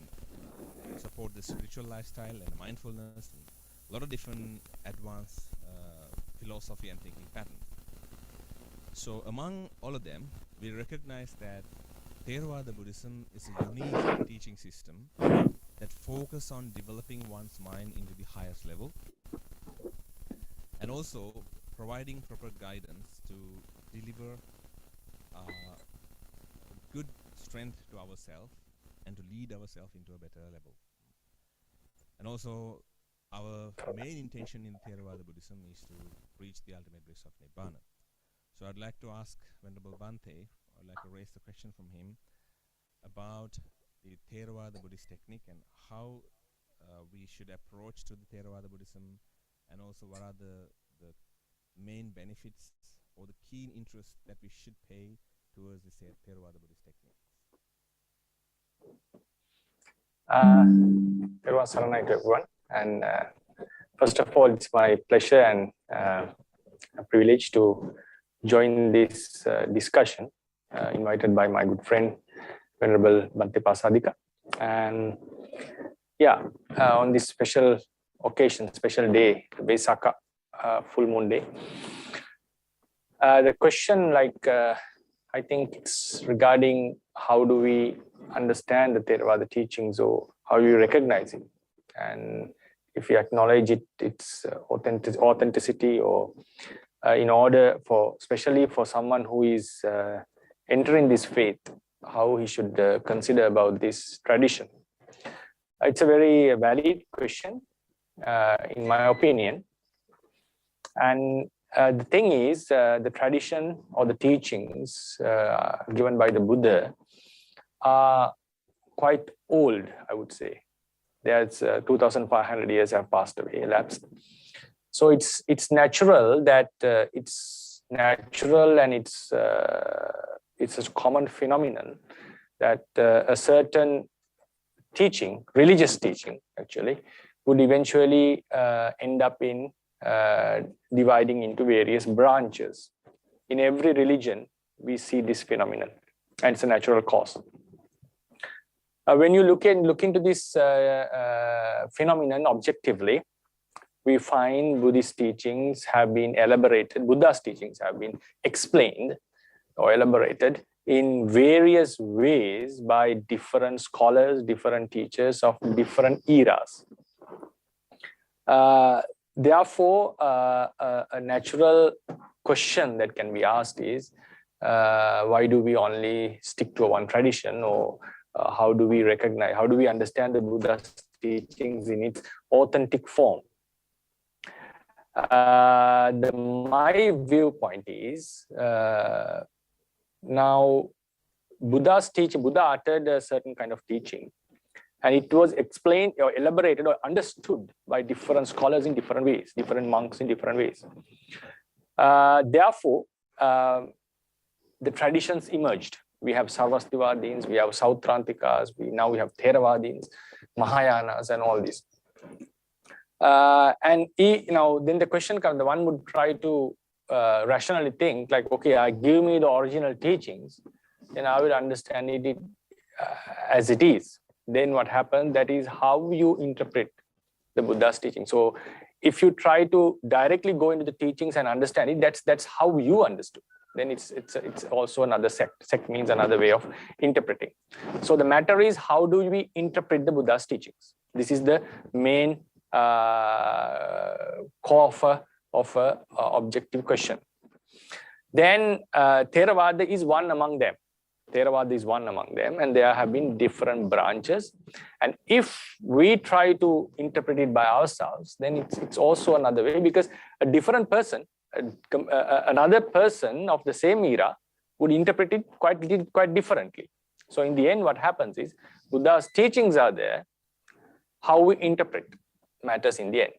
support the spiritual lifestyle and mindfulness, and a lot of different advanced philosophy and thinking patterns. So among all of them, we recognize that Theravada Buddhism is a unique teaching system that focus on developing one's mind into the highest level, and also providing proper guidance to deliver good strength to ourselves and to lead ourselves into a better level. And also, our main intention in Theravada Buddhism is to reach the ultimate bliss of Nibbana. So I'd like to ask Venerable Bhante, I'd like to raise the question from him about the Theravada Buddhist technique and how we should approach to the Theravada Buddhism, and also what are the main benefits or the keen interest that we should pay towards the Theravada Buddhist technique. Theravada Saranai to everyone. And first of all, it's my pleasure and a privilege to join this discussion invited by my good friend, Venerable Bhante Pasadika. And yeah, on this special occasion, special day, Wesak, full moon day. The question, I think it's regarding how do we understand the Theravada teachings, or how you recognize it, and if you acknowledge it, its authenticity, or in order for, especially for someone who is entering this faith, how he should consider about this tradition. It's a very valid question, in my opinion. And the thing is, the tradition or the teachings given by the Buddha are quite old, I would say. There's 2,500 years have passed away, elapsed. So it's natural that it's natural, and it's a common phenomenon that a certain teaching, religious teaching actually, would eventually end up in dividing into various branches. In every religion, we see this phenomenon, and it's a natural cause. When you look into this phenomenon objectively, we find Buddhist teachings have been elaborated, Buddha's teachings have been explained or elaborated in various ways by different scholars, different teachers of different eras. Therefore, a natural question that can be asked is, why do we only stick to one tradition, or how do we recognize, how do we understand the Buddha's teachings in its authentic form? My viewpoint is, now Buddha's teaching, Buddha uttered a certain kind of teaching, and it was explained or elaborated or understood by different scholars in different ways, different monks in different ways. Therefore, the traditions emerged. We have Sarvastivadins, we have Sautrantikas, now we have Theravadins, Mahayanas, and all this. And then the question comes, the one would try to rationally think like, okay, give me the original teachings, then I will understand it as it is. Then what happens, that is how you interpret the Buddha's teaching. So if you try to directly go into the teachings and understand it, that's how you understood. Then it's also another sect. Sect means another way of interpreting. So the matter is, how do we interpret the Buddha's teachings? This is the main core of a objective question. Then Theravada is one among them. Theravada is one among them, and there have been different branches. And if we try to interpret it by ourselves, then it's also another way, because a different person, another person of the same era would interpret it quite differently. So in the end, what happens is, Buddha's teachings are there. How we interpret matters in the end.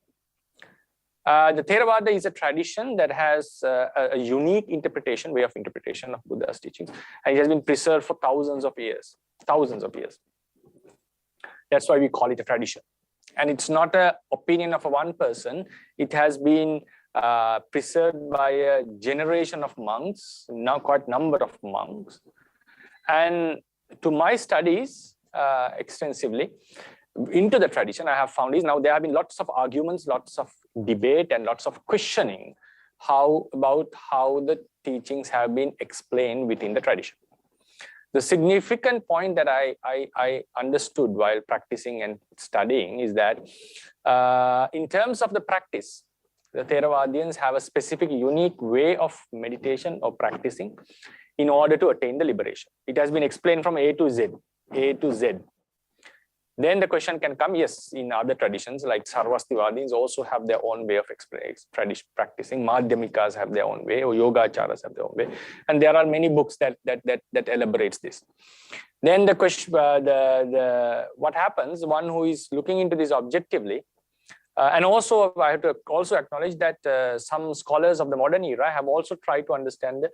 The Theravada is a tradition that has a unique interpretation, way of interpretation of Buddha's teachings, and it has been preserved for thousands of years. That's why we call it a tradition. And it's not an opinion of one person. It has been preserved by a generation of monks, now quite number of monks. And to my studies extensively into the tradition, I have found is now there have been lots of arguments, lots of debate, and lots of questioning about how the teachings have been explained within the tradition. The significant point that I understood while practicing and studying is that in terms of the practice, the Theravadians have a specific, unique way of meditation or practicing in order to attain the liberation. It has been explained from A to Z, A to Z. Then the question can come, yes, in other traditions like Sarvastivadins also have their own way of practicing. Madhyamikas have their own way, or Yogacharas have their own way, and there are many books that elaborates this. Then the question, what happens? One who is looking into this objectively, and also I have to also acknowledge that some scholars of the modern era have also tried to understand the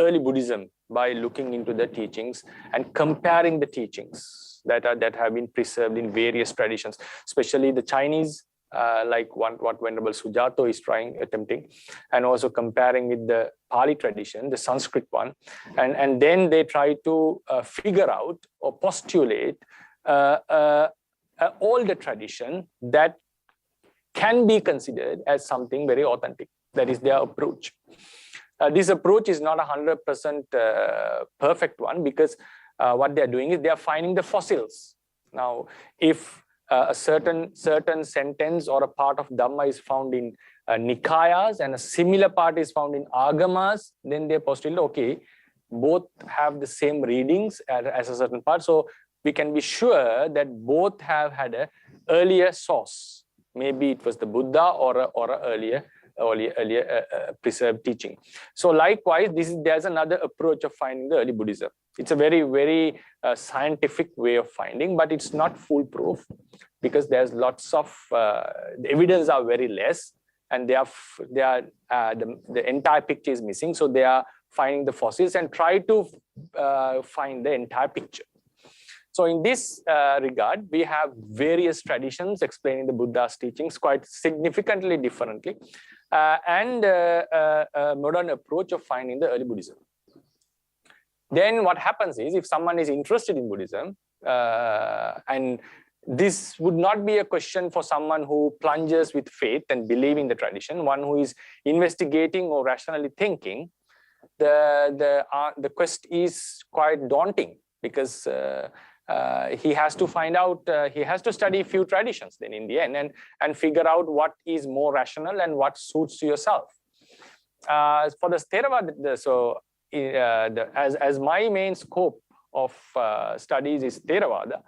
early Buddhism by looking into the teachings and comparing the teachings that have been preserved in various traditions, especially the Chinese, like what Venerable Sujato is attempting, and also comparing with the Pali tradition, the Sanskrit one, and then they try to figure out or postulate older tradition that can be considered as something very authentic. That is their approach. This approach is not 100% perfect one, because what they are doing is they are finding the fossils. Now, if a certain sentence or a part of Dhamma is found in Nikayas and a similar part is found in Agamas, then they postulate, okay, both have the same readings as a certain part. So we can be sure that both have had an earlier source. Maybe it was the Buddha or a earlier preserved teaching. So likewise, there's another approach of finding the early Buddhism. It's a very, very scientific way of finding, but it's not foolproof, because there's lots of the evidence are very less, and the entire picture is missing. So they are finding the fossils and try to find the entire picture. So in this regard, we have various traditions explaining the Buddha's teachings quite significantly differently, and a modern approach of finding the early Buddhism. Then what happens is, if someone is interested in Buddhism, and this would not be a question for someone who plunges with faith and believing the tradition, one who is investigating or rationally thinking, the quest is quite daunting, because he has to find out, he has to study a few traditions then in the end, and figure out what is more rational and what suits yourself. For the Theravada, so as my main scope of studies is Theravada,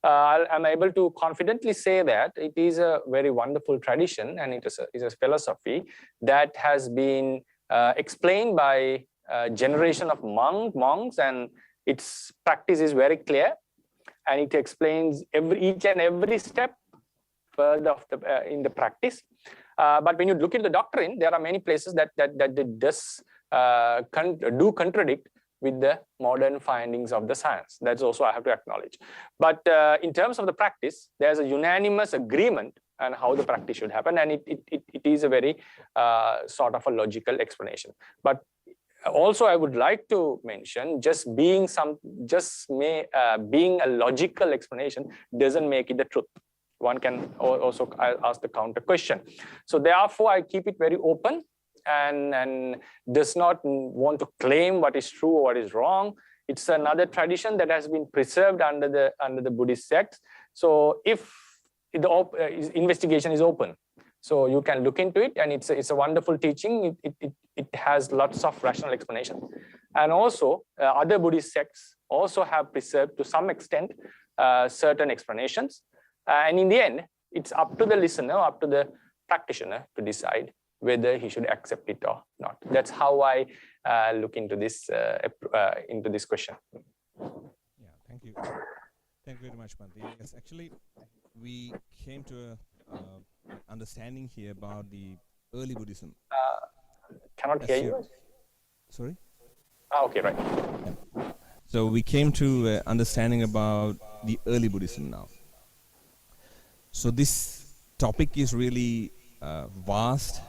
I'm able to confidently say that it is a very wonderful tradition, and it is a philosophy that has been explained by a generation of monks, and its practice is very clear, and it explains each and every step further of in the practice. But when you look at the doctrine, there are many places that do contradict with the modern findings of the science. That's also I have to acknowledge. But in terms of the practice, there's a unanimous agreement on how the practice should happen, and it is a very sort of a logical explanation. But also, I would like to mention, just being a logical explanation doesn't make it the truth. One can also ask the counter question. So therefore, I keep it very open, and does not want to claim what is true or what is wrong. It's another tradition that has been preserved under the Buddhist sects. So if the investigation is open, so you can look into it, and it's a wonderful teaching. It has lots of rational explanation, and also other Buddhist sects also have preserved to some extent certain explanations. And in the end, it's up to the listener, up to the practitioner to decide whether he should accept it or not. That's how I look into this question. Yeah, thank you. Thank you very much, Bhante. Yes, actually, we came to an understanding here about the early Buddhism. Cannot hear you. Sorry? Okay, right. Yeah. So we came to understanding about the early Buddhism now. So this topic is really vast,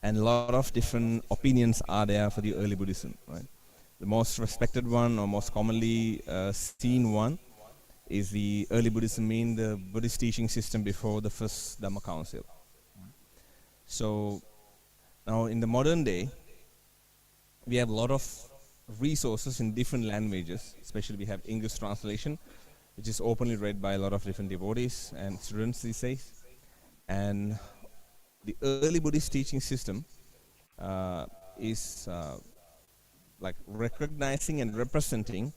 and a lot of different opinions are there for the early Buddhism, right? The most respected one, or most commonly seen one, is the early Buddhism, mean the Buddhist teaching system before the first Dhamma Council. So now in the modern day, we have a lot of resources in different languages, especially we have English translation, which is openly read by a lot of different devotees and students these days. And the early Buddhist teaching system is like recognizing and representing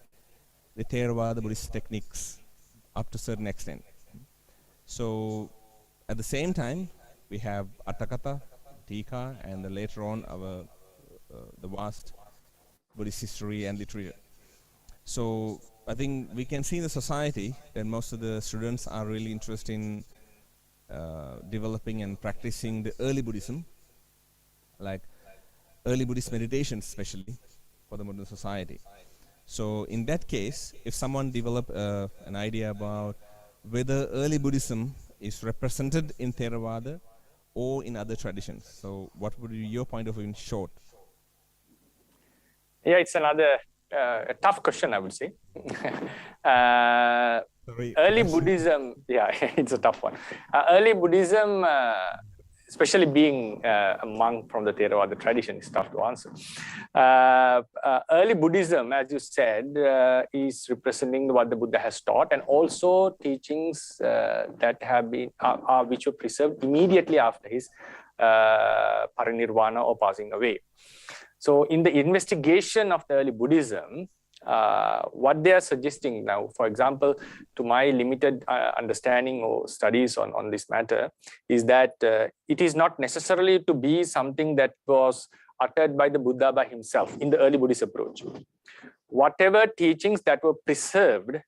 the Theravada Buddhist techniques up to a certain extent. So at the same time, we have Atthakatha, Tika, and then later on our the vast Buddhist history and literature. So I think we can see in the society that most of the students are really interested in developing and practicing the early Buddhism, like early Buddhist meditations especially for the modern society. So in that case, if someone develop an idea about whether early Buddhism is represented in Theravada or in other traditions, so what would be your point of view in short? Yeah, it's another a tough question, I would say. Early Buddhism, yeah, it's a tough one. Early Buddhism, especially being a monk from the Theravada tradition, is tough to answer. Early Buddhism, as you said, is representing what the Buddha has taught, and also teachings that have been which were preserved immediately after his parinirvana or passing away. So in the investigation of the early Buddhism, what they are suggesting now, for example, to my limited understanding or studies on this matter, is that it is not necessarily to be something that was uttered by the Buddha by himself in the early Buddhist approach. Whatever teachings that were preserved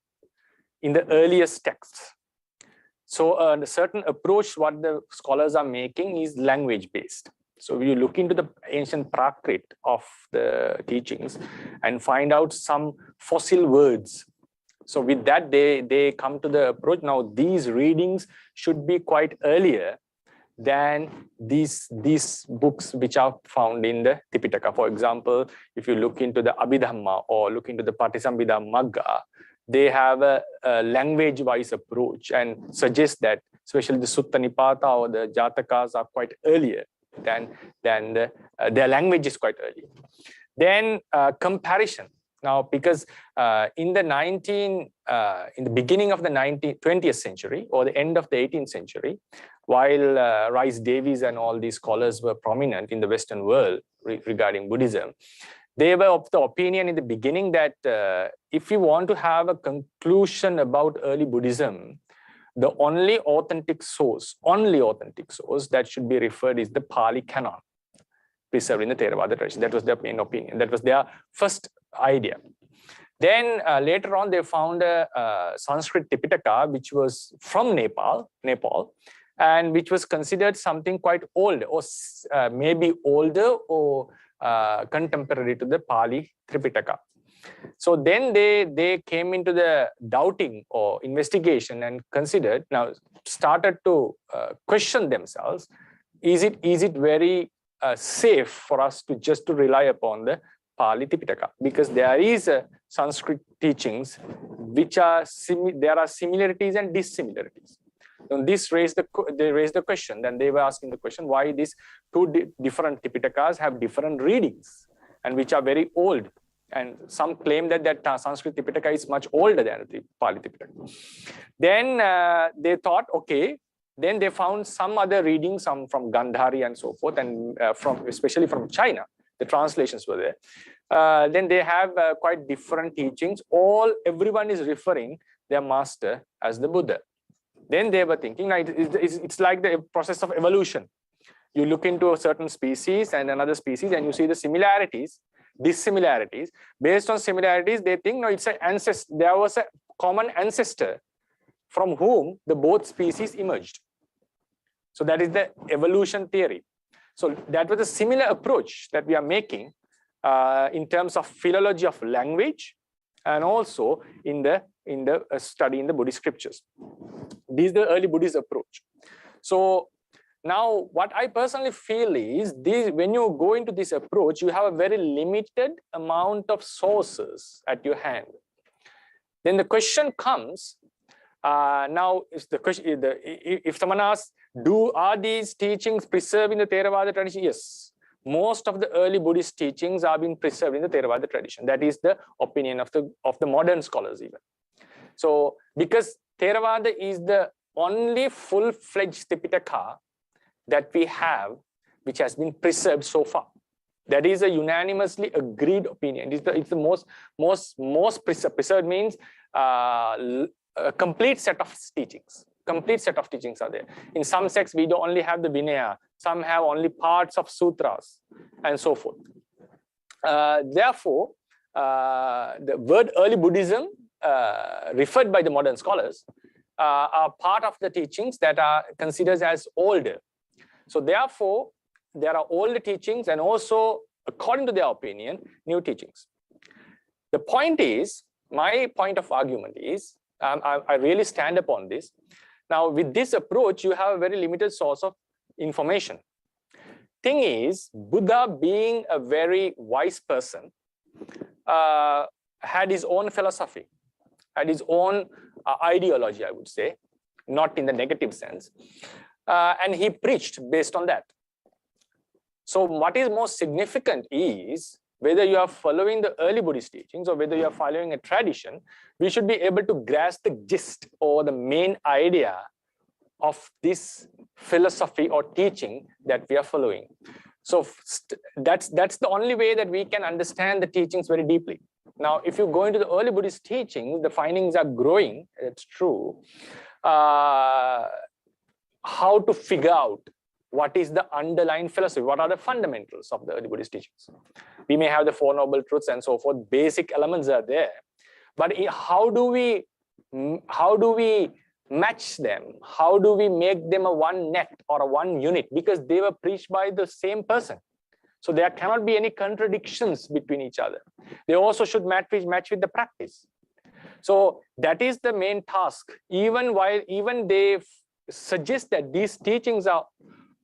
in the earliest texts. So a certain approach what the scholars are making is language-based. So you look into the ancient Prakrit of the teachings and find out some fossil words. So with that, they come to the approach. Now, these readings should be quite earlier than these books which are found in the Tipitaka. For example, if you look into the Abhidhamma or look into the Patisambhida Magga, they have a language-wise approach and suggest that, especially the Sutta Nipata or the Jatakas are quite earlier than their language is quite early. Then comparison. Now, because in the beginning of the 20th century or the end of the 18th century, while Rice Davies and all these scholars were prominent in the Western world regarding Buddhism, they were of the opinion in the beginning that if you want to have a conclusion about early Buddhism, the only authentic source that should be referred is the Pali canon preserved in the Theravada tradition. That was their main opinion. That was their first idea. Then later on, they found a Sanskrit Tipitaka, which was from Nepal, and which was considered something quite old, or maybe older or contemporary to the Pali Tripitaka. So then they came into the doubting or investigation and started to question themselves. Is it very safe for us to just to rely upon the Pali Tipitaka? Because there is Sanskrit teachings which are there are similarities and dissimilarities. And this they raised the question. Then they were asking the question why these two different Tipitakas have different readings and which are very old. And some claim that Sanskrit Tipitaka is much older than the Pali Tipitaka. Then they thought, okay, then they found some other readings, some from Gandhari and so forth, and especially from China, the translations were there. Then they have quite different teachings. Everyone is referring their master as the Buddha. Then they were thinking, it's like the process of evolution. You look into a certain species and another species, and you see the similarities, dissimilarities. Based on similarities, they think, no, it's an ancestor. There was a common ancestor from whom the both species emerged. So that is the evolution theory. So that was a similar approach that we are making in terms of philology of language and also in the in the study in the Buddhist scriptures. This is the early Buddhist approach. So now what I personally feel is this: when you go into this approach, you have a very limited amount of sources at your hand. Then the question comes, now is the question, if someone asks, are these teachings preserved in the Theravada tradition? Yes. Most of the early Buddhist teachings are being preserved in the Theravada tradition. That is the opinion of the modern scholars even. So because Theravada is the only full-fledged Tipitaka that we have, which has been preserved so far. That is a unanimously agreed opinion. It's the most preserved. Preserved means a complete set of teachings. Complete set of teachings are there. In some sects, we don't only have the Vinaya. Some have only parts of sutras and so forth. Therefore, the word early Buddhism referred by the modern scholars are part of the teachings that are considered as older. So therefore, there are older teachings and also, according to their opinion, new teachings. The point is, my point of argument is, I really stand upon this. Now, with this approach, you have a very limited source of information. Thing is, Buddha, being a very wise person, had his own philosophy, had his own ideology, I would say, not in the negative sense. And he preached based on that. So what is most significant is whether you are following the early Buddhist teachings or whether you are following a tradition, we should be able to grasp the gist or the main idea of this philosophy or teaching that we are following. So that's the only way that we can understand the teachings very deeply. Now, if you go into the early Buddhist teachings, the findings are growing, it's true. How to figure out what is the underlying philosophy, what are the fundamentals of the early Buddhist teachings. We may have the Four Noble Truths and so forth, basic elements are there, but how do we match them? How do we make them a one net or a one unit? Because they were preached by the same person. So there cannot be any contradictions between each other. They also should match with the practice. So that is the main task. Even they suggest that these teachings are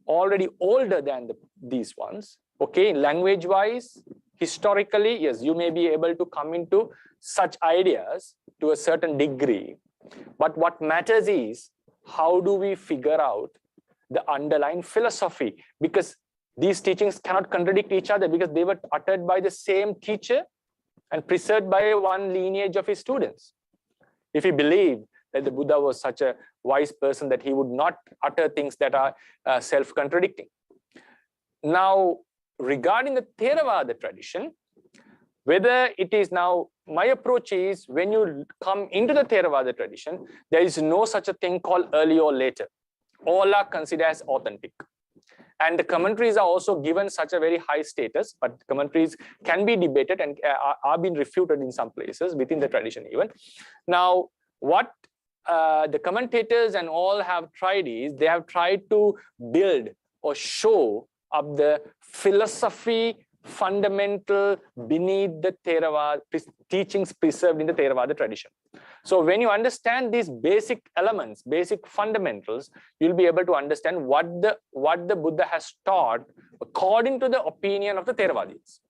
already older than these ones. Okay, language-wise, historically, yes, you may be able to come into such ideas to a certain degree. But what matters is, how do we figure out the underlying philosophy? Because these teachings cannot contradict each other because they were uttered by the same teacher and preserved by one lineage of his students. If he believed that the Buddha was such a wise person that he would not utter things that are self-contradicting. Now, regarding the Theravada tradition, whether it is now, my approach is when you come into the Theravada tradition, there is no such a thing called early or later. All are considered as authentic. And the commentaries are also given such a very high status, but commentaries can be debated and are being refuted in some places within the tradition even. Now, what the commentators and all have tried is, they have tried to build or show up the philosophy fundamental beneath the Theravada teachings preserved in the Theravada tradition. So when you understand these basic elements, basic fundamentals, you'll be able to understand what the Buddha has taught according to the opinion of the Theravadins.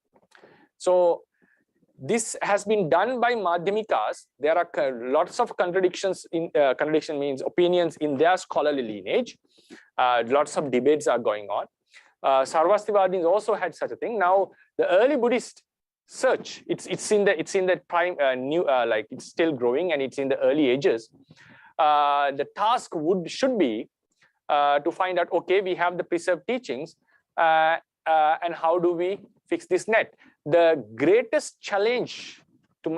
So this has been done by Madhyamikas. There are lots of contradictions contradiction means opinions in their scholarly lineage. Lots of debates are going on. Sarvastivadins also had such a thing. Now, the early Buddhist search, it's in the prime like it's still growing and it's in the early ages. The task should be to find out, okay, we have the preserved teachings, and how do we fix this net? The greatest challenge,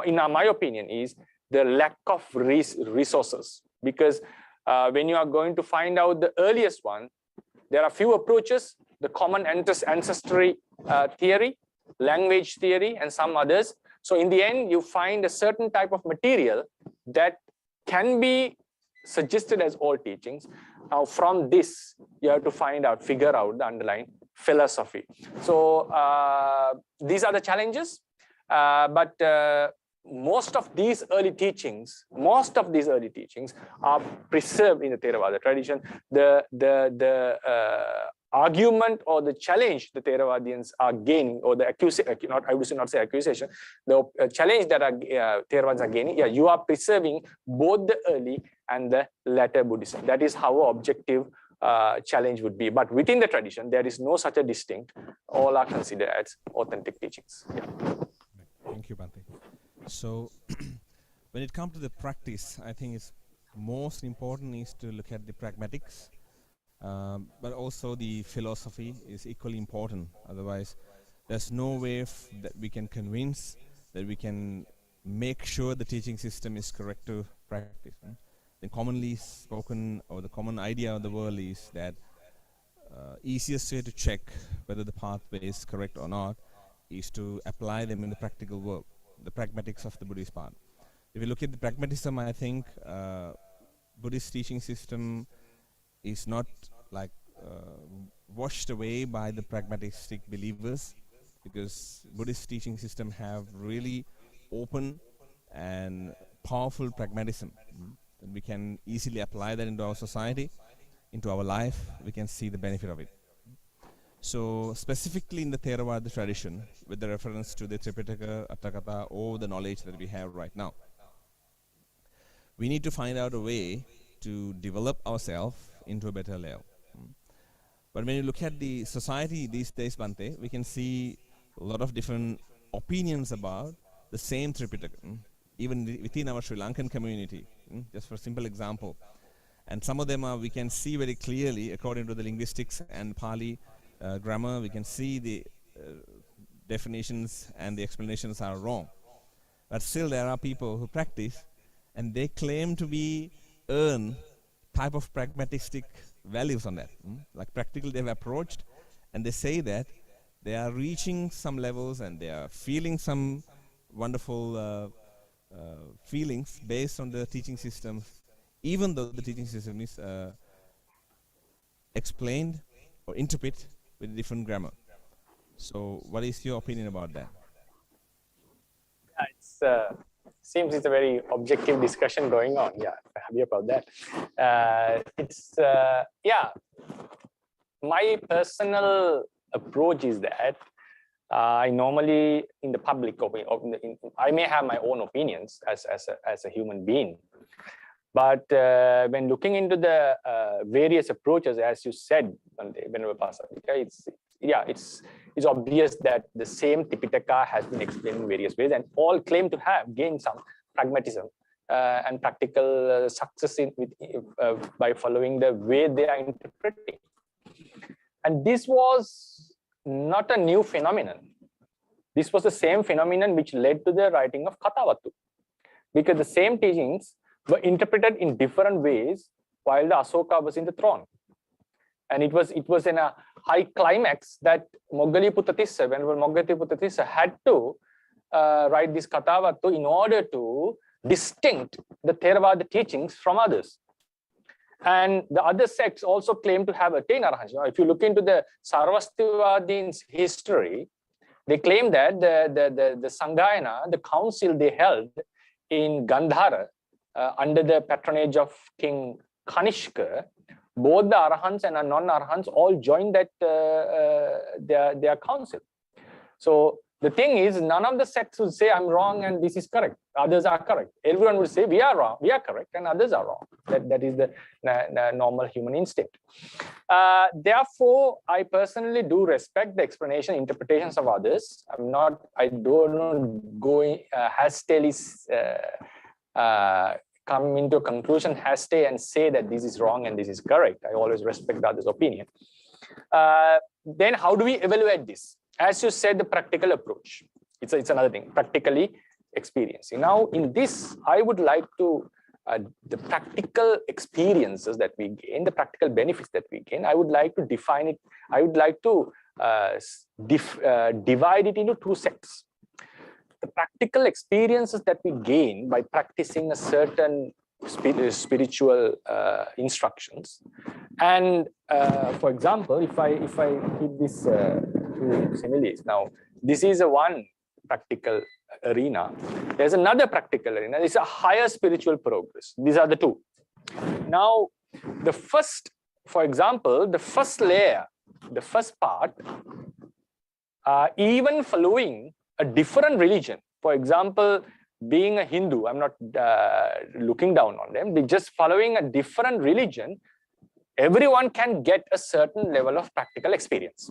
in my opinion, is the lack of resources. Because when you are going to find out the earliest one, there are few approaches: the common ancestry theory, language theory, and some others. So in the end, you find a certain type of material that can be suggested as all teachings. Now, from this, you have to figure out the underlying philosophy. So these are the challenges. But most of these early teachings are preserved in the Theravada tradition. The argument or the challenge the Theravadians are gaining, or the accusation, I would not say accusation, the challenge that Theravadians are gaining, yeah, you are preserving both the early and the later Buddhism. That is how our objective challenge would be. But within the tradition, there is no such a distinct. All are considered as authentic teachings. Yeah. Thank you, Bhante. So, when it comes to the practice, I think it's most important is to look at the pragmatics, but also the philosophy is equally important. Otherwise, there's no way that we can convince, that we can make sure the teaching system is correct to practice. The commonly spoken, or the common idea of the world is that easiest way to check whether the pathway is correct or not is to apply them in the practical work, the pragmatics of the Buddhist path. If you look at the pragmatism, I think Buddhist teaching system is not like washed away by the pragmatistic believers, because Buddhist teaching system have really open and powerful pragmatism. And we can easily apply that into our society, into our life. We can see the benefit of it. So specifically in the Theravada tradition, with the reference to the Tripitaka, Atthakatha, or the knowledge that we have right now, we need to find out a way to develop ourselves into a better level. But when you look at the society these days, Bhante, we can see a lot of different opinions about the same Tripitaka, even within our Sri Lankan community, just for a simple example. And some of them are, we can see very clearly, according to the linguistics and Pali grammar, we can see the definitions and the explanations are wrong. But still there are people who practice, and they claim to earn type of pragmatistic values on that. Like practically they've approached, and they say that they are reaching some levels and they are feeling some wonderful feelings based on the teaching system, even though the teaching system is explained or interpreted with different grammar. So what is your opinion about that? Yeah, it's seems it's a very objective discussion going on. Yeah, I'm happy about that. Yeah, my personal approach is that I normally, in the public opinion, I may have my own opinions as a human being, but when looking into the various approaches, as you said, it's obvious that the same Tipitaka has been explained in various ways, and all claim to have gained some pragmatism and practical success by following the way they are interpreting. And this was not a new phenomenon. This was the same phenomenon which led to the writing of Kathavattu, because the same teachings were interpreted in different ways while the Asoka was in the throne. And it was in a high climax that Moggaliputta Tissa, when Moggaliputta Tissa had to write this Kathavattu in order to distinct the Theravada teachings from others. And the other sects also claim to have attained Arahant. If you look into the Sarvastivadins' history, they claim that the Sanghayana, the council they held in Gandhara, under the patronage of King Kanishka, both the Arahants and the non-Arahants all joined that their council. So the thing is, none of the sects would say I'm wrong and this is correct. Others are correct. Everyone would say we are wrong, we are correct, and others are wrong. That is the normal human instinct. Therefore, I personally do respect the explanation, interpretations of others. I don't go hastily come into a conclusion hastily and say that this is wrong and this is correct. I always respect the other's opinion. Then how do we evaluate this? As you said, the practical approach. It's another thing, practically experiencing. Now, in this, I would like to, the practical experiences that we gain, the practical benefits that we gain, I would like to define it. I would like to divide it into two sects. The practical experiences that we gain by practicing a certain spiritual instructions. And for example, if I keep this two similes. Now, this is a one practical arena. There's another practical arena. It's a higher spiritual progress. These are the two. Now, the first, for example, the first layer, the first part, even following a different religion, for example, being a Hindu, I'm not looking down on them, they're just following a different religion, everyone can get a certain level of practical experience.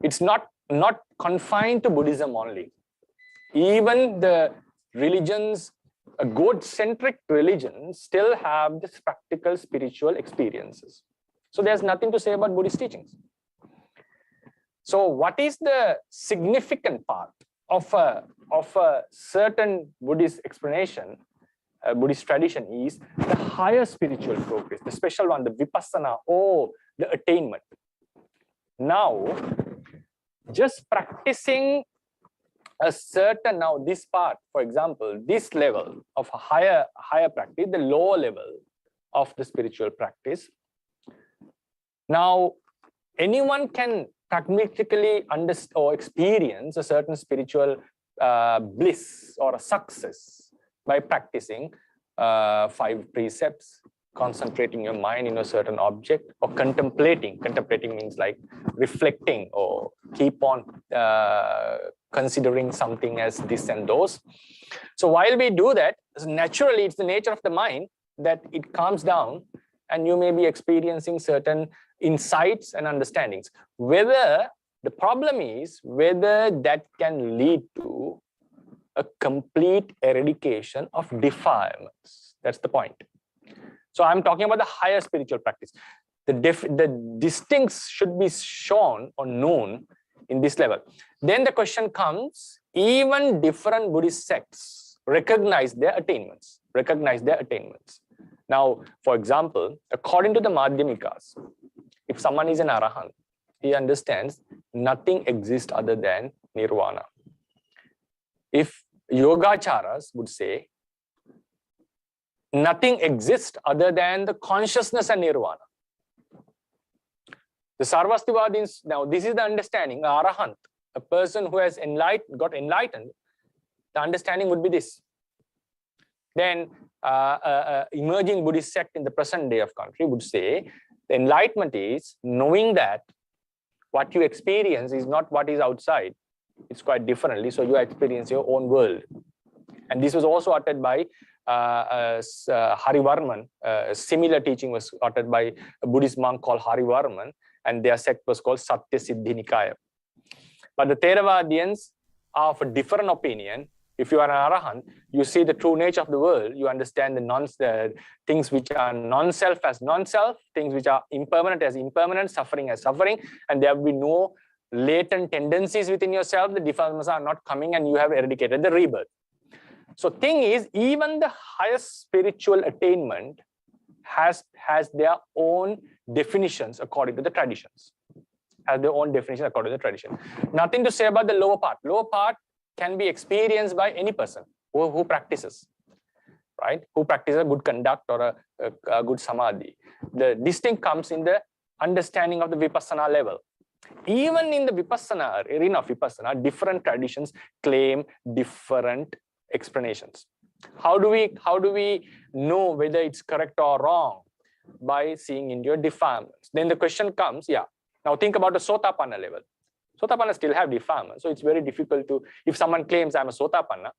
It's not confined to Buddhism only. Even the religions, God-centric religions still have this practical spiritual experiences. So there's nothing to say about Buddhist teachings. So what is the significant part of a certain Buddhist explanation, Buddhist tradition is the higher spiritual progress, the special one, the vipassana or the attainment. Now, just practicing a certain, now this part, for example, this level of a higher practice, the lower level of the spiritual practice. Now, anyone can pragmatically understand or experience a certain spiritual bliss or a success by practicing 5 precepts, concentrating your mind in a certain object, or contemplating. Contemplating means like reflecting or keep on considering something as this and those. So while we do that, naturally it's the nature of the mind that it calms down and you may be experiencing certain insights and understandings. Whether the problem is whether that can lead to a complete eradication of defilements. That's the point. So I'm talking about the higher spiritual practice. The distincts should be shown or known in this level. Then the question comes, even different Buddhist sects recognize their attainments. Now, for example, according to the Madhyamikas, if someone is an Arahant, he understands nothing exists other than Nirvana. If Yogacharas would say, nothing exists other than the consciousness and Nirvana. The Sarvastivadins, now this is the understanding, Arahant, a person who has got enlightened, the understanding would be this. Then emerging Buddhist sect in the present day of country would say, the enlightenment is knowing that what you experience is not what is outside. It's quite differently, so you experience your own world. And this was also uttered by Harivarman. A similar teaching was uttered by a Buddhist monk called Harivarman, and their sect was called Satya Siddhi Nikaya. But the Theravadians are of a different opinion. If you are an Arahant, you see the true nature of the world, you understand the things which are non-self as non-self, things which are impermanent as impermanent, suffering as suffering, and there will be no latent tendencies within yourself, the defilements are not coming and you have eradicated the rebirth. So thing is, even the highest spiritual attainment has their own definitions according to the traditions. Nothing to say about the lower part. Lower part can be experienced by any person who practices, right? Who practices a good conduct or a good samadhi. The distinct comes in the understanding of the vipassana level. Even in the vipassana, arena of vipassana, different traditions claim different explanations. How do we know whether it's correct or wrong? By seeing into your defilements. Then the question comes, now think about the Sotapanna level. Sotapanna still have defilements, so it's very difficult to, if someone claims I'm a Sotapanna,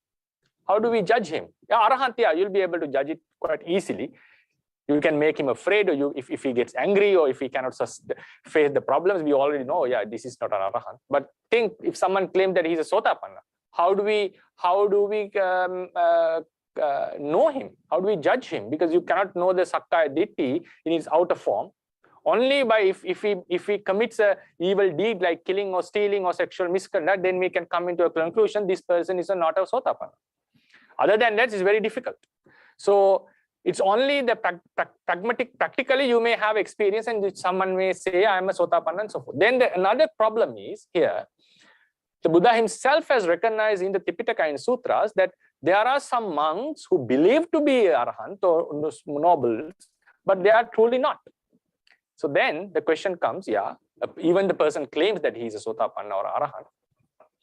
how do we judge him? Arahant, you'll be able to judge it quite easily. You can make him afraid, or if he gets angry, or if he cannot face the problems, we already know, this is not an Arahant. But think, if someone claims that he's a Sotapanna, how do we know him? How do we judge him? Because you cannot know the Sakkaya Ditthi in its outer form. Only by if he commits a evil deed like killing or stealing or sexual misconduct, then we can come into a conclusion this person is not a Sotapanna. Other than that, it's very difficult. So it's only the pragmatic, practically you may have experience and someone may say I'm a Sotapanna and so forth. Then another problem is here, the Buddha himself has recognized in the Tipitaka and Sutras that there are some monks who believe to be Arahant or nobles, but they are truly not. So then the question comes, even the person claims that he is a Sotapanna or Arahant.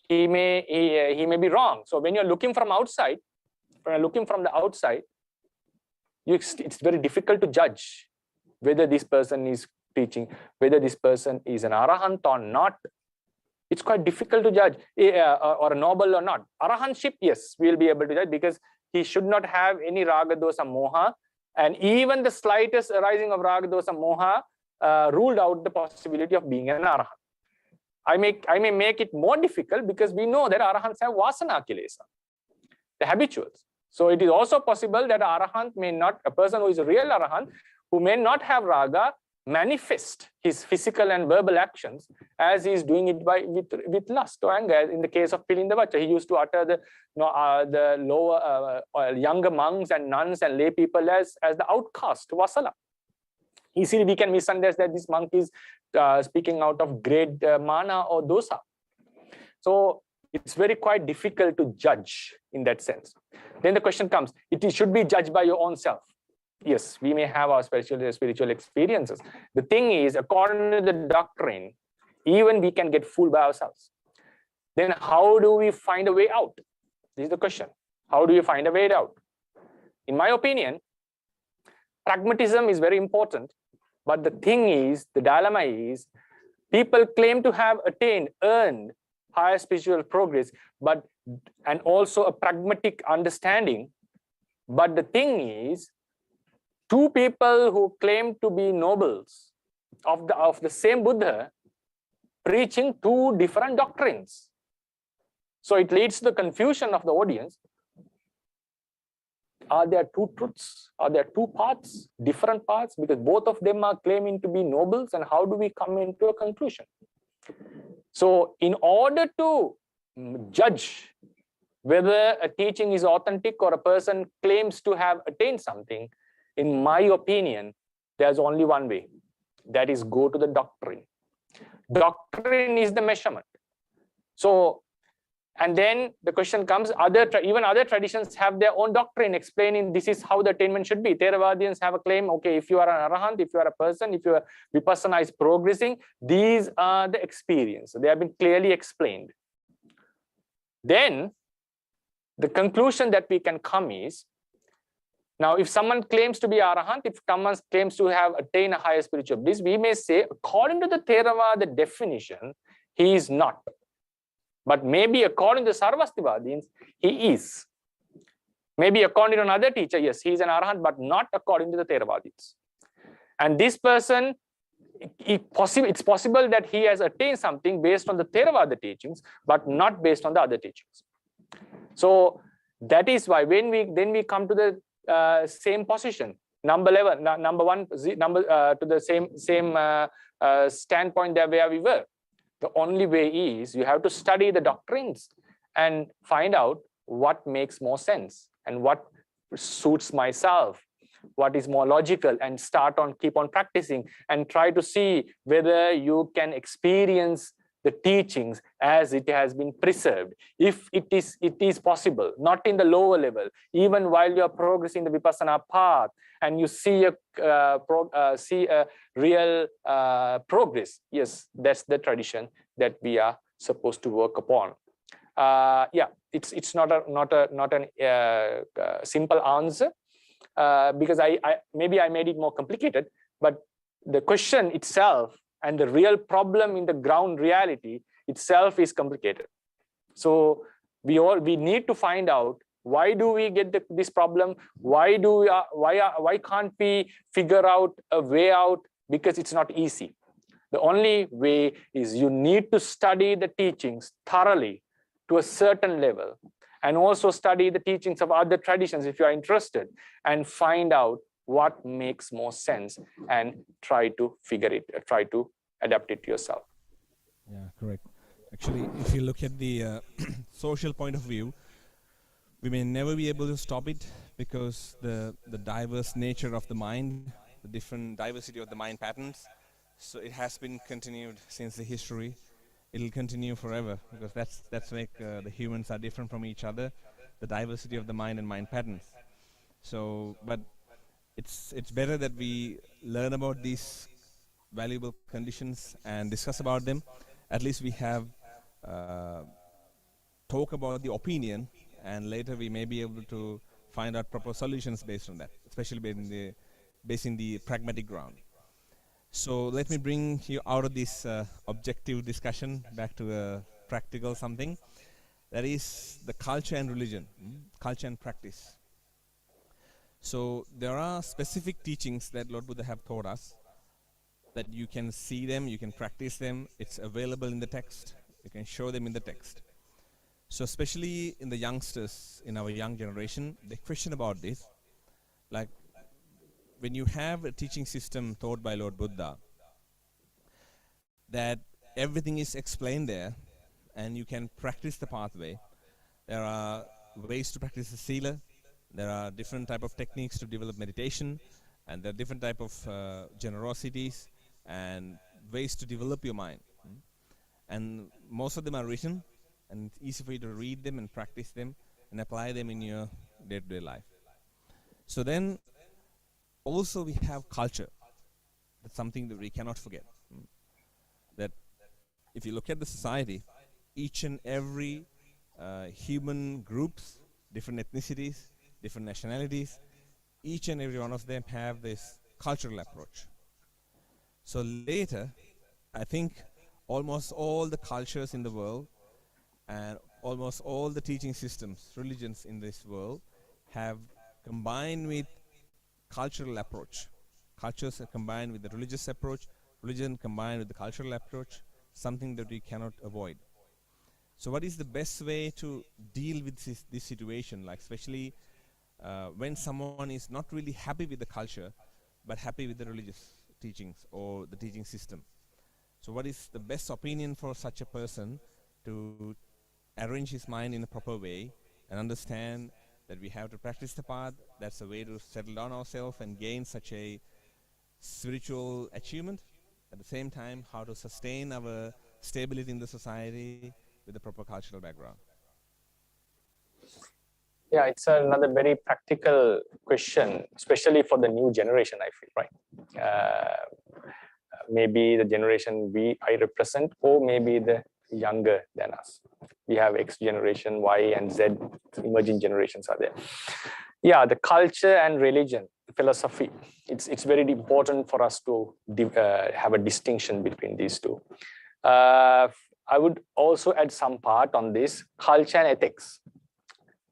he may be wrong. So when you're looking from outside, it's very difficult to judge whether this person is teaching, whether this person is an arahant or not. It's quite difficult to judge, or a noble or not. Arahantship, yes, we'll be able to judge, because he should not have any raga dosa moha, and even the slightest arising of raga dosa moha ruled out the possibility of being an arahant. I may make it more difficult, because we know that arahants have vasana kilesa, the habituals. So it is also possible that arahant may not, a person who is a real arahant, who may not have raga, manifest his physical and verbal actions as he is doing it with lust or anger. In the case of Pilinda Vacha, he used to utter the lower, younger monks and nuns and lay people as the outcast, vasala. Easily we can misunderstand that this monk is speaking out of great mana or dosa. So it's very quite difficult to judge in that sense. Then the question comes, it should be judged by your own self. Yes, we may have our spiritual experiences. The thing is, according to the doctrine, even we can get fooled by ourselves. Then how do we find a way out? This is the question. How do you find a way out? In my opinion, pragmatism is very important. But the thing is, the dilemma is, people claim to have earned higher spiritual progress, and also a pragmatic understanding. But the thing is, two people who claim to be nobles of the same Buddha preaching two different doctrines. So it leads to the confusion of the audience. Are there two truths? Are there two paths, different paths? Because both of them are claiming to be nobles, and how do we come into a conclusion? So in order to judge whether a teaching is authentic or a person claims to have attained something, in my opinion, there's only one way. That is, go to the doctrine. Doctrine is the measurement. So, and then the question comes, even other traditions have their own doctrine explaining this is how the attainment should be. Theravadians have a claim, okay, if you are an arahant, if you are a person, if your vipassana is progressing, these are the experiences. They have been clearly explained. Then the conclusion that we can come is, now if someone claims to be arahant, if someone claims to have attained a higher spiritual bliss, we may say, according to the Theravada definition, he is not. But maybe according to Sarvastivadins, he is. Maybe according to another teacher, yes, he is an arahant, but not according to the Theravadins. And this person, it's possible that he has attained something based on the Theravada teachings, but not based on the other teachings. So that is why when we come to the same position, number 11, number one, to the same standpoint there where we were. The only way is you have to study the doctrines and find out what makes more sense and what suits myself, what is more logical, and keep on practicing and try to see whether you can experience the teachings as it has been preserved. If it is possible, not in the lower level, even while you are progressing the vipassana path and you see a real progress, yes, that's the tradition that we are supposed to work upon. Yeah, it's not a simple answer, because maybe I made it more complicated, but the question itself and the real problem in the ground reality itself is complicated. So we need to find out, why do we get this problem? Why can't we figure out a way out? Because it's not easy. The only way is you need to study the teachings thoroughly to a certain level, and also study the teachings of other traditions if you are interested, and find out what makes more sense and try to adapt it to yourself. Yeah, correct. Actually, if you look at the social point of view, we may never be able to stop it, because the diverse nature of the mind, the different diversity of the mind patterns, so it has been continued since the history. It'll continue forever, because that's like the humans are different from each other, the diversity of the mind and mind patterns. So, but it's better that we learn about these valuable conditions and discuss about them. At least we have talk about the opinion, and later we may be able to find out proper solutions based on that, especially based in the pragmatic ground. So let me bring you out of this objective discussion back to a practical something. That is the culture and religion, culture and practice. So there are specific teachings that Lord Buddha have taught us, that you can see them, you can practice them, it's available in the text, you can show them in the text. So especially in the youngsters, in our young generation, they question about this. Like when you have a teaching system taught by Lord Buddha, that everything is explained there, and you can practice the pathway. There are ways to practice the sila. There are different type of techniques to develop meditation, and there are different type of generosities and ways to develop your mind. And most of them are written, and it's easy for you to read them and practice them and apply them in your day-to-day life. So then also we have culture. That's something that we cannot forget. That if you look at the society, each and every human groups, different ethnicities, different nationalities, each and every one of them have this cultural approach. So later, I think almost all the cultures in the world and almost all the teaching systems, religions in this world have combined with cultural approach. Cultures are combined with the religious approach, religion combined with the cultural approach, something that we cannot avoid. So what is the best way to deal with this situation, like especially when someone is not really happy with the culture, but happy with the religious teachings or the teaching system? So what is the best opinion for such a person to arrange his mind in a proper way and understand that we have to practice the path? That's a way to settle down ourselves and gain such a spiritual achievement. At the same time, how to sustain our stability in the society with a proper cultural background. Yeah, it's another very practical question, especially for the new generation, I feel, right? Maybe the generation I represent, or maybe the younger than us. We have X generation, Y and Z, emerging generations are there. Yeah, the culture and religion, philosophy, it's very important for us to have a distinction between these two. I would also add some part on this, culture and ethics.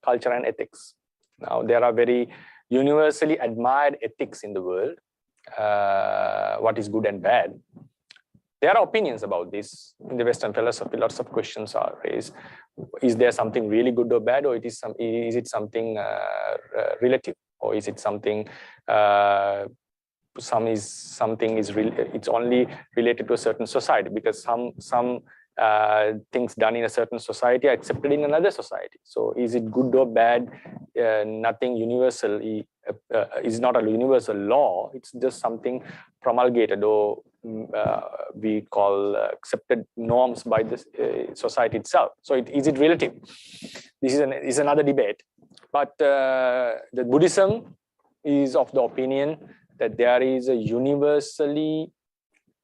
Culture and ethics. Now, there are very universally admired ethics in the world. What is good and bad? There are opinions about this in the Western philosophy. Lots of questions are raised. Is there something really good or bad, or is it something relative, or is it something it's only related to a certain society, because some things done in a certain society are accepted in another society. So is it good or bad? Nothing universal is not a universal law. It's just something promulgated, or we call accepted norms by the society itself. So is it relative? This is another debate. But the Buddhism is of the opinion that there is a universally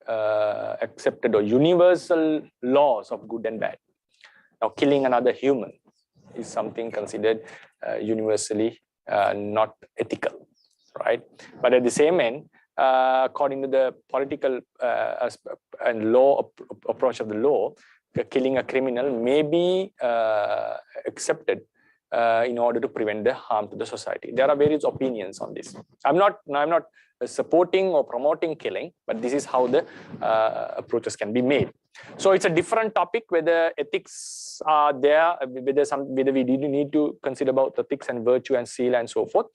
accepted or universal laws of good and bad. Now, killing another human is something considered universally not ethical, right? But at the same end, according to the political and law approach of the law, killing a criminal may be accepted in order to prevent the harm to the society. There are various opinions on this. I'm not supporting or promoting killing, but this is how the approaches can be made. So it's a different topic whether ethics are there, whether we need to consider about ethics and virtue and sila and so forth.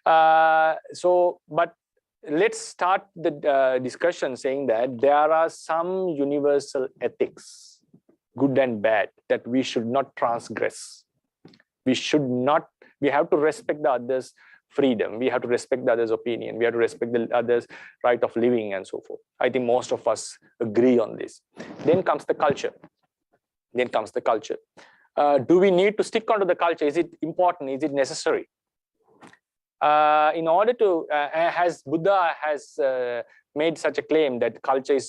But let's start the discussion saying that there are some universal ethics, good and bad, that we should not transgress. We have to respect the other's freedom. We have to respect the other's opinion. We have to respect the other's right of living and so forth. I think most of us agree on this. Then comes the culture. Do we need to stick onto the culture? Is it important? Is it necessary? In order to, has Buddha has made such a claim that culture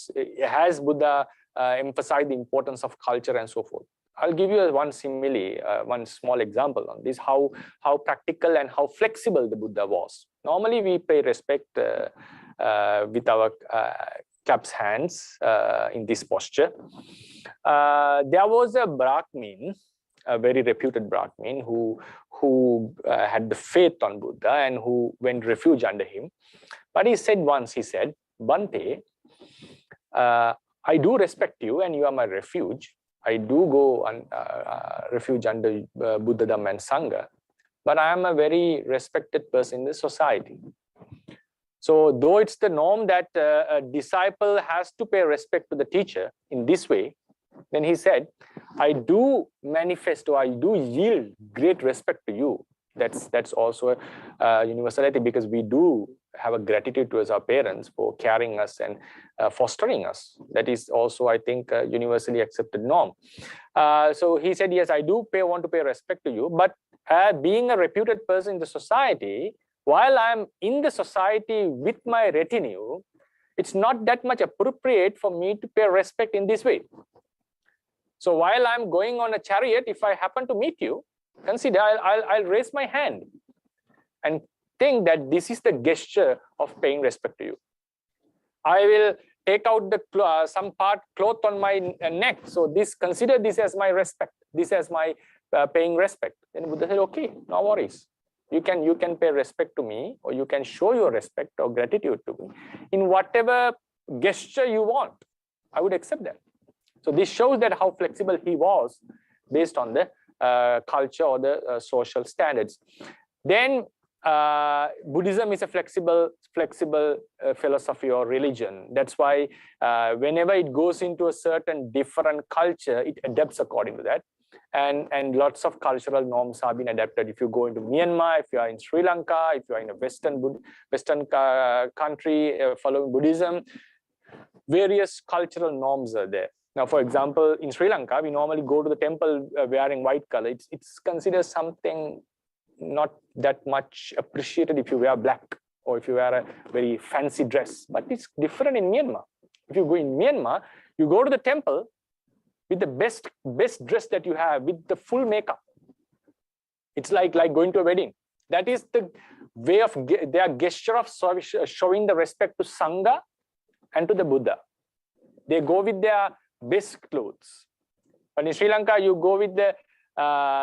has Buddha emphasized the importance of culture and so forth? I'll give you one simile, one small example on this, how practical and how flexible the Buddha was. Normally, we pay respect with our claps hands in this posture. There was a Brahmin, a very reputed Brahmin, who had the faith on Buddha and who went refuge under him. But he said once, he said, Bhante, I do respect you and you are my refuge. I do go on refuge under Buddha, Dhamma and Sangha, but I am a very respected person in the society. So though it's the norm that a disciple has to pay respect to the teacher in this way, then he said, I do manifest or I do yield great respect to you. That's also a universality, because we do have a gratitude towards our parents for carrying us and fostering us. That is also, I think, a universally accepted norm. So he said, yes, I do want to pay respect to you, but being a reputed person in the society, while I'm in the society with my retinue, it's not that much appropriate for me to pay respect in this way. So while I'm going on a chariot, if I happen to meet you, consider I'll raise my hand and think that this is the gesture of paying respect to you. I will take out the some part cloth on my neck. So consider this as my respect. This as my paying respect. Then Buddha said, okay, no worries. You can pay respect to me, or you can show your respect or gratitude to me in whatever gesture you want. I would accept that. So this shows that how flexible he was based on the culture or the social standards. Then Buddhism is a flexible philosophy or religion. That's why whenever it goes into a certain different culture, it adapts according to that. And lots of cultural norms have been adapted. If you go into Myanmar, if you are in Sri Lanka, if you are in a Western country following Buddhism, various cultural norms are there. Now, for example, in Sri Lanka, we normally go to the temple wearing white color. It's considered something not that much appreciated if you wear black or if you wear a very fancy dress. But it's different in Myanmar. If you go in Myanmar, you go to the temple with the best dress that you have, with the full makeup. It's like going to a wedding. That is the way of their gesture of showing the respect to Sangha and to the Buddha. They go with their best clothes. But in Sri Lanka, you go with the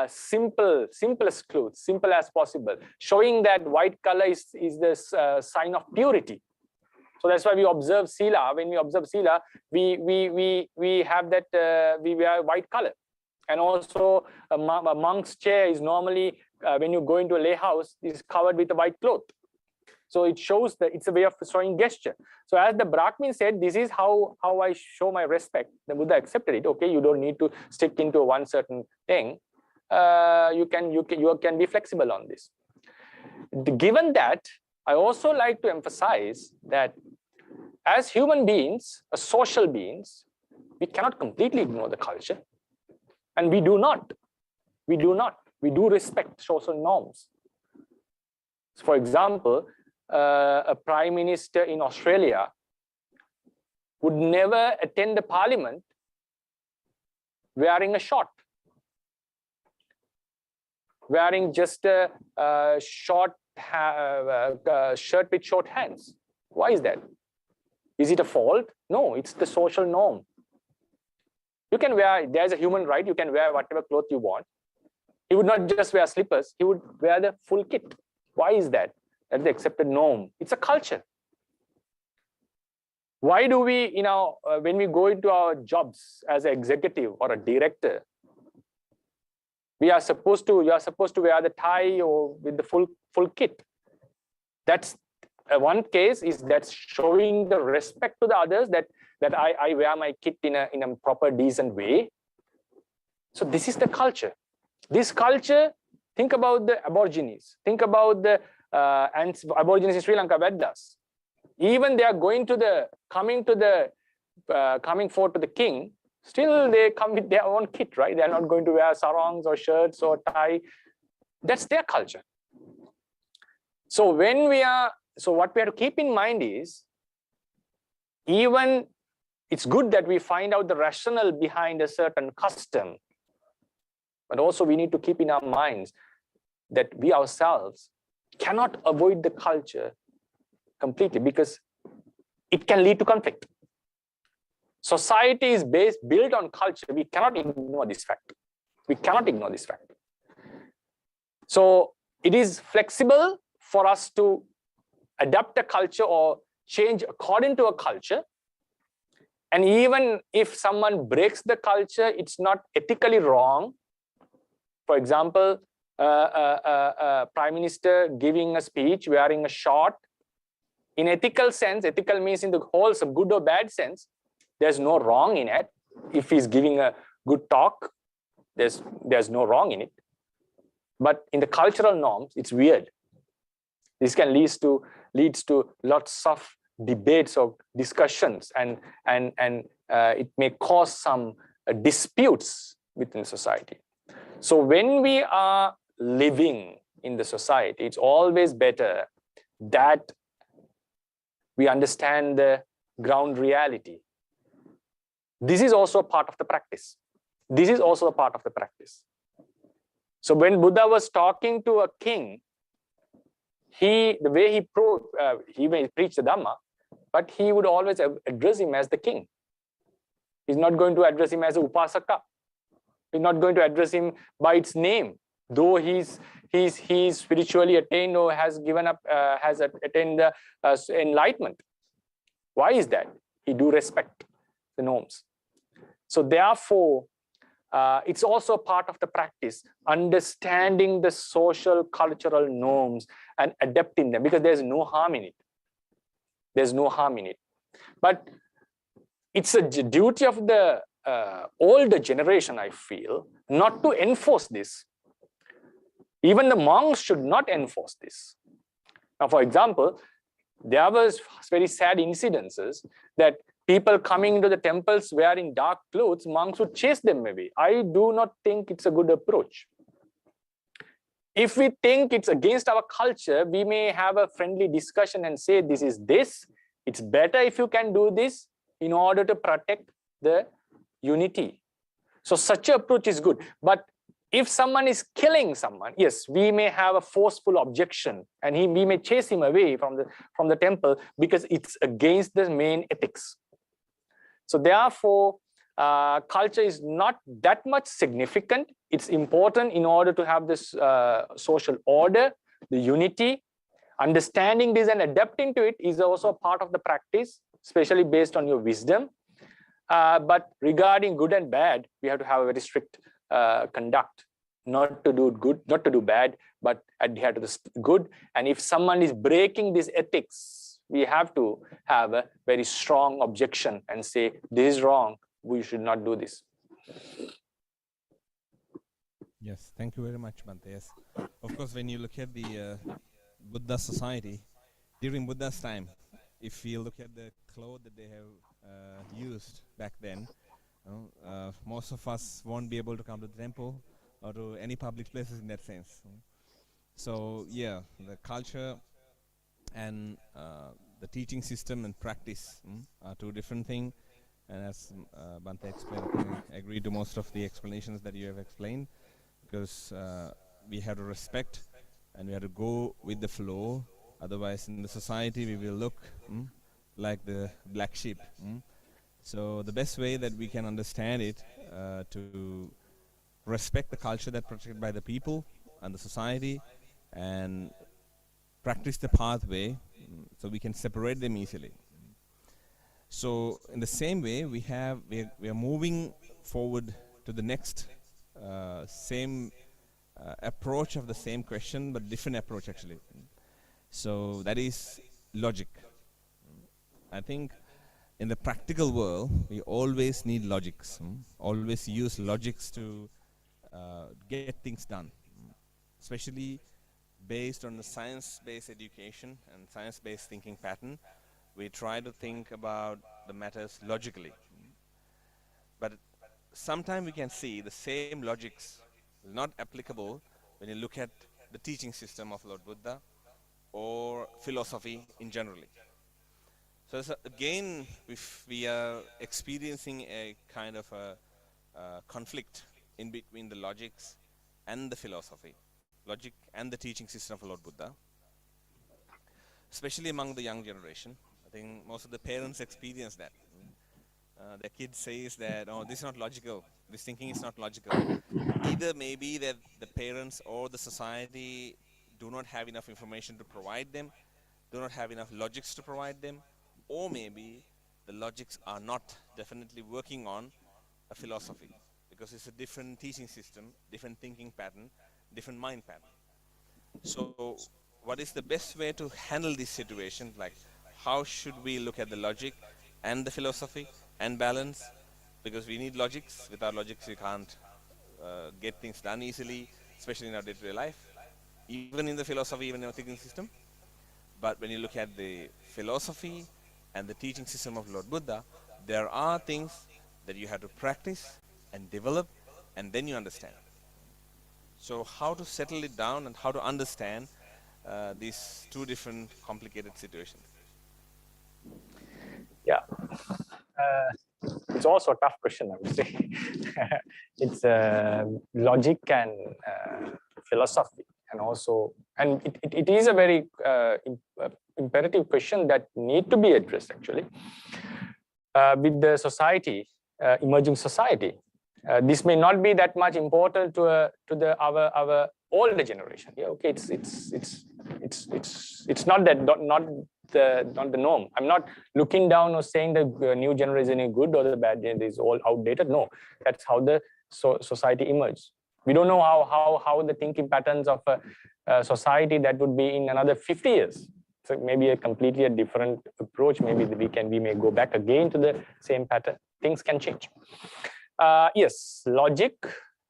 simplest clothes, simple as possible, showing that white color is the sign of purity. So that's why we observe Sila. When we observe Sila, we have that, we wear white color. And also a monk's chair is normally, when you go into a lay house, is covered with a white cloth. So it shows that it's a way of showing gesture. So as the Brahmin said, this is how I show my respect. The Buddha accepted it. Okay, you don't need to stick into one certain thing. You can be flexible on this. Given that, I also like to emphasize that as human beings, as social beings, we cannot completely ignore the culture. And we do not. We do respect social norms. So for example, a prime minister in Australia would never attend the parliament wearing a short, wearing just a short shirt with short hands. Why is that? Is it a fault? No, it's the social norm. You can wear, there's a human right, you can wear whatever clothes you want. He would not just wear slippers, he would wear the full kit. Why is that? That's the accepted norm. It's a culture. Why do we, when we go into our jobs as an executive or a director, you are supposed to wear the tie or with the full kit. That's one case, is that's showing the respect to the others, that I wear my kit in a proper, decent way. So this is the culture. This culture, think about the Aborigines, think about the Aborigines in Sri Lanka, Vedas. Even they are coming forward to the king, still they come with their own kit, right? They're not going to wear sarongs or shirts or tie. That's their culture. So what we have to keep in mind is, even it's good that we find out the rationale behind a certain custom, But also we need to keep in our minds that we ourselves cannot avoid the culture completely because it can lead to conflict. Society is built on culture. We cannot ignore this fact. We cannot ignore this fact. So it is flexible for us to adapt a culture or change according to a culture. And even if someone breaks the culture, it's not ethically wrong. For example, Prime Minister giving a speech, wearing a short. In ethical sense, ethical means in the wholesome, good or bad sense, there's no wrong in it. If he's giving a good talk, there's no wrong in it. But in the cultural norms, it's weird. This can leads to lots of debates or discussions, and it may cause some disputes within society. So when we are living in the society, it's always better that we understand the ground reality. This is also a part of the practice. This is also a part of the practice. So when Buddha was talking to a king, the way he may preach the Dhamma, but he would always address him as the king. He's not going to address him as a upasaka. He's not going to address him by its name, though he's spiritually attained or has attained enlightenment. Why is that? He do respect the norms. So therefore, it's also a part of the practice, understanding the social, cultural norms and adapting them, because there's no harm in it. There's no harm in it. But it's a duty of the older generation, I feel, not to enforce this. Even the monks should not enforce this. Now, for example, there was very sad incidences that people coming into the temples wearing dark clothes, monks would chase them away. I do not think it's a good approach. If we think it's against our culture, we may have a friendly discussion and say, this is this. It's better if you can do this in order to protect the unity. So such an approach is good. But if someone is killing someone, yes, we may have a forceful objection, and we may chase him away from the temple because it's against the main ethics. So therefore, culture is not that much significant. It's important in order to have this social order, the unity. Understanding this and adapting to it is also a part of the practice, especially based on your wisdom. But regarding good and bad, we have to have a very strict conduct, not to do good, not to do bad, but adhere to the good. And if someone is breaking these ethics, we have to have a very strong objection and say, this is wrong, we should not do this. Yes, thank you very much, Bhante. Yes, of course, when you look at the Buddha society, during Buddha's time, if you look at the clothes that they have used back then, most of us won't be able to come to the temple or to any public places in that sense. So yeah, the culture and the teaching system and practice are two different things. And as Bhante explained, I agree to most of the explanations that you have explained, because we have to respect and we have to go with the flow. Otherwise, in the society, we will look like the black sheep. So the best way that we can understand it, to respect the culture that's protected by the people and the society, and practice the pathway, so we can separate them easily. So in the same way, we are moving forward to the next same approach of the same question, but different approach actually. So that is logic. I think in the practical world, we always need logics. Always use logics to get things done, especially based on the science-based education and science-based thinking pattern. We try to think about the matters logically. But sometimes we can see the same logics is not applicable when you look at the teaching system of Lord Buddha or philosophy in generally. So again, if we are experiencing a kind of a conflict in between the logics and the philosophy, logic and the teaching system of Lord Buddha, especially among the young generation. I think most of the parents experience that. Their kid says that, oh, this is not logical, this thinking is not logical. Either maybe that the parents or the society do not have enough information to provide them, do not have enough logics to provide them, or maybe the logics are not definitely working on a philosophy, because it's a different teaching system, different thinking pattern, different mind pattern. So what is the best way to handle this situation? Like, how should we look at the logic and the philosophy and balance? Because we need logics. Without logics, we can't get things done easily, especially in our day-to-day life, even in the philosophy, even in our thinking system. But when you look at the philosophy and the teaching system of Lord Buddha, there are things that you have to practice and develop, and then you understand. So how to settle it down and how to understand these two different complicated situations? Yeah, it's also a tough question, I would say. It's logic and philosophy, and also, and it is a very imperative question that need to be addressed actually with the society, emerging society. This may not be that much important to our older generation. Yeah, okay, it's not that not the norm. I'm not looking down or saying the new generation is good or the bad generation is all outdated. No, that's how the society emerged. We don't know how the thinking patterns of a society that would be in another 50 years. So maybe a completely different approach. Maybe we may go back again to the same pattern. Things can change. Yes, logic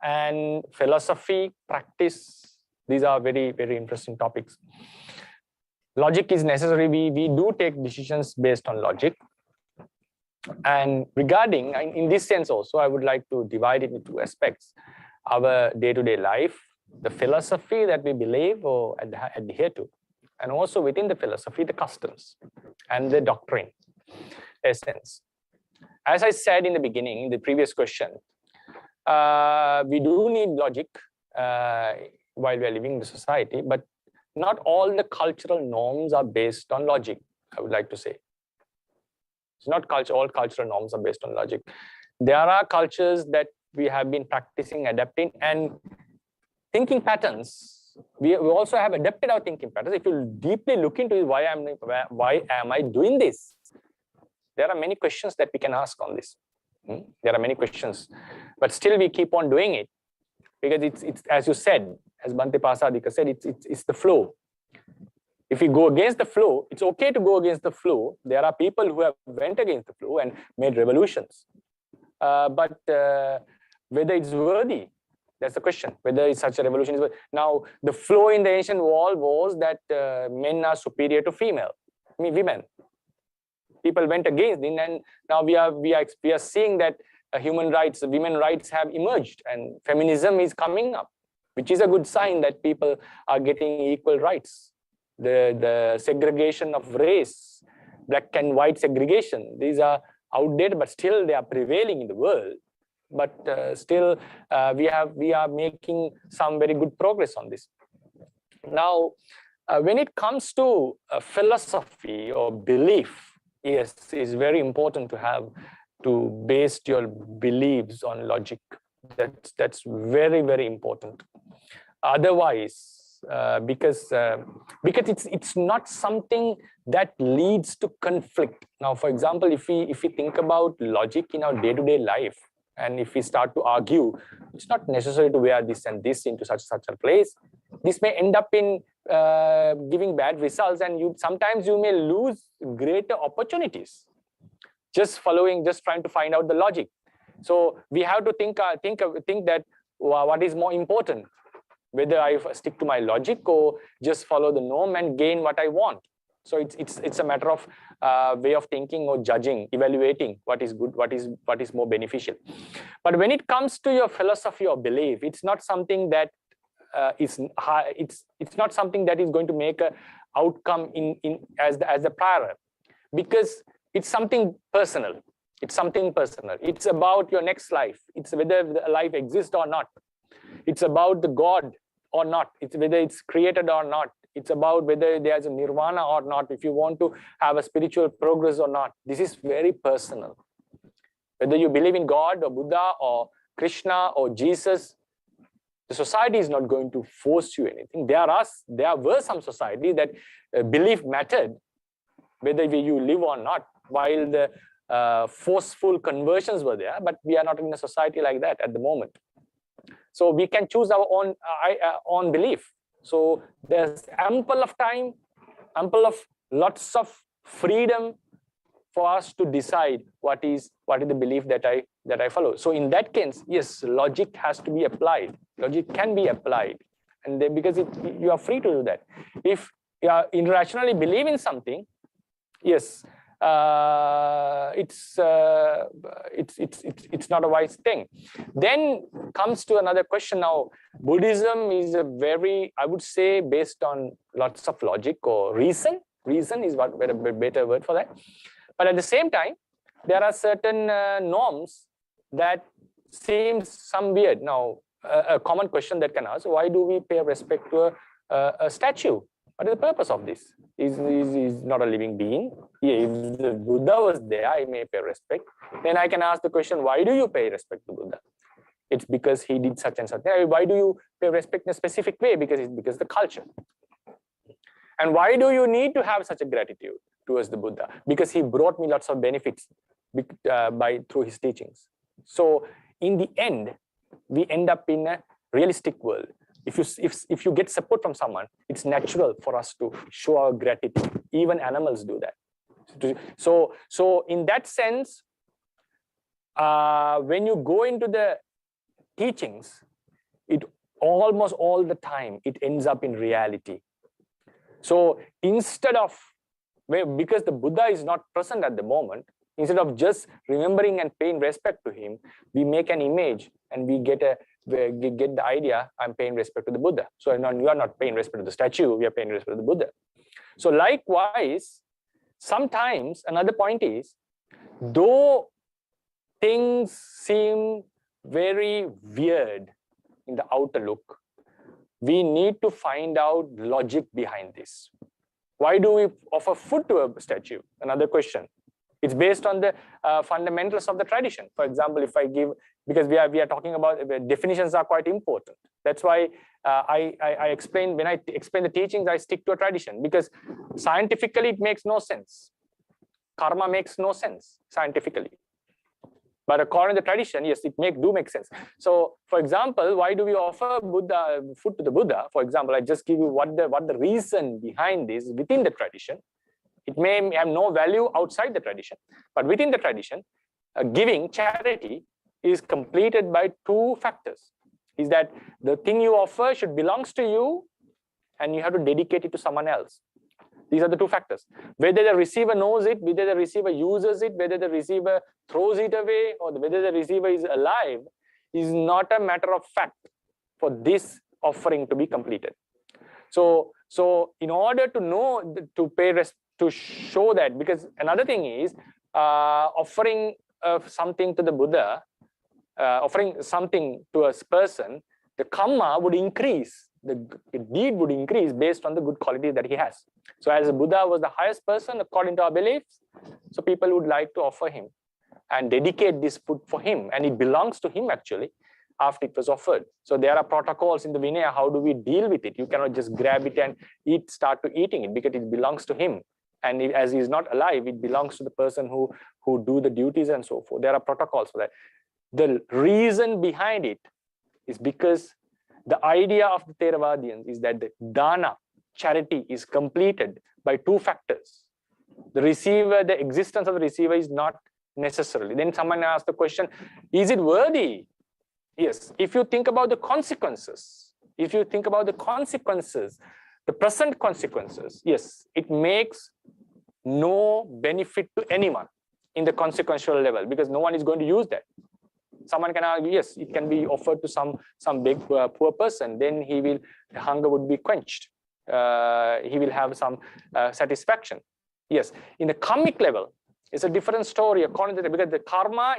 and philosophy, practice, these are very, very interesting topics. Logic is necessary. We do take decisions based on logic. And regarding, in this sense also, I would like to divide it into two aspects. Our day-to-day life, the philosophy that we believe or adhere to, and also within the philosophy, the customs and the doctrine, essence. As I said in the beginning, in the previous question, we do need logic while we are living in the society, but not all the cultural norms are based on logic, I would like to say. It's not all cultural norms are based on logic. There are cultures that we have been practicing, adapting, and thinking patterns. We also have adapted our thinking patterns. If you deeply look into it, why am I doing this? There are many questions that we can ask on this. There are many questions, but still we keep on doing it because it's as you said, as Bhante Pasadika said, it's the flow. If we go against the flow, it's okay to go against the flow. There are people who have went against the flow and made revolutions, but whether it's worthy, that's the question. Whether such a revolution is worthy. Now, the flow in the ancient world was that men are superior to women. People went against it, and now we are seeing that human rights, women rights have emerged, and feminism is coming up, which is a good sign that people are getting equal rights. The segregation of race, black and white segregation, these are outdated, but still they are prevailing in the world. But still, we are making some very good progress on this. Now, when it comes to philosophy or belief, yes, it's very important to base your beliefs on logic. That's very, very important. Otherwise, because it's not something that leads to conflict. Now, for example, if we think about logic in our day-to-day life, and if we start to argue, it's not necessary to wear this and this into such a place. This may end up in giving bad results, and sometimes you may lose greater opportunities just trying to find out the logic. So we have to think that what is more important, whether I stick to my logic or just follow the norm and gain what I want. So it's a matter of way of thinking or judging, evaluating what is good, what is more beneficial. But when it comes to your philosophy or belief, it's not something that it's not something that is going to make an outcome as a prior, because it's something personal. It's something personal. It's about your next life. It's whether the life exists or not. It's about the God or not. It's whether it's created or not. It's about whether there's a nirvana or not. If you want to have a spiritual progress or not. This is very personal. Whether you believe in God or Buddha or Krishna or Jesus, the society is not going to force you anything. There were some societies that belief mattered, whether you live or not, while the forceful conversions were there, but we are not in a society like that at the moment. So we can choose our own belief. So there's ample of time, lots of freedom for us to decide what is the belief that I follow. So in that case, yes, logic has to be applied. Logic can be applied, and then because you are free to do that. If you are irrationally believe in something, yes, it's not a wise thing. Then comes to another question. Now, Buddhism is a very, I would say, based on lots of logic or reason. Reason is what a better word for that. But at the same time, there are certain norms that seems some weird. Now, a common question that can ask: why do we pay respect to a statue? What is the purpose of this? Is not a living being. Yeah, if the Buddha was there, I may pay respect. Then I can ask the question: why do you pay respect to Buddha? It's because he did such and such. Why do you pay respect in a specific way? Because it's because the culture. And why do you need to have such a gratitude towards the Buddha? Because he brought me lots of benefits through his teachings. So in the end, we end up in a realistic world. If you get support from someone, it's natural for us to show our gratitude. Even animals do that. So in that sense, when you go into the teachings, it almost all the time it ends up in reality. So instead of, because the Buddha is not present at the moment, instead of just remembering and paying respect to him, we make an image and we get the idea, I'm paying respect to the Buddha. So you are not paying respect to the statue, we are paying respect to the Buddha. So likewise, sometimes another point is, though things seem very weird in the outer look, we need to find out logic behind this. Why do we offer food to a statue? Another question. It's based on the fundamentals of the tradition. For example, if I give, because we are talking about definitions are quite important. That's why I explain, when I explain the teachings, I stick to a tradition, because scientifically it makes no sense. Karma makes no sense scientifically. But according to the tradition, yes, it do make sense. So, for example, why do we offer food to the Buddha? For example, I just give you what the reason behind this within the tradition. It may have no value outside the tradition, but within the tradition, giving, charity, is completed by two factors. Is that the thing you offer should belongs to you, and you have to dedicate it to someone else. These are the two factors. Whether the receiver knows it, whether the receiver uses it, whether the receiver throws it away, or whether the receiver is alive, is not a matter of fact for this offering to be completed. So in order to know, to show that, because another thing is offering something to the Buddha, offering something to a person, the karma would increase, the deed would increase based on the good quality that he has. So as the Buddha was the highest person according to our beliefs, so people would like to offer him and dedicate this food for him, and it belongs to him actually after it was offered. So there are protocols in the Vinaya. How do we deal with it? You cannot just grab it and start to eating it, because it belongs to him. And as he is not alive, it belongs to the person who do the duties and so forth. There are protocols for that. The reason behind it is because the idea of the Theravadians is that the dana, charity, is completed by two factors. The receiver, the existence of the receiver is not necessarily. Then someone asked the question, is it worthy? Yes, if you think about the consequences, the present consequences, yes, it makes no benefit to anyone in the consequential level, because no one is going to use that. Someone can argue, yes, it can be offered to some big poor person, then the hunger would be quenched. He will have some satisfaction. Yes, in the karmic level, It's a different story according to because the karma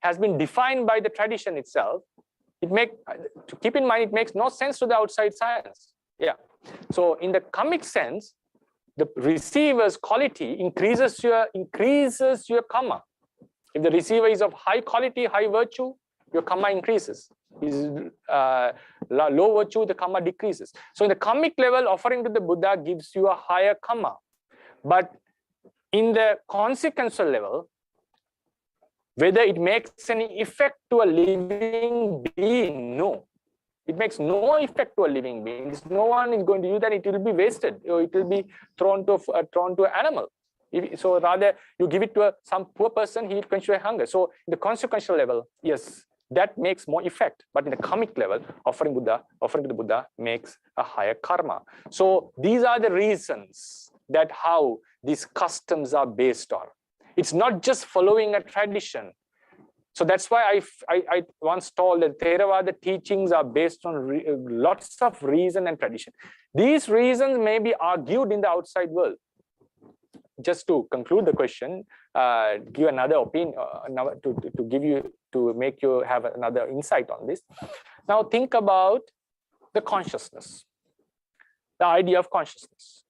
has been defined by the tradition itself. To keep in mind, it makes no sense to the outside science. Yeah. So in the karmic sense, the receiver's quality increases your karma. If the receiver is of high quality, high virtue, your karma increases. Is low virtue, the karma decreases. So in the karmic level, offering to the Buddha gives you a higher karma. But in the consequential level, whether it makes any effect to a living being, no. It makes no effect to a living being. No one is going to use that. It will be wasted, or it will be thrown to an animal. So rather, you give it to some poor person, he will consider hunger. So in the consequential level, yes, that makes more effect. But in the karmic level, offering to the Buddha makes a higher karma. So these are the reasons that how these customs are based on. It's not just following a tradition. So that's why I once told that Theravada teachings are based on lots of reason and tradition. These reasons may be argued in the outside world. Just to conclude the question, give another opinion, to make you have another insight on this. Now think about the consciousness, the idea of consciousness.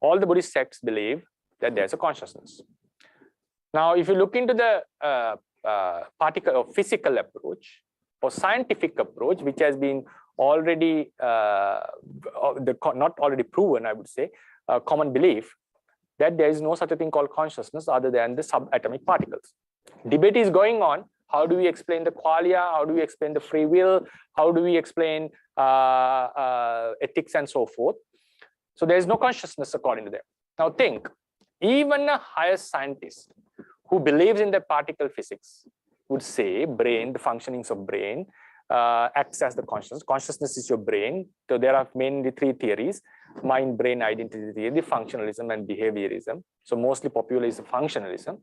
All the Buddhist sects believe that there's a consciousness. Now, if you look into the particle or physical approach or scientific approach, which has been already not already proven, I would say, common belief that there is no such a thing called consciousness other than the subatomic particles. Debate is going on. How do we explain the qualia? How do we explain the free will? How do we explain ethics and so forth? So there is no consciousness according to them. Now think, even a higher scientist who believes in the particle physics would say brain, the functionings of brain acts as the consciousness. Consciousness is your brain. So there are mainly three theories: mind, brain, identity theory, functionalism, and behaviorism. So mostly popular is functionalism.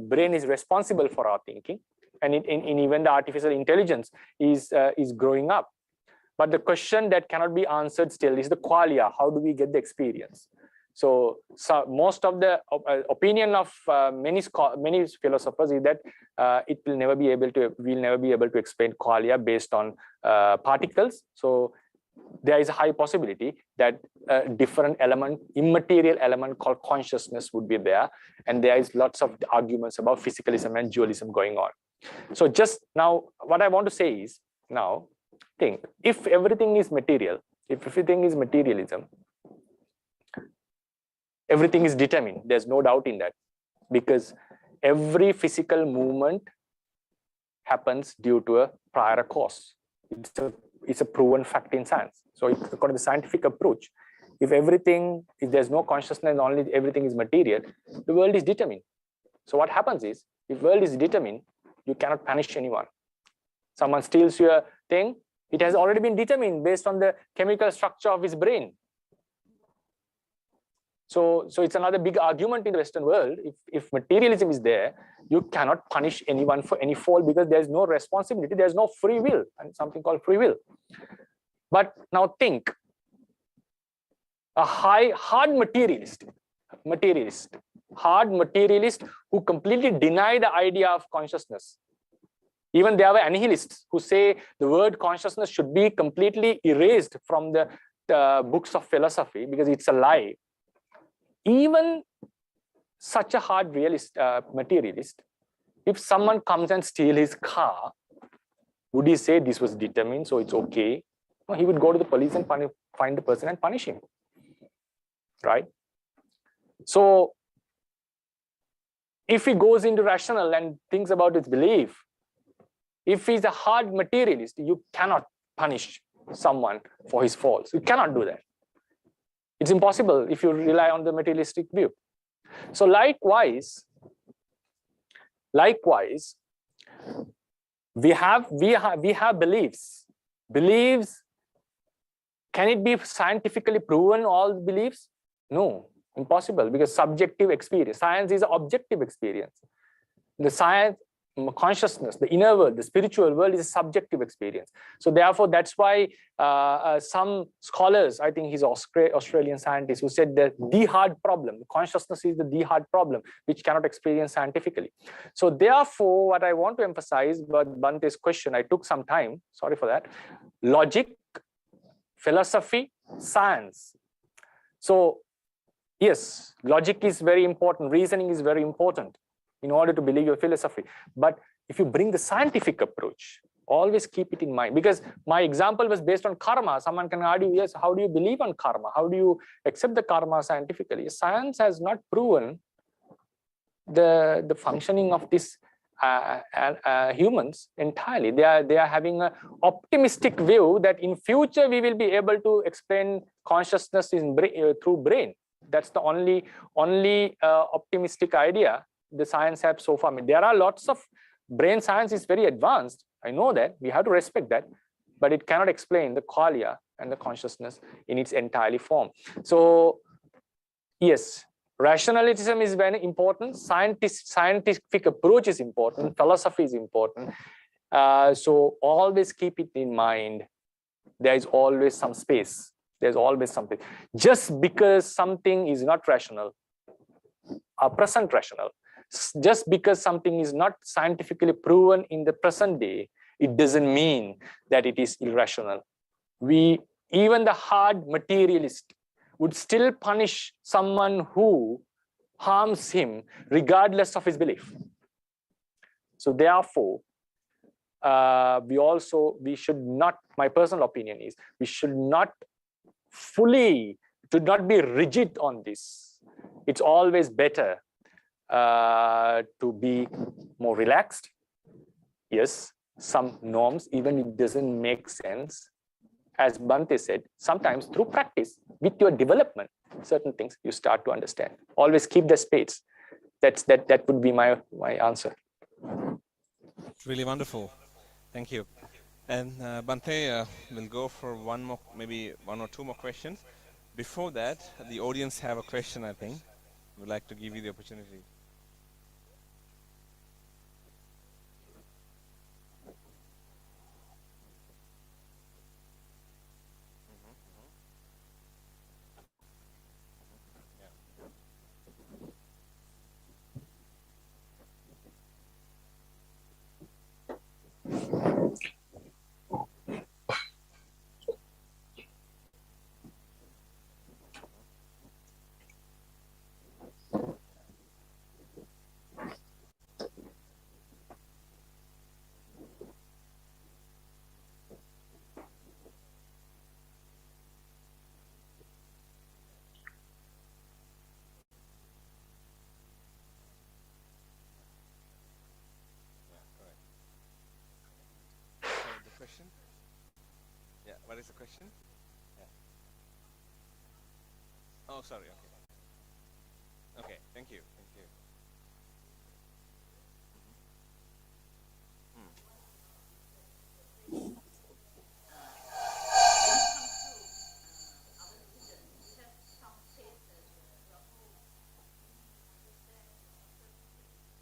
Brain is responsible for our thinking, and in even the artificial intelligence is growing up. But the question that cannot be answered still is the qualia. How do we get the experience? So most of the opinion of many philosophers is that we'll never be able to explain qualia based on particles. So there is a high possibility that a different element, immaterial element called consciousness would be there, and there is lots of arguments about physicalism and dualism going on. So just now, what I want to say is, now think, if everything is material, if everything is materialism, everything is determined. There's no doubt in that, because every physical movement happens due to a prior cause. It's a proven fact in science. So according to the scientific approach, if there's no consciousness, only everything is material, the world is determined. So what happens is, if world is determined, you cannot punish anyone. Someone steals your thing, it has already been determined based on the chemical structure of his brain. So it's another big argument in the Western world. If materialism is there, you cannot punish anyone for any fault, because there's no responsibility, there's no free will, and something called free will. But now think, a hard materialist who completely deny the idea of consciousness. Even there were annihilists who say the word consciousness should be completely erased from the books of philosophy because it's a lie. Even such a hard materialist, if someone comes and steals his car, would he say this was determined, so it's okay? No, he would go to the police and find the person and punish him, right? So if he goes into rational and thinks about his belief, if he's a hard materialist, you cannot punish someone for his faults. You cannot do that. It's impossible if you rely on the materialistic view. So likewise, we have beliefs. Beliefs, can it be scientifically proven, all beliefs? No, impossible, because subjective experience. Science is an objective experience. The science, consciousness, the inner world, the spiritual world is a subjective experience. So therefore, that's why some scholars, I think he's an Australian scientist, who said that the hard problem, consciousness is the hard problem, which cannot experience scientifically. So therefore, what I want to emphasize about Bante's question, I took some time, sorry for that, logic, philosophy, science. So yes, logic is very important, reasoning is very important in order to believe your philosophy. But if you bring the scientific approach, always keep it in mind. Because my example was based on karma. Someone can argue, yes, how do you believe on karma? How do you accept the karma scientifically? Science has not proven the functioning of this humans entirely. They are having an optimistic view that in future we will be able to explain consciousness through brain. That's the only optimistic idea the science have so far. I mean, there are lots of brain science is very advanced. I know that, we have to respect that, but it cannot explain the qualia and the consciousness in its entirely form. So yes, rationalism is very important. Scientific approach is important. Philosophy is important. So always keep it in mind. There is always some space. There's always something. Just because something is not rational, present rational, just because something is not scientifically proven in the present day, it doesn't mean that it is irrational. Even the hard materialist would still punish someone who harms him regardless of his belief. So therefore, we should not, my personal opinion is, we should not be rigid on this. It's always better to be more relaxed. Yes, some norms, even if it doesn't make sense, as Bhante said, sometimes through practice, with your development, certain things you start to understand. Always keep the space. That would be my answer. It's really wonderful. Thank you. And Bhante, we'll go for maybe one or two more questions. Before that, the audience have a question, I think. We'd like to give you the opportunity. Question? Yeah, what is the question? Yeah. Oh, sorry, okay. Okay, thank you.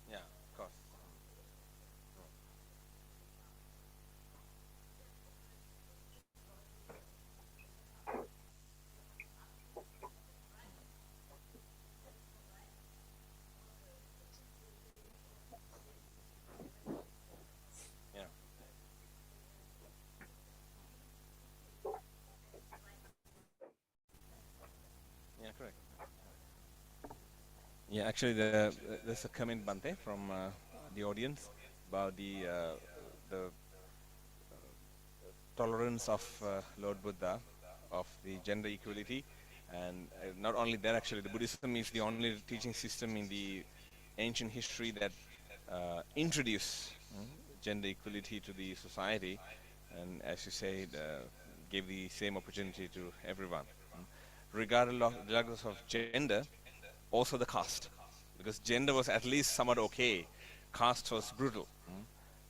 Yeah, of course. Yeah, correct. Yeah, actually, there's a comment, Bhante, from the audience about the tolerance of Lord Buddha, of the gender equality, and not only that, actually, the Buddhism is the only teaching system in the ancient history that introduced gender equality to the society, and as you said, gave the same opportunity to everyone, regardless of gender, also the caste, because gender was at least somewhat okay, caste was brutal.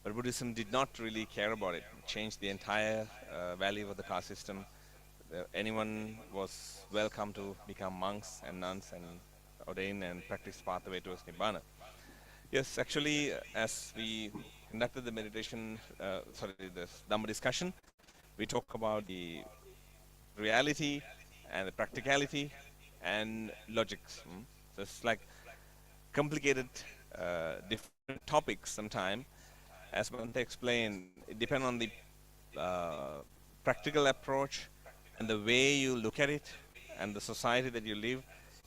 But Buddhism did not really care about it. It changed the entire value of the caste system. Anyone was welcome to become monks and nuns and ordain and practice pathway towards Nibbana. Yes, actually, as we conducted the meditation, this Dhamma discussion, we talk about the reality and the practicality and logics. So it's like complicated, different topics sometimes. As Bhante explained, it depends on the practical approach and the way you look at it and the society that you live.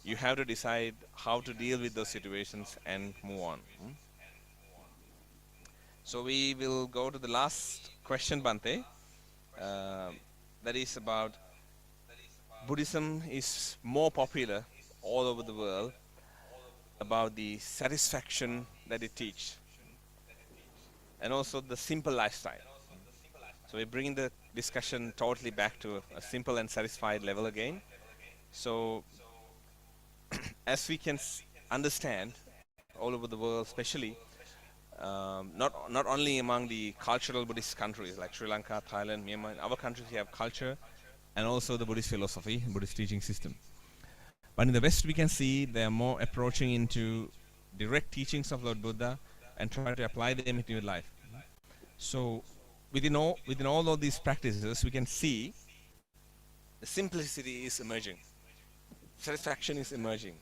You have to decide how to deal with those situations and move on. So we will go to the last question, Bhante. That is about Buddhism is more popular all over the world about the satisfaction that it teaches and also the simple lifestyle. So we bring the discussion totally back to a simple and satisfied level again. So as we can understand all over the world, especially not only among the cultural Buddhist countries like Sri Lanka, Thailand, Myanmar, in our countries we have culture and also the Buddhist philosophy, Buddhist teaching system. But in the West, we can see they are more approaching into direct teachings of Lord Buddha and try to apply them into your life. So within all of these practices, we can see the simplicity is emerging, satisfaction is emerging.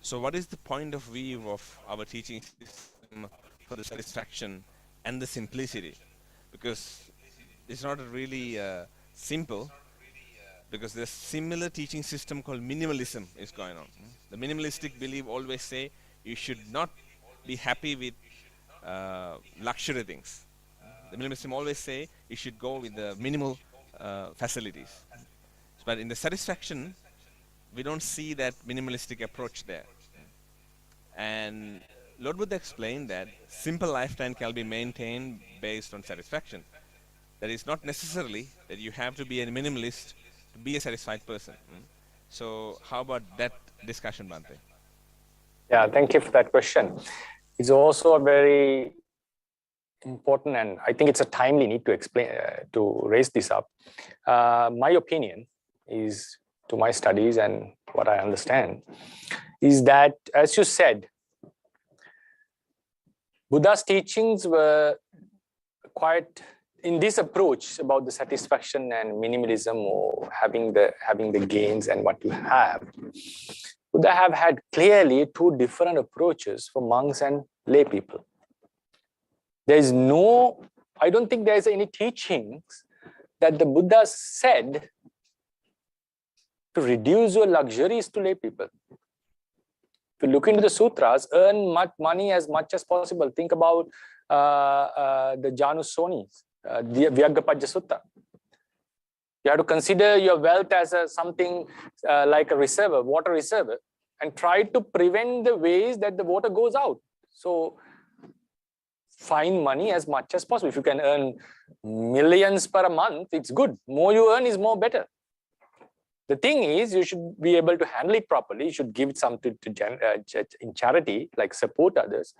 So what is the point of view of our teaching system for the satisfaction and the simplicity? Because it's not really simple, because there's similar teaching system called minimalism is going on. The minimalistic belief always say you should not be happy with luxury things. The minimalism always say you should go with the minimal facilities. But in the satisfaction, we don't see that minimalistic approach there. And Lord Buddha explained that simple lifetime can be maintained based on satisfaction. That is not necessarily that you have to be a minimalist to be a satisfied person. So how about that discussion, Bhante? Yeah, thank you for that question. It's also a very important, and I think it's a timely need to explain, to raise this up. My opinion is, to my studies and what I understand, is that, as you said, Buddha's teachings were quite in this approach about the satisfaction and minimalism, or having the gains and what you have. Buddha have had clearly two different approaches for monks and lay people. I don't think there's any teachings that the Buddha said to reduce your luxuries to lay people. If you look into the sutras, earn much money as much as possible. Think about the Janusonis, the Vyagapajja Sutta. You have to consider your wealth as something like a reservoir, water reservoir, and try to prevent the ways that the water goes out. So find money as much as possible. If you can earn millions per month, it's good. More you earn is more better. The thing is, you should be able to handle it properly. You should give something in charity, like support others.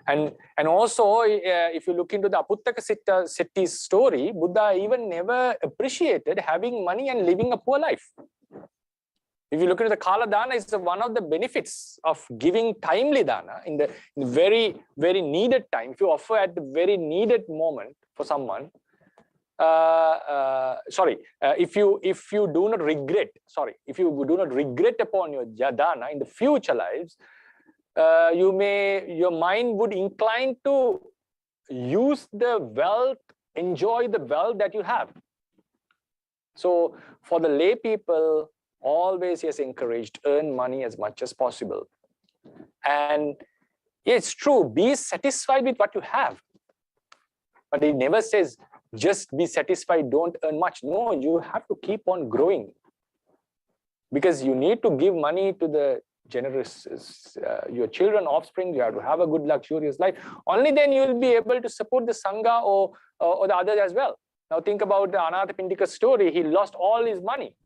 And also, if you look into the Aputtaka Setti's story, Buddha even never appreciated having money and living a poor life. If you look into the Kala Dana, it's one of the benefits of giving timely dana in the very, very needed time. If you offer at the very needed moment for someone, if you do not regret upon your dana in the future lives, your mind would incline to use the wealth, enjoy the wealth that you have. So for the lay people, always he has encouraged, earn money as much as possible. And it's true, be satisfied with what you have. But he never says, just be satisfied, don't earn much. No, you have to keep on growing. Because you need to give money to the generous, your children, offspring. You have to have a good, luxurious life. Only then you will be able to support the Sangha or the others as well. Now think about the Anathapindika's story. He lost all his money.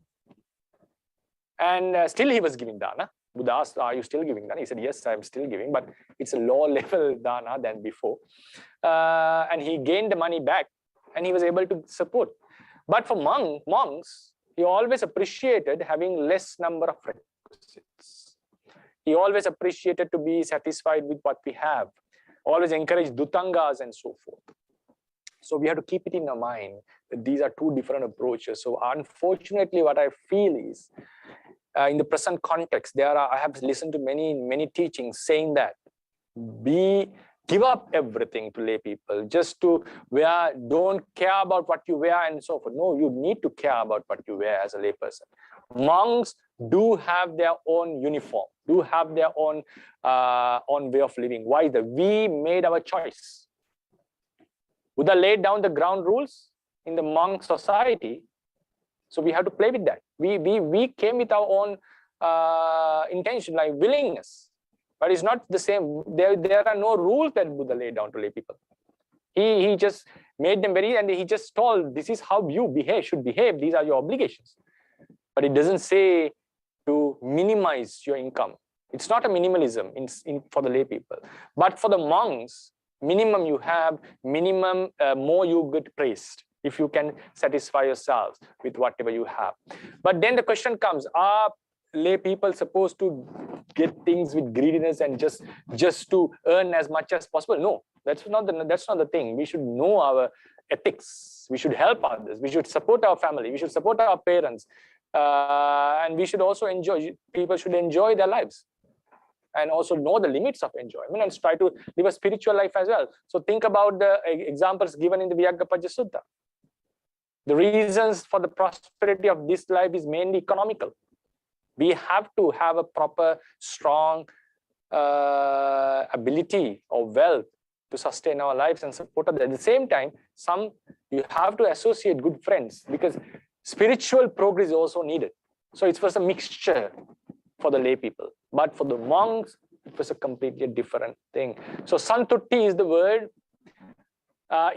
And still he was giving dana. Buddha asked, are you still giving dana? He said, yes, I'm still giving, but it's a lower level dana than before. And he gained the money back and he was able to support. But for monks, he always appreciated having less number of requisites. He always appreciated to be satisfied with what we have, always encouraged dutangas and so forth. So we have to keep it in our mind that these are two different approaches. So unfortunately, what I feel is, in the present context, I have listened to many teachings saying that give up everything to lay people, just to wear, don't care about what you wear and so forth. No, you need to care about what you wear as a layperson. Monks do have their own uniform, do have their own way of living. Why? We made our choice. Buddha laid down the ground rules in the monk society, so we have to play with that. We came with our own intention, like willingness, but it's not the same. There are no rules that Buddha laid down to lay people. He just made them very, and he just told, this is how you should behave. These are your obligations. But it doesn't say to minimize your income. It's not a minimalism for the lay people. But for the monks, minimum you have, minimum more you get praised if you can satisfy yourselves with whatever you have. But then the question comes, are lay people supposed to get things with greediness and just to earn as much as possible? No, that's not the thing. We should know our ethics. We should help others. We should support our family. We should support our parents. And we should also people should enjoy their lives, and also know the limits of enjoyment and try to live a spiritual life as well. So think about the examples given in the Vyaggapaja Sutta. The reasons for the prosperity of this life is mainly economical. We have to have a proper, strong ability or wealth to sustain our lives and support others. At the same time, you have to associate good friends, because spiritual progress is also needed. So it was a mixture for the lay people. But for the monks, it was a completely different thing. So santutti is the word.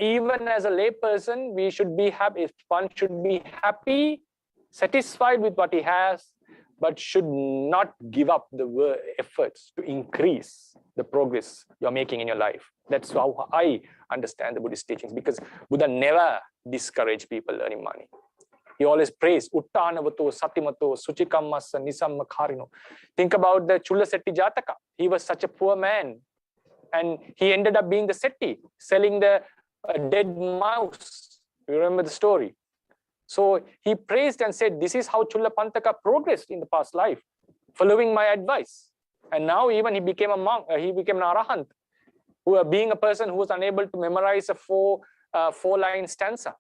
Even as a lay person, we should be happy. One should be happy, satisfied with what he has, but should not give up the efforts to increase the progress you're making in your life. That's how I understand the Buddhist teachings, because Buddha never discouraged people earning money. He always praised Uttanavato, Satimato, Suchikammassa, Nisammakharino. Think about the Chulla Setti Jataka. He was such a poor man, and he ended up being the Setti, selling the dead mouse. You remember the story? So he praised and said, this is how Chulla Pantaka progressed in the past life, following my advice. And now even he became a monk, he became an arahant, being a person who was unable to memorize a four-line stanza.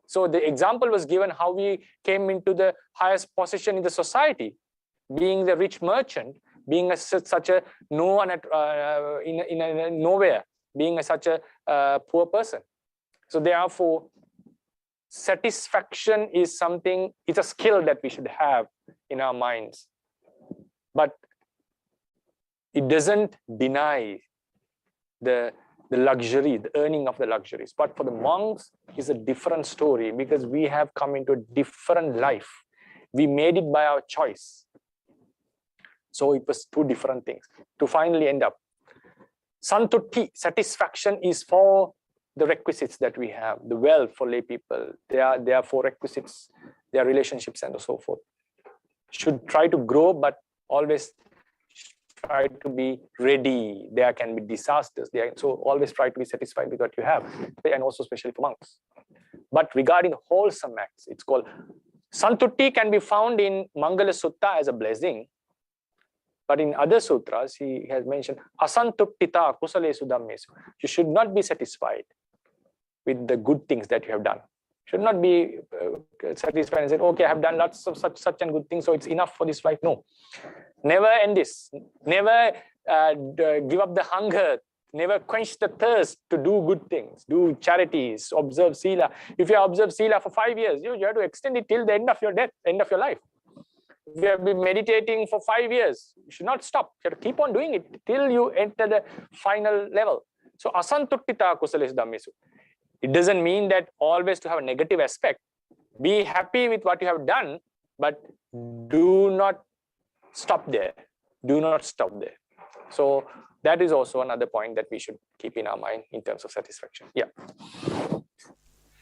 So the example was given how we came into the highest position in the society, being the rich merchant, being such a no one in nowhere, being such a poor person. So therefore, satisfaction is something, it's a skill that we should have in our minds. But it doesn't deny the luxury, the earning of the luxuries. But for the monks, it's a different story, because we have come into a different life. We made it by our choice. So it was two different things to finally end up. Santutti, satisfaction, is for the requisites that we have, the wealth for lay people. There are four requisites, their relationships and so forth. Should try to grow, but always try to be ready. There can be disasters. So always try to be satisfied with what you have, and also especially for monks. But regarding wholesome acts, it's called Santutti, can be found in Mangala Sutta as a blessing. But in other sutras, he has mentioned Asantuttita kusalesu dhammesu. You should not be satisfied with the good things that you have done. Should not be satisfied and say, okay, I have done lots of such and good things, so it's enough for this life. No. Never end this. Never give up the hunger. Never quench the thirst to do good things, do charities, observe sila. If you observe sila for 5 years, you have to extend it till the end of your death, end of your life. If you have been meditating for 5 years, you should not stop. You have to keep on doing it till you enter the final level. So asantuttita kusalesu dhammesu. It doesn't mean that always to have a negative aspect. Be happy with what you have done, but do not stop there. Do not stop there. So that is also another point that we should keep in our mind in terms of satisfaction. Yeah.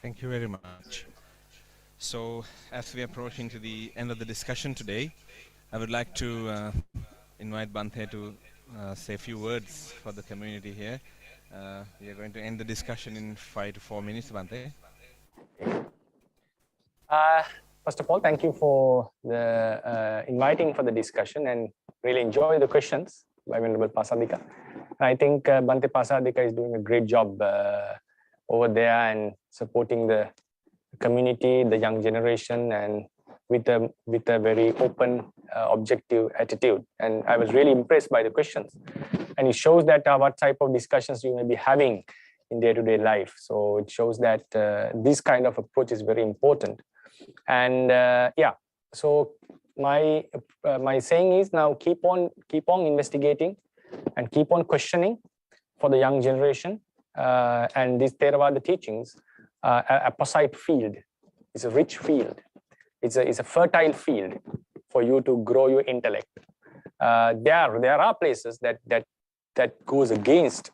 Thank you very much. So as we are approaching to the end of the discussion today, I would like to invite Bante to say a few words for the community here. We are going to end the discussion in 5 to 4 minutes, Bante. First of all, thank you for the inviting for the discussion, and really enjoy the questions by Venerable Pasadika. I think Bante Pasadika is doing a great job over there and supporting the community, the young generation, and with a very open, objective attitude. And I was really impressed by the questions. And it shows that what type of discussions you may be having in day-to-day life. So it shows that this kind of approach is very important. And yeah, so my saying is now keep on investigating and keep on questioning for the young generation. And these Theravada teachings, a posite field, it's a rich field. It's a fertile field for you to grow your intellect. There are places that goes against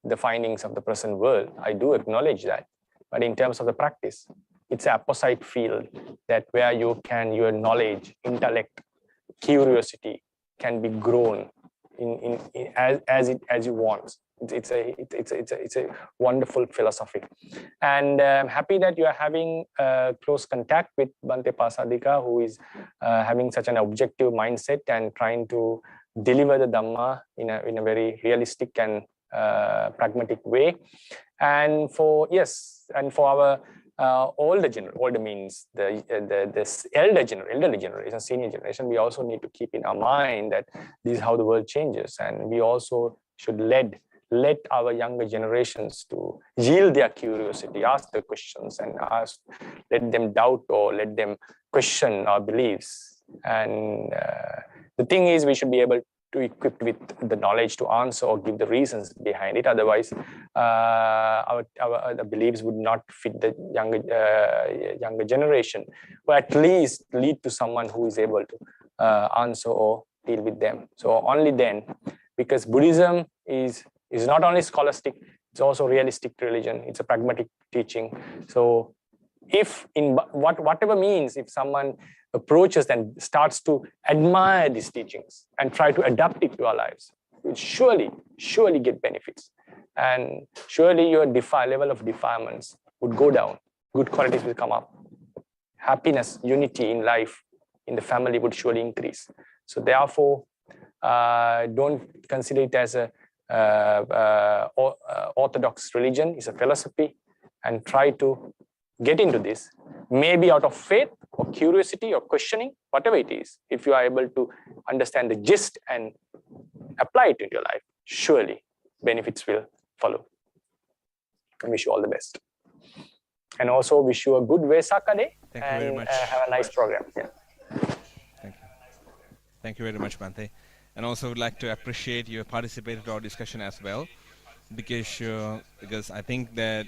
the findings of the present world. I do acknowledge that. But in terms of the practice, it's a posite field that where your knowledge, intellect, curiosity can be grown as you want. It's a wonderful philosophy, and I'm happy that you are having close contact with Bante Pasadika, who is having such an objective mindset and trying to deliver the Dhamma in a very realistic and pragmatic way. And for our older means the elder generation, senior generation, we also need to keep in our mind that this is how the world changes, and we also should let our younger generations to yield their curiosity, ask the questions, and let them doubt or let them question our beliefs. And the thing is, we should be able to equip with the knowledge to answer or give the reasons behind it. Otherwise, our beliefs would not fit the younger generation, or at least lead to someone who is able to answer or deal with them. So only then, because Buddhism is not only scholastic, it's also realistic religion. It's a pragmatic teaching. So if in whatever means, if someone approaches and starts to admire these teachings and try to adapt it to our lives, will surely get benefits. And surely your level of defilements would go down. Good qualities will come up. Happiness, unity in life, in the family would surely increase. So therefore, don't consider it as a orthodox religion. It's a philosophy, and try to get into this, maybe out of faith or curiosity or questioning, whatever it is. If you are able to understand the gist and apply it in your life, surely benefits will follow. I wish you all the best. And also wish you a good Wesak day. Thank you very much. Have a nice program. Yeah. Thank you. Thank you very much, Bante. And also would like to appreciate your participated in our discussion as well, because I think that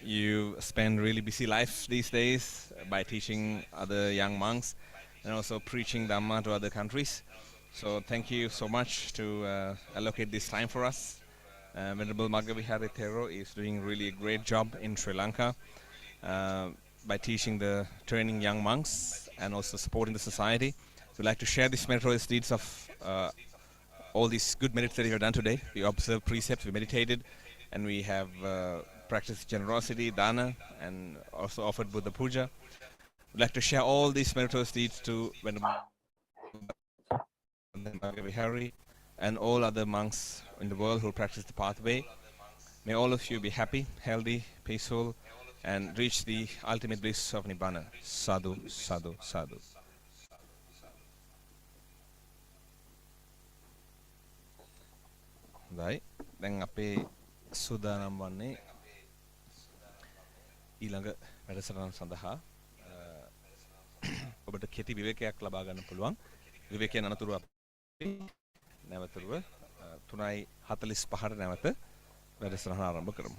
you spend really busy life these days by teaching other young monks and also preaching Dhamma to other countries. So thank you so much to allocate this time for us. Venerable Magavihari Thero is doing really a great job in Sri Lanka by training young monks and also supporting the society. So we'd like to share these meritorious deeds of all these good merits that you have done today. We observed precepts, we meditated, and we have practiced generosity, dana, and also offered Buddha Puja. We'd like to share all these meritorious deeds to Venerable Magavihari and all other monks in the world who practice the pathway. May all of you be happy, healthy, peaceful, and reach the ultimate bliss of Nibbana. Sadhu, sadhu, sadhu. හොඳයි. දැන් අපේ සූදානම් වන්නේ ඊළඟ වැඩසටහන සඳහා ඔබට කෙටි විවේකයක් ලබා ගන්න පුළුවන්. විවේකයෙන් අනතුරුව අපි නැවතුරුව 3:45ට නැවත වැඩසටහන ආරම්භ කරමු.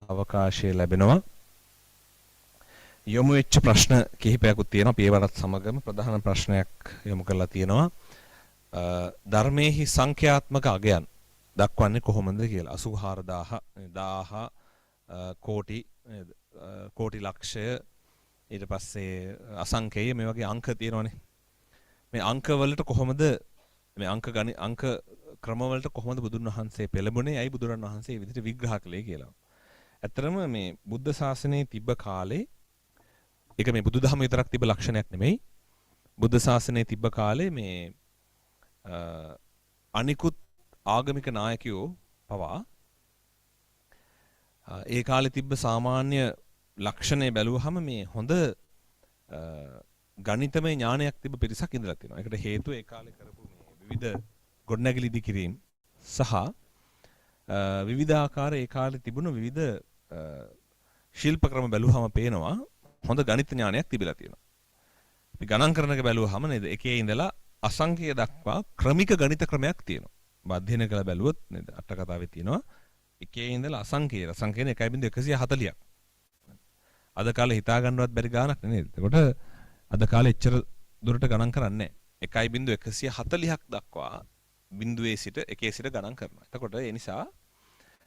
අවකාශය ලැබෙනවා. යොමු වෙච්ච ප්‍රශ්න කිහිපයක්ත් තියෙනවා. පියවරත් සමගම ප්‍රධාන ප්‍රශ්නයක් යොමු කරලා තියෙනවා. ධර්මයේහි සංඛ්‍යාත්මක අගයන් දක්වන්නේ කොහොමද කියලා. 84000 කෝටි කෝටි ලක්ෂය ඊට පස්සේ අසංඛේය මේ වගේ අංක තියෙනවානේ. මේ අංක වලට කොහොමද මේ අංක ක්‍රම වලට කොහොමද බුදුන් වහන්සේ පෙළඹුණේ? ඇයි බුදුරන් වහන්සේ මේ විදිහට විග්‍රහ කළේ කියලා. ඇත්තරම මේ බුද්ධ ශාසනයේ තිබ්බ කාලේ ඒක මේ බුදුදහම විතරක් තිබ්බ ලක්ෂණයක් නෙමෙයි. බුද්ධ ශාසනයේ තිබ්බ කාලේ මේ අනිකුත් ආගමික නායකයෝ පවා ඒ කාලේ තිබ්බ සාමාන්‍ය ලක්ෂණය බැලුවහම මේ හොඳ ගණිතමය ඥානයක් තිබ්බ පිරිසක් ඉඳලා තියෙනවා. ඒකට හේතුව ඒ කාලේ කරපු මේ විවිධ ගොඩනැගිලි ඉදිකිරීම සහ විවිධාකාර ඒ කාලේ තිබුණු විවිධ ශිල්ප ක්‍රම බැලුවහම පේනවා හොඳ ගණිත ඥානයක් තිබිලා තියෙනවා. අපි ගණන් කරන එක බැලුවහම නේද එකේ ඉඳලා අසංඛ්‍ය දක්වා ක්‍රමික ගණිත ක්‍රමයක් තියෙනවා. අධ්‍යයනය කරලා බැලුවොත් නේද අට කතාවේ තියෙනවා එකේ ඉඳලා අසංඛ්‍ය 1.140ක්. අද කාලේ හිතා ගන්නවත් බැරි ගාණක් නේද? එතකොට අද කාලේ එච්චර දුරට ගණන් කරන්නේ නැහැ. 1.140ක් දක්වා බිඳුවේ සිට එකේ සිට ගණන් කරනවා. එතකොට ඒ නිසා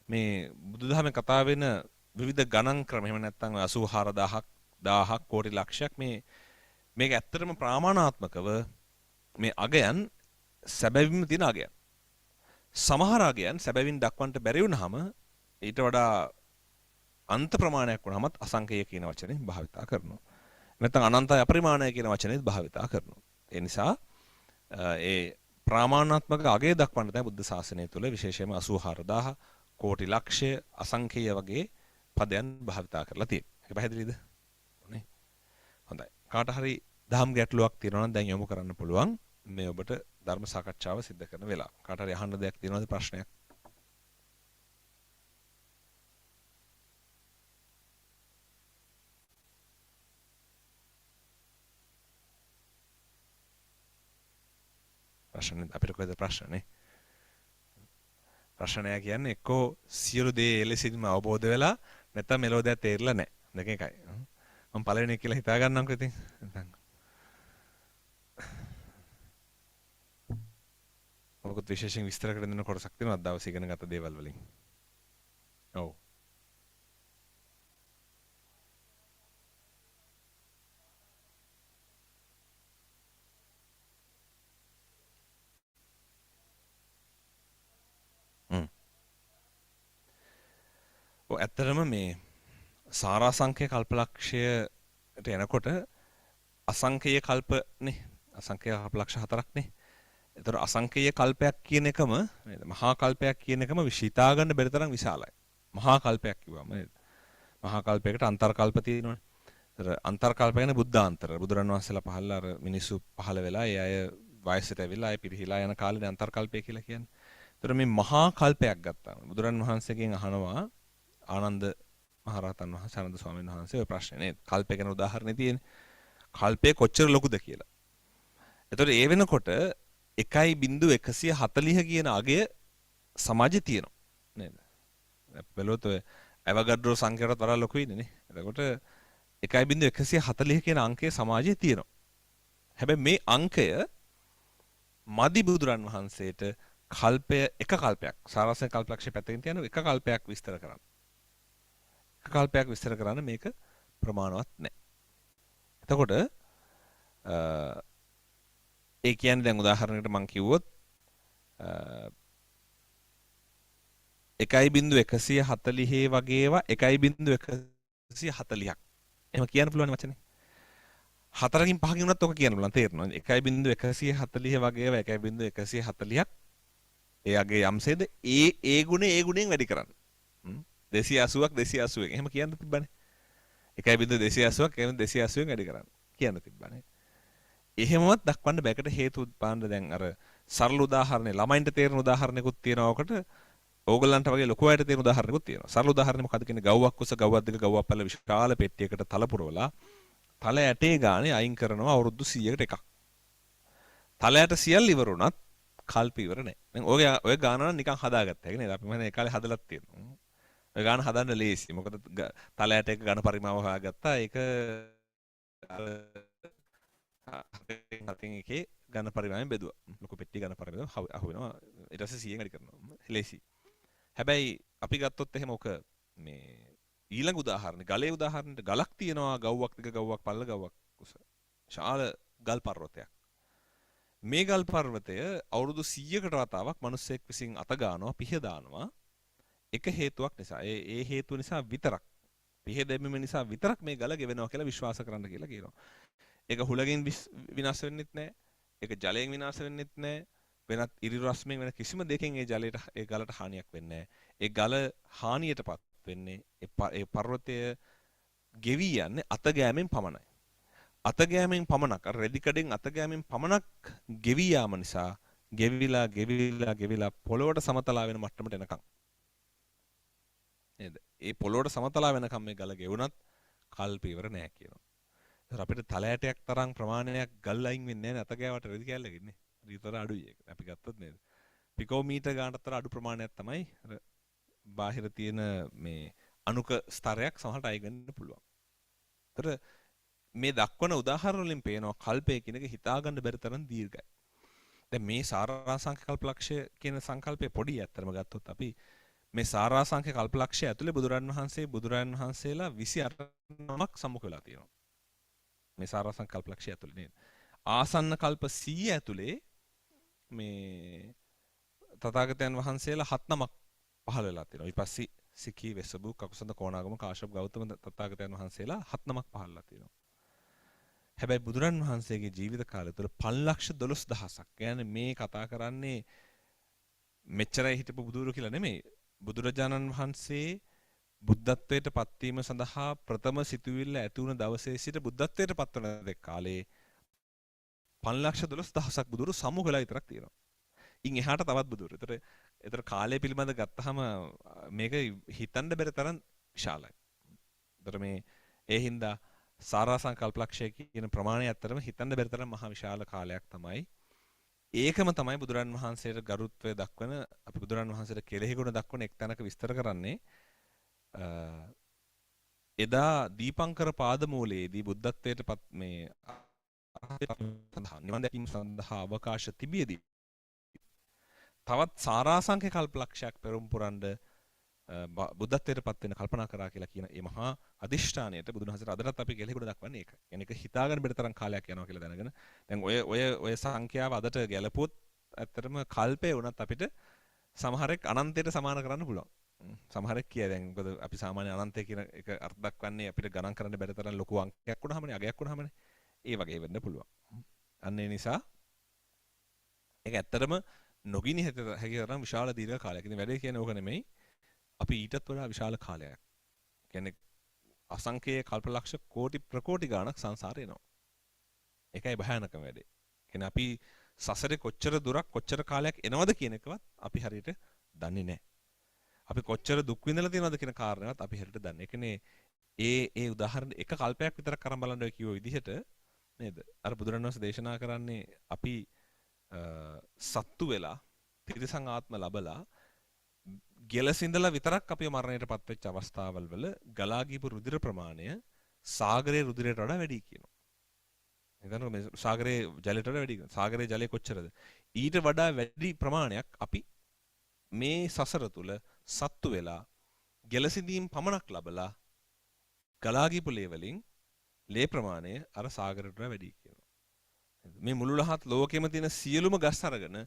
මේ බුදුදහමේ කතා වෙන විවිධ ගණන් ක්‍රම එහෙම නැත්නම් 84000ක් 1000ක් කෝටි ලක්ෂයක් මේක ඇත්තටම ප්‍රමාණාත්මකව මේ අගයන් සැබවින්ම තියෙන අගයන්. සමහර අගයන් සැබවින් දක්වන්නට බැරි වුණාම ඊට වඩා අන්ත ප්‍රමාණයක් වුණාමත් අසංඛේය කියන වචනේ භාවිතා කරනවා. නැත්නම් අනන්තය අපරිමාණය කියන වචනේත් භාවිතා කරනවා. ඒ නිසා ඒ ප්‍රමාණාත්මක අගය දක්වන්න තමයි බුද්ධ ශාසනය තුළ විශේෂයෙන්ම 84000 කෝටි ලක්ෂය අසංඛේය වගේ පදයන් භාවිතා කරලා තියෙනවා. ඒක පැහැදිලිද? නේ? හොඳයි. කාට හරි දහම් ගැටලුවක් තියෙනවා නම් දැන් යොමු කරන්න පුළුවන්. මේ ඔබට ධර්ම සාකච්ඡාව සිද්ධ කරන වෙලාව. කාට හරි අහන්න දෙයක් තියෙනවද ප්‍රශ්නයක්? ප්‍රශ්න අපිට කොහෙද ප්‍රශ්නේ? ප්‍රශ්නය කියන්නේ එක්කෝ සියලු දේ එලෙසින්ම අවබෝධ වෙලා නැත්නම් මෙලෝ දෙයක් තේරිලා නැහැ. දෙක එකයි. මම පළවෙනි එක කියලා හිතා ගන්නම්කෝ ඉතින්. මොකද විශේෂයෙන් විස්තර කරන දෙන කොටසක් තියෙනවා දවස් ඉගෙන ගත දේවල් වලින්. ඔව්. ඇත්තටම මේ සාරාංශකයේ කල්පලක්ෂයට එනකොට අසංඛේය කල්පනේ අසංඛේය කල්පලක්ෂ 4ක්නේ. ඒතර අසංඛේය කල්පයක් කියන එකම නේද මහා කල්පයක් කියන එකම විශ්ිතා ගන්න බැරි තරම් විශාලයි. මහා කල්පයක් කිව්වම නේද? මහා කල්පයකට අන්තර් කල්ප තියෙනවනේ. ඒතර අන්තර් කල්ප කියන්නේ බුද්ධාන්තර. බුදුරන් වහන්සේලා පහළලා අර මිනිස්සු පහළ වෙලා ඒ අය වයසට ඇවිල්ලා අය පිරිහිලා යන කාලේ අන්තර් කල්පය කියලා කියන්නේ. ඒතර මේ මහා කල්පයක් ගත්තාම බුදුරන් වහන්සේගෙන් අහනවා ආනන්ද මහරහතන් වහන්සේ ආනන්ද ස්වාමීන් වහන්සේ ඔය ප්‍රශ්නේ නේද? කල්පය ගැන උදාහරණේ තියෙන්නේ. කල්පය කොච්චර ලොකුද කියලා. එතකොට ඒ වෙනකොට 1.140 කියන අගය සමාජයේ තියෙනවා නේද? බැලුවොත් ඔය ඇවගඩ්‍රෝ සංඛ්‍යාවට වඩා ලොකුයි නේ. එතකොට 1.140 කියන අංකය සමාජයේ තියෙනවා. හැබැයි මේ අංකය මදි බුදුරන් වහන්සේට කල්පය එක කල්පයක් සාරාංශ කල්පලක්ෂය පැත්තකින් තියන එක කල්පයක් විස්තර කරන්න. එක කල්පයක් විස්තර කරන්න මේක ප්‍රමාණවත් නැහැ. එතකොට ඒ කියන්නේ දැන් උදාහරණයකට මම කිව්වොත් 1.140 වගේවා 1.140ක්. එහෙම කියන්න පුළුවන් වචනේ. 4කින් 5කින් උනත් ඔක කියන්න පුළුවන් තේරෙනවද? 1.140 වගේවා 1.140ක් එයාගේ යම්සේද ඒ ගුණයෙන් වැඩි කරන්න. 280ක් 280ක් එහෙම කියන්න තිබ්බනේ. 1.280ක් 280න් වැඩි කරන්න කියන්න තිබ්බනේ. එහෙමවත් දක්වන්න බැකට හේතු පාන්න දැන් අර සරල උදාහරණේ ළමයින්ට තේරෙන උදාහරණයකුත් තියෙනවා. ඔකට ඕගලන්ට වගේ ලොකු අයට තේරෙන උදාහරණයකුත් තියෙනවා. සරල උදාහරණේ මොකද්ද කියන්නේ? ගව්වක් කුස ගව්වක් දෙක ගව්වක් පැල විශාල පෙට්ටියකට තල පුරවලා තල ඇටේ ගානේ අයින් කරනවා අවුරුදු 100කට එකක්. තල ඇට සියල්ල ඉවර වුණත් කල්ප ඉවර නැහැ. දැන් ඔය ගානන නිකන් හදාගත්තා. ඒක නේද? අපි මම ඒ කාලේ හදලත් තියෙනවා. ඔය ගාන හදන්න ලේසි. මොකද තලයට එක ඝන පරිමාව හොයාගත්තා. ඒක හතින් එකේ ඝන පරිමාවයෙන් බෙදුවා. ලොකු පෙට්ටිය ඝන පරිමාවයෙන් අහු වෙනවා. ඊට පස්සේ 100න් වැඩි කරනවා. ලේසි. හැබැයි අපි ගත්තොත් එහෙම ඔක මේ ඊළඟ උදාහරණ ගලේ උදාහරණයට ගලක් තියෙනවා ගව්වක් දිග ගව්වක් පල්ල ගව්වක් උස. ශාල ගල් පර්වතයක්. මේ ගල් පර්වතය අවුරුදු 100කට වතාවක් මිනිස්සෙක් විසින් අත ගන්නවා පිහ දානවා. එක හේතුවක් නිසා. ඒ හේතුව නිසා විතරක් පිහ දැමීම නිසා විතරක් මේ ගල ගෙවෙනවා කියලා විශ්වාස කරන්න කියලා කියනවා. ඒක හුලගෙන් විනාශ වෙන්නෙත් නැහැ. ඒක ජලයෙන් විනාශ වෙන්නෙත් නැහැ. වෙනත් ඉරි රශ්මියෙන් වෙන කිසිම දෙයකින් ඒ ජලයට ඒ ගලට හානියක් වෙන්නේ නැහැ. ඒ ගල හානියටපත් වෙන්නේ ඒ පර්වතය ගෙවි යන්නේ අත ගෑමෙන් පමණයි. අත ගෑමෙන් පමණක් අර රෙදි කඩෙන් අත ගෑමෙන් පමණක් ගෙවි යාම නිසා ගෙවිලා පොළොවට සමතලා වෙන මට්ටමට එනකම් නේද? ඒ පොළොවට සමතලා වෙනකම් මේ ගල ගෙවුනත් කල්ප ඉවර නෑ කියනවා. ඒතර අපිට තලයටයක් තරම් ප්‍රමාණයක් ගල් අයින් වෙන්නේ නැහැ අත ගෑවට රෙදි කැල්ලක ඉන්නේ. ඊතර අඩුයි ඒක. අපි ගත්තොත් නේද? පිකෝමීටර් ගානතර අඩු ප්‍රමාණයක් තමයි අර බාහිර තියෙන මේ අණුක ස්තරයක් සමහරට අය ගන්න පුළුවන්. ඒතර මේ දක්වන උදාහරණ වලින් පේනවා කල්පය කියන එක හිතා ගන්න බැරි තරම් දීර්ඝයි. දැන් මේ සාරාංශක කල්පලක්ෂය කියන සංකල්පය පොඩි ඇත්තටම ගත්තොත් අපි මේ සාරාංශක කල්පලක්ෂය ඇතුලේ බුදුරන් වහන්සේලා 28 නමක් සම්මුඛ වෙලා තියෙනවා. මේ සාරාංශක කල්පලක්ෂය ඇතුලේ නේද? ආසන්න කල්ප 100 ඇතුලේ මේ තථාගතයන් වහන්සේලා 7 නමක් පහළ වෙලා තියෙනවා. ඊපස්සේ සිකී වෙසබු කකුසඳ කොණාගම කාශ්‍යප ගෞතම තථාගතයන් වහන්සේලා 7 නමක් පහළලා තියෙනවා. හැබැයි බුදුරන් වහන්සේගේ ජීවිත කාලය තුළ 512000ක්. කියන්නේ මේ කතා කරන්නේ මෙච්චරයි හිටපු බුදුරු කියලා නෙමෙයි. බුදුරජාණන් වහන්සේ බුද්ධත්වයට පත්වීම සඳහා ප්‍රථම සිතුවිල්ල ඇති වුණ දවසේ සිට බුද්ධත්වයට පත්වන දෙක කාලේ 512000ක් බුදුරු සමුහ වෙලා විතරක් තියෙනවා. ඉන් එහාට තවත් බුදුරු. ඒතර කාලය පිළිබඳ ගත්තහම මේක හිතන්න බැරි තරම් විශාලයි. ඒතර මේ ඒ හින්දා සාරාංශකල්පලක්ෂය කියන ප්‍රමාණය ඇත්තටම හිතන්න බැරි තරම් මහා විශාල කාලයක් තමයි. ඒකම තමයි බුදුරන් වහන්සේට ගරුත්වය දක්වන අපි බුදුරන් වහන්සේට කෙලෙහි ගුණ දක්වන එක් තැනක විස්තර කරන්නේ එදා දීපංකර පාදමූලයේදී බුද්ධත්වයට පත් මේ නිවන් දැකීම සඳහා අවකාශ තිබියදී තවත් සාරාංශක කල්පලක්ෂයක් පෙරම් පුරන්න බුද්ධත්වයට පත් වෙන කල්පනා කරා කියලා කියන මේ මහා අදිෂ්ඨානයට බුදුන් වහන්සේ අදටත් අපි කෙලෙහි ගුණ දක්වන්නේ ඒක. يعني ඒක හිතාගන්න බැරි තරම් කාලයක් යනවා කියලා දැනගෙන දැන් ඔය සංඛ්‍යාව අදට ගැලපුවොත් ඇත්තටම කල්පේ වුණත් අපිට සමහරෙක් අනන්තයට සමාන කරන්න පුළුවන්. සමහරෙක් කියයි දැන් මොකද අපි සාමාන්‍ය අනන්තය කියන එක අර්ථ දක්වන්නේ අපිට ගණන් කරන්න බැරි තරම් ලොකු අංකයක් වුණාමනේ අගයක් වුණාමනේ. ඒ වගේ වෙන්න පුළුවන්. අන්න ඒ නිසා ඒක ඇත්තටම නොගිනි හැකි තරම් විශාල දීර්ඝ කාලයක්. ඉතින් වැඩේ කියන්නේ ඕක නෙමෙයි. අපි ඊටත් වඩා විශාල කාලයක්. කියන්නේ අසංඛේය කල්පලක්ෂ කෝටි ප්‍රකෝටි ගණක් සංසාරේ එනවා. ඒකයි භයානකම වැඩේ. කියන්නේ අපි සසරේ කොච්චර දුරක් කොච්චර කාලයක් එනවද කියන එකවත් අපි හරියට දන්නේ නැහැ. අපි කොච්චර දුක් විඳලා තියෙනවද කියන කාරණාවත් අපි හරියට දන්නේ. ඒ කියන්නේ ඒ උදාහරණ එක කල්පයක් විතරක් අරන් බලන්න ඔය කිව්ව විදිහට නේද? අර බුදුරණවහන්සේ දේශනා කරන්නේ අපි සත්තු වෙලා තිරිසන් ආත්ම ලැබලා ගෙලසින්දලා විතරක් අපේ මරණයටපත් වෙච්ච අවස්ථාවල් වල ගලා ගියපු රුධිර ප්‍රමාණය සාගරයේ රුධිරයට වඩා වැඩි කියනවා. එතන මේ සාගරයේ ජලයට වඩා වැඩි කියනවා. සාගරයේ ජලය කොච්චරද? ඊට වඩා වැඩි ප්‍රමාණයක් අපි මේ සසර තුල සත්තු වෙලා ගෙලසිඳීම් පමණක් ලැබලා ගලා ගියපු ලේ වලින් ලේ ප්‍රමාණය අර සාගරයට වඩා වැඩි කියනවා. මේ මුළු ලහත් ලෝකෙම තියෙන සියලුම ගස් අරගෙන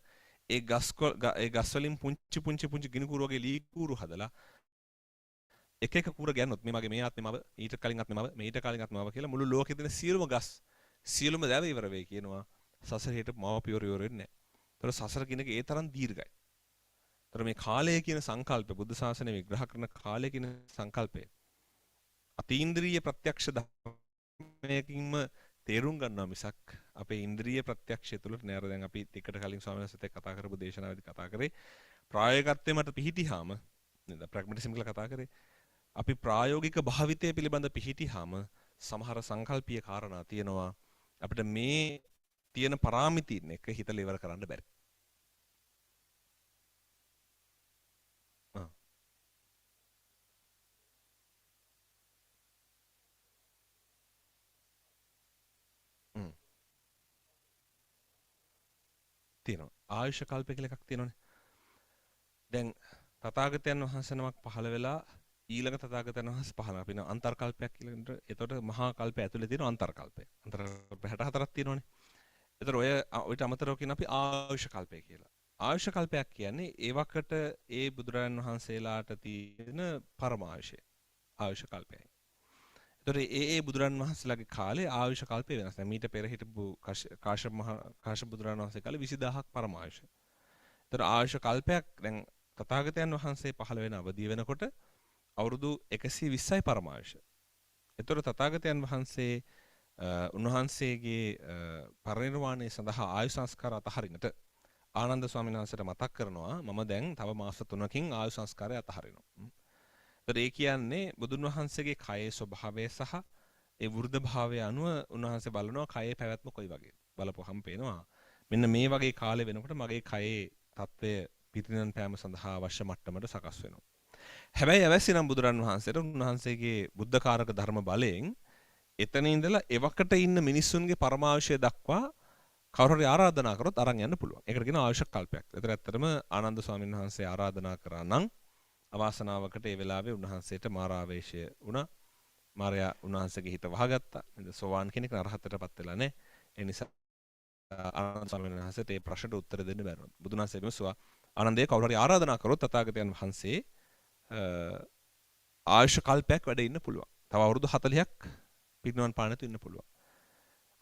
ඒ ගස් වලින් පුංචි ගිනි කූරු වගේ ලී කූරු හදලා එක එක කූර ගන්නොත් මේ මගේ මේ ආත්මෙමව ඊට කලින් ආත්මෙමව මේට කලින් ආත්මෙමව කියලා මුළු ලෝකෙ තියෙන සියලුම ගස් සියලුම දැව ඉවර වෙයි කියනවා සසරේට මව පියවර ඉවර වෙන්නේ නැහැ. ඒතර සසර කියන එක ඒ තරම් දීර්ඝයි. ඒතර මේ කාලය කියන සංකල්පය බුද්ධ ශාසනය විග්‍රහ කරන කාලය කියන සංකල්පය අතීන්ද්‍රිය ප්‍රත්‍යක්ෂ ධර්මයකින්ම තේරුම් ගන්නවා මිසක් අපේ ඉන්ද්‍රිය ප්‍රත්‍යක්ෂය තුළට නෑර. දැන් අපි ටිකට කලින් ස්වාමීන් වහන්සේත් එක්ක කතා කරපු දේශනාවේදී කතා කරේ ප්‍රායෝගිකත්වයේ මත පිහිටියාම නේද ප්‍රැග්මැටිසම් කියලා කතා කරේ. අපි ප්‍රායෝගික භාවිතය පිළිබඳ පිහිටියාම සමහර සංකල්පීය කාරණා තියෙනවා අපිට මේ තියෙන පරාමිතින් එක හිතලා ඉවර කරන්න බැරි. තියෙනවා. ආයුෂ කල්පය කියලා එකක් තියෙනවනේ. දැන් තථාගතයන් වහන්සේ නමක් පහළ වෙලා ඊළඟ තථාගතයන් වහන්සේ පහළ වෙනවා. අපින අන්තර්කල්පයක් කියලා නේද? එතකොට මහා කල්පය ඇතුලේ තියෙන අන්තර්කල්පය. අන්තර්කල්ප 64ක් තියෙනවනේ. එතකොට ඔයිට අමතරව කියන අපි ආයුෂ කල්පය කියලා. ආයුෂ කල්පයක් කියන්නේ ඒවකට ඒ බුදුරජාණන් වහන්සේලාට තියෙන පරමායුෂය. ආයුෂ කල්පයයි. එතකොට ඒ බුදුරන් වහන්සේලාගේ කාලේ ආයුෂ කල්පය වෙනස්. දැන් මීට පෙර හිටපු කාශ්‍යප බුදුරන් වහන්සේ කාලේ 20000ක් පරමායුෂ. එතකොට ආයුෂ කල්පයක් දැන් තථාගතයන් වහන්සේ පහළ වෙන අවධිය වෙනකොට අවුරුදු 120යි පරමායුෂ. එතකොට තථාගතයන් වහන්සේ උන්වහන්සේගේ පරිනිර්වාණය සඳහා ආයු සංස්කාර අතහරිනට ආනන්ද ස්වාමීන් වහන්සේට මතක් කරනවා මම දැන් තව මාස 3කින් ආයු සංස්කාරය අතහරිනවා. එතකොට ඒ කියන්නේ බුදුන් වහන්සේගේ කයේ ස්වභාවය සහ ඒ වෘද්ධ භාවය අනුව උන්වහන්සේ බලනවා කයේ පැවැත්ම කොයි වගේද. බලපුවහම පේනවා මෙන්න මේ වගේ කාලේ වෙනකොට මගේ කයේ తත්වය පිරිනමන පෑම සඳහා අවශ්‍ය මට්ටමට සකස් වෙනවා. හැබැයි අවශ්‍ය නම් බුදුරන් වහන්සේට උන්වහන්සේගේ බුද්ධකාරක ධර්ම බලයෙන් එතන ඉඳලා එවකට ඉන්න මිනිස්සුන්ගේ පරමාවශ්‍ය දක්වා කවුරු හරි ආරාධනා කරොත් අරන් යන්න පුළුවන්. ඒකට කියනවා ආයුෂ කල්පයක්. ඒතර ඇත්තටම ආනන්ද ස්වාමීන් වහන්සේ ආරාධනා කරා නම් අවාසනාවකට ඒ වෙලාවේ උන්වහන්සේට මාරාවේශය වුණා. මාරයා උන්වහන්සේගේ හිත වහගත්තා. සෝවාන් කෙනෙක් අරහතටපත් වෙලා නැහැ. ඒ නිසා ආනන්ද ස්වාමීන් වහන්සේට ඒ ප්‍රශ්නට උත්තර දෙන්න බැරි වුණා. බුදුන් වහන්සේ විමසුවා ආනන්දේ කවුරු හරි ආරාධනා කරොත් තථාගතයන් වහන්සේ ආයුෂ කල්පයක් වැඩ ඉන්න පුළුවන්. තව අවුරුදු 40ක් පිරිනමන පානතු ඉන්න පුළුවන්.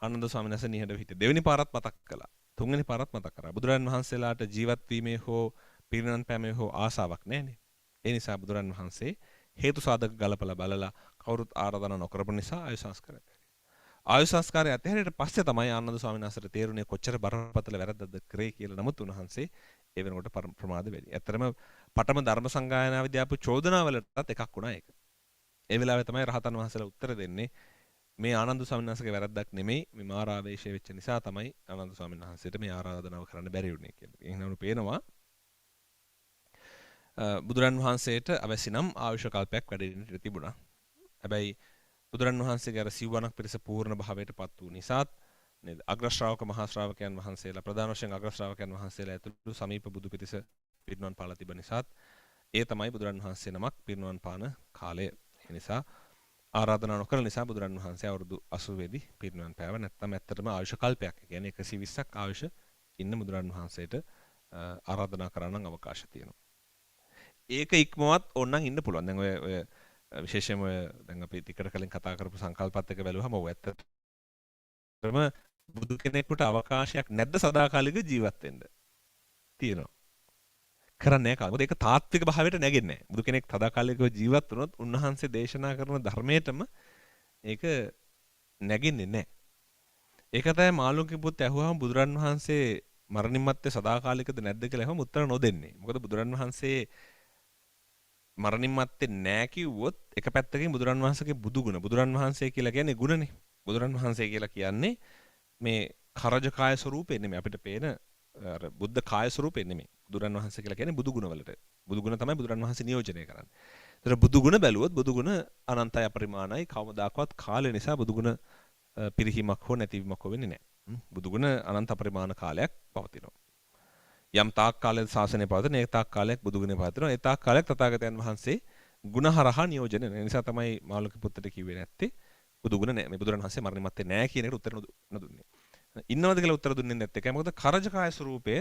ආනන්ද ස්වාමීන් වහන්සේ නිහඬව හිටියේ. දෙවෙනි පාරත් මතක් කළා. තුන්වෙනි පාරත් මතක් කරා. බුදුරජාණන් වහන්සේලාට ජීවත් වීමේ හෝ පිරිනමන පෑමේ හෝ ආසාවක් නැහැනේ. ඒ නිසා බුදුරජාණන් වහන්සේ හේතු සාධක ගලපලා බලලා කවුරුත් ආරාධනා නොකරපු නිසා ආයු සංස්කාරය ආයු සංස්කාරය ඇතහැරියට පස්සේ තමයි ආනන්ද ස්වාමීන් වහන්සේට තේරුනේ කොච්චර බරපතල වැරද්දක්ද කරේ කියලා. නමුත් උන්වහන්සේ ඒ වෙනකොට ප්‍රමාද වෙලි. ඇත්තරම පඨම ධර්ම සංගායනාවේදී ආපු චෝදනාවලටත් එකක් වුණා ඒක. ඒ වෙලාවේ තමයි රහතන් වහන්සේලා උත්තර දෙන්නේ මේ ආනන්ද ස්වාමීන් වහන්සේගේ වැරද්දක් නෙමෙයි මේ මාරාවේශය වෙච්ච නිසා තමයි ආනන්ද ස්වාමීන් වහන්සේට මේ ආරාධනාව කරන්න බැරි වුණේ කියලා. එහෙනම් පේනවා බුදුරන් වහන්සේට අවශ්‍ය නම් ආයුෂ කල්පයක් වැඩ ඉන්න තිබුණා. හැබැයි බුදුරන් වහන්සේගේ අර සිව්වණක් පිරිස පූර්ණ භාවයට පත් වූ නිසාත් නේද අග්‍ර ශ්‍රාවක මහා ශ්‍රාවකයන් වහන්සේලා ප්‍රධාන වශයෙන් අග්‍ර ශ්‍රාවකයන් වහන්සේලා ඇතුළු සමීප බුදු පිරිස පිරිනමන පාලා තිබෙන නිසාත් ඒ තමයි බුදුරන් වහන්සේ නමක් පිරිනමන පාන කාලය. ඒ නිසා ආරාධනා නොකරන නිසා බුදුරන් වහන්සේ අවුරුදු 80 දී පිරිනමන පෑව. නැත්නම් ඇත්තටම ආයුෂ කල්පයක්. ඒ කියන්නේ 120ක් ආයුෂ ඉන්න බුදුරන් වහන්සේට ආරාධනා කරන්න අවකාශ තියෙනවා. ඒක ඉක්මවත් ඕනනම් ඉන්න පුළුවන්. දැන් ඔය විශේෂයෙන්ම දැන් අපි ටිකට කලින් කතා කරපු සංකල්පත් එක බැලුවම ඔය ඇත්තටම බුදු කෙනෙකුට අවකාශයක් නැද්ද සදාකාලික ජීවත් වෙන්න? තියෙනවා. කරන්නේ නැහැ. මොකද ඒක තාත්වික භාවයට නැගෙන්නේ නැහැ. බුදු කෙනෙක් සදාකාලිකව ජීවත් වුණොත් උන්වහන්සේ දේශනා කරන ධර්මයටම ඒක නැගෙන්නේ නැහැ. ඒක තමයි මාළුන්ගේ පුත් ඇහුවාම බුදුරන් වහන්සේ මරණින් මත්තේ සදාකාලිකද නැද්ද කියලා අහුවම උත්තර නොදෙන්නේ. මොකද බුදුරන් වහන්සේ මරණින් මත්තේ නැහැ කිව්වොත් එක පැත්තකින් බුදුරන් වහන්සේගේ බුදුගුණ බුදුරන් වහන්සේ කියලා කියන්නේ ගුණනේ. බුදුරන් වහන්සේ කියලා කියන්නේ මේ කරජ කාය ස්වරූපේ නෙමෙයි අපිට පේන අර බුද්ධ කාය ස්වරූපේ නෙමෙයි. බුදුරන් වහන්සේ කියලා කියන්නේ බුදුගුණ වලට. බුදුගුණ තමයි බුදුරන් වහන්සේ නියෝජනය කරන්නේ. ඒතර බුදුගුණ බැලුවොත් බුදුගුණ අනන්තය අපරිමාණයි. කවමදාකවත් කාලය නිසා බුදුගුණ පිරිහීමක් හෝ නැතිවීමක් වෙන්නේ නැහැ. බුදුගුණ අනන්ත අපරිමාණ කාලයක් පවතිනවා. යම් තාක් කාලයක ශාසනය පවතින ඒ තාක් කාලයක් බුදුගුණේ පවතිනවා. ඒ තාක් කාලයක් තථාගතයන් වහන්සේ ගුණහරහා නියෝජනය. ඒ නිසා තමයි මාළුක පුත්තට කිව්වේ නැත්තේ බුදුගුණ නැහැ. මේ බුදුරන් වහන්සේ මරණින් මත්තේ නැහැ කියන එකට උත්තර නොදුන්නේ. ඉන්නවද කියලා උත්තර දුන්නේ නැත්තේ. ඒකයි මොකද කරජකාය ස්වරූපය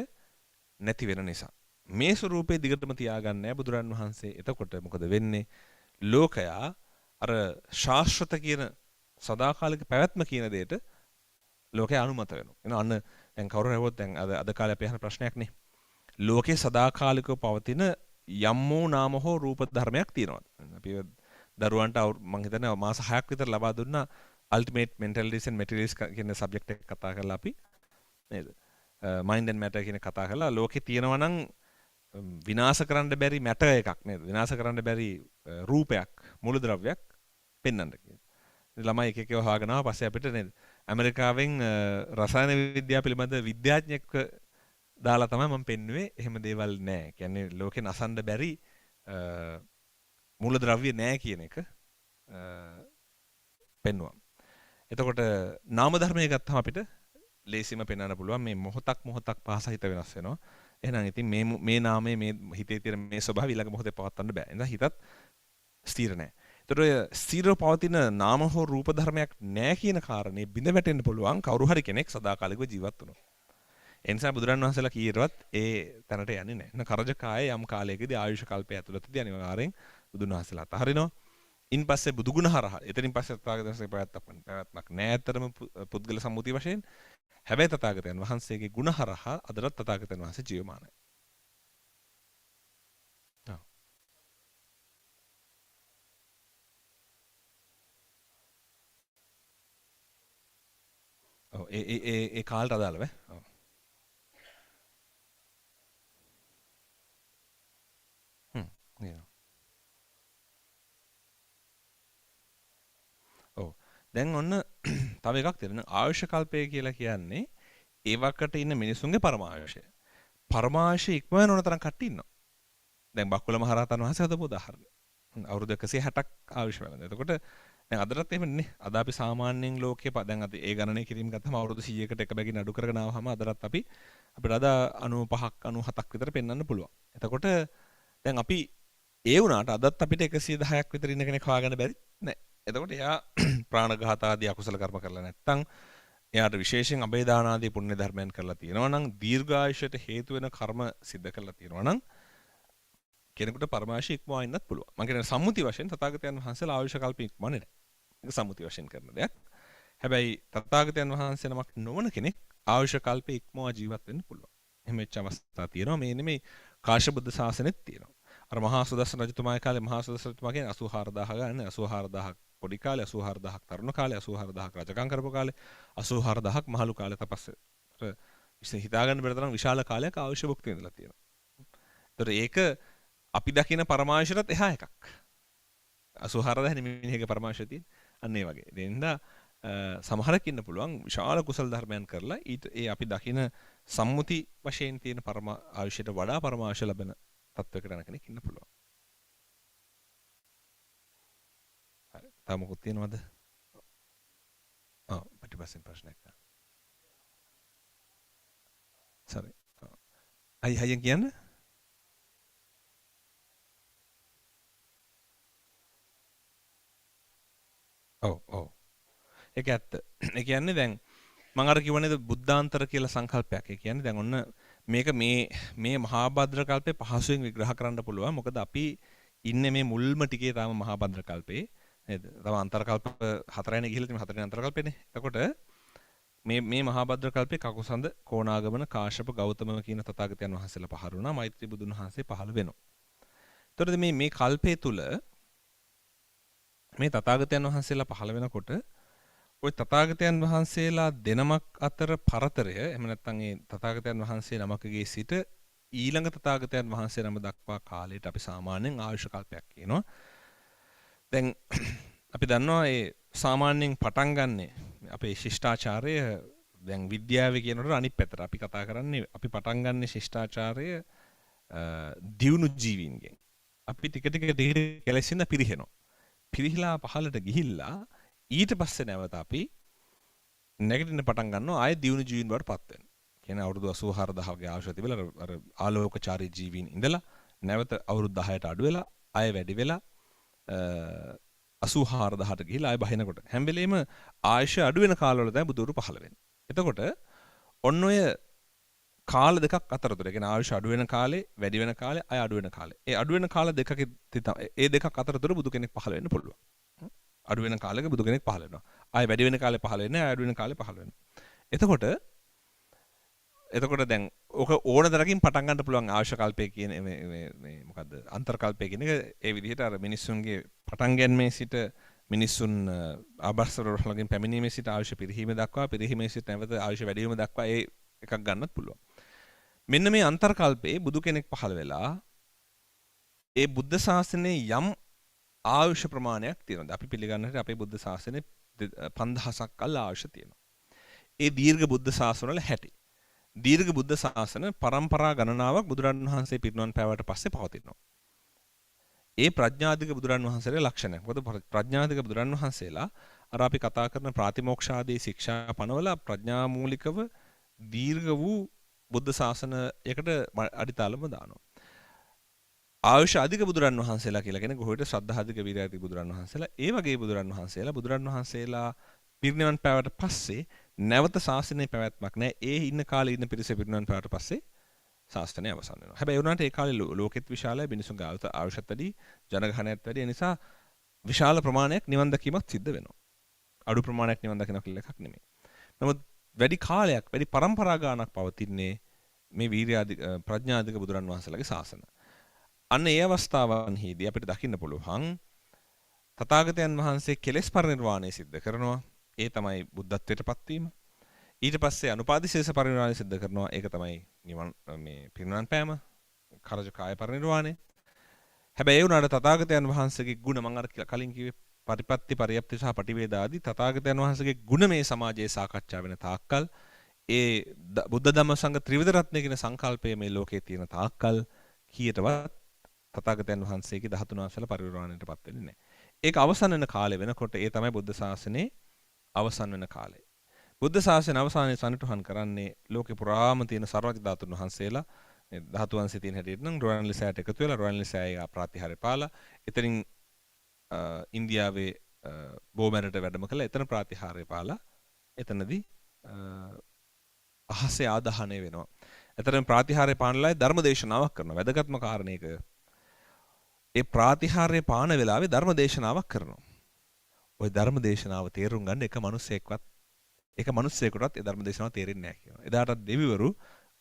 නැති වෙන නිසා. මේ ස්වරූපේ දිගටම තියාගන්න නැහැ බුදුරන් වහන්සේ. එතකොට මොකද වෙන්නේ? ලෝකයා අර ශාස්ත්‍රත කියන සදාකාලික පැවැත්ම කියන දෙයට ලෝකේ අනුමත වෙනවා. එන අන්න දැන් කවුරු හරි දැන් අද කාලේ අපි අහන ප්‍රශ්නයක් නේ. ලෝකේ සදාකාලිකව පවතින යම්මෝ නාම හෝ රූප ධර්මයක් තියෙනවා. අපි දරුවන්ට මම හිතන්නේ මාස 6ක් විතර ලබා දුන්නා ultimate mentalities and materials කියන subject එක කතා කරලා අපි නේද? mind and matter කියන කතා කරලා ලෝකේ තියෙනවා නම් විනාශ කරන්න බැරි matter එකක් නේද? විනාශ කරන්න බැරි රූපයක් මූලද්‍රව්‍යයක් පෙන්වන්න කියන. ළමයි එක එක හොයාගෙන ආවා පස්සේ අපිට නේද? ඇමරිකාවෙන් රසායන විද්‍යාව පිළිබඳ විද්‍යාඥයෙක් දාලා තමයි මම පෙන්නුවේ. එහෙම දේවල් නැහැ. කියන්නේ ලෝකේ නසන්න බැරි මූලද්‍රව්‍ය නැහැ කියන එක පෙන්වුවා. එතකොට නාම ධර්මයේ ගත්තම අපිට ලේසිම පෙන්වන්න පුළුවන් මේ මොහොතක් පාසා හිත වෙනස් වෙනවා. එහෙනම් ඉතින් මේ නාමයේ මේ හිතේ තියෙන මේ ස්වභාවය ඊළඟ මොහොතේ පවත්වන්න බෑ. එහෙනම් හිතත් ස්ථිර නැහැ. ඒතර ඔය ස්ථිරව පවතින නාම හෝ රූප ධර්මයක් නැහැ කියන කාරණේ බිඳ වැටෙන්න පුළුවන් කවුරු හරි කෙනෙක් සදාකාලිකව ජීවත් වුණොත්. ඒ නිසා බුදුරන් වහන්සේලා කීරවත් ඒ තැනට යන්නේ නැහැ. එහෙනම් කරජකාය යම් කාලයකදී ආයුෂ කල්පය ඇතුළතදී අනිවාර්යෙන් බුදුන් වහන්සේලා අතහරිනවා. ඉන් පස්සේ බුදුගුණ හරහා එතනින් පස්සේ තථාගතයන්ගේ පැවැත්මක් නැහැ අතරම පුද්ගල සම්මුතිය වශයෙන්. හැබැයි තථාගතයන් වහන්සේගේ ගුණ හරහා අදටත් තථාගතයන් වහන්සේ ජීවමානයි. ඔව් ඒ කාලට අදාළව ඔව්. නේද? ඔව්. දැන් ඔන්න තව එකක් තියෙනවා. ආයුෂ කල්පය කියලා කියන්නේ ඒ වකට ඉන්න මිනිසුන්ගේ පරමායුෂය. පරමායුෂය ඉක්මවන ඕන තරම් කට්ටිය ඉන්නවා. දැන් බක්කුල මහරහතන් වහන්සේ හදපු උදාහරණ. අවුරුදු 160ක් ආයුෂ වෙනවා. එතකොට දැන් අදටත් එහෙමනේ. අද අපි සාමාන්‍යයෙන් ලෝකයේ දැන් අපි ඒ ගණනය කිරීම ගත්තම අවුරුදු 100කට එක බැගින් අඩු කරගෙන ආවම අදටත් අපිට අද 95ක් 97ක් විතර පෙන්වන්න පුළුවන්. එතකොට දැන් අපි ඒ වුණාට අදත් අපිට 110ක් විතර ඉන්න කෙනෙක් හොයාගන්න බැරි නෑ. එතකොට එයා ප්‍රාණඝාත ආදී අකුසල කර්ම කරලා නැත්තම් එයාට විශේෂයෙන් අබේ දාන ආදී පුණ්‍ය ධර්මයන් කරලා තියෙනවා නම් දීර්ඝායුෂයට හේතු වෙන කර්ම සිද්ධ කරලා තියෙනවා නම් කෙනෙකුට පරමාශය ඉක්මවා ඉන්නත් පුළුවන්. මම කියන්නේ සම්මුති වශයෙන් තථාගතයන් වහන්සේලා ආයුෂ කල්ප ඉක්මවන්නේ නැහැ. ඒක සම්මුති වශයෙන් කරන දෙයක්. හැබැයි තථාගතයන් වහන්සේ නමක් නොවන කෙනෙක් ආයුෂ කල්පේ ඉක්මවා ජීවත් වෙන්න පුළුවන්. එහෙම වෙච්ච අවස්ථා තියෙනවා. මේ නෙමෙයි කාශ්‍යප බුද්ධ ශාසනෙත් තියෙනවා. අර මහා සුදස්සන රජතුමාගේ කාලේ මහා සුදස්සන රජතුමා කියන්නේ 84000 ගන්න 84000ක් පොඩි කාලේ 84000ක් තරුණ කාලේ 84000ක් රජකම් කරපු කාලේ 84000ක් මහලු කාලේ තපස් හිතාගන්න බැරි තරම් විශාල කාලයක් ආයුෂ භුක්තිය ඉඳලා තියෙනවා. ඒතර ඒක අපි දකින පරමායුෂයටත් එහා එකක්. 84000 නෙමෙයිගේ පරමායුෂය තියෙන්නේ. අන්න ඒ වගේ. ඒ නිසා සමහරක් ඉන්න පුළුවන් විශාල කුසල ධර්මයන් කරලා ඊට ඒ අපි දකින සම්මුති වශයෙන් තියෙන ආයුෂයට වඩා පරමායුෂ ලැබෙන තත්වයකට යන කෙනෙක් ඉන්න පුළුවන්. හරි. තව මොකක්ද තියෙනවද? පිටිපස්සෙන් ප්‍රශ්නයක්. sorry. අයියෙන් කියන්නේ? ඔව්. ඒක ඇත්ත. ඒ කියන්නේ දැන් මම අර කිව්වනේ බුද්ධාන්තර කියලා සංකල්පයක්. ඒ කියන්නේ දැන් ඔන්න මේක මේ මහා භද්‍ර කල්පේ පහසුවෙන් විග්‍රහ කරන්න පුළුවන්. මොකද අපි ඉන්නේ මේ මුල්ම ටිකේ තාම මහා භද්‍ර කල්පේ නේද? තව අන්තර කල්ප 4යිනේ ගිහිල්ලා තියෙන 4නේ අන්තර කල්පේනේ. එතකොට මේ මහා භද්‍ර කල්පේ කකුසඳ කොණාගමන කාශ්‍යප ගෞතම කියන තථාගතයන් වහන්සේලා පහළ වුණා. මෛත්‍රී බුදුන් වහන්සේ පහළ වෙනවා. එතකොට මේ කල්පේ තුල මේ තථාගතයන් වහන්සේලා පහළ වෙනකොට ওই තථාගතයන් වහන්සේලා දෙනමක් අතර පරතරය එහෙම නැත්නම් ඒ තථාගතයන් වහන්සේ නමකගේ සිට ඊළඟ තථාගතයන් වහන්සේ නම දක්වා කාලයට අපි සාමාන්‍යයෙන් ආයුෂ කල්පයක් කියනවා. දැන් අපි දන්නවා ඒ සාමාන්‍යයෙන් පටන් ගන්නෙ අපේ ශිෂ්ටාචාරය දැන් විද්‍යාවේ කියනකොට අනිත් පැත්තට අපි කතා කරන්නේ අපි පටන් ගන්නෙ ශිෂ්ටාචාරය දියුණු ජීවීන්ගෙන්. අපි ටික ටික කෙලෙසින්ද පිරිහෙනවා. පිරිහිලා පහළට ගිහිල්ලා ඊට පස්සේ නැවත අපි නැගිටින්න පටන් ගන්නවා ආයෙ දියුණු ජීවීන් බවට පත් වෙනවා. කියන්නේ අවුරුදු 84000 ගේ ආයුෂ තිබිලා අර ආලෝකචාරී ජීවීන් ඉඳලා නැවත අවුරුදු 10ට අඩු වෙලා ආයෙ වැඩි වෙලා 84000ට ගිහිල්ලා ආයෙ බහිනකොට හැම වෙලෙම ආයුෂ අඩු වෙන කාලවල තමයි බුදුරු පහළ වෙන්නේ. එතකොට ඔන්න ඔය කාල දෙකක් අතරතුර කියන්නේ ආයුෂ අඩු වෙන කාලේ වැඩි වෙන කාලේ ආයෙ අඩු වෙන කාලේ. ඒ අඩු වෙන කාල දෙකක් අතරතුර බුදු කෙනෙක් පහළ වෙන්න පුළුවන්. අඩු වෙන කාලෙක බුදු කෙනෙක් පහළ වෙනවා. ආයෙ වැඩි වෙන කාලේ පහළ වෙන්නේ ආයෙ අඩු වෙන කාලේ පහළ වෙනවා. එතකොට දැන් ඕක ඕන තරකින් පටන් ගන්න පුළුවන් ආයුෂ කල්පය කියන මේ මොකද්ද අන්තර් කල්පය කියන එක ඒ විදිහට අර මිනිස්සුන්ගේ පටන් ගැනීමේ සිට මිනිස්සුන් ආභාසවලින් පැමිණීමේ සිට ආයුෂ පිරිහීම දක්වා පිරිහීමේ සිට නැවත ආයුෂ වැඩි වීම දක්වා ඒ එකක් ගන්නත් පුළුවන්. මෙන්න මේ අන්තර් කල්පේ බුදු කෙනෙක් පහළ වෙලා ඒ බුද්ධ ශාසනයේ යම් ආයුෂ ප්‍රමාණයක් තියෙනවා. අපි පිළිගන්නට අපේ බුද්ධ ශාසනයේ 5000ක් කල් ආයුෂ තියෙනවා. ඒ දීර්ඝ බුද්ධ ශාසන වල 60. දීර්ඝ බුද්ධ ශාසන පරම්පරා ගණනාවක් බුදුරන් වහන්සේ පිරිනවන් පෑවට පස්සේ පවතිනවා. ඒ ප්‍රඥාධික බුදුරන් වහන්සේගේ ලක්ෂණයක්. මොකද ප්‍රඥාධික බුදුරන් වහන්සේලා අර අපි කතා කරන ප්‍රාතිමෝක්ෂ ආදී ශික්ෂා පනවල ප්‍රඥා මූලිකව දීර්ඝ වූ බුද්ධ ශාසනයකට අඩිතාලම දානවා. ආයුෂ අධික බුදුරන් වහන්සේලා කියලා කියන ගොහේට ශ්‍රද්ධා අධික වීර්ය අධික බුදුරන් වහන්සේලා ඒ වගේ බුදුරන් වහන්සේලා පිරිනිවන් පෑවට පස්සේ නැවත ශාසනයේ පැවැත්මක් නැහැ. ඒ ඉන්න කාලේ ඉන්න පිරිස පිරිනිවන් පෑවට පස්සේ ශාසනය අවසන් වෙනවා. හැබැයි ඒ වුණාට ඒ කාලේ ලෝකෙත් විශාලයි, මිනිසුන්ගේ ආයුෂත් වැඩි, ජනගහනයත් වැඩි. ඒ නිසා විශාල ප්‍රමාණයක් නිවන් දැකීමක් සිද්ධ වෙනවා. අඩු ප්‍රමාණයක් නිවන් දකින්න කියලා එකක් නෙමෙයි. නමුත් වැඩි කාලයක්, වැඩි පරම්පරා ගානක් පවතින්නේ මේ වීර්යාධික ප්‍රඥාධික බුදුරන් වහන්සේලාගේ ශාසන. අන්න ඒ අවස්ථාවන්හිදී අපිට දකින්න පුළුවන් තථාගතයන් වහන්සේ කෙලෙස් පරිනිර්වාණය සිද්ධ කරනවා. ඒ තමයි බුද්ධත්වයට පත්වීම. ඊට පස්සේ අනුපාදිශේෂ පරිනිර්වාණය සිද්ධ කරනවා. ඒක තමයි නිවන් මේ පිරිනිවන් පෑම, කරජ කාය පරිනිර්වාණය. හැබැයි ඒ වුණාට තථාගතයන් වහන්සේගේ ගුණ මම අර කලින් කිව්වේ පරිපත්ති පරියප්ති සහ පටිවේද ආදී තථාගතයන් වහන්සේගේ ගුණ මේ සමාජයේ සාකච්ඡා වෙන තාක්කල් ඒ බුද්ධ ධම්ම සංඝ ත්‍රිවිධ රත්නය කියන සංකල්පය මේ ලෝකේ තියෙන තාක්කල් කීයටවත් තථාගතයන් වහන්සේගේ 13 වසල පරිනිර්වාණයටපත් වෙන්නේ නැහැ. ඒක අවසන් වෙන කාලය වෙනකොට ඒ තමයි බුද්ධ ශාසනයේ අවසන් වෙන කාලය. බුද්ධ ශාසනය අවසානයේ සනිටුහන් කරන්නේ ලෝකේ පුරාම තියෙන සර්වඥ ධාතුන් වහන්සේලා ධාතු වංශයේ තියෙන හැටියට නම් රුවන්වැලි සෑයට එකතු වෙලා රුවන්වැලි සෑයේ ප්‍රාතිහාර්ය පාලා එතනින් ඉන්දියාවේ බෝමැරට වැඩම කළා. එතන ප්‍රාතිහාර්ය පාලා එතනදී අහසේ ආදාහණය වෙනවා. එතන ප්‍රාතිහාර්ය පානලා ධර්මදේශනාවක් කරනවා. වැදගත්ම කාරණේක ඒ ප්‍රාතිහාර්ය පාන වෙලාවේ ධර්මදේශනාවක් කරනවා. ওই ධර්මදේශනාව තේරුම් ගන්න එක මිනිස්සෙකුටවත් ඒ ධර්මදේශනාව තේරෙන්නේ නැහැ කියනවා. එදාට දෙවිවරු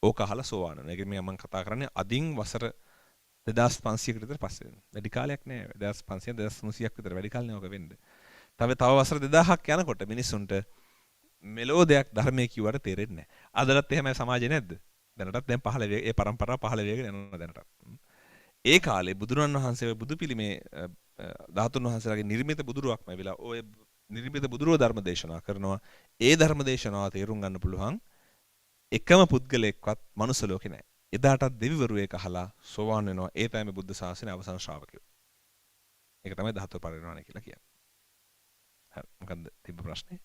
ඕක අහලා සෝවාන් වෙනවා. ඒක මම කතා කරන්නේ අදින් වසර 2500කට විතර පස්සේ. වැඩි කාලයක් නෑ. 2500 2300ක් විතර වැඩි කාලයක් නෑ ඔක වෙන්නේ. තව වසර 2000ක් යනකොට මිනිස්සුන්ට මෙලෝ දෙයක් ධර්මයේ කිව්වට තේරෙන්නේ නෑ. අදලත් එහෙමයි සමාජේ නැද්ද? දැනටත් දැන් පහළ ඒ પરම්පරාව පහළ වෙගෙන යනවා දැනටත්. ඒ කාලේ බුදුරන් වහන්සේ බුදු පිළිමේ ධාතුන් වහන්සේලාගේ නිර්මිත බුදුරුවක්ම වෙලා ඔය නිර්මිත බුදුරුව ධර්ම දේශනා කරනවා. ඒ ධර්ම දේශනාව තේරුම් ගන්න පුළුවන් එකම පුද්ගලයෙක්වත් මනුස්ස ලෝකේ නැහැ. එදාටත් දෙවිවරු ඒක අහලා සෝවාන් වෙනවා. ඒ තමයි බුද්ධ ශාසනයේ අවසන් ශ්‍රාවකයෝ. ඒක තමයි ධාතු පරිනිර්වාණය කියලා කියන්නේ. හරි. මොකද්ද තිබ්බ ප්‍රශ්නේ?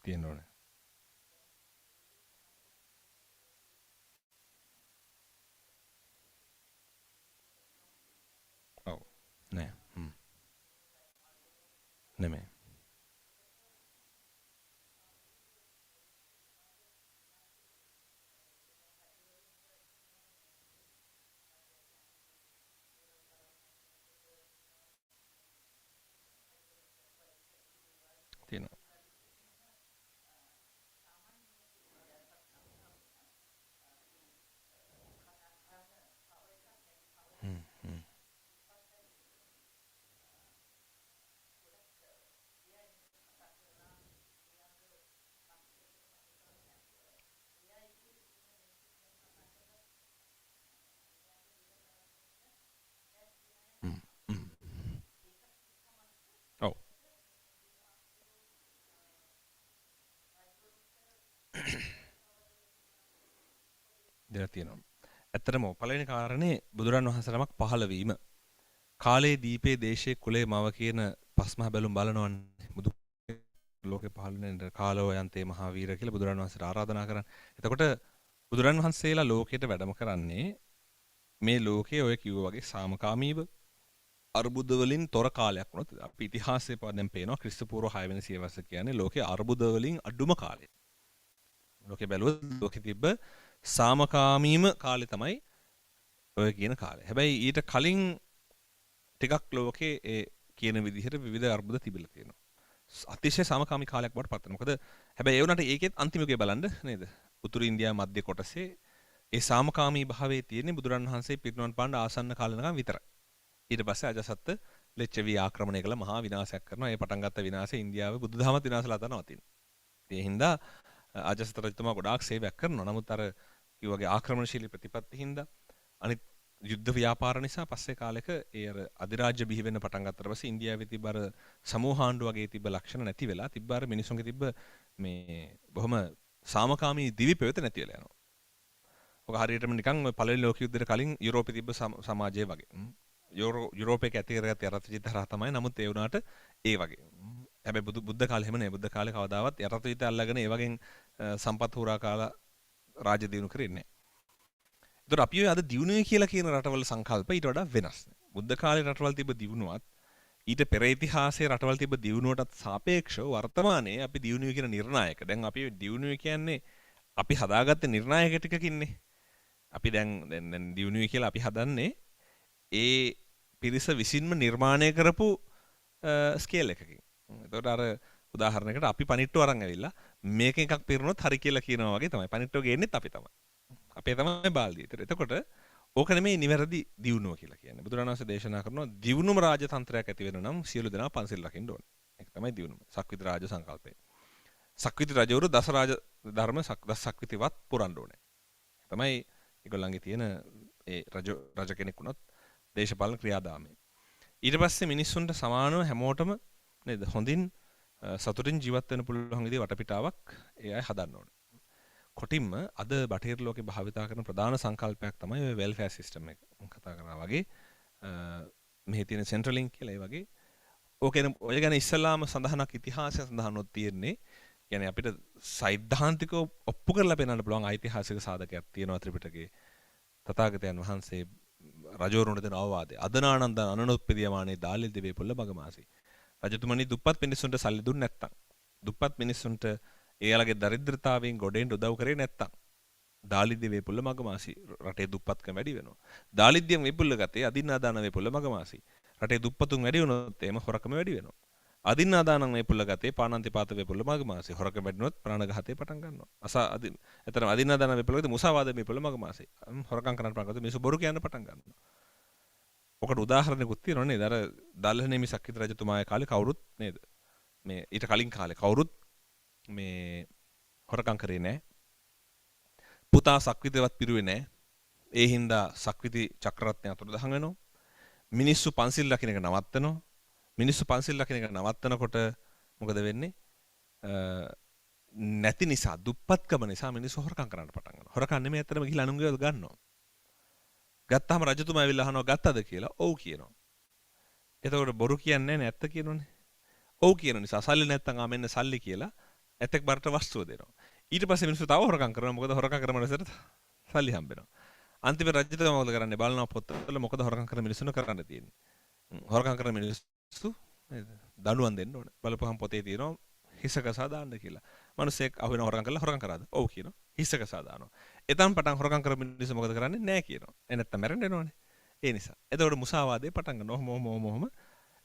තියෙන්න ඕනේ. ඔව්. නෑ. නෙමෙයි. තියෙනවා. ඔව්. දෙයක් තියෙනවා. ඇත්තටම පළවෙනි කාරණේ බුදුරන් වහන්සේ නමක් පහළ වීම. කාලේ දීපේ දේශේ කුලේ මව කියන පස්මහ බැලුම් බලනවන්නේ. බුදු ලෝකේ පහළ වෙන කාලෝ යන්තේ මහා වීර කියලා බුදුරන් වහන්සේට ආරාධනා කරන්නේ. එතකොට බුදුරන් වහන්සේලා ලෝකයට වැඩම කරන්නේ මේ ලෝකයේ ඔය කිව්වා වගේ සාමකාමීව අර්බුද වලින් තොර කාලයක් වුණත් අපි ඉතිහාසයේ දැන් පේනවා ක්‍රිස්තු පූර්ව 6 වෙනි සියවස කියන්නේ ලෝකයේ අර්බුද වලින් අඩුම කාලය. ලෝකේ බැලුවොත් ලෝකෙ තිබ්බ සාමකාමීම කාලේ තමයි ඔය කියන කාලය. හැබැයි ඊට කලින් ටිකක් ලෝකේ ඒ කියන විදිහට විවිධ අර්බුද තිබිලා තියෙනවා. අතිශය සාමකාමී කාලයක් බවට පත් වෙනවා. මොකද හැබැයි ඒ වුණාට ඒකෙත් අන්තිම යුගය බලන්න නේද? උතුරු ඉන්දියාව මධ්‍ය කොටසේ ඒ සාමකාමී භාවයේ තියෙන්නේ බුදුරන් වහන්සේ පිරිනිවන් පාන්න ආසන්න කාලෙනකම් විතරයි. ඊට පස්සේ අජාසත්ත ලෙච්චවි ආක්‍රමණය කළ මහා විනාශයක් කරනවා. ඒ පටන් ගත්ත විනාශය ඉන්දියාවේ බුදුදහමත් විනාශලා තනවතින. ඒ හින්දා අජාසත් රජතුමා ගොඩාක් සේවයක් කරනවා. නමුත් අර කිව්වාගේ ආක්‍රමණශීලී ප්‍රතිපත්ති හින්දා අනිත් යුද්ධ ව්‍යාපාර නිසා පස්සේ කාලෙක ඒ අර අධිරාජ්‍ය බිහි වෙන්න පටන් ගත්තට පස්සේ ඉන්දියාවේ තිබ්බ අර සමූහාණ්ඩු වගේ තිබ්බ ලක්ෂණ නැති වෙලා තිබ්බ අර මිනිසුන්ගේ තිබ්බ මේ බොහොම සාමකාමී දිවි පෙවත නැති වෙලා යනවා. ඔක හරියටම නිකන් ඔය පළවෙනි ලෝක යුද්ධයට කලින් යුරෝපේ තිබ්බ සමාජය වගේ. යුරෝපේ ඇතිරගත්ත යටත් හරහා තමයි. නමුත් ඒ වුණාට ඒ වගේ. හැබැයි බුද්ධ කාලේ එහෙම නෙවෙයි. බුද්ධ කාලේ කවදාවත් යටත් විදිහට අල්ලගෙන ඒ වගේ සම්පත් හුරා කාලා රාජ්‍ය දිනු කරන්නේ නැහැ. ඒතර අපි ඔය අද දිනුවේ කියලා කියන රටවල සංකල්ප ඊට වඩා වෙනස්. බුද්ධ කාලේ රටවල් තිබ්බ දිනුවත් ඊට පෙර ඉතිහාසයේ රටවල් තිබ්බ දිනුවටත් සාපේක්ෂව වර්තමානයේ අපි දිනුවේ කියන නිර්ණායක. දැන් අපි දිනුවේ කියන්නේ අපි හදාගත්ත නිර්ණායක ටිකකින්නේ. අපි දැන් දිනුවේ කියලා අපි හදන්නේ ඒ පිරිස විසින්ම නිර්මාණය කරපු ස්කේල් එකකින්. එතකොට අර උදාහරණයකට අපි පනිට්ටු අරන් ඇවිල්ලා මේක එකක් පිරුණොත් හරි කියලා කියනවා වගේ තමයි. පනිට්ටු ගේන්නෙත් අපි තමයි. අපේ තමයි බාල්දිය. එතකොට ඕක නෙමෙයි නිවැරදි දියුණුව කියලා කියන්නේ. බුදුරණන් වහන්සේ දේශනා කරනවා දියුණුම රාජතන්ත්‍රයක් ඇති වෙන නම් සියලු දෙනා පන්සිල් රකින්න ඕනේ. ඒක තමයි දියුණුව. සක්විති රාජ සංකල්පය. සක්විති රජවරු දස රාජ ධර්ම සක්විතිවත් පුරන්න ඕනේ. තමයි ඒගොල්ලන්ගේ තියෙන ඒ රජ කෙනෙක් වුණත් දේශපාලන ක්‍රියාදාමය. ඊට පස්සේ මිනිස්සුන්ට සමානව හැමෝටම නේද හොඳින් සතුටින් ජීවත් වෙන්න පුළුවන් විදිහේ වටපිටාවක් ඒ අය හදන්න ඕනේ. කොටින්ම අද බටහිර ලෝකේ භාවිතා කරන ප්‍රධාන සංකල්පයක් තමයි ඔය වෙල්ෆෙයාර් සිස්ටම් එක. මම කතා කරනවා වගේ මෙහි තියෙන සෙන්ට්‍රලින්ක් කියලා ඒ වගේ. ඔය ගැන ඉස්සලාම සඳහනක් ඉතිහාසය සඳහනොත් තියෙන්නේ. කියන්නේ අපිට සෛද්ධාන්තිකව ඔප්පු කරලා පෙන්වන්න පුළුවන් ඓතිහාසික සාධකයක් තියෙනවා ත්‍රිපිටකයේ. තථාගතයන් වහන්සේ රජවරුන්ට දෙන අවවාදය. අදනානන්ද අනනුත්පියමානේ දාලිල් දෙවේ පොළ මගමාසි. රජතුමනි දුප්පත් මිනිස්සුන්ට සල්ලි දුන්නේ නැත්තම්, දුප්පත් මිනිස්සුන්ට එයාලගේ දරිද්‍රතාවයෙන් ගොඩෙන් උදව් කරේ නැත්තම්, දාලිල් දෙවේ පොළ මගමාසි. රටේ දුප්පත්කම වැඩි වෙනවා. දාලිද්දියන් විපුල්ල ගතේ අදින්නාදාන වේ පොළ මගමාසි. රටේ දුප්පතුන් වැඩි වුණොත් එහෙම හොරකම වැඩි වෙනවා. අදින්නාදානං වේ පොළ ගතේ පානන්තිපාත වේ පොළ මගමාසි. හොරකම වැඩිනොත් ප්‍රාණඝාතේ පටන් ගන්නවා. එතරම් අදින්නාදාන වේ පොළ ගතේ මුසාවාද වේ පොළ මගමාසි. හොරකම් කරන්න පටන් ගත්තොත් මිනිස්සු බොරු කියන්න පටන් ගන්නවා. ඔකට උදාහරණයක්ත් තියෙනවා නේද? අර දල්හනේමි සක්විති රජතුමාගේ කාලේ කවුරුත් නේද? මේ ඊට කලින් කාලේ කවුරුත් මේ හොරකම් කරේ නැහැ. පුතා සක්විතිවත් පිරුවේ නැහැ. ඒ හින්දා සක්විති චක්‍රරත්නය අතුරුදහන් වෙනවා. මිනිස්සු පන්සිල් රකින්න එක නවත්තනවා. මිනිස්සු පන්සිල් රකින්න එක නවත්තනකොට මොකද වෙන්නේ? නැති නිසා, දුප්පත්කම නිසා මිනිස්සු හොරකම් කරන්න පටන් ගන්නවා. හොරකම් නෙමෙයි ඇත්තටම ගිහිල්ලා අනුන්ගේ ගන්නවා. ගත්තාම රජතුමා ඇවිල්ලා අහනවා ගත්තද කියලා. ඔව් කියනවා. එතකොට බොරු කියන්නේ නැහැ, ඇත්ත කියනෝනේ. ඔව් කියන නිසා සල්ලි නැත්තම් ආ මෙන්න සල්ලි කියලා ඇතෙක් බරට වස්තුව දෙනවා. ඊට පස්සේ මිනිස්සු තව හොරකම් කරනවා. මොකද හොරකම් කරන මිනිස්සුන්ට සල්ලි හම්බ වෙනවා. අන්තිම රජතුමා මොකද කරන්නේ? බලනවා පොත්වල මොකද හොරකම් කරන මිනිස්සුන්ට කරන්න තියෙන්නේ. හොරකම් කරන මිනිස්සු නේද? දඬුවම් දෙන්න ඕනේ. බලපුවහම පොතේ තියෙනවා හිසකසා දාන්න කියලා. මිනිස්සෙක් අහුවෙන හොරකම් කරලා හොරකම් කරාද? ඔව් කියනවා. හිසකසා දානවා. එතන පටන් හොරකම් කරන මිනිස්සු මොකද කරන්නේ? නෑ කියනවා. නැත්තම් මැරෙන්න එනවනේ. ඒ නිසා. එතකොට මුසාවාදේ පටන් ගන්නවා. ඔහොම.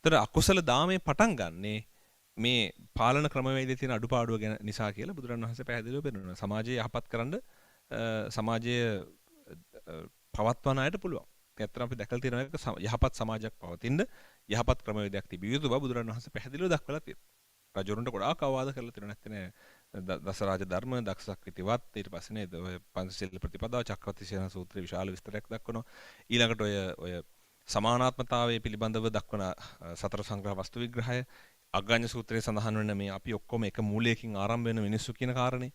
එතකොට අකුසල දාමේ පටන් ගන්නේ මේ පාලන ක්‍රමවේදයේ තියෙන අඩුපාඩුව ගැන නිසා කියලා බුදුරණන් වහන්සේ පැහැදිලිව පෙන්නනවා. සමාජය යහපත් කරන්න සමාජය පවත්වන අයට පුළුවන්. ඇත්තටම අපි දැකලා තියෙනවා එක යහපත් සමාජයක් පවතින යහපත් ක්‍රමවේදයක් තිබිය යුතු බව බුදුරණන් වහන්සේ පැහැදිලිව දක්වලා තියෙනවා. රජවරුන්ට ගොඩාක් අවවාද කරලා තියෙනවා නැත්නම් දසරාජ ධර්ම දක්ෂක්විතිවත් ඊට පස්සේ නේද ඔය පංචශීල ප්‍රතිපදාව චක්‍රවර්ති සේන සූත්‍රයේ විශාල විස්තරයක් දක්වනවා. ඊළඟට ඔය සමානාත්මතාවය පිළිබඳව දක්වන සතර සංග්‍රහ වස්තු විග්‍රහය අග්ගඤ්ඤ සූත්‍රයේ සඳහන් වෙන මේ අපි ඔක්කොම එක මූලයකින් ආරම්භ වෙන මිනිස්සු කියන කාරණේ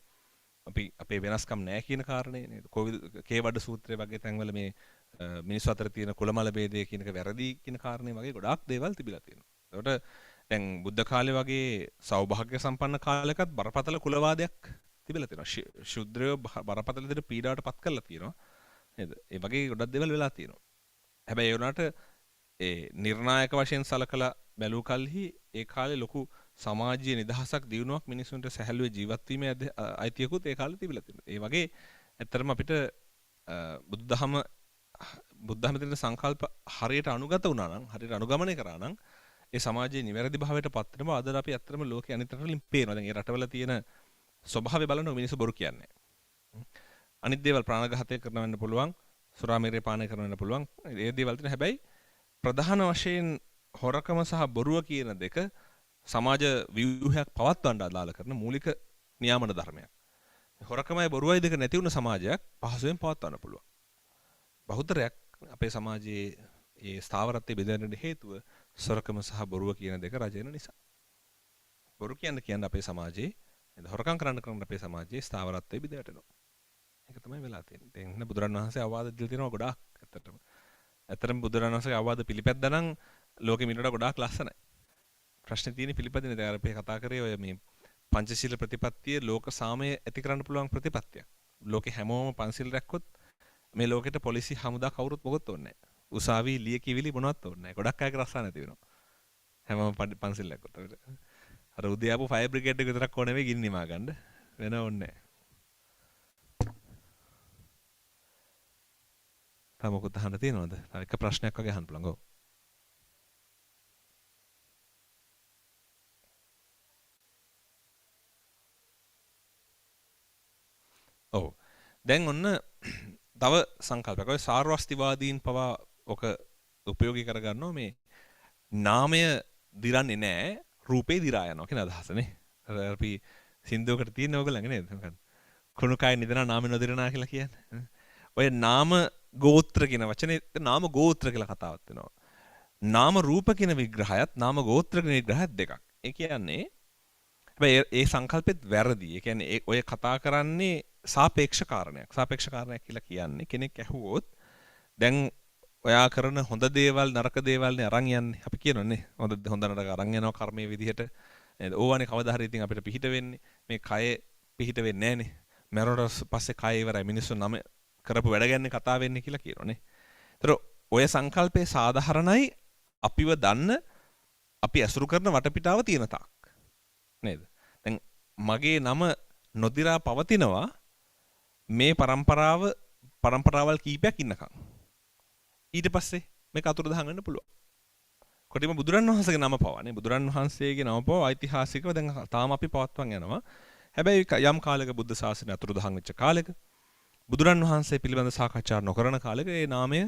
අපි අපේ වෙනස්කම් නැහැ කියන කාරණේ නේද? කේවඩ සූත්‍රයේ වගේ තැන්වල මේ මිනිස්සු අතර තියෙන කුලමල ભેදය කියන එක වැරදි කියන කාරණේ වගේ ගොඩාක් දේවල් තිබිලා තියෙනවා. ඒකට දැන් බුද්ධ කාලේ වගේ සෞභාග්‍ය සම්පන්න කාලයකත් බරපතල කුලවාදයක් තිබිලා තියෙනවා. ශුද්‍රයෝ බරපතල විදිහට පීඩාවට පත් කරලා තියෙනවා. නේද? ඒ වගේ ගොඩක් දේවල් වෙලා තියෙනවා. හැබැයි ඒ වුණාට ඒ නිර්ණායක වශයෙන් සලකලා බැලූ කල්හි ඒ කාලේ ලොකු සමාජීය නිදහසක් දියුණුවක් මිනිසුන්ට සැහැල්ලුවේ ජීවත් වීමේ අයිතියකුත් ඒ කාලේ තිබිලා තියෙනවා. ඒ වගේ ඇත්තටම අපිට බුද්ධහමේ තියෙන සංකල්ප හරියට අනුගත වුණා නම්, හරියට අනුගමනය කරා නම් ඒ සමාජයේ නිවැරදි භාවයට පත් වෙනව අද අපි ඇත්තටම ලෝකේ අනිත් රටවලින් පේනවා. දැන් ඒ රටවල තියෙන ස්වභාවය බලනකොට මිනිස්සු බොරු කියන්නේ නැහැ. අනිත් දේවල් ප්‍රාණඝාතය කරනවෙන්න පුළුවන්, සුරාමීරය පානය කරනවෙන්න පුළුවන්. ඒ දේවල් තියෙන හැබැයි ප්‍රධාන වශයෙන් හොරකම සහ බොරුව කියන දෙක සමාජ ව්‍යුහයක් පවත්වන්න අදාළ කරන මූලික නියාමන ධර්මයක්. හොරකමයි බොරුවයි දෙක නැති වුණ සමාජයක් පහසුවෙන් පවත්වන්න පුළුවන්. බහුතරයක් අපේ සමාජයේ ඒ ස්ථාවරත්වයේ බෙදෙන්න හේතුව සොරකම සහ බොරුව කියන දෙක රජ වෙන නිසා. බොරු කියන්නේ අපේ සමාජයේ නේද? හොරකම් කරන්න අපේ සමාජයේ ස්ථාවරත්වයේ බිඳ වැටෙනවා. ඒක තමයි වෙලා තියෙන්නේ. දැන් බුදුරන් වහන්සේ අවවාද දීලා තියෙනවා ගොඩාක් ඇත්තටම. ඇත්තටම බුදුරන් වහන්සේගේ අවවාද පිළිපැද්දා නම් ලෝකෙ මිනිවට ගොඩාක් ලස්සනයි. ප්‍රශ්නේ තියෙන්නේ පිළිපැදිනේ. දැන් අපි කතා කරේ ඔය මේ පංචශීල ප්‍රතිපත්තිය ලෝක සාමය ඇති කරන්න පුළුවන් ප්‍රතිපත්තියක්. ලෝකෙ හැමෝම පංචශීල රැක්කොත් මේ ලෝකෙට පොලිසි හමුදා කවුරුත් මොකොත් ඕනේ නැහැ. උසාවි ලිය කිවිලි මොනවත් ඕනේ නැහැ. ගොඩක් අයගේ රස්සා නැති වෙනවා. හැමෝම පංචශීල රැක්කොත්. අර උදේ ආපු ෆයර් බ්‍රිගේඩ් එක විතරක් ඕනේ වෙයි ගිනි නිමා ගන්න. වෙන ඕනේ නැහැ. තව මොකද අහන්න තියෙනවද? තව එක ප්‍රශ්නයක් වගේ අහන්න පුළුවන්. ඔව්. දැන් ඔන්න තව සංකල්පයක්. ඔය සාර්වස්තිවාදීන් පවා ඔක උපයෝගී කරගන්නවා මේ නාමය දිරන්නේ නැහැ රූපේ දිරා යනවා කියන අදහසනේ. අර අපි සින්දුවකට තියෙන ඕගොල්ලන්ගේ නේද? මොකක්ද? කුණු කය නිදනා නාමය නොදිරනා කියලා කියන්නේ. ඔය නාම ගෝත්‍ර කියන වචනේ නාම ගෝත්‍ර කියලා කතාවක් වෙනවා. නාම රූප කියන විග්‍රහයත් නාම ගෝත්‍ර කියන විග්‍රහයත් දෙකක්. ඒ කියන්නේ හැබැයි ඒ සංකල්පෙත් වැරදි. ඒ කියන්නේ ඔය කතා කරන්නේ සාපේක්ෂ කාරණයක්. සාපේක්ෂ කාරණයක් කියලා කියන්නේ කෙනෙක් ඇහුවොත් දැන් ඔයා කරන හොඳ දේවල් නරක දේවල් නේ අරන් යන්නේ. අපි කියනෝනේ හොඳ නරක අරන් යනවා කර්මයේ විදිහට. නේද? ඕවනේ කවදා හරි ඉතින් අපිට පිහිට වෙන්නේ. මේ කය පිහිට වෙන්නේ නැහනේ. මරණයට පස්සේ කය ඉවරයි. මිනිස්සු නම කරපු වැඩ ගැන කතා වෙන්නේ කියලා කියනෝනේ. ඒතර ඔය සංකල්පේ සාධාරණයි අපිව දන්න අපි ඇසුරු කරන වටපිටාව තියෙන තාක්. නේද? දැන් මගේ නම නොදිරා පවතිනවා මේ પરම්පරාවල් කීපයක් ඉන්නකම්. ඊට පස්සේ මේක අතුරුදහන් වෙන්න පුළුවන්. කොටිම බුදුරන් වහන්සේගේ නම පවන්නේ. බුදුරන් වහන්සේගේ නම පව ඓතිහාසිකව දැන් තාම අපි පවත්වන් යනවා. හැබැයි යම් කාලයක බුද්ධ ශාසනය අතුරුදහන් වෙච්ච කාලෙක බුදුරන් වහන්සේ පිළිබඳ සාකච්ඡා නොකරන කාලෙක ඒ නාමය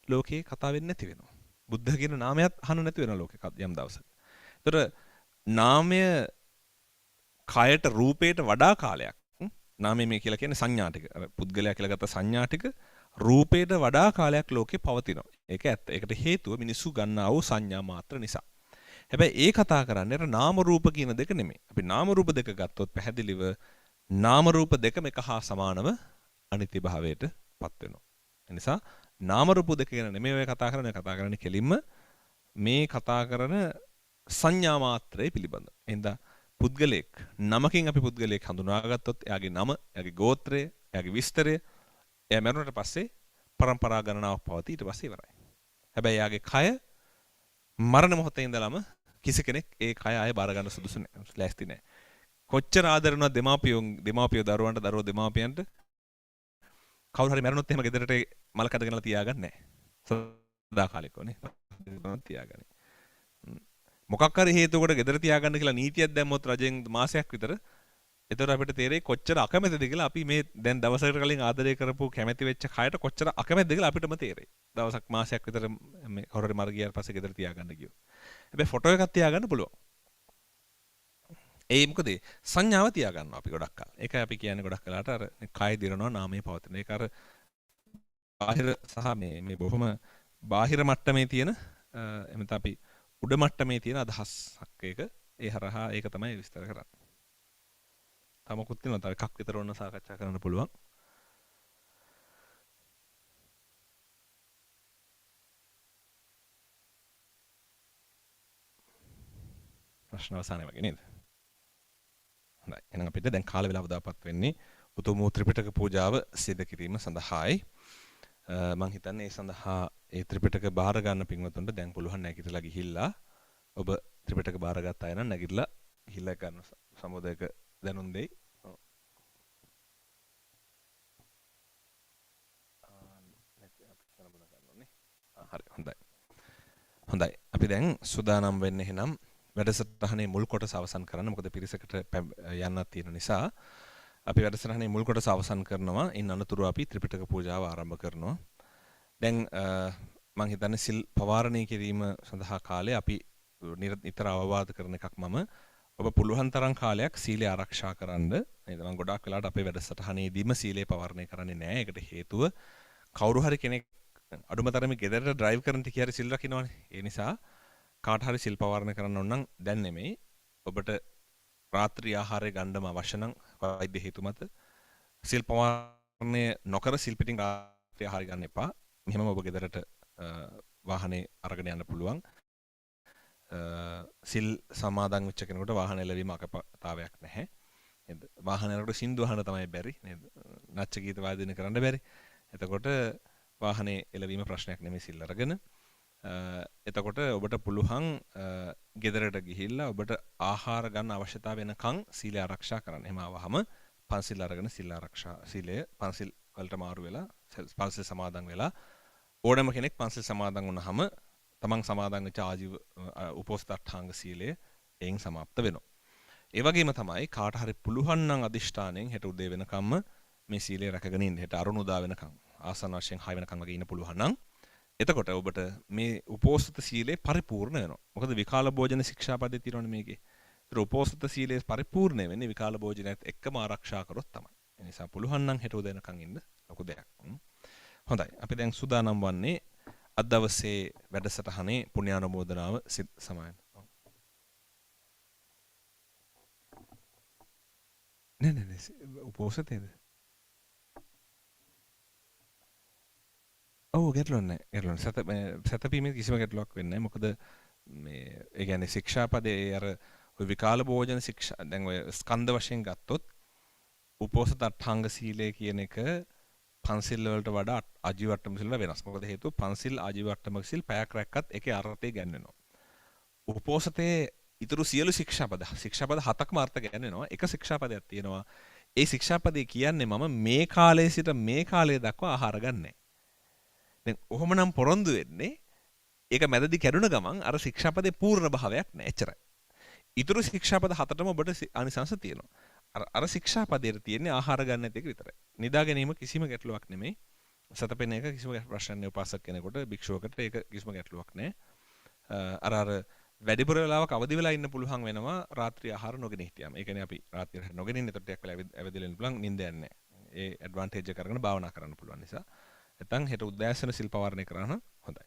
ලෝකේ කතා වෙන්නේ නැති වෙනවා. බුද්ධ කියන නාමයත් අහන්න නැති වෙනවා ලෝකේ යම් දවසක. ඒතර නාමය කයට රූපයට වඩා කාලයක් නාමය මේ කියලා කියන්නේ සංඥා ටික. අර පුද්ගලයා කියලා ගත්ත සංඥා ටික රූපයට වඩා කාලයක් ලෝකේ පවතිනවා. ඒක ඇත්ත. ඒකට හේතුව මිනිස්සු ගන්නා වූ සංඥා මාත්‍ර නිසා. හැබැයි ඒ කතා කරන්නේ අර නාම රූප කියන දෙක නෙමෙයි. අපි නාම රූප දෙක ගත්තොත් පැහැදිලිව නාම රූප දෙකම එක හා සමානව අනිත්‍ය භාවයට පත් වෙනවා. ඒ නිසා නාම රූප දෙක ගැන නෙමෙයි ඔය කතා කරන්නේ කෙලින්ම මේ කතා කරන සංඥා මාත්‍රය පිළිබඳ. එහෙනම් පුද්ගලෙක් නමකින් අපි පුද්ගලෙක් හඳුනාගත්තොත් එයාගේ නම, එයාගේ ගෝත්‍රය, එයාගේ විස්තරය එයා මරුණට පස්සේ પરම්පරා ගණනාවක් පවතී ඊට පස්සේ ඉවරයි. හැබැයි එයාගේ කය මරණ මොහොතේ ඉඳලම කිසි කෙනෙක් ඒ කය ආයේ බාර ගන්න සුදුසු නැහැ. ලෑස්ති නැහැ. කොච්චර ආදරණවත් දෙමාපියෝ දරුවන්ට දරුවෝ දෙමාපියන්ට කවුරු හරි මැරුණොත් එහෙම ගෙදරට මල කඩ ගෙනලා තියාගන්නේ නැහැ. සදාකාලිකවනේ. තියාගන්නේ. මොකක් හරි හේතුවකට ගෙදර තියාගන්න කියලා නීතියක් දැම්මොත් රජෙන් මාසයක් විතර එතකොට අපිට තේරෙයි කොච්චර අකමැතිද කියලා. අපි මේ දැන් දවසකට කලින් ආදරය කරපු කැමැති වෙච්ච කයට කොච්චර අකමැතිද කියලා අපිටම තේරෙයි. දවසක් මාසයක් විතර මේ කවුරු හරි මර ගියාට පස්සේ ගෙදර තියාගන්න ගියෝ. හැබැයි ෆොටෝ එකක් තියාගන්න පුළුවන්. ඒ මොකද සංඥාව තියාගන්නවා අපි ගොඩක් කල්. ඒකයි අපි කියන්නේ ගොඩක් කලකට අර කය දිරනවා නාමයේ පවතින. ඒක අර බාහිර සහ මේ බොහොම බාහිර මට්ටමේ තියෙන එමෙත අපි උඩ මට්ටමේ තියෙන අදහසක් ඒක. ඒ හරහා ඒක තමයි විස්තර කරන්නේ. තමකුත් තියෙනවා තව එකක් විතර ඔන්න සාකච්ඡා කරන්න පුළුවන්. ප්‍රශ්න අවසානයේ වගේ නේද? හොඳයි. එහෙනම් අපිට දැන් කාල වේලාව දාපත් වෙන්නේ උතුම් වූ ත්‍රිපිටක පූජාව සිදු කිරීම සඳහායි. මම හිතන්නේ ඒ සඳහා ඒ ත්‍රිපිටක බාර ගන්න පින්වතුන්ට දැන් පුළුවන් නැගිටලා ගිහිල්ලා ඔබ ත්‍රිපිටක බාරගත් අය නම් නැගිටලා ගිහිල්ලා ගන්න සම්බෝධයක දැනුම් දෙයි. හරි හොඳයි. හොඳයි. අපි දැන් සූදානම් වෙන්නේ එහෙනම් වැඩසටහනේ මුල් කොටස අවසන් කරන්න. මොකද පිරිසකට යන්නත් තියෙන නිසා අපි වැඩසටහනේ මුල් කොටස අවසන් කරනවා. ඉන් අනතුරු අපි ත්‍රිපිටක පූජාව ආරම්භ කරනවා. දැන් මම හිතන්නේ සිල් පවාරණය කිරීම සඳහා කාලේ අපි නිතර අවවාද කරන එකක් මම ඔබ පුළුවන් තරම් කාලයක් සීලය ආරක්ෂා කරන්න. නේද? මම ගොඩාක් වෙලාවට අපේ වැඩසටහනේදීම සීලය පවාරණය කරන්නේ නැහැ. ඒකට හේතුව කවුරු හරි කෙනෙක් අඩුම තරමේ ගෙදරට ඩ්‍රයිව් කරන ටික හරි සිල් රකින්නවනේ. ඒ නිසා කාට හරි සිල් පවාරණය කරන්න ඕන නම් දැන් නෙමෙයි. ඔබට රාත්‍රී ආහාරය ගන්නම අවශ්‍ය නම් වෛද්‍ය හේතු මත සිල් පවාරණය නොකර සිල් පිටින් රාත්‍රී ආහාරය ගන්න එපා. මෙහෙම ඔබ ගෙදරට වාහනේ අරගෙන යන්න පුළුවන්. සිල් සමාදන් වෙච්ච කෙනෙකුට වාහන එළවීම අකපතාවයක් නැහැ. නේද? වාහන යනකොට සින්දු අහන්න තමයි බැරි නේද? නච්ච ගීත වාදනය කරන්න බැරි. එතකොට වාහනේ එළවීම ප්‍රශ්නයක් නෙමෙයි සිල් අරගෙන. එතකොට ඔබට පුළුවන් ගෙදරට ගිහිල්ලා ඔබට ආහාර ගන්න අවශ්‍යතාව වෙනකන් සීලය ආරක්ෂා කරන්න. එහෙම ආවහම පන්සිල් අරගෙන සීලය පන්සිල් වලට මාරු වෙලා පන්සිල් සමාදන් වෙලා ඕනම කෙනෙක් පන්සිල් සමාදන් වුණාම තමන් සමාදන් වෙච්ච ආජීව උපෝසථාංග සීලය එයින් සමාප්ත වෙනවා. ඒ වගේම තමයි කාට හරි පුළුවන් නම් අදිෂ්ඨාණයෙන් හෙට උදේ වෙනකම්ම මේ සීලය රැකගෙන ඉන්න. හෙට අරුණ උදා වෙනකම් ආසන්න වශයෙන් 6 වෙනකම් වගේ ඉන්න පුළුවන් නම් එතකොට ඔබට මේ උපෝසථ සීලය පරිපූර්ණ වෙනවා. මොකද විකාල භෝජන ශික්ෂාපදේ තියෙනවනේ මේකේ. ඒතර උපෝසථ සීලය පරිපූර්ණ වෙන්නේ විකාල භෝජනයත් එක්කම ආරක්ෂා කරොත් තමයි. ඒ නිසා පුළුවන් නම් හෙට උදේ වෙනකම් ඉන්න ලොකු දෙයක්. හොඳයි. අපි දැන් සූදානම් වන්නේ අද දවසේ වැඩසටහනේ පුණ්‍යානුමෝදනාව සමායන. නෑ උපෝසථයේද? ඔව් ගැටලුවක් නෑ. සතපීමේ කිසිම ගැටලුවක් වෙන්නේ නෑ. මොකද මේ ඒ කියන්නේ ශික්ෂාපදේ අර ඔය විකාල භෝජන ශික්ෂා දැන් ඔය ස්කන්ධ වශයෙන් ගත්තොත් උපෝසථ අට්ඨාංග සීලය කියන එක පන්සිල් වලට වඩා ආජීවට්ටම සිල් වෙනස්. මොකද හේතුව පන්සිල් ආජීවට්ටම සිල් පැයක් රැක්කත් ඒකේ අර්ථය ගැන්වෙනවා. උපෝසථයේ ඊතුරු සියලු ශික්ෂාපද 7ක්ම අර්ථ ගැන්වෙනවා. එක ශික්ෂාපදයක් තියෙනවා. ඒ ශික්ෂාපදේ කියන්නේ මම මේ කාලයේ සිට මේ කාලය දක්වා ආහාර ගන්නෑ. දැන් ඔහොමනම් පොරොන්දු වෙන්නේ ඒක මැදදී කැඩුන ගමන් අර ශික්ෂාපදේ පූර්ණ භාවයක් නෑ. එච්චරයි. ඊතුරු ශික්ෂාපද 7ටම ඔබට අනිසංස තියෙනවා. අර ශික්ෂාපදයේ තියෙන්නේ ආහාර ගන්න නැති එක විතරයි. නිදා ගැනීම කිසිම ගැටලුවක් නෙමෙයි. සතපෙන එක කිසිම ප්‍රශ්නයක් නෑ. උපාසක කෙනෙකුට භික්ෂුවකට ඒක කිසිම ගැටලුවක් නෑ. අර වැඩිපුර වෙලාවක් අවදි වෙලා ඉන්න පුළුවන් වෙනවා රාත්‍රී ආහාර නොගෙන හිටියාම. ඒ කියන්නේ අපි රාත්‍රී ආහාර නොගෙන ඉන්න එතකොට ටිකක් වෙලා ඇවිදලා ඉන්න පුළුවන් නිින්ද යන්නේ නෑ. ඒ ඇඩ්වාන්ටේජ් එක අරගෙන භාවනා කරන්න පුළුවන් නිසා. නැත්නම් හෙට උදෑසන සිල් පවාරණය කරාම හොඳයි.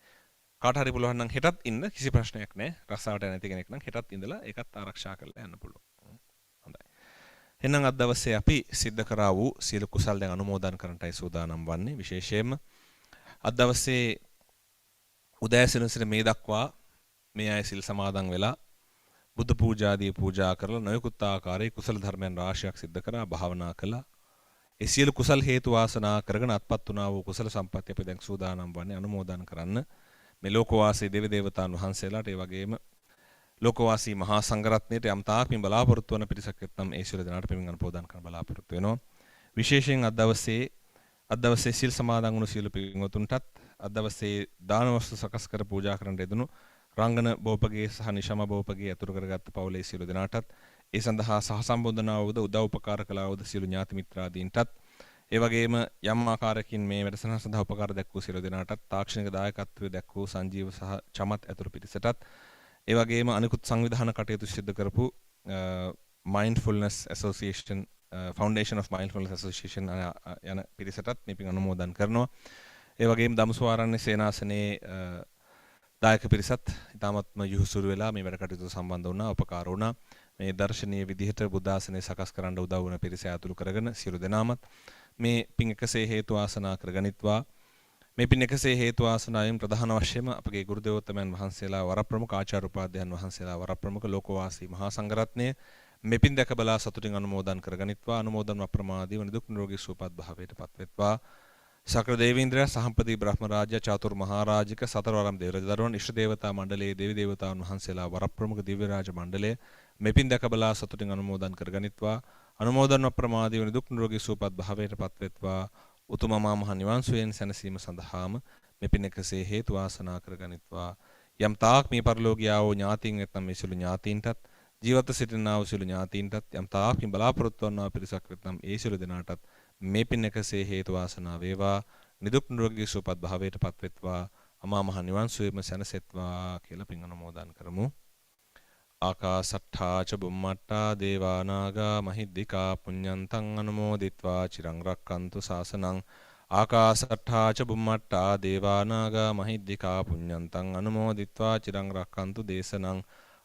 කාට හරි පුළුවන් නම් හෙටත් ඉන්න කිසි ප්‍රශ්නයක් නෑ. රස්සාවට නැති කෙනෙක් නම් හෙටත් ඉඳලා ඒකත් ආරක්ෂා කරලා යන්න පුළුවන්. හොඳයි. එහෙනම් අද දවසේ අපි සිද්ධ කරා වූ සීල කුසල් දැන් අනුමෝදන් කරන්නටයි සූදානම් වන්නේ. විශේෂයෙන්ම අද දවසේ උදෑසන සිට මේ දක්වා මේ අය සිල් සමාදන් වෙලා බුද්ධ පූජාදී පූජා කරලා නොයෙකුත් ආකාරයේ කුසල ධර්මයන් රාශියක් සිද්ධ කරා භාවනා කළා. ඒ සියලු කුසල් හේතු වාසනා කරගෙන අත්පත් වුණා වූ කුසල සම්පatti අපි දැන් සූදානම් වන්නේ අනුමෝදන් කරන්න. මේ ලෝකවාසී දෙවි දේවතාවුන් වහන්සේලාට ඒ වගේම ලෝකවාසී මහා සංඝරත්නයට යම් තාක් මේ බලාපොරොත්තු වන පිරිසක් එක්නම් ඒ සියලු දෙනාට පින් අනුමෝදන් කරන බලාපොරොත්තු වෙනවා. විශේෂයෙන් අද දවසේ සිල් සමාදන් වුණු සියලු පින්වතුන්ටත් අද දවසේ දාන වස්තු සකස් කර පූජා කරන්න යෙදුණු රංගන බෝපගේ සහ නිශම බෝපගේ අතුරු කරගත් පවුලේ සියලු දෙනාටත් ඒ සඳහා සහසම්බන්ධනාවද උදව් උපකාර කළාවද සියලු ඥාති මිත්‍රාදීන්ටත් ඒ වගේම යම් ආකාරයකින් මේ වැඩසටහන සඳහා උපකාර දැක්වූ සියලු දෙනාටත් තාක්ෂණික දායකත්වය දැක්වූ සංජීව සහ චමත් ඇතුළු පිරිසටත් ඒ වගේම අනිකුත් සංවිධාන කටයුතු සිදු කරපු Mindfulness Association Foundation of Mindfulness Association යන පිරිසටත් මේ පින් අනුමෝදන් කරනවා. ඒ වගේම ධම්සුවාරණ්‍ය සේනාසනයේ දායක පිරිසත් ඉතාමත්ම යහුසුරු වෙලා මේ වැඩ කටයුතු සම්බන්ධ වුණා, උපකාර වුණා. මේ දර්ශනීය විදිහට බුද්ධ ආසනය සකස් කරන්න උදව් වුණ පිරිස ඇතුළු කරගෙන සියලු දෙනාමත් මේ පින් එකසේ හේතු ආසනා කරගනිත්වා. මේ පින් එකසේ හේතු ආසනාවෙන් ප්‍රධාන වශයෙන්ම අපගේ ගුරු දේවෝත්තමයන් වහන්සේලා වරප්‍රමුඛ ආචාර්ය උපාධ්‍යයන් වහන්සේලා වරප්‍රමුඛ ලෝකවාසී මහා සංඝරත්නය මේ පින් දැක බලා සතුටින් අනුමෝදන් කරගනිත්වා. අනුමෝදන් අප්‍රමාදීව නිදුක් නිරෝගී සුවපත් භාවයට පත්වෙත්වා. සක්‍ර දේවීන්ද්‍රය සහම්පති බ්‍රහ්මරාජ්‍ය චාතුර් මහරජික සතරවරම් දේවදරුවන් ඉෂ්ට දේවතා මණ්ඩලයේ දේවි දේවතාවුන් වහන්සේලා වරප්‍රමුඛ දිව්‍ය රාජ මණ්ඩලය මෙපින් දැක බලා සතුටින් අනුමෝදන් කරගනිත්වා. අනුමෝදන් අප්‍රමාදීව නිදුක් නිරෝගී සුවපත් භාවයට පත්වෙත්වා. උතුම් මහා මහ නිවන් සුවයෙන් සැනසීම සඳහාම මෙපින් එකසේ හේතු වාසනා කරගනිත්වා. යම් තාක් මේ පරිලෝකියා වූ ඥාතීන් වෙත්නම් මේ සියලු ඥාතීන්ටත් ජීවත සිටිනා වූ සියලු ඥාතීන්ටත් යම් තාක් මේ බලාපොරොත්තු වන්නා පිරිසක් වෙත්නම් ඒ සියලු දෙනාටත් මේ පින් එකසේ හේතු වාසනා වේවා. නිදුක් නිරෝගී සුවපත් භාවයට පත්වෙත්වා. අමා මහ නිවන් සුවයම සැනසෙත්වා කියලා පින් අනුමෝදන් කරමු. ආකාසට්ඨා ච බුම්මට්ටා දේවා නාග මහිද්దికා පුඤ්ඤන්තං අනුමෝදිත්වා චිරං රක්칸තු ශාසනං. ආකාසට්ඨා ච බුම්මට්ටා දේවා නාග මහිද්దికා පුඤ්ඤන්තං අනුමෝදිත්වා චිරං රක්칸තු දේශනං.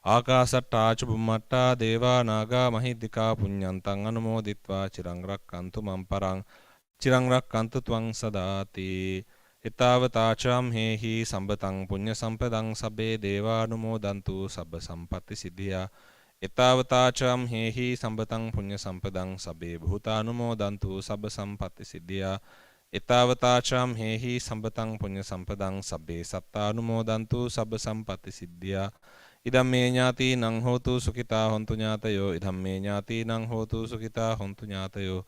ආකාසට්ටා ච බුම්මට්ටා දේවා නාග මහිද්దికා පුඤ්ඤන්තං අනුමෝදිත්වා චිරං රක්칸තු මම් පරං චිරං රක්칸තු ත්වං සදාති ඊතාවතාචම් හේහි සම්බතං පුඤ්ඤ සම්පදං සබ්බේ දේවානුමෝදන්තු සබ්බ සම්පatti සිද්ධියා ඊතාවතාචම් හේහි සම්බතං පුඤ්ඤ සම්පදං සබ්බේ භූතානුමෝදන්තු සබ්බ සම්පatti සිද්ධියා ඊතාවතාචම් හේහි සම්බතං පුඤ්ඤ සම්පදං සබ්බේ සත්තානුමෝදන්තු සබ්බ සම්පatti සිද්ධියා ඉදම්මේ ඥාතිනං හෝතු සුඛිතා හොන්තු ඥාතයෝ ඉදම්මේ ඥාතිනං හෝතු සුඛිතා හොන්තු ඥාතයෝ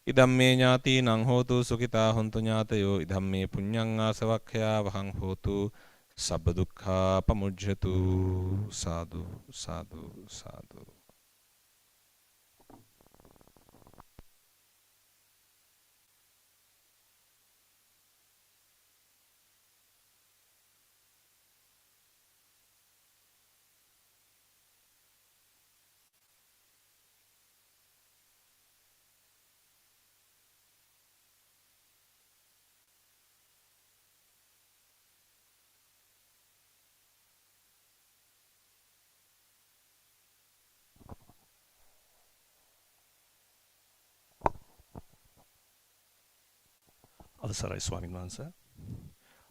ඉදම්මේ ඥාතිනං හෝතු සුඛිතා හොන්තු ඥාතයෝ ඉදම්මේ පුඤ්ඤං ආසවක්ඛයා වහං හෝතු සබ්බ දුක්ඛා පමුජ්ජතු සාදු සාදු සාදු. අවසරයි ස්වාමීන් වහන්සේ.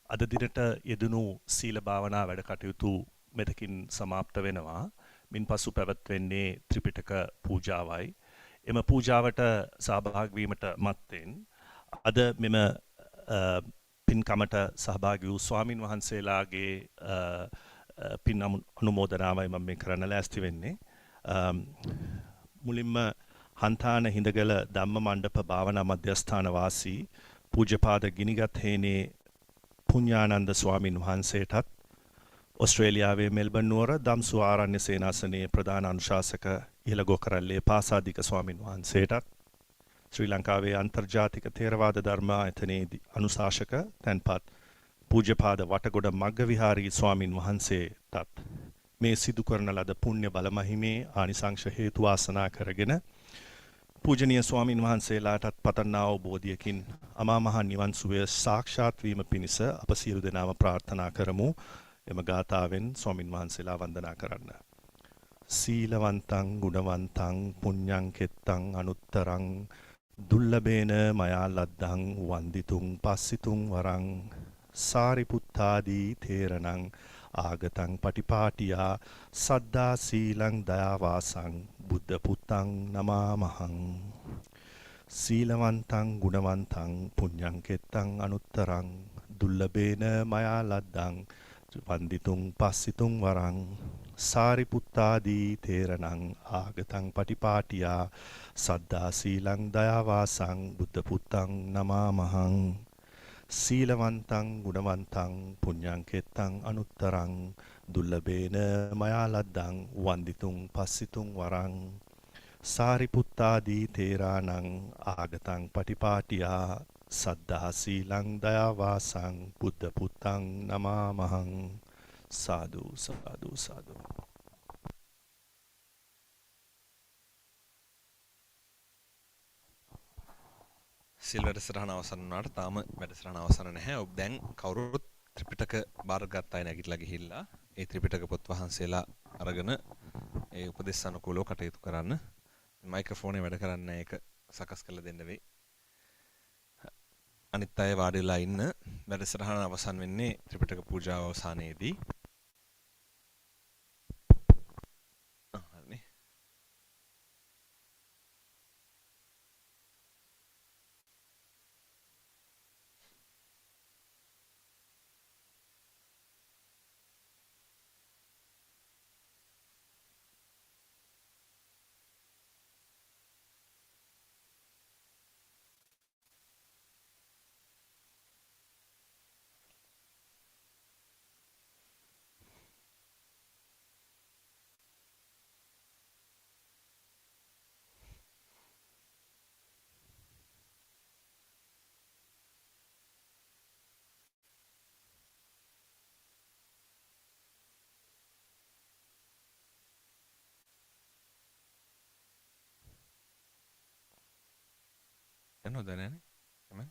අද දිනට යෙදුණු සීල භාවනා වැඩ කටයුතු මෙතකින් સમાપ્ત වෙනවා. මින්පසු පැවැත්වෙන්නේ ත්‍රිපිටක පූජාවයි. එම පූජාවට සහභාගී වීමට මත්තෙන් අද මෙම පින්කමට සහභාගී වූ ස්වාමින් වහන්සේලාගේ පින් අනුමෝදනාවයි මම මේ කරන්න ලෑස්ති වෙන්නේ. මුලින්ම හන්තාන හිඳගල ධම්ම මණ්ඩප භාවනා මධ්‍යස්ථාන වාසී පූජ්‍යපාද ගිනිගත් හේනේ පුඤ්ඤානන්ද ස්වාමින් වහන්සේටත් ඔස්ට්‍රේලියාවේ මෙල්බන් නුවර ධම්සුවා ආරණ්‍ය සේනාසනයේ ප්‍රධාන අනුශාසක ඉහළගොකරල්ලේ පාසාදික ස්වාමින් වහන්සේටත් ශ්‍රී ලංකාවේ අන්තර්ජාතික ථේරවාද ධර්ම ආයතනයේ අනුශාසක තැන්පත් පූජ්‍යපාද වටගොඩ මග්ගවිහාරී ස්වාමින් වහන්සේටත් මේ සිදු කරන ලද පුණ්‍ය බල මහිමේ ආනිසංශ හේතු වාසනා කරගෙන පූජනීය ස්වාමින් වහන්සේලාටත් පතන්නා වූ බෝධියකින් අමා මහ නිවන් සුවය සාක්ෂාත් වීම පිණිස අප සියලු දෙනාම ප්‍රාර්ථනා කරමු. එම ගාථාවෙන් ස්වාමින් වහන්සේලා වන්දනා කරන්න. සීලවන්තං ගුණවන්තං පුඤ්ඤං කෙත්තං අනුත්තරං දුල්ලබේන මයා ලද්දං වන්දිතුං පස්සිතුං වරං සාරිපුත්තාදී තේරණං ආගතං පටිපාටියා සද්දා සීලං දයාවාසං බුද්ධ පුත්තං නමාමහං. සීලවන්තං ගුණවන්තං පුඤ්ඤං කෙත්තං අනුත්තරං දුල්ලබේන මයා ලද්දං වන්දිතුං පස්සිතුං වරං සාරිපුත්තාදී තේරණං ආගතං පටිපාටියා සද්දා සීලං දයාවාසං බුද්ධ පුත්තං නමාමහං. සීලවන්තං ගුණවන්තං පුඤ්ඤං කෙත්තං අනුත්තරං දුල්ලබේන මයා ලද්දං වන්දිතුං පස්සිතුං වරං සාරිපුත්තාදී තේරාණං ආගතං පටිපාටියා සද්දා සීලං දයාවාසං බුද්ධ පුත්තං නමාමහං. සාදු සාදු සාදු. සිල් වැඩසටහන අවසන් වුණාට තාම වැඩසටහන අවසන් නැහැ. ඔබ දැන් කවුරුත් ත්‍රිපිටක බාරගත් අය නැගිටලා ගිහිල්ලා ඒ ත්‍රිපිටක පොත් වහන්සේලා අරගෙන ඒ උපදේශ අනුකූලව කටයුතු කරන්න. මයික්‍රොෆෝනේ වැඩ කරන්නේ නැහැ. ඒක සකස් කරලා දෙන්න වෙයි. අනිත් අය වාඩි වෙලා ඉන්න. වැඩසටහන අවසන් වෙන්නේ ත්‍රිපිටක පූජාව අවසානයේදී. හරිනේ. එන්නොද නැනේ? එමන්.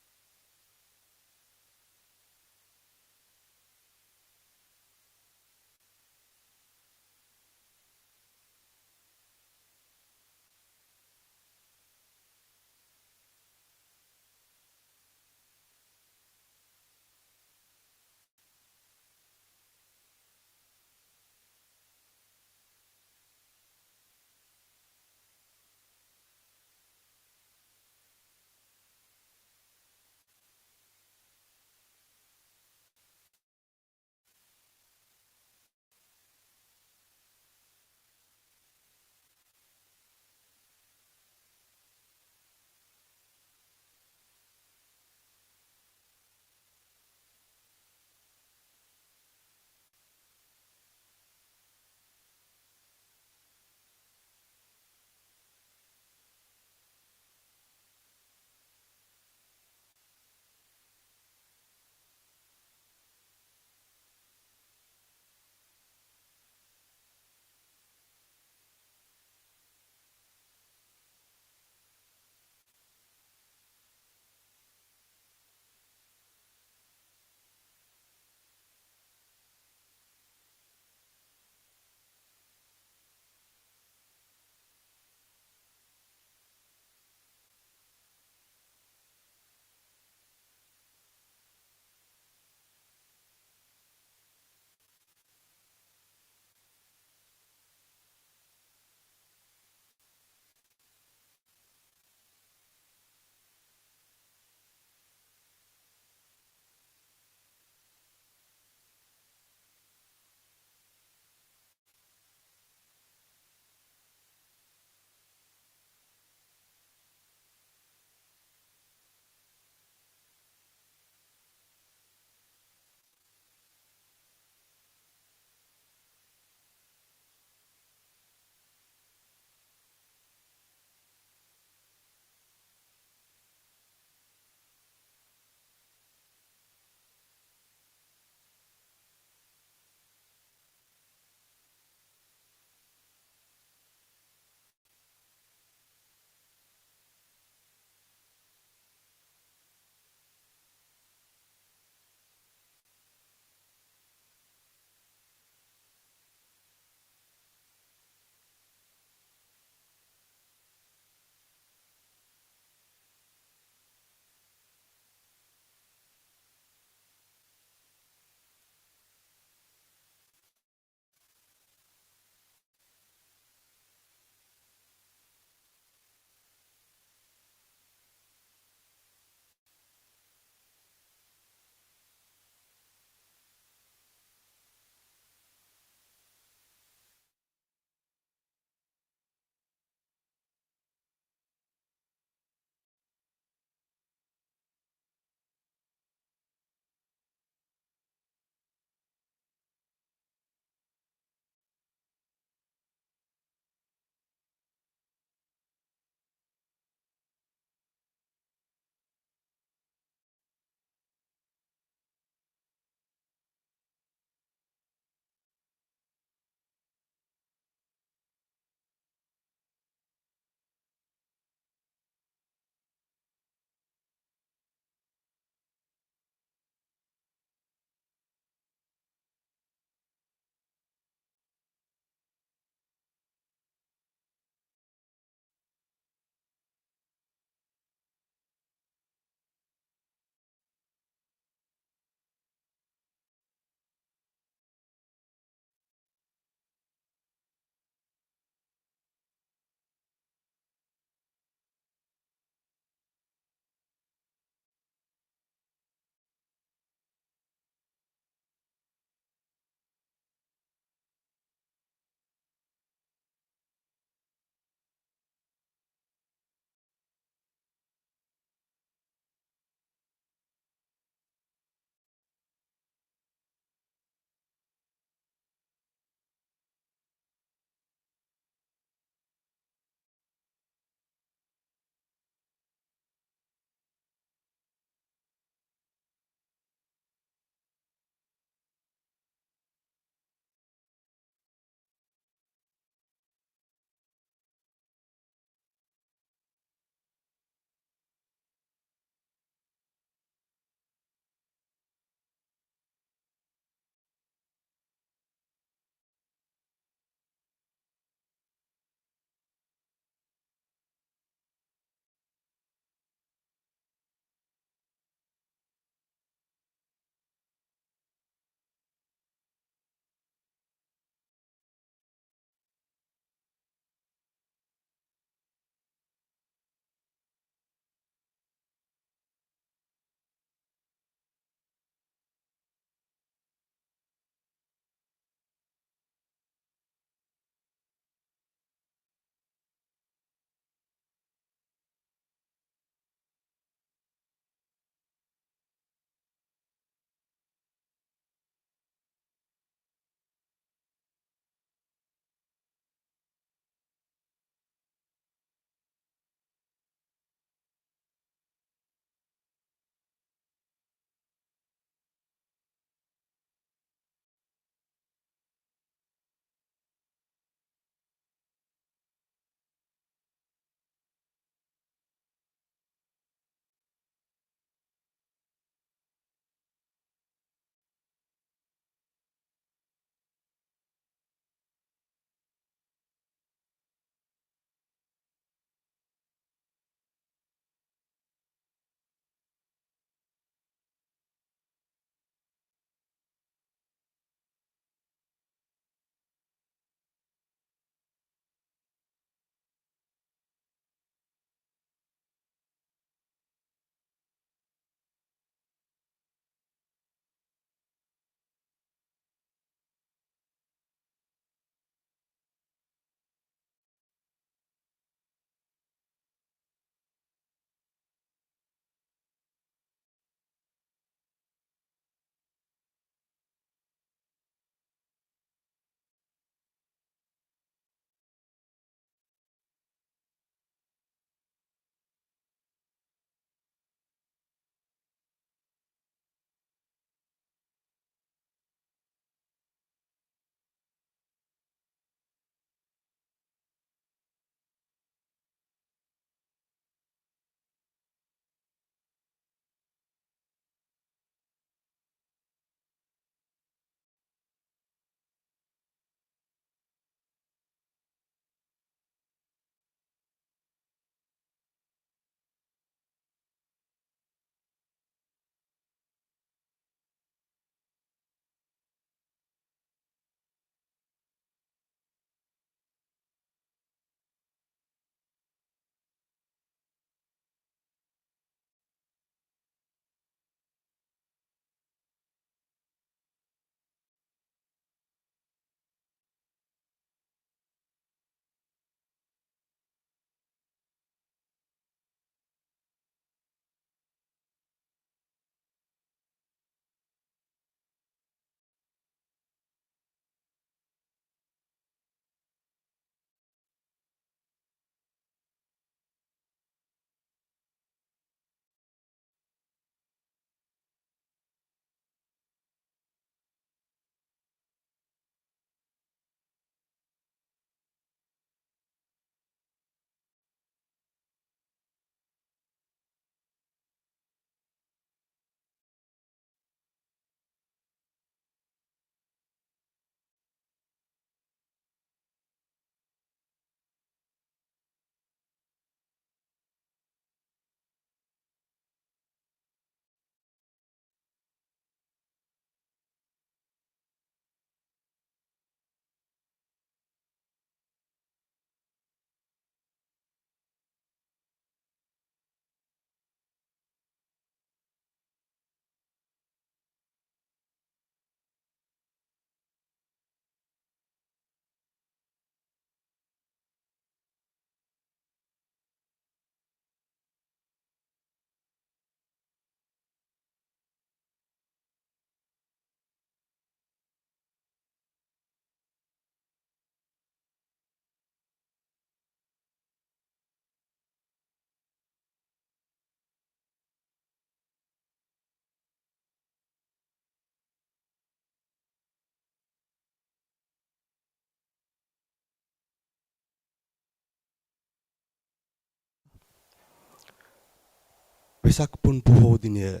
වෙසක් පුන් පොහෝ දිනය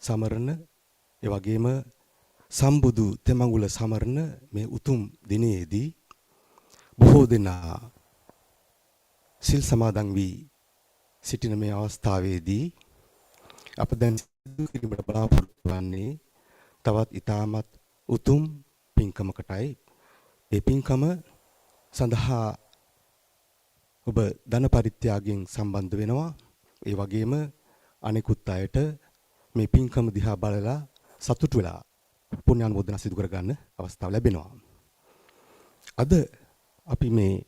සමරන ඒ වගේම සම්බුදු තෙමඟුල සමරන මේ උතුම් දිනයේදී බොහෝ දෙනා සිල් සමාදන් වී සිටින මේ අවස්ථාවේදී අප දැන් සිදු කිරීමට බලාපොරොත්තු වන්නේ තවත් ඊටමත් උතුම් පින්කමකටයි. ඒ පින්කම සඳහා ඔබ ධන පරිත්‍යාගයෙන් සම්බන්ධ වෙනවා. ඒ වගේම අනෙකුත් අයට මේ පින්කම දිහා බලලා සතුටු වෙලා පුණ්‍යානුමෝදනා සිදු කරගන්න අවස්ථාව ලැබෙනවා. අද අපි මේ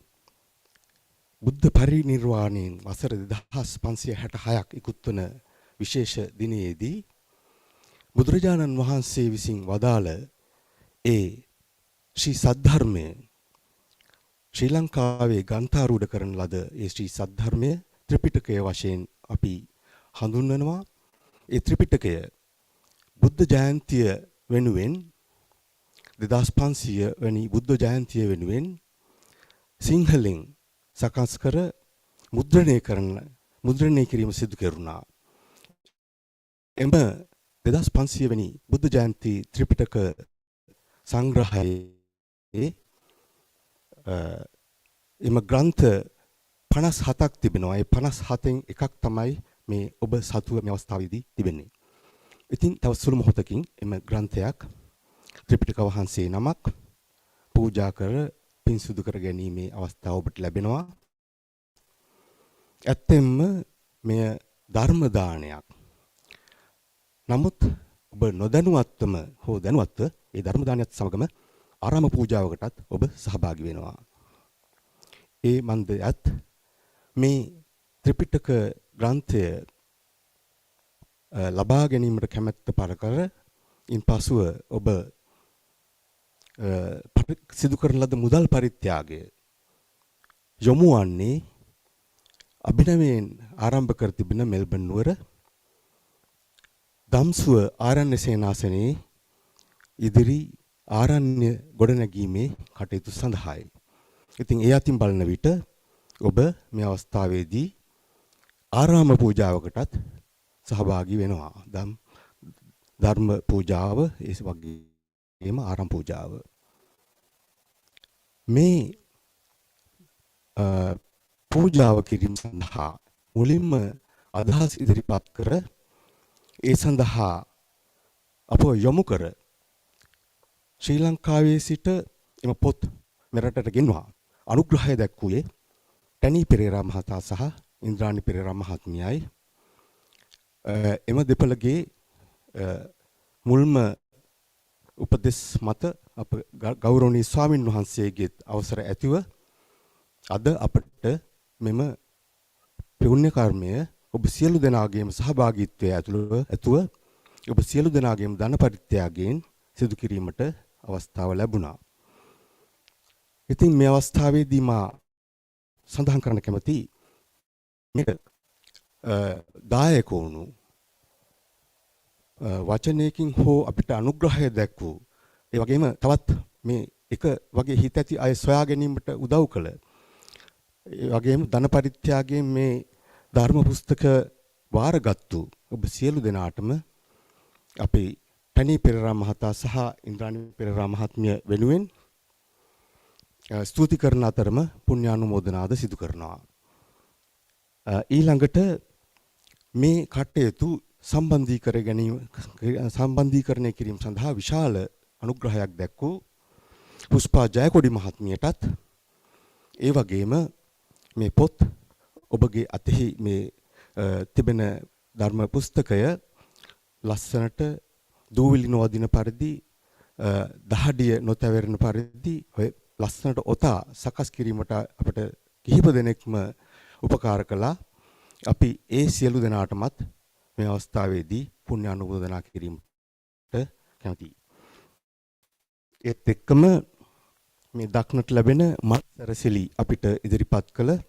බුද්ධ පරිනිර්වාණයෙන් වසර 2566ක් ඉක්ුත් වන විශේෂ දිනයේදී බුදුරජාණන් වහන්සේ විසින් වදාළ ඒ ශ්‍රී සද්ධර්මය ශ්‍රී ලංකාවේ ග්‍රන්ථාරූඪ කරන ලද ඒ ශ්‍රී සද්ධර්මය ත්‍රිපිටකය වශයෙන් අපි හඳුන්වනවා. ඒ ත්‍රිපිටකය බුද්ධ ජයන්තිය වෙනුවෙන් 2500 වැනි බුද්ධ ජයන්තිය වෙනුවෙන් සිංහලෙන් සකස් කර මුද්‍රණය කිරීම සිදු කෙරුණා. එම 2500 වැනි බුද්ධ ජයන්ති ත්‍රිපිටක සංග්‍රහයේ එම ග්‍රන්ථ 57ක් තිබෙනවා. ඒ 57න් එකක් තමයි මේ ඔබ සතුව මේ අවස්ථාවේදී තිබෙන්නේ. ඉතින් තව සුළු මොහොතකින් එම ග්‍රන්ථයක් ත්‍රිපිටක වහන්සේ නමක් පූජා කර පින් සිදු කර ගැනීමේ අවස්ථාව ඔබට ලැබෙනවා. ඇත්තෙන්ම මෙය ධර්ම දානයක්. නමුත් ඔබ නොදැනුවත්වම හෝ දැනුවත්ව ඒ ධර්ම දානයත් සමගම ආරාම පූජාවකටත් ඔබ සහභාගී වෙනවා. ඒ මන්දයත් මේ ත්‍රිපිටක ග්‍රන්ථය ලබා ගැනීමට කැමැත්ත පළ කර ඉන්පසුව ඔබ සිදු කරන ලද මුදල් පරිත්‍යාගය යොමු වන්නේ අභිනවයෙන් ආරම්භ කර තිබෙන මෙල්බන් නුවර ධම්සුව ආරණ්‍ය සේනාසනයේ ඉදිරි ආරණ්‍ය ගොඩනැගීමේ කටයුතු සඳහායි. ඉතින් ඒ අතින් බලන විට ඔබ මේ අවස්ථාවේදී ආරාම පූජාවකටත් සහභාගී වෙනවා. ධර්ම පූජාව ඒ වගේම ආරාම පූජාව. මේ පූජාව කිරීම සඳහා මුලින්ම අදහස් ඉදිරිපත් කර ඒ සඳහා අප යොමු කර ශ්‍රී ලංකාවේ සිට එම පොත් මෙරටට ගෙන්වා අනුග්‍රහය දැක්වුවේ ටැනී පෙරේරා මහතා සහ ඉන්ද්‍රාණි පෙරේරා මහත්මියයි. එම දෙපළගේ මුල්ම උපදෙස් මත අප ගෞරවනීය ස්වාමින් වහන්සේගේ අවසර ඇතිව අද අපට මෙම පුණ්‍ය කර්මය ඔබ සියලු දෙනාගේම සහභාගීත්වය ඇතුව ඔබ සියලු දෙනාගේම ධන පරිත්‍යාගයෙන් සිදු කිරීමට අවස්ථාව ලැබුණා. ඉතින් මේ අවස්ථාවේදී මා සඳහන් කරන්න කැමති මේක දායක වුණු වචනයකින් හෝ අපිට අනුග්‍රහය දැක්වූ ඒ වගේම තවත් මේ එක වගේ හිත ඇති අය සොයා ගැනීමට උදව් කළ ඒ වගේම ධන පරිත්‍යාගයෙන් මේ ධර්ම පුස්තක වාරගත්තු ඔබ සියලු දෙනාටම අපි ටැනී පෙරේරා මහතා සහ ඉන්ද්‍රාණි පෙරේරා මහත්මිය වෙනුවෙන් ස්තුති කරන අතරම පුණ්‍යානුමෝදනාද සිදු කරනවා. ඊළඟට මේ කටයුතු සම්බන්ධීකරණය කිරීම සඳහා විශාල අනුග්‍රහයක් දැක්වූ පුෂ්පා ජයකොඩි මහත්මියටත් ඒ වගේම මේ පොත් ඔබගේ අතෙහි මේ තිබෙන ධර්ම පුස්තකය ලස්සනට දූවිලි නොවදින පරිදි දහඩිය නොතැවෙරෙන පරිදි ඔය ලස්සනට ඔතා සකස් කිරීමට අපට කිහිප දෙනෙක්ම උපකාර කළා. අපි ඒ සියලු දෙනාටමත් මේ අවස්ථාවේදී පුණ්‍ය අනුමෝදනා කිරීමට කැමතියි. ඒත් එක්කම මේ දක්නට ලැබෙන මත්සරසිලි අපිට ඉදිරිපත් කළ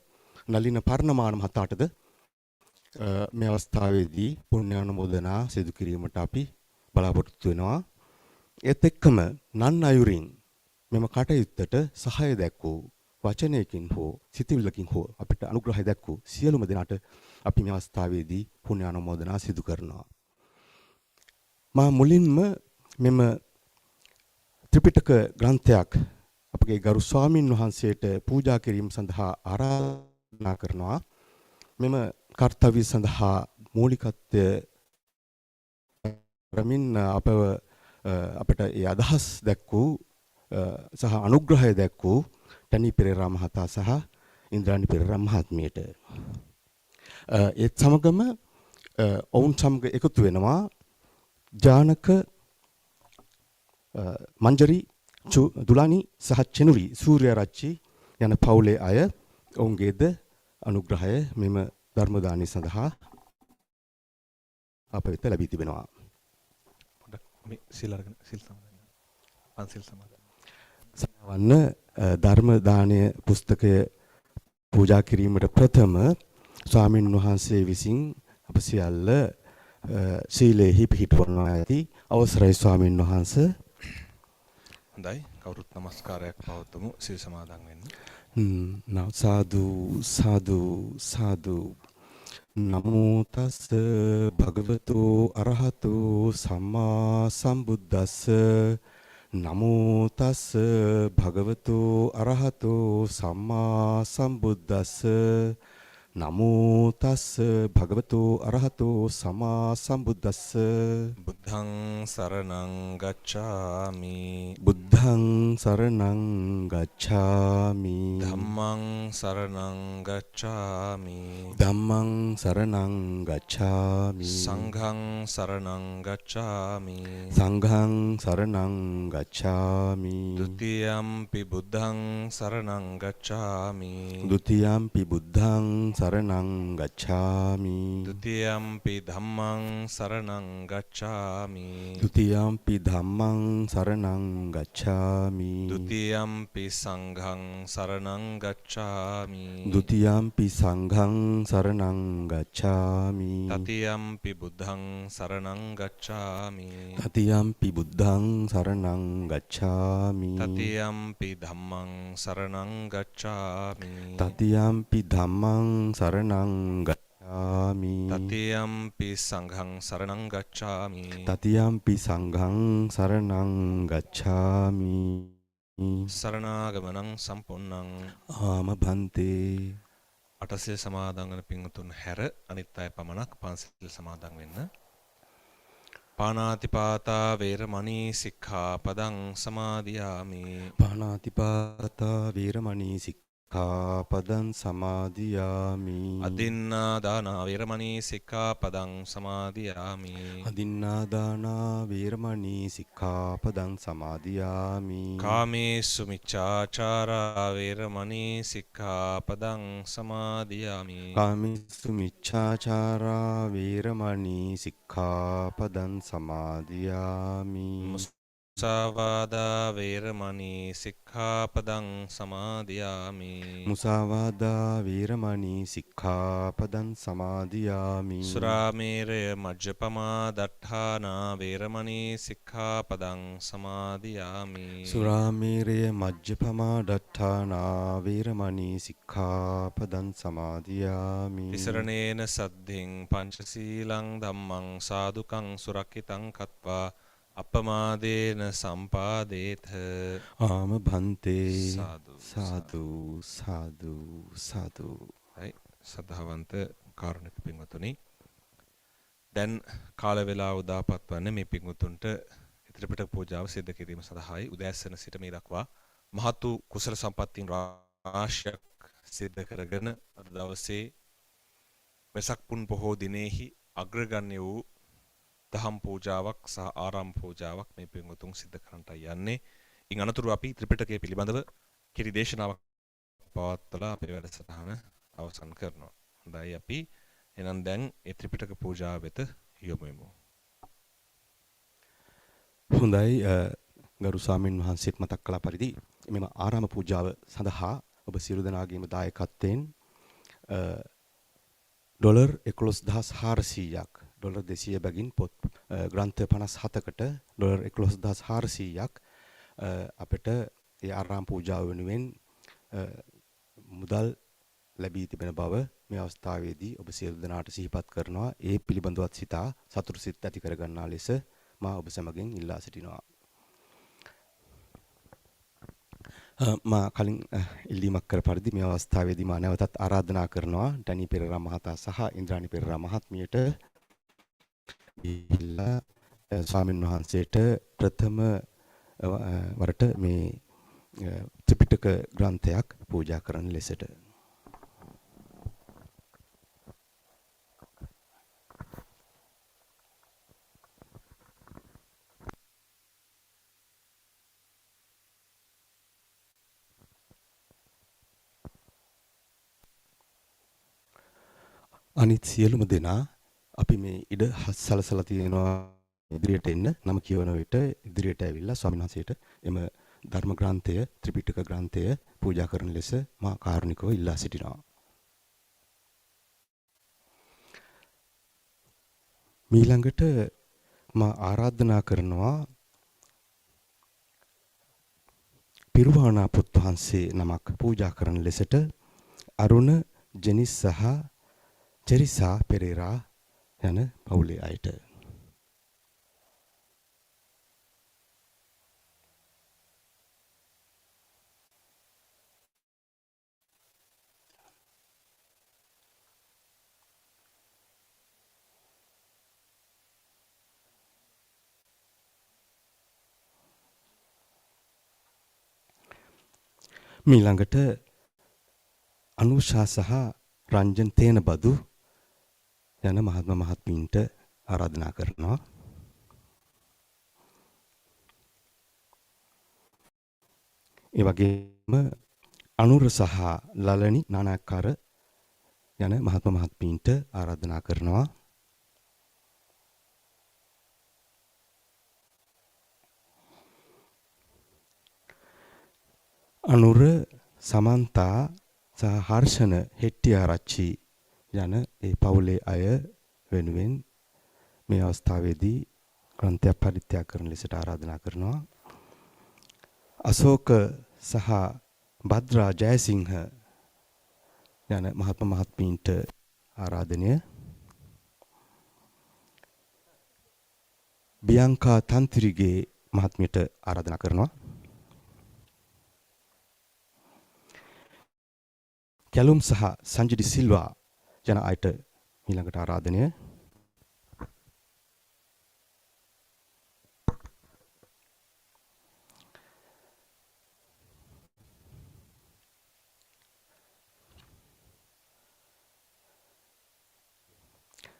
නලින පර්ණමාන මහතාටද මේ අවස්ථාවේදී පුණ්‍ය අනුමෝදනා සිදු කිරීමට අපි බලාපොරොත්තු වෙනවා. ඒත් එක්කම නන් අයුරින් මෙම කටයුත්තට සහාය දැක්වූ වචනයකින් හෝ සිතවිල්ලකින් හෝ අපිට අනුග්‍රහය දැක්වූ සියලුම දෙනාට අපි මේ අවස්ථාවේදී පුණ්‍ය ආනුමෝදනා සිදු කරනවා. මා මුලින්ම මෙම ත්‍රිපිටක ග්‍රන්ථයක් අපගේ ගරු ස්වාමින් වහන්සේට පූජා කිරීම සඳහා ආරාධනා කරනවා. මෙම කාර්යය සඳහා මූලිකත්වය රමින් අපට ඒ අදහස් දැක්වූ සහ අනුග්‍රහය දැක්වූ ටැනි පෙරේරා මහතා සහ ඉන්ද්‍රාණි පෙරේරා මහත්මියට ඒත් සමගම ඔවුන් සමග එකතු වෙනවා ජානක මංජරි දුලානි සහ චෙනුරි සූර්යරච්චි යන පවුලේ අය ඔවුන්ගේද අනුග්‍රහය මෙම ධර්ම දානය සඳහා අප වෙත ලැබී තිබෙනවා. මේ සිල් අරගෙන සිල් සමාදන් පන්සිල් සමාදන් සමවන්න ධර්ම දානය පුස්තකය පූජා කිරීමට ප්‍රථම ස්වාමින් වහන්සේ විසින් අප සියල්ල සීලෙහි පිහිටවනවා ඇති අවසරයි ස්වාමින් වහන්සේ. හොඳයි කවුරුත් නමස්කාරයක් පවත්වමු සිල් සමාදන් වෙන්න. සාදු සාදු සාදු නමෝ තස් භගවතු අරහතු සම්මා සම්බුද්දස්ස නමෝ තස් භගවතු අරහතු සම්මා සම්බුද්දස්ස නමෝ තස් භගවතු අරහතු සම්මා සම්බුද්දස්ස බුද්ධං සරණං ගච්ඡාමි බුද්ධං සරණං ගච්ඡාමි ධම්මං සරණං ගච්ඡාමි ධම්මං සරණං ගච්ඡාමි සංඝං සරණං ගච්ඡාමි සංඝං සරණං ගච්ඡාමි ဒ ුතියම්පි බුද්ධං සරණං ගච්ඡාමි ဒ ුතියම්පි බුද්ධං සරණං ගච්ඡාමි ဒ ුතියම්පි ධම්මං සරණං ගච්ඡාමි ဒ ුතියම්පි ධම්මං සරණං ගච්ඡාමි ဒ ුතියම්පි සංඝං සරණං ගච්ඡාමි ဒ ුතියම්පි සංඝං සරණං ගච්ඡාමි තතියම්පි බුද්ධං සරණං ගච්ඡාමි තතියම්පි බුද්ධං සරණං ගච්ඡාමි තතියම්පි ධම්මං සරණං ගච්ඡාමි තතියම්පි ධම්මං සරණං ගච්ඡාමි තතියම්පි සංඝං සරණං ගච්ඡාමි තතියම්පි සංඝං සරණං ගච්ඡාමි සරණාගමනං සම්පූර්ණං ආම භන්තේ අටසිල් සමාදන් වන පින්වතුන් හැර අනිත් අය පමණක් පන්සිල් සමාදන් වෙන්න. පාණාතිපාතා වේරමණී සික්ඛාපදං සමාදියාමි. පාණාතිපාතා වේරමණී සික්ඛාපදං සමාදියාමි. අදින්නා දාන වේරමණී සික්ඛාපදං සමාදියාමි. අදින්නා දාන වේරමණී සික්ඛාපදං සමාදියාමි. කාමේසු මිච්ඡාචාරා වේරමණී සික්ඛාපදං සමාදියාමි. කාමේසු මිච්ඡාචාරා වේරමණී සික්ඛාපදං සමාදියාමි. මුසාවාදා වේරමණී සික්ඛාපදං සමාදියාමි. මුසාවාදා වේරමණී සික්ඛාපදං සමාදියාමි. සුරාමේරය මජ්ජපමා දට්ඨානා වේරමණී සික්ඛාපදං සමාදියාමි. සුරාමේරය මජ්ජපමා දට්ඨානා වේරමණී සික්ඛාපදං සමාදියාමි. තිසරණේන සද්ධින් පංචශීලං ධම්මං සාදුකං සුරක්ඛිතං කତ୍වා අපමාදේන සම්පාදේත. ආම භන්තේ සාදු සාදු සාදු සාදු. හයි සද්ධාවන්ත කාරුණික පින්වතුනි, දැන් කාල වේලාව උදාපත් වන්නේ මේ පින්වතුන්ට ත්‍රිපිටක පූජාව සිදු කිරීම සඳහායි. උදෑසන සිට මේ දක්වා මහත් වූ කුසල සම්පත්තීන් රාශියක් සිදු කරගෙන අද දවසේ වෙසක් පුන් පොහෝ දිනෙහි අග්‍රගණ්‍ය වූ දහම් පූජාවක් සහ ආරාම පූජාවක් මේ පින්වතුන් සිදු කරන්නට යන්නේ. ඉන් අනතුරු අපි ත්‍රිපිටකය පිළිබඳව කිරි දේශනාවක් පවත්වලා අපේ වැඩසටහන අවසන් කරනවා. හොඳයි, අපි එහෙනම් දැන් ඒ ත්‍රිපිටක පූජාව වෙත යොමු වෙමු. හොඳයි, ගරු ස්වාමින් වහන්සේත් මතක් කළ පරිදි මෙම ආරාම පූජාව සඳහා ඔබ සියලු දෙනාගේම දායකත්වයෙන් ඩොලර් 11400ක් ඩොලර් 200 බැගින් පොත් ග්‍රන්ථ 57කට ඩොලර් 11400ක් අපිට ඒ ආරාම පූජාව වෙනුවෙන් මුදල් ලැබී තිබෙන බව මේ අවස්ථාවේදී ඔබ සියලු දෙනාට සිහිපත් කරනවා. ඒ පිළිබඳවත් සිතා සතුටු සිත් ඇති කර ගන්නා ලෙස මා ඔබ සමගින් ඉල්ලා සිටිනවා. මා කලින් ඉල්ලීමක් කර පරිදි මේ අවස්ථාවේදී මා නැවතත් ආරාධනා කරනවා ඩැනි පෙරේරා මහතා සහ ඉන්ද්‍රාණි පෙරේරා මහත්මියට ඉල්ලා ස්වාමීන් වහන්සේට ප්‍රථම වරට මේ ත්‍රිපිටක ග්‍රන්ථයක් පූජා කරන ලෙසට. අනිත් සියලුම දෙනා අපි මේ ඉඩ සලසලා තියෙනවා ඉදිරියට එන්න නම කියවන විට ඉදිරියට ඇවිල්ලා ස්වාමීන් වහන්සේට එම ධර්ම ග්‍රන්ථය ත්‍රිපිටක ග්‍රන්ථය පූජා කරන ලෙස මා කාරුණිකව ඉල්ලා සිටිනවා. මීළඟට මා ආරාධනා කරනවා පිරුවානා පුත් වහන්සේ නමක් පූජා කරන ලෙසට අරුණ ජෙනිස් සහ චෙරිසා පෙරේරා යන පවුලේ අයට. මීළඟට අනුෂා සහ රංජන් තේනබදු යන මහත්ම මහත්මීන්ට ආරාධනා කරනවා. ඒ වගේම අනුර සහ ලලනි නානාකාර යන මහත්ම මහත්මීන්ට ආරාධනා කරනවා. අනුර සමන්තා සහ හර්ෂණ හෙට්ටිආරච්චි යන ඒ පවුලේ අය වෙනුවෙන් මේ අවස්ථාවේදී ග්‍රන්ථයක් පරිත්‍යාග කරන ලෙසට ආරාධනා කරනවා. අශෝක සහ භද්‍රා ජයසිංහ යන මහත්ම මහත්මීන්ට ආරාධනය. බියංකා තන්තිරිගේ මහත්මියට ආරාධනා කරනවා. කැලුම් සහ සංජිඩි සිල්වා යන අයට ඊළඟට ආරාධනය.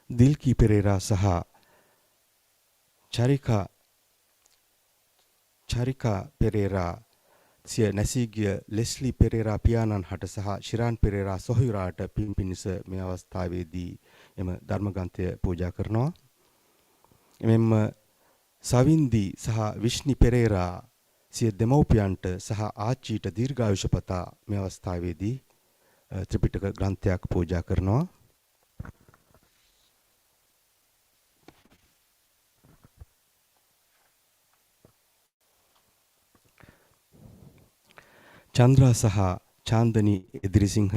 දිල්කී පෙරේරා සහ චරිකා පෙරේරා සිය නැසී ගිය ලෙස්ලි පෙරේරා පියාණන් හට සහ ශිරාන් පෙරේරා සොහොයුරාට පින් පිණිස මේ අවස්ථාවේදී එම ධර්ම ග්‍රන්ථය පූජා කරනවා. එමෙන්ම සවින්දි සහ විෂ්ණි පෙරේරා සිය දෙමව්පියන්ට සහ ආච්චිට දීර්ඝායුෂ පතා මේ අවස්ථාවේදී ත්‍රිපිටක ග්‍රන්ථයක් පූජා කරනවා. චන්ද්‍රා සහ චාන්දනි එදිරිසිංහ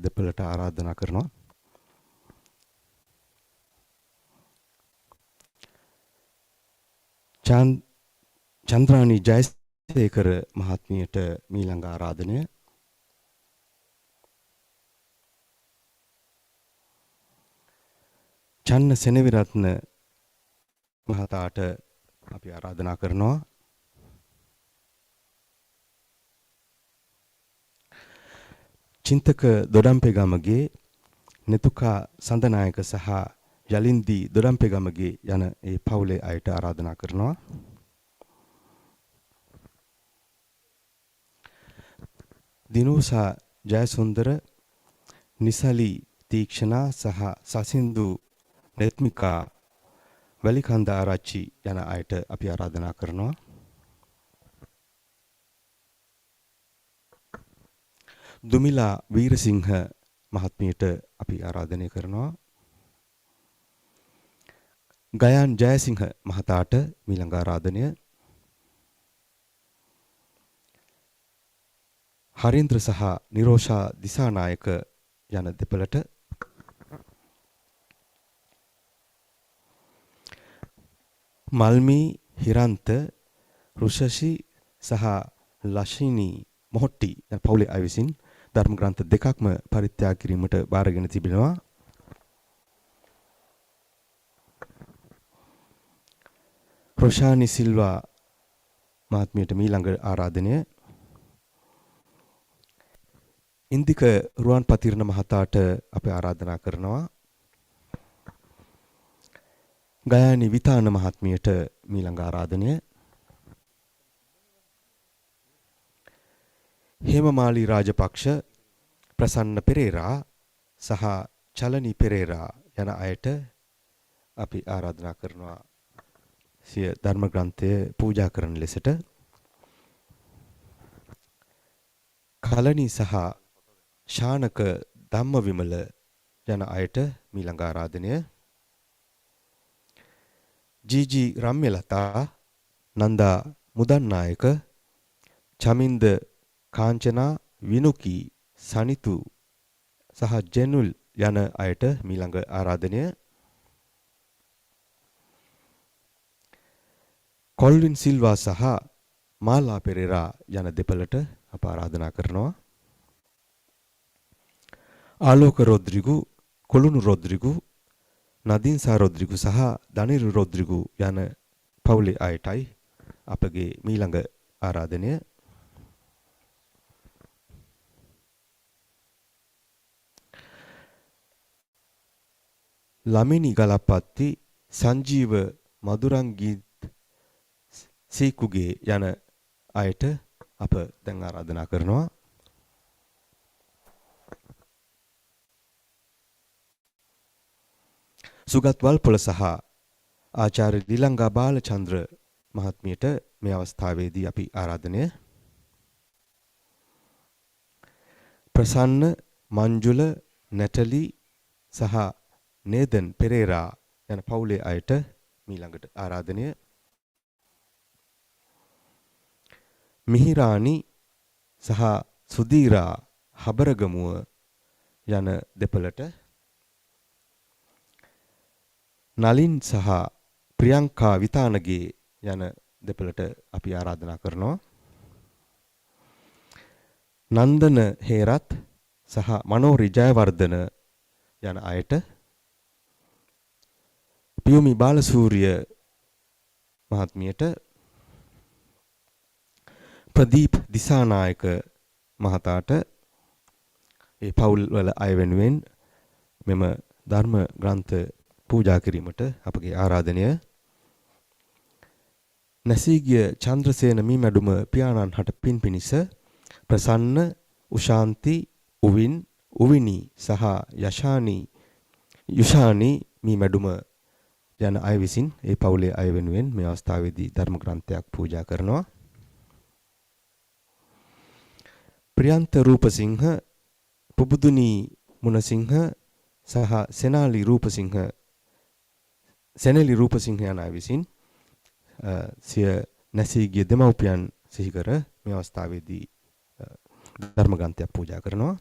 දෙපළට ආරාධනා කරනවා. චන්ද්‍රානි ජයසේකර මහත්මියට මීළඟ ආරාධනය. චන්න සෙනවිරත්න මහතාට අපි ආරාධනා කරනවා. චින්තක දොඩම්පෙගමගේ නෙතුකා සඳනායක සහ යලින්දී දොඩම්පෙගමගේ යන ඒ පවුලේ අයට ආරාධනා කරනවා. දිනෝසා ජයසුන්දර නිසලි තීක්ෂණා සහ සසින්දු නෙත්මිකා වැලිකන්ද ආරච්චි යන අයට අපි ආරාධනා කරනවා. දුමිලා වීරසිංහ මහත්මියට අපි ආරාධනය කරනවා. ගයන් ජයසිංහ මහතාට මීළඟ ආරාධනය. හරින්ද්‍ර සහ නිරෝෂා දිසානායක යන දෙපළට මල්මී හිරන්ත රුෂෂි සහ ලෂිනී මොහොට්ටි යන පවුලේ අය විසින් ධර්ම ග්‍රන්ථ දෙකක්ම පරිත්‍යාග කිරීමට බාරගෙන තිබෙනවා. රොෂානි සිල්වා මහත්මියට මීළඟ ආරාධනය. ඉන්දික රුවන් පතිරණ මහතාට අපි ආරාධනා කරනවා. ගයානි විතාන මහත්මියට මීළඟ ආරාධනය. හේමමාලි රාජපක්ෂ, ප්‍රසන්න පෙරේරා සහ චලනි පෙරේරා යන අයට අපි ආරාධනා කරනවා සිය ධර්ම ග්‍රන්ථය පූජා කරන ලෙසට. කලනි සහ ශානක ධම්මවිමල යන අයට මීළඟ ආරාධනය. ජීජි රම්‍යලතා, නන්දා මුදන්නායක, චමින්ද කාංචනා, විනුකි, සනිතු සහ ජෙනුල් යන අයට මීළඟ ආරාධනය. කොල්වින් සිල්වා සහ මාලා පෙරේරා යන දෙපළට අප ආරාධනා කරනවා. ආලෝක රොද්රිගු, කොළුණු රොද්රිගු, නදීන්සා රොද්රිගු සහ දනිරු රොද්රිගු යන පවුලේ අයටයි අපගේ මීළඟ ආරාධනය. ළමිනි ගලප්පත්ති, සංජීව මధుරංගීත් සීකුගේ යන අයට අප දැන් ආරාධනා කරනවා. සුගත් වල්පොල සහ ආචාර්ය දිලංගා බාලචන්ද්‍ර මහත්මියට මේ අවස්ථාවේදී අපි ආරාධනය. ප්‍රසන්න, මංජුල, නැටලි සහ නේදන් පෙරේරා යන පවුලේ අයට මීළඟට ආරාධනය. මිහිරානි සහ සුදීරා හබරගමුව යන දෙපළට, නලින් සහ ප්‍රියංකා විතානගේ යන දෙපළට අපි ආරාධනා කරනවා. නන්දන හේරත් සහ මනෝරි ජයවර්ධන යන අයට, පියුමි බාලසූරිය මහත්මියට, ප්‍රදීප් දිසානායක මහතාට ඒ පවුල් වල අය වෙනුවෙන් මෙම ධර්ම ග්‍රන්ථ පූජා කිරීමට අපගේ ආරාධනය. නැසීගිය චන්ද්‍රසේන මීමැඩුම පියාණන් හට පින් පිණිස ප්‍රසන්න, උශාන්ති, උවින්, උවිනි සහ යුෂානි මීමැඩුම යන අය විසින් ඒ පවුලේ අය වෙනුවෙන් මේ අවස්ථාවේදී ධර්ම ග්‍රන්ථයක් පූජා කරනවා. ප්‍රියන්ත රූපසිංහ, පුබුදුනි මුණසිංහ සහ සෙනාලි රූපසිංහ, සෙනෙලි රූපසිංහ යන අය විසින් සිය නැසී ගිය දෙමව්පියන් සිහි කර මේ අවස්ථාවේදී ධර්ම ග්‍රන්ථයක් පූජා කරනවා.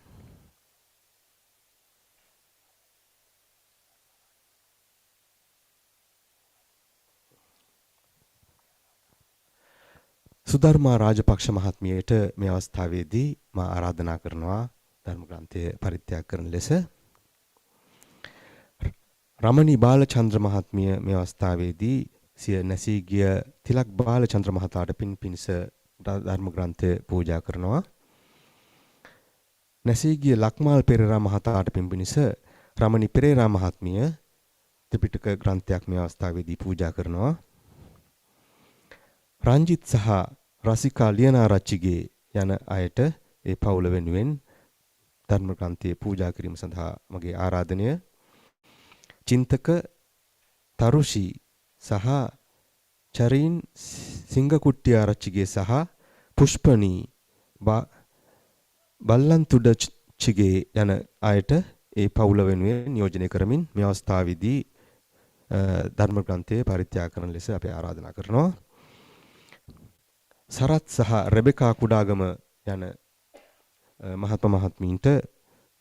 සුධර්මා රාජපක්ෂ මහත්මියට මේ අවස්ථාවේදී මා ආරාධනා කරනවා ධර්ම ග්‍රන්ථය පරිත්‍යාග කරන ලෙස. රමණී බාලචන්ද්‍ර මහත්මිය මේ අවස්ථාවේදී සිය නැසී ගිය තිලක් බාලචන්ද්‍ර මහතාට පින් පිණිස ධර්ම ග්‍රන්ථය පූජා කරනවා. නැසී ගිය ලක්මාල් පෙරේරා මහතාට පින් පිණිස රමණී පෙරේරා මහත්මිය ත්‍රිපිටක ග්‍රන්ථයක් මේ අවස්ථාවේදී පූජා කරනවා. රංජිත් සහ රසිකා ලියනාරච්චිගේ යන අයට ඒ පවුල වෙනුවෙන් ධර්ම ග්‍රන්ථය පූජා කිරීම සඳහා මගේ ආරාධනය. චින්තක තරුෂි සහ චරින් සිංගකුට්ටිය ආරච්චිගේ සහ පුෂ්පනී බල්ලන්තුඩච්චිගේ යන අයට ඒ පවුල වෙනුවෙන් නියෝජනය කරමින් මේ අවස්ථාවේදී ධර්ම ග්‍රන්ථය පරිත්‍යාග කරන ලෙස අපි ආරාධනා කරනවා. සරත් සහ රෙබෙකා කුඩාගම යන මහත්ම මහත්මීන්ට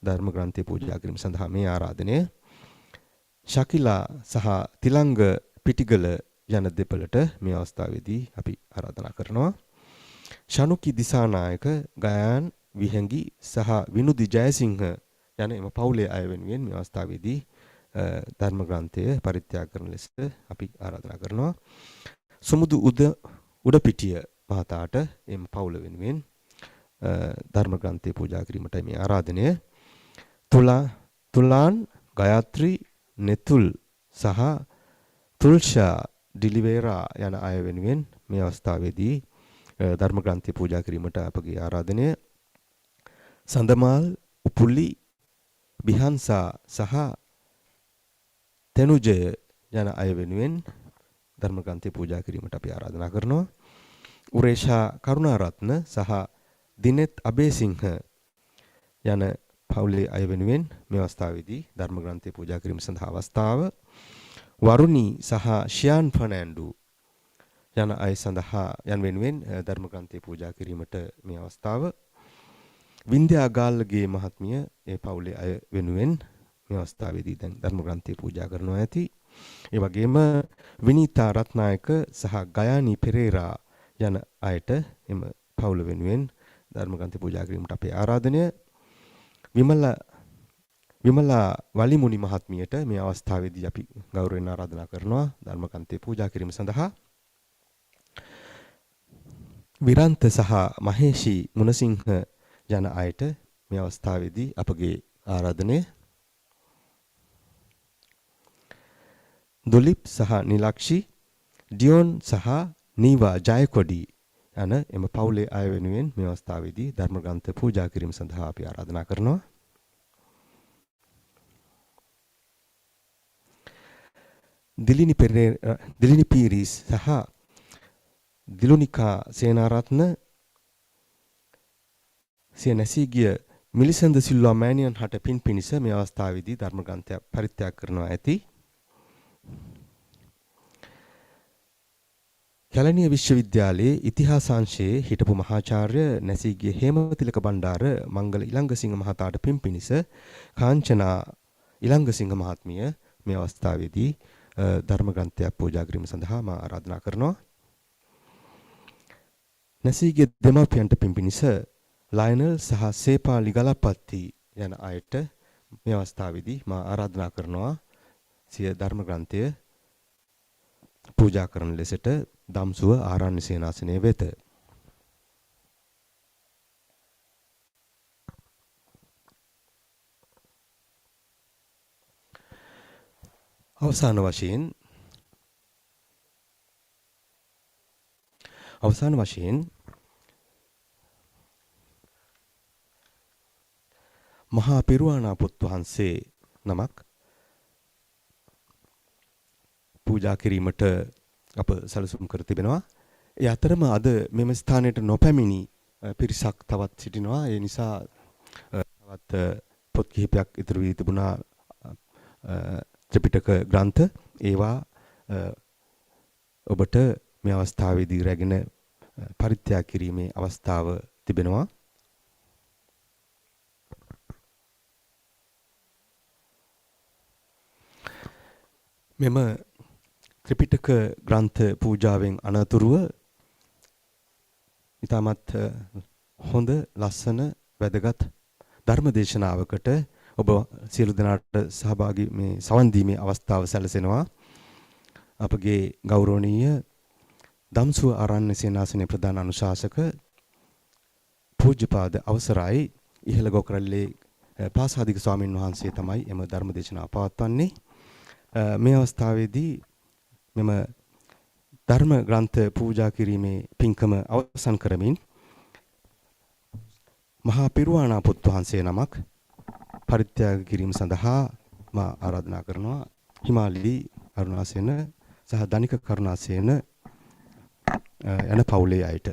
ධර්ම ග්‍රන්ථය පූජා කිරීම සඳහා මේ ආරාධනය ශකිලා සහ තිලංග පිටිගල යන දෙපළට මේ අවස්ථාවේදී අපි ආරාධනා කරනවා. ශනුකි දිසානායක ගයාන් විහංගි සහ විනුදි ජයසිංහ යන එම පවුලේ අය වෙනුවෙන් මේ අවස්ථාවේදී ධර්ම ග්‍රන්ථය පරිත්‍යාග කරන ලෙස අපි ආරාධනා කරනවා. සුමුදු උඩපිටිය මහතාට එම පවුල වෙනුවෙන් ධර්ම ග්‍රන්ථය පූජා කිරීමටයි මේ ආරාධනය. තුලාන් ගයත්‍රි නෙතුල් සහ තුල්ෂා ඩිලිවේරා යන අය වෙනුවෙන් මේ අවස්ථාවේදී ධර්ම ග්‍රන්ථය පූජා කිරීමට අපගේ ආරාධනය. සඳමාල් උපුලි බිහන්සා සහ තෙනුජය යන අය වෙනුවෙන් ධර්ම ග්‍රන්ථය පූජා කිරීමට අපි ආරාධනා කරනවා. උරේෂා කරුණාරත්න සහ දිනෙත් අබේසිංහ යන පවුලේ අය වෙනුවෙන් මේ අවස්ථාවේදී ධර්ම ග්‍රන්ථය පූජා කිරීම සඳහා අවස්ථාව. වරුණි සහ ෂියාන් ෆර්නෑන්ඩු යන අය සඳහා යන වෙනුවෙන් ධර්ම ග්‍රන්ථය පූජා කිරීමට මේ අවස්ථාව. වින්ද්‍යා ගාල්ලගේ මහත්මිය ඒ පවුලේ අය වෙනුවෙන් මේ අවස්ථාවේදී දැන් ධර්ම ග්‍රන්ථය පූජා කරනවා ඇති. ඒ වගේම විනීතා රත්නායක සහ ගයානි පෙරේරා යන අයට එම පවුල වෙනුවෙන් ධර්ම ග්‍රන්ථය පූජා කිරීමට අපේ ආරාධනය. විමලා වලිමුනි මහත්මියට මේ අවස්ථාවේදී අපි ගෞරවයෙන් ආරාධනා කරනවා ධර්ම ග්‍රන්ථය පූජා කිරීම සඳහා. විරන්ත සහ මහේෂි මුණසිංහ යන අයට මේ අවස්ථාවේදී අපගේ ආරාධනය. දුලිප් සහ නිලක්ෂි ඩියෝන් සහ නීවා ජයකොඩි යන එම පවුලේ අය වෙනුවෙන් මේ අවස්ථාවේදී ධර්ම ග්‍රන්ථ පූජා කිරීම සඳහා අපි ආරාධනා කරනවා. දිලිනි පීරිස් සහ දිලුනිකා සේනාරත්න සිය නැසී ගිය මිලිසඳ සිල්වා මෑණියන් හට පින් පිණිස මේ අවස්ථාවේදී ධර්ම ග්‍රන්ථය පරිත්‍යාග කරනවා ඇති. කැලණිය විශ්වවිද්‍යාලයේ ඉතිහාසාංශයේ හිටපු මහාචාර්ය නැසීගිය හේමතිලක බණ්ඩාර මංගල ඉලංගසිංහ මහතාට පින් පිණිස කාංචනා ඉලංගසිංහ මහත්මිය මේ අවස්ථාවේදී ධර්ම ග්‍රන්ථයක් පූජා කිරීම සඳහා මා ආරාධනා කරනවා. නැසීගේ දෙමාපියන්ට පින් පිණිස ලයනල් සහ සේපාලි ගලපත්ති යන අයට මේ අවස්ථාවේදී මා ආරාධනා කරනවා සිය ධර්ම ග්‍රන්ථය පූජා කරන ලෙසට ධම්සුව ආරණ්‍ය සේනාසනය වෙත. අවසාන වශයෙන් මහා පිරුවානා පුත් වහන්සේ නමක් පූජා කිරීමට අප සැලසුම් කර තිබෙනවා. ඒ අතරම අද මෙම ස්ථානයට නොපැමිණි පිරිසක් තවත් සිටිනවා. ඒ නිසා තවත් පොත් කිහිපයක් ඉතුරු වී තිබුණා ත්‍රිපිටක ග්‍රන්ථ. ඒවා ඔබට මේ අවස්ථාවේදී රැගෙන පරිත්‍යාග කිරීමේ අවස්ථාව තිබෙනවා. මෙම ත්‍රිපිටක ග්‍රන්ථ පූජාවෙන් අනතුරුව ඉතාමත් හොඳ ලස්සන වැදගත් ධර්ම දේශනාවකට ඔබ සියලු දෙනාට සහභාගී මේ සවන් දීමේ අවස්ථාව සැලසෙනවා. අපගේ ගෞරවනීය ධම්සුව ආරණ්‍ය සේනාසනයේ ප්‍රධාන අනුශාසක පූජ්‍යපාද අවසරයි ඉහළ ගොකරල්ලේ පාසාදික ස්වාමින් වහන්සේ තමයි එම ධර්ම දේශනාව පවත්වන්නේ. මේ අවස්ථාවේදී මෙම ධර්ම ග්‍රන්ථ පූජා කිරීමේ පින්කම අවසන් කරමින් මහා පිරුවානා පුත් වහන්සේ නමක් පරිත්‍යාග කිරීම සඳහා මා ආරාධනා කරනවා. හිමාලි කරුණාසේන සහ ධනික කරුණාසේන යන පවුලේ අයට.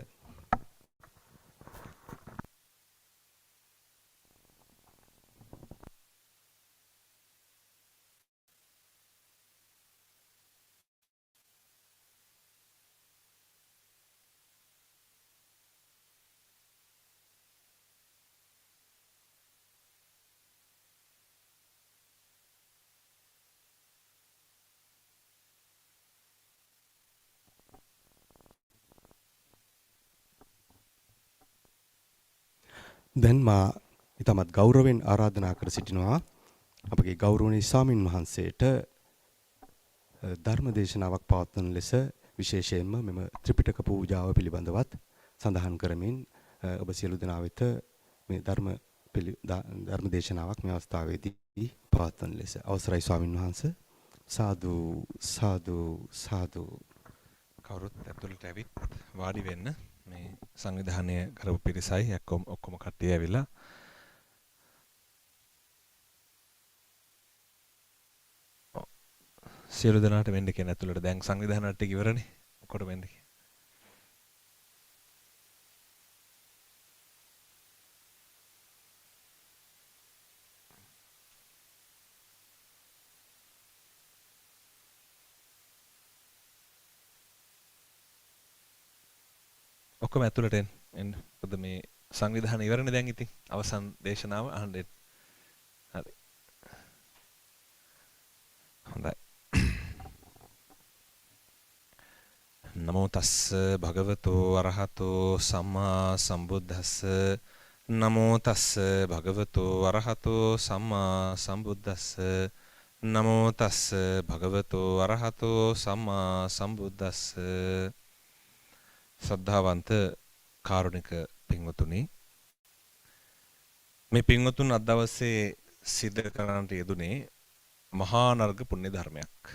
දැන් මා ඊටමත් ගෞරවයෙන් ආරාධනා කර සිටිනවා අපගේ ගෞරවනීය ස්වාමින් වහන්සේට ධර්ම දේශනාවක් පවත්වන ලෙස විශේෂයෙන්ම මෙම ත්‍රිපිටක පූජාව පිළිබඳවත් සඳහන් කරමින් ඔබ සියලු දෙනා වෙත මේ ධර්ම දේශනාවක් මේ අවස්ථාවේදී පවත්වන ලෙස අවසරයි ස්වාමින් වහන්සේ. සාදු සාදු සාදු. කවුරුත් ඇතුළට ඇවිත් වාඩි වෙන්න. මේ සංවිධානය කරපු පිරිසයි ඔක්කොම කට්ටිය ඇවිල්ලා සියලු දෙනාට වෙන්න කියන ඇතුළට දැන් සංවිධානය ටික ඉවරනේ. ඔක්කොට වෙන්න කියන. ඔක්කොම ඇතුළට එන්න. මොකද මේ සංවිධානය ඉවරනේ දැන් ඉතින්. අවසන් දේශනාව අහන්න. හරි. හොඳයි. නමෝ තස්ස භගවතෝ අරහතෝ සම්මා සම්බුද්දස්ස. නමෝ තස්ස භගවතෝ අරහතෝ සම්මා සම්බුද්දස්ස. නමෝ තස්ස භගවතෝ අරහතෝ සම්මා සම්බුද්දස්ස. ශ්‍රද්ධාවන්ත කාරුණික පින්වතුනි, මේ පින්වතුන් අද දවසේ සිද්ධ කරන්නට යෙදුනේ මහා නර්ග පුණ්‍ය ධර්මයක්.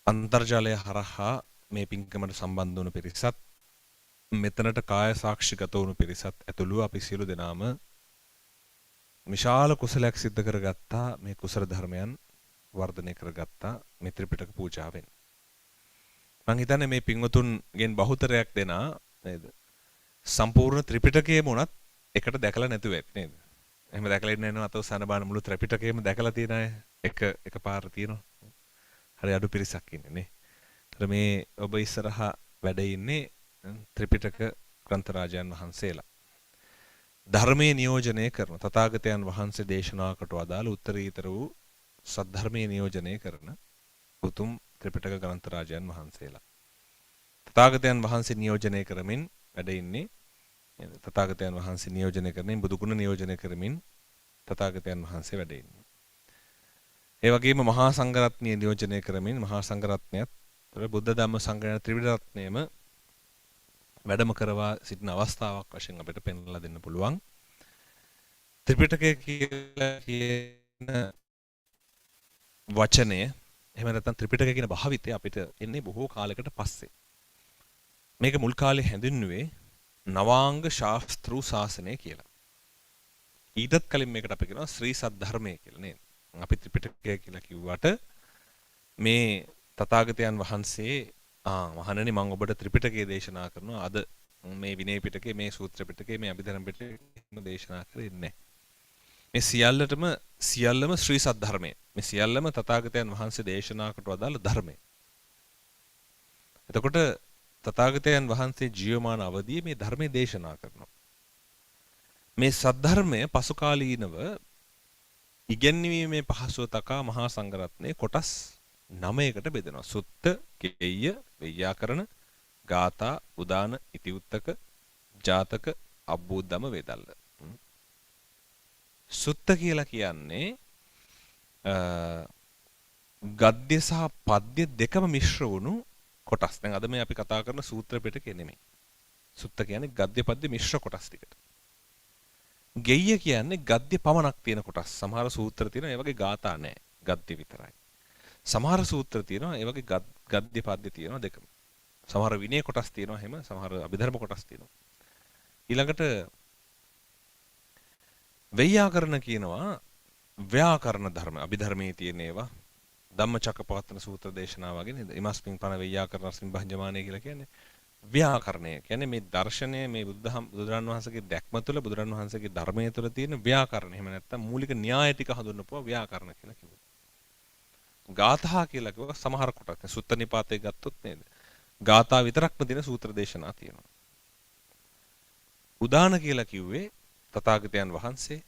අන්තර්ජාලය හරහා මේ පින්කමට සම්බන්ධ වුණු පිරිසත්, මෙතනට කාය සාක්ෂිගත වුණු පිරිසත් ඇතුළු අපි සියලු දෙනාම විශාල කුසලයක් සිද්ධ කරගත්තා. මේ කුසල ධර්මයන් වර්ධනය කරගත්තා මේ ත්‍රිපිටක පූජාවෙන්. මං හිතන්නේ මේ පින්වතුන්ගෙන් බහුතරයක් දෙනා නේද සම්පූර්ණ ත්‍රිපිටකයම උනත් එකට දැකලා නැතුව ඇති නේද? එහෙම දැකලා ඉන්න නේද? අත උස්සන බාන මුළු ත්‍රිපිටකයම දැකලා තියෙන අය එක පාර තියෙනවා. හරි අඩු පිරිසක් ඉන්නේ නේ. ඒතර මේ ඔබ ඉස්සරහා වැඩ ඉන්නේ ත්‍රිපිටක ග්‍රන්ථරාජයන් වහන්සේලා. ධර්මයේ නියෝජනය කරන තථාගතයන් වහන්සේ දේශනාකට අදාළ උත්තරීතර වූ සද්ධර්මයේ නියෝජනය කරන උතුම් ත්‍රිපිටක ග්‍රන්ථරාජයන් වහන්සේලා. තථාගතයන් වහන්සේ නියෝජනය කරමින් වැඩ ඉන්නේ. තථාගතයන් වහන්සේ නියෝජනය කරමින් බුදුගුණ නියෝජනය කරමින් තථාගතයන් වහන්සේ වැඩ ඉන්නේ. ඒ වගේම මහා සංඝරත්නය නියෝජනය කරමින් මහා සංඝරත්නයත් බුද්ධ ධම්ම සංඝ ත්‍රිවිධ රත්නයම වැඩම කරවා සිටින අවස්ථාවක් වශයෙන් අපිට පෙන්වලා දෙන්න පුළුවන්. ත්‍රිපිටකය කියලා කියන වචනය එහෙම නැත්නම් ත්‍රිපිටකය කියන භාවිතය අපිට එන්නේ බොහෝ කාලයකට පස්සේ. මේක මුල් කාලේ හැඳින්නුවේ නවාංග ශාස්ත්‍රු ශාසනය කියලා. ඊටත් කලින් මේකට අපි කියනවා ශ්‍රී සද්ධර්මය කියලා නේද? අපි ත්‍රිපිටකය කියලා කිව්වට මේ තථාගතයන් වහන්සේ මහණෙනි මම ඔබට ත්‍රිපිටකය දේශනා කරනවා. අද මේ විනය පිටකේ මේ සූත්‍ර පිටකේ මේ අභිධර්ම පිටකේ දේශනා කරන්නේ නැහැ. මේ සියල්ලම ශ්‍රී සද්ධර්මය. මේ සියල්ලම තථාගතයන් වහන්සේ දේශනාකට වදාළ ධර්මය. එතකොට තථාගතයන් වහන්සේ ජීවමාන අවදී මේ ධර්මයේ දේශනා කරනවා. මේ සද්ධර්මය පසුකාලීනව ඉගෙනීමේ පහසුව තකා මහා සංඝරත්නයේ කොටස් 9කට බෙදෙනවා. සුත්ත, කේය, වෛයාකරණ, ගාථා, උදාන, ඉතිඋත්තක, ජාතක, අබ්බූද්දම වේදල්ල. සුත්ත කියලා කියන්නේ ගද්‍ය සහ පද්‍ය දෙකම මිශ්‍ර වුණු කොටස්. දැන් අද මේ අපි කතා කරන සූත්‍ර පිටකේ නෙමෙයි. සුත්ත කියන්නේ ගද්‍ය පද්‍ය මිශ්‍ර කොටස් ටිකට. ගෙය්‍ය කියන්නේ ගද්‍ය පමණක් තියෙන කොටස්. සමහර සූත්‍ර තියෙනවා ඒ වගේ ගාථා නැහැ. ගද්‍ය විතරයි. සමහර සූත්‍ර තියෙනවා ඒ වගේ ගද්‍ය පද්‍ය තියෙනවා දෙකම. සමහර විනය කොටස් තියෙනවා එහෙම, සමහර අභිධර්ම කොටස් තියෙනවා. ඊළඟට වෛයාකරණ කියනවා ව්‍යාකරණ ධර්ම. අභිධර්මයේ තියෙන ඒවා ධම්මචක්කපවත්තන සූත්‍ර දේශනා වගේ නේද? ඉමස්මින් පන වෛයාකරණ රස්මින් භංජමානය කියලා කියන්නේ ව්‍යාකරණය. කියන්නේ මේ දර්ශනය මේ බුදුරන් වහන්සේගේ දැක්ම තුළ බුදුරන් වහන්සේගේ ධර්මයේ තුළ තියෙන ව්‍යාකරණ. එහෙම නැත්නම් මූලික න්‍යාය ටික හඳුන්වපුවා ව්‍යාකරණ කියලා කිව්වා. ගාථා කියලා කිව්වා සමහර කොටස්. සුත්ත නිපාතේ ගත්තොත් නේද? ගාථා විතරක්ම දින සූත්‍ර දේශනා තියෙනවා. උදාන කියලා කිව්වේ තථාගතයන් වහන්සේ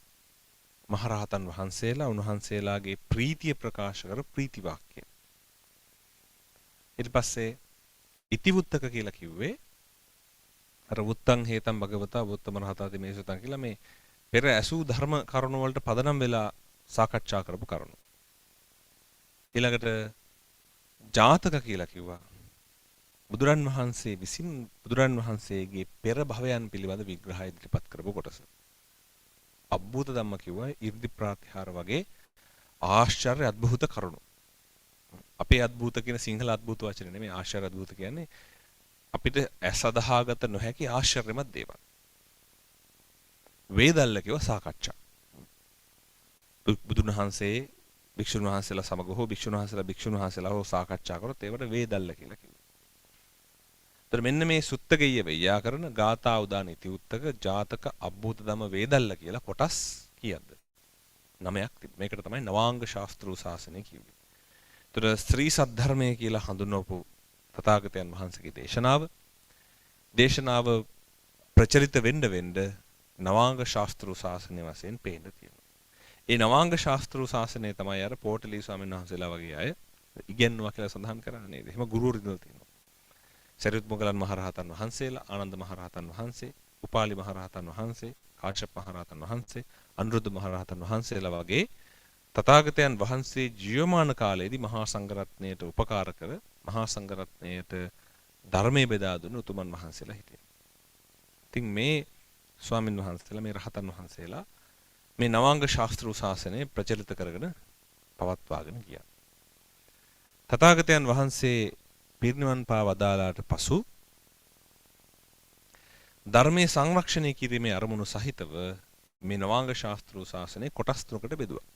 මහරහතන් වහන්සේලා උන්වහන්සේලාගේ ප්‍රීතිය ප්‍රකාශ කර ප්‍රීති වාක්‍ය. ඊට පස්සේ ඉතිවුත්තක කියලා කිව්වේ අර උත්තං හේතම් භගවතා උත්තම රහතාති මේ සුතං කියලා මේ පෙර ඇසූ ධර්ම කරුණු වලට පදනම් වෙලා සාකච්ඡා කරපු කරුණු. ඊළඟට ජාතක කියලා කිව්වා. බුදුරන් වහන්සේ විසින් බුදුරන් වහන්සේගේ පෙර භවයන් පිළිබඳ විග්‍රහය ඉදිරිපත් කරපු කොටස. අබ්බූත ධම්ම කිව්වා 이르දි ප්‍රාතිහාර වගේ ආශ්චර්ය අద్භූත කරුණු. අපේ අద్භූත කියන සිංහල අద్භූත වචනේ නෙමෙයි ආශ්චර්ය අද්භූත කියන්නේ අපිට ඇසදහාගත නොහැකි ආශ්චර්යමත් දේවල්. වේදල්ල කිව්වා සාකච්ඡා. බුදුන් වහන්සේ භික්ෂුන් වහන්සේලා සමග හෝ භික්ෂුන් වහන්සේලා හෝ සාකච්ඡා කරොත් ඒවට වේදල්ල කියලා කිව්වා. ඒතර මෙන්න මේ සුත්තගෙය ව්‍යාකරණ ගාථා උදාන ඉතිඋත්තක ජාතක අබ්බූත ධම්ම වේදල්ල කියලා කොටස් කීයක්ද? 9ක් තිබෙනවා. මේකට තමයි නවාංග ශාස්ත්‍රූ ශාසනය කිව්වේ. ඒතර ශ්‍රී සද්ධර්මය කියලා හඳුන්වපු තථාගතයන් වහන්සේගේ දේශනාව ප්‍රචලිත වෙන්න නවාංග ශාස්ත්‍රූ ශාසනය වශයෙන් පේන්න තියෙනවා. ඒ නවාංග ශාස්ත්‍රූ ශාසනය තමයි අර පෝටලී ස්වාමීන් වහන්සේලා වගේ අය ඉගෙනුවා කියලා සඳහන් කරන්නේ නේද? එහෙම ගුරුවරු ඉඳලා තියෙනවා. සරියුත් මොග්ගලන් මහරහතන් වහන්සේලා, ආනන්ද මහරහතන් වහන්සේ, උපාලි මහරහතන් වහන්සේ, කාශ්‍යප මහරහතන් වහන්සේ, අනුරුද්ධ මහරහතන් වහන්සේලා වගේ තථාගතයන් වහන්සේ ජීවමාන කාලයේදී මහා සංඝරත්නයට උපකාර කර මහා සංඝරත්නයට ධර්මයේ බෙදා දුන්න උතුමන් වහන්සේලා හිටියා. ඉතින් මේ ස්වාමින් වහන්සේලා මේ රහතන් වහන්සේලා මේ නවාංග ශාස්ත්‍රූ ශාසනය ප්‍රචලිත කරගෙන පවත්වාගෙන ගියා. තථාගතයන් වහන්සේ පිරිනිවන් පා වදාලාට පසු ධර්මයේ සංරක්ෂණය කිරීමේ අරමුණු සහිතව මේ නවාංග ශාස්ත්‍රූ ශාසනය කොටස් තුනකට බෙදුවා.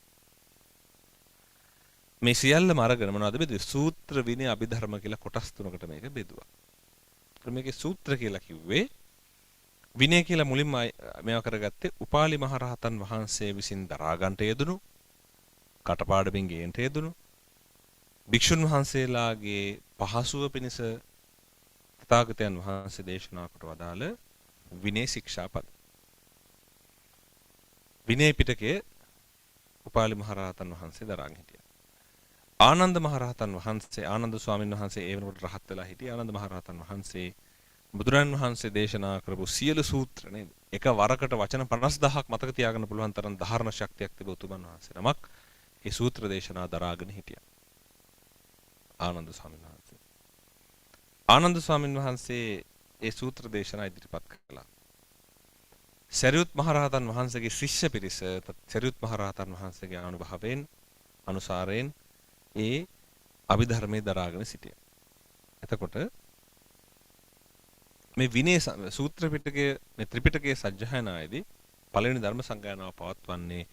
මේ සියල්ලම අරගෙන මොනවද බෙදුවේ? සූත්‍ර විනය අභිධර්ම කියලා කොටස් තුනකට මේක බෙදුවා. මේකේ සූත්‍ර කියලා කිව්වේ විනය කියලා මුලින්ම මේවා කරගත්තේ උපාලි මහරහතන් වහන්සේ විසින් දරා ගන්නට යෙදුණු කටපාඩමින් ගේන්ට යෙදුණු භික්ෂුන් වහන්සේලාගේ පහසුව පිණිස තථාගතයන් වහන්සේ දේශනා කොට වදාළ විනය ශික්ෂාපද. විනය පිටකයේ උපාලි මහරහතන් වහන්සේ දරාගෙන හිටියා. ආනන්ද මහරහතන් වහන්සේ ආනන්ද ස්වාමීන් වහන්සේ ඒ වෙනකොට රහත් වෙලා හිටියේ. ආනන්ද මහරහතන් වහන්සේ බුදුරන් වහන්සේ දේශනා කරපු සියලු සූත්‍ර නේද? එක වරකට වචන 50000ක් මතක තියාගන්න පුළුවන් තරම් ධාරණ ශක්තියක් තිබු උතුමන් වහන්සේ නමක් ඒ සූත්‍ර දේශනා දරාගෙන හිටියා. ආනන්ද ස්වාමීන් වහන්සේ. ආනන්ද ස්වාමීන් වහන්සේ ඒ සූත්‍ර දේශනා ඉදිරිපත් කළා. සරියුත් මහරහතන් වහන්සේගේ ශිෂ්‍ය පිරිස සරියුත් මහරහතන් වහන්සේගේ අනුභවයෙන් අනුසාරයෙන් ඒ අභිධර්මයේ දරාගෙන සිටියා. එතකොට මේ විනය සූත්‍ර පිටකයේ මේ ත්‍රිපිටකයේ සජ්ජායනායේදී පළවෙනි ධර්ම සංගායනාව පවත්වන්නේ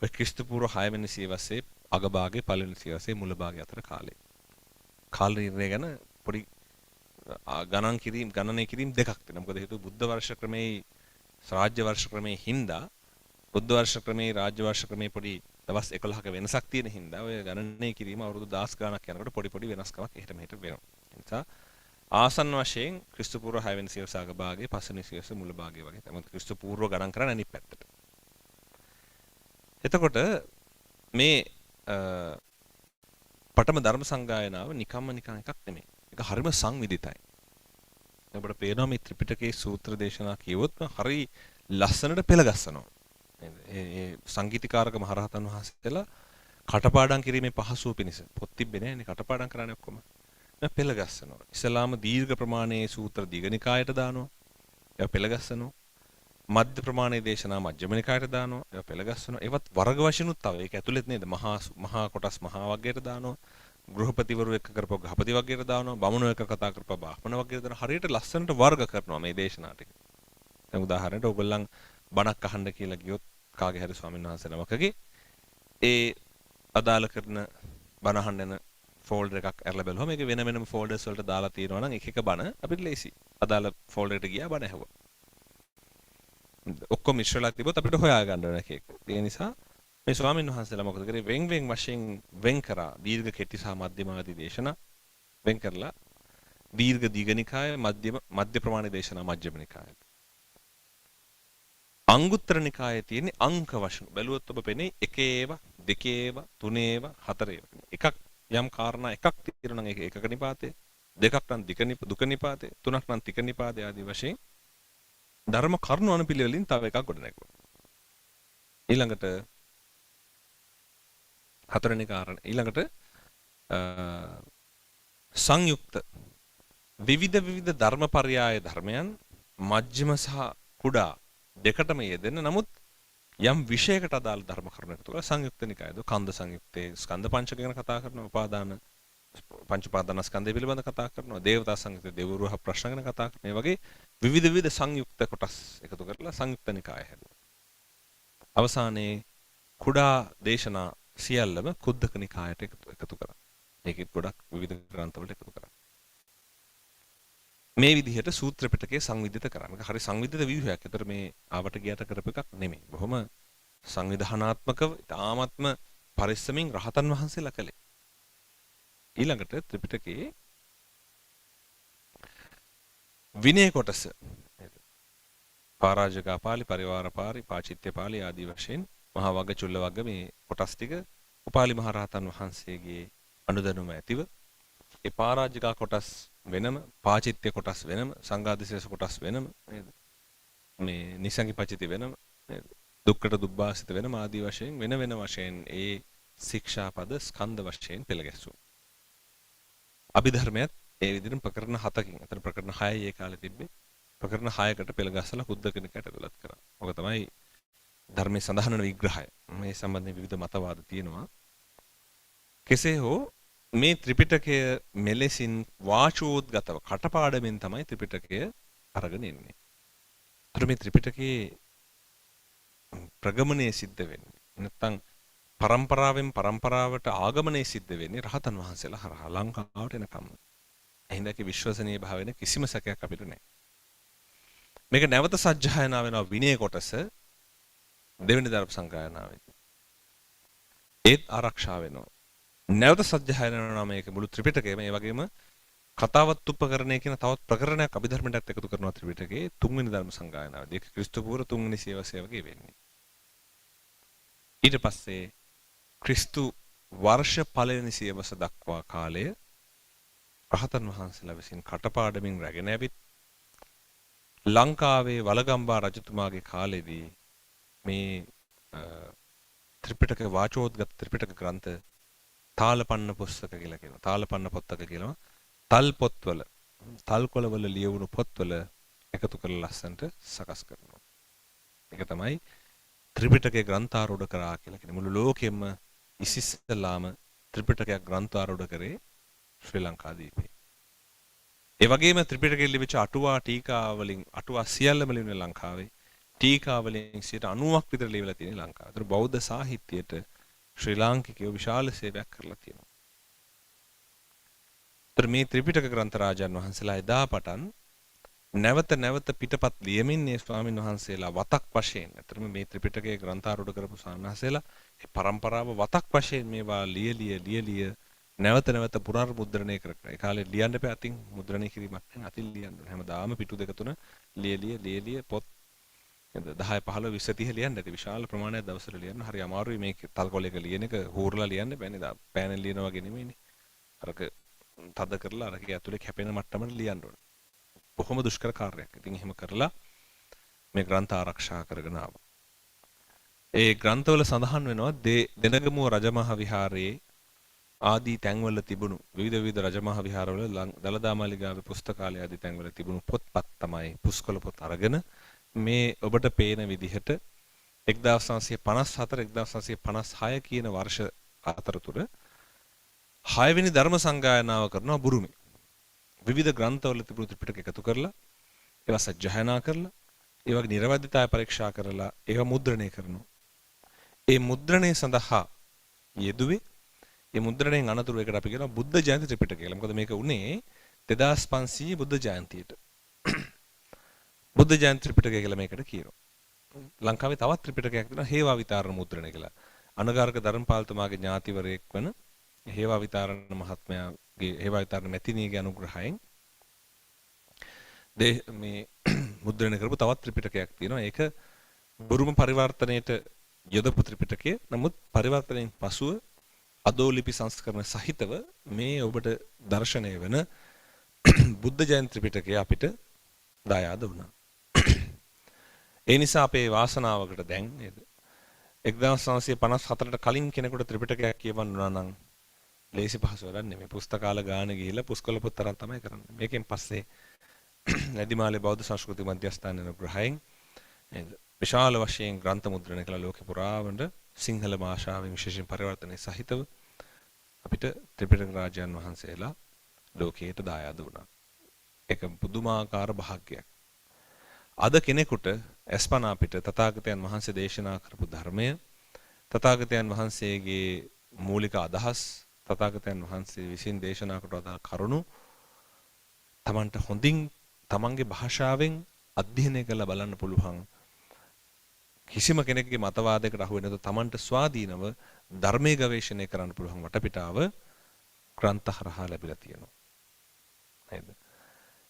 ඔය ක්‍රිස්තු පූර්ව 6 වෙනි සියවසේ අගභාගයේ පළවෙනි සියවසේ මුල භාගයේ අතර කාලේ. කාල නිර්ණය ගැන පොඩි ගණනය කිරීම දෙකක් තියෙනවා. මොකද හේතුව බුද්ධ වර්ෂ ක්‍රමේ රාජ්‍ය වර්ෂ ක්‍රමේ හින්දා බුද්ධ වර්ෂ ක්‍රමේ රාජ්‍ය වර්ෂ ක්‍රමේ පොඩි දවස් 11ක වෙනසක් තියෙන හින්දා ඔය ගණනය කිරීම අවුරුදු 10 ගණනක් යනකොට පොඩි වෙනස්කමක් එහෙට මෙහෙට වෙනවා. ඒ නිසා ආසන්න වශයෙන් ක්‍රිස්තු පූර්ව 6 වෙනි සියවස අග භාගයේ 5 වෙනි සියවස මුල භාගයේ වගේ තමයි ක්‍රිස්තු පූර්ව ගණන් කරන්නේ අනිත් පැත්තට. එතකොට මේ පඨම ධර්ම සංගායනාව නිකන් එකක් නෙමෙයි. ඒක හරිම සංවිධිතයි. අපිට පේනවා මේ ත්‍රිපිටකයේ සූත්‍ර දේශනා කියවොත් හරි ලස්සනට පෙළගස්සනවා. ඒ සංගීතකාරක මහරහතන් වහන්සේලා කටපාඩම් කිරීමේ පහසුව පිණිස පොත් තිබ්බේ නෑනේ කටපාඩම් කරන්නේ ඔක්කොම. දැන් පෙළගස්සනවා. ඉස්ලාම දීර්ඝ ප්‍රමාණයේ සූත්‍ර දීඝනිකායට දානවා. ඒක පෙළගස්සනවා. මධ්‍ය ප්‍රමාණයේ දේශනා මජ්ක්‍ධිම නිකායට දානවා. ඒක පෙළගස්සනවා. ඒවත් වර්ග වශයෙන්ුත් තව ඒක ඇතුළෙත් නේද මහා කොටස් මහා වර්ගයට දානවා. ගෘහපතිවරු එක්ක කරපුව ගෘහපති වර්ගයට දානවා. බමුණු එක්ක කතා කරපුව බ්‍රාහ්මණ වර්ගයට දානවා. හරියට ලස්සනට වර්ග කරනවා මේ දේශනා ටික. දැන් උදාහරණයක් ඔයගොල්ලන් බණක් අහන්න කියලා ගියොත් කාගේ හරි ස්වාමීන් වහන්සේ නමකගේ ඒ අදාළ කරන බණ අහන්න යන ෆෝල්ඩර් එකක් අරලා බලුවම මේක වෙන වෙනම ෆෝල්ඩර්ස් වලට දාලා තියෙනවා නම් එක බණ අපිට ලේසි. අදාළ ෆෝල්ඩර් එකට ගියා බණ ඇහුවා. ඔක්කොම ඉස්සරලා තිබ්බොත් අපිට හොයා ගන්න ඕන එක. ඒ නිසා මේ ස්වාමීන් වහන්සේලා මොකද කරේ වෙන් වශයෙන් වෙන් කරා දීර්ඝ කෙටි සහ මධ්‍යම ආදී දේශනා වෙන් කරලා දීර්ඝ දීඝනිකාය මධ්‍ය ප්‍රමාණ දේශනා මජ්ක්‍ධිම නිකාය. අංගුත්තර නිකායේ තියෙන අංක වශයෙන් බැලුවොත් ඔබ පෙනේ එකේව දෙකේව තුනේව හතරේව. එකක් යම් කාරණා එකක් තියෙනවා නම් ඒක එකක නිපාතේ, දෙකක් නම් දුක නිපාතේ, තුනක් නම් තික නිපාතේ ආදී වශයෙන් ධර්ම කරුණු අනුපිළිවෙලින් තව එකක් ගොඩ නැගුවා. ඊළඟට හතරවෙනි කාරණා ඊළඟට සංයුක්ත විවිධ ධර්මපර්යාය ධර්මයන් මජ්ක්‍ධිම සහ කුඩා දෙකටම යෙදෙන නමුත් යම් විශේෂයකට අදාළ ධර්ම කරුණු එකතු කරලා සංයුක්ත නිකායද කන්ද සංයුක්තේ ස්කන්ධ පංචක ගැන කතා කරනවා උපාදාන පංච උපාදාන ස්කන්ධය පිළිබඳ කතා කරනවා දේවතා සංයුක්තේ දේවරුහ ප්‍රශ්න ගැන කතා කරනවා මේ වගේ විවිධ සංයුක්ත කොටස් එකතු කරලා සංයුක්ත නිකාය හැදුවා. අවසානයේ කුඩා දේශනා සියල්ලම කුද්දක නිකායට එකතු කරා. මේකෙත් ගොඩක් විවිධ ග්‍රන්ථවලට එකතු කරා. මේ විදිහට සූත්‍ර පිටකේ සංවිධිත කරා. මේක හරි සංවිධිත ව්‍යුහයක්. ඒතර මේ ආවට ගියට කරපු එකක් නෙමෙයි. බොහොම සංවිධානාත්මකව තාමත්ම පරිස්සමින් රහතන් වහන්සේලා කළේ. ඊළඟට ත්‍රිපිටකයේ විනය කොටස පරාජිකා පාළි, පරිවාර පාළි, පාචිත්‍ය පාළි ආදී වශයෙන් මහා වග්ග චුල්ල වග්ග මේ කොටස් ටික උපාලි මහ රහතන් වහන්සේගේ අනුදැනුම ඇතිව ඒ පරාජිකා කොටස් වෙනම, පාචිත්‍ය කොටස් වෙනම, සංඝාදිශේෂ කොටස් වෙනම නේද? මේ නිසංගි පචිති වෙනම නේද? දුක්කට දුබ්බාසිත වෙනම ආදී වශයෙන් වෙන වශයෙන් ඒ ශික්ෂාපද ස්කන්ධ වශයෙන් පෙළ ගැසුවා. අභිධර්මයත් ඒ විදිහටම ප්‍රකරණ 7කින් අතන ප්‍රකරණ 6යි ඒ කාලේ තිබ්බේ. ප්‍රකරණ 6කට පෙළ ගැසලා කුද්දක නිකායට ඇතුළත් කරා. ඔක තමයි ධර්මයේ සඳහන් වන විග්‍රහය. මේ සම්බන්ධයෙන් විවිධ මතවාද තියෙනවා. කෙසේ හෝ මේ ත්‍රිපිටකය මෙලෙසින් වාචෝද්ගතව කටපාඩමින් තමයි ත්‍රිපිටකය අරගෙන එන්නේ. අර මේ ත්‍රිපිටකයේ ප්‍රගමනය සිද්ධ වෙන්නේ. නැත්තම් පරම්පරාවෙන් පරම්පරාවට ආගමනය සිද්ධ වෙන්නේ රහතන් වහන්සේලා හරහා ලංකාවට එනකම්. එහිඳකේ විශ්වසනීය භාව වෙන කිසිම සැකයක් අපිට නැහැ. මේක නැවත සජ්ජායනා වෙනවා විනය කොටස දෙවෙනි ධර්ම සංගායනාවේදී. ඒත් ආරක්ෂා වෙනවා. නැවත සජ්ජායනා වෙනවා මේක මුළු ත්‍රිපිටකයම ඒ වගේම කතාවත් උපකරණය කියන තවත් ප්‍රකරණයක් අභිධර්මයටත් එකතු කරනවා ත්‍රිපිටකයේ තුන්වෙනි ධර්ම සංගායනාවේදී. ඒක ක්‍රිස්තු පූර්ව තුන්වෙනි සියවසේ වගේ වෙන්නේ. ඊට පස්සේ ක්‍රිස්තු වර්ෂ පළවෙනි සියවස දක්වා කාලය රහතන් වහන්සේලා විසින් කටපාඩමින් රැගෙන ඇවිත් ලංකාවේ වලගම්බා රජතුමාගේ කාලෙදී මේ ත්‍රිපිටක වාචෝද්ගත ත්‍රිපිටක ග්‍රන්ථ තාලපන්න පුස්තක කියලා කියනවා. තාලපන්න පොත්තක කියනවා. තල් පොත්වල තල් කොළවල ලියවුණු පොත්වල එකතු කරලා ලස්සනට සකස් කරනවා. ඒක තමයි ත්‍රිපිටකයේ ග්‍රන්ථාරූඪ කරා කියලා කියන්නේ. මුළු ලෝකෙම ඉස්සෙල්ලාම ත්‍රිපිටකයක් ග්‍රන්ථාරූඪ කරේ ශ්‍රී ලංකාදීපේ. ඒ වගේම ත්‍රිපිටකයේ ලියවිච්ච අටුවා ටීකා වලින් අටුවා සියල්ලම ලියුනේ ලංකාවේ. ටීකා වලින් 90%ක් විතර ලියවිලා තියෙන්නේ ලංකාවේ. ඒතර බෞද්ධ සාහිත්‍යයට ශ්‍රී ලාංකිකයෝ විශාල සේවයක් කරලා තියෙනවා. ඒතර මේ ත්‍රිපිටක ග්‍රන්ථ රාජාන් වහන්සේලා එදා පටන් නැවත පිටපත් ලියමින් මේ ස්වාමින් වහන්සේලා වතක් වශයෙන් අතරම මේ ත්‍රිපිටකයේ ග්‍රන්ථාරූඪ කරපු සාමණේරයන්ලා ඒ පරම්පරාව වතක් වශයෙන් මේවා ලිය නැවත පුනර්මුද්‍රණය කරනවා. ඒ කාලේ ලියන්න බෑ අතින් මුද්‍රණය කිරීමක් නැහැ. අතින් ලියන්න ඕනේ. හැමදාම පිටු දෙක තුන ලිය පොත් 10 15 20 30 ලියන්න ඇති. විශාල ප්‍රමාණයක් දවසට ලියන්න. හරි අමාරුයි මේක තල්කොලයක ලියන එක හූරලා ලියන්න බෑනේ. පෑනෙන් ලියන වගේ නෙමෙයිනේ. අරක තද කරලා අරක ඇතුලේ කැපෙන මට්ටමට ලියන්න ඕනේ. බොහොම දුෂ්කර කාර්යයක්. ඉතින් එහෙම කරලා මේ ග්‍රන්ථ ආරක්ෂා කරගෙන ආවා. ඒ ග්‍රන්ථවල සඳහන් වෙනවා දෙනගමුව රජමහා විහාරයේ ආදී තැන්වල තිබුණු විවිධ රජමහා විහාරවල දලදා මාලිගාවේ පුස්තකාලය ආදී තැන්වල තිබුණු පොත්පත් තමයි පුස්කොළ පොත් අරගෙන මේ ඔබට පේන විදිහට 1954 1956 කියන වර්ෂ අතරතුර 6 වෙනි ධර්ම සංගායනාව කරනවා බුරුමේ. විවිධ ග්‍රන්ථවල තිබුණු ත්‍රිපිටක එකතු කරලා ඒවා සජ්ජායනා කරලා ඒ වගේ නිර්වැද්‍යතාවය පරීක්ෂා කරලා ඒවා මුද්‍රණය කරනවා. ඒ මුද්‍රණය සඳහා යෙදුවේ මේ මුද්‍රණයෙන් අනතුරු එකට අපි කියනවා බුද්ධ ජයන්ති ත්‍රිපිටකය කියලා. මොකද මේක උනේ 2500 බුද්ධ ජයන්තියට. බුද්ධ ජයන්ති ත්‍රිපිටකය කියලා මේකට කියනවා. ලංකාවේ තවත් ත්‍රිපිටකයක් තියෙනවා හේවා විතරණ මුද්‍රණය කියලා. අනගාരിക ධර්මපාලතුමාගේ ඥාතිවරයෙක් වන හේවා විතරණ මහත්මයාගේ හේවා විතරණ මැතිණියගේ අනුග්‍රහයෙන් මේ මුද්‍රණය කරපු තවත් ත්‍රිපිටකයක් තියෙනවා. ඒක බුරුම පරිවර්තනයේට යොදපු ත්‍රිපිටකය. නමුත් පරිවර්තනයෙන් පසුව අදෝලිපි සංස්කරණ සහිතව මේ ඔබට දර්ශනය වෙන බුද්ධ ජයන්ති ත්‍රිපිටකය අපිට දායාද වුණා. ඒ නිසා අපේ වාසනාවකට දැන් නේද 1954ට කලින් කෙනෙකුට ත්‍රිපිටකයක් කියවන්න උනා නම් ලේසි පහසු වැඩක් නෙමෙයි. පුස්තකාල ගාන ගිහිල්ලා පුස්කොළ පොත් තරම් තමයි කරන්නේ. මේකෙන් පස්සේ නැදිමාලේ බෞද්ධ සංස්කෘති මධ්‍යස්ථානයේ අනුග්‍රහයෙන් නේද? විශාල වශයෙන් ග්‍රන්ථ මුද්‍රණය කළ ලෝකේ පුරාවට සිංහල භාෂාවෙන් විශේෂයෙන් පරිවර්තනයේ සහිතව අපිට ත්‍රිපිටක රාජයන් වහන්සේලා ලෝකයට දායාද වුණා. ඒක පුදුමාකාර භාග්‍යයක්. අද කෙනෙකුට අස්පනා පිට තථාගතයන් වහන්සේ දේශනා කරපු ධර්මය තථාගතයන් වහන්සේගේ මූලික අදහස් තථාගතයන් වහන්සේ විසින් දේශනා කොට කරුණු තමන්ට හොඳින් තමන්ගේ භාෂාවෙන් අධ්‍යයනය කරලා බලන්න පුළුවන් කිසිම කෙනෙකුගේ මතවාදයකට අහු වෙන්නේ නැතුව තමන්ට ස්වාධීනව ධර්මයේ ගවේෂණය කරන්න පුළුවන් වටපිටාව ග්‍රන්ථ හරහා ලැබිලා තියෙනවා නේද?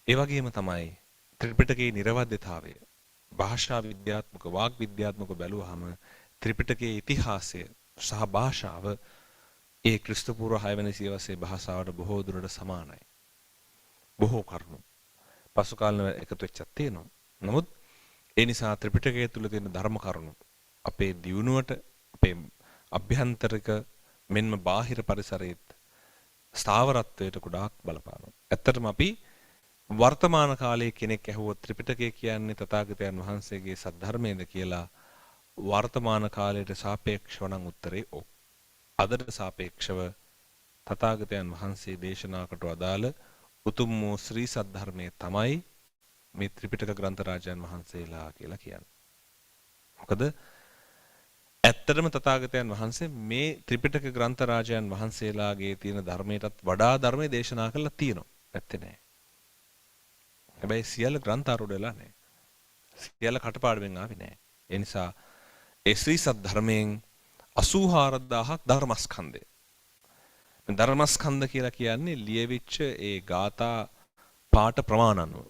ඒ වගේම තමයි ත්‍රිපිටකයේ නිර්වද්‍යතාවය භාෂා විද්‍යාත්මක වාග් විද්‍යාත්මක බැලුවහම ත්‍රිපිටකයේ ඉතිහාසය සහ භාෂාව ඒ ක්‍රිස්තු පූර්ව 6 වෙනි සියවසේ භාෂාවට බොහෝ දුරට සමානයි. බොහෝ කරුණු පසු කාලවල එකතු වෙච්චක් තියෙනවා. නමුත් ඒ නිසා ත්‍රිපිටකයේ තුල තියෙන ධර්ම කරුණු අපේ දියුණුවට අපේ අභ්‍යන්තරික මෙන්ම බාහිර පරිසරයේත් ස්ථාවරත්වයට ගොඩාක් බලපානවා. ඇත්තටම අපි වර්තමාන කාලයේ කෙනෙක් ඇහුවොත් ත්‍රිපිටකය කියන්නේ තථාගතයන් වහන්සේගේ සද්ධර්මයේද කියලා වර්තමාන කාලයට සාපේක්ෂව නම් උත්තරේ ඔව්. අදට සාපේක්ෂව තථාගතයන් වහන්සේ දේශනා කොට අදාළ උතුම් වූ ශ්‍රී සද්ධර්මයේ තමයි මේ ත්‍රිපිටක ග්‍රන්ථ රාජයන් වහන්සේලා කියලා කියන්නේ. මොකද ඇත්තටම තථාගතයන් වහන්සේ මේ ත්‍රිපිටක ග්‍රන්ථ රාජයන් වහන්සේලාගේ තියෙන ධර්මයටත් වඩා ධර්මයේ දේශනා කළා තියෙනවා. නැත්තේ නෑ. හැබැයි සියල්ල ග්‍රන්ථ ආරූඪ වෙලා නෑ. සියල්ල කටපාඩම්ෙන් ආවේ නෑ. ඒ නිසා ඒ ශ්‍රී සද්ධර්මයෙන් 84000ක් ධර්මස්කන්ධය. ධර්මස්කන්ධ කියලා කියන්නේ ලියවිච්ච ඒ ගාථා පාඨ ප්‍රමාණ අනුව.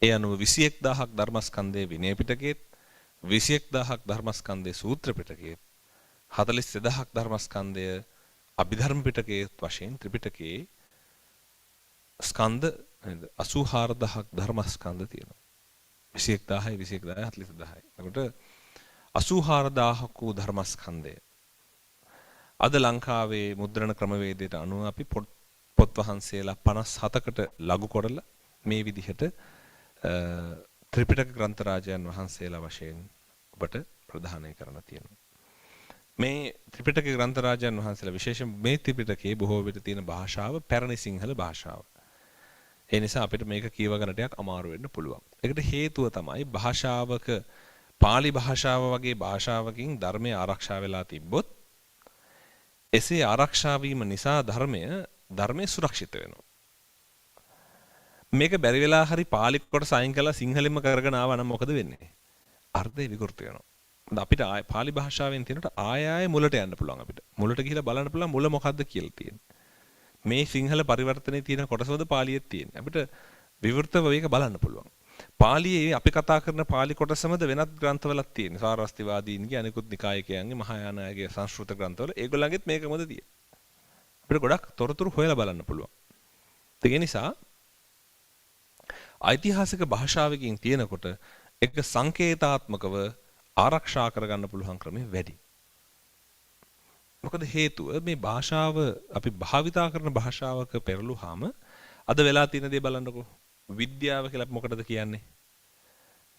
ඒ අනුව 21000ක් ධර්මස්කන්ධයේ විනය පිටකයේත් 21000ක් ධර්මස්කන්ධයේ සූත්‍ර පිටකයේත් 42000ක් ධර්මස්කන්ධය අභිධර්ම පිටකයේ වශයෙන් ත්‍රිපිටකයේ ස්කන්ධ 84000ක් ධර්මස්කන්ධ තියෙනවා. 21000යි 21000යි 42000යි. එතකොට 84000ක් වූ ධර්මස්කන්ධය. අද ලංකාවේ මුද්‍රණ ක්‍රමවේදයට අනුව අපි පොත් වහන්සේලා 57කට ලඝු කරලා මේ විදිහට ත්‍රිපිටක ග්‍රන්ථ රාජයන් වහන්සේලා වශයෙන් ඔබට ප්‍රදානය කරන්න තියෙනවා. මේ ත්‍රිපිටක ග්‍රන්ථ රාජයන් වහන්සේලා විශේෂයෙන් මේ ත්‍රිපිටකයේ බොහෝ විට තියෙන භාෂාව පැරණි සිංහල භාෂාව. ඒ නිසා අපිට මේක කියව ගන්න ටිකක් අමාරු වෙන්න පුළුවන්. ඒකට හේතුව තමයි භාෂාවක පාලි භාෂාව වගේ භාෂාවකින් ධර්මය ආරක්ෂා වෙලා තිබ්බොත් එසේ ආරක්ෂා වීම නිසා ධර්මයේ සුරක්ෂිත වෙනවා. මේක බැරි වෙලා හරි පාලි කොටස අයින් කරලා සිංහලෙන්ම කරගෙන ආවා නම් මොකද වෙන්නේ? අර්ථය විකෘති වෙනවා. අපිට පාලි භාෂාවෙන් තියෙනට ආයෙ මුලට යන්න පුළුවන් අපිට. මුලට ගිහිල්ලා බලන්න පුළුවන් මුල මොකද්ද කියලා තියෙන්නේ. මේ සිංහල පරිවර්තනයේ තියෙන කොටසවද පාලියෙත් තියෙන්නේ. අපිට විවෘතව මේක බලන්න පුළුවන්. පාලියේ අපි කතා කරන පාලි කොටසමද වෙනත් ග්‍රන්ථවලක් තියෙන්නේ. සාරස්තිවාදීන්ගේ අනිකුත් නිකායකයන්ගේ මහායානගේ සංස්කෘත ග්‍රන්ථවල ඒගොල්ලන්ගෙත් මේකමද තියෙන්නේ. අපිට ගොඩක් තොරතුරු හොයලා බලන්න පුළුවන්. ඒ නිසා ඓතිහාසික භාෂාවකින් තියෙනකොට එක සංකේතාත්මකව ආරක්ෂා කරගන්න පුළුවන් ක්‍රමය වැඩි. මොකද හේතුව මේ භාෂාව අපි භාවිතා කරන භාෂාවක පෙරළුවාම අද වෙලා තියෙන දේ බලන්නකෝ. විද්‍යාව කියලා මොකටද කියන්නේ?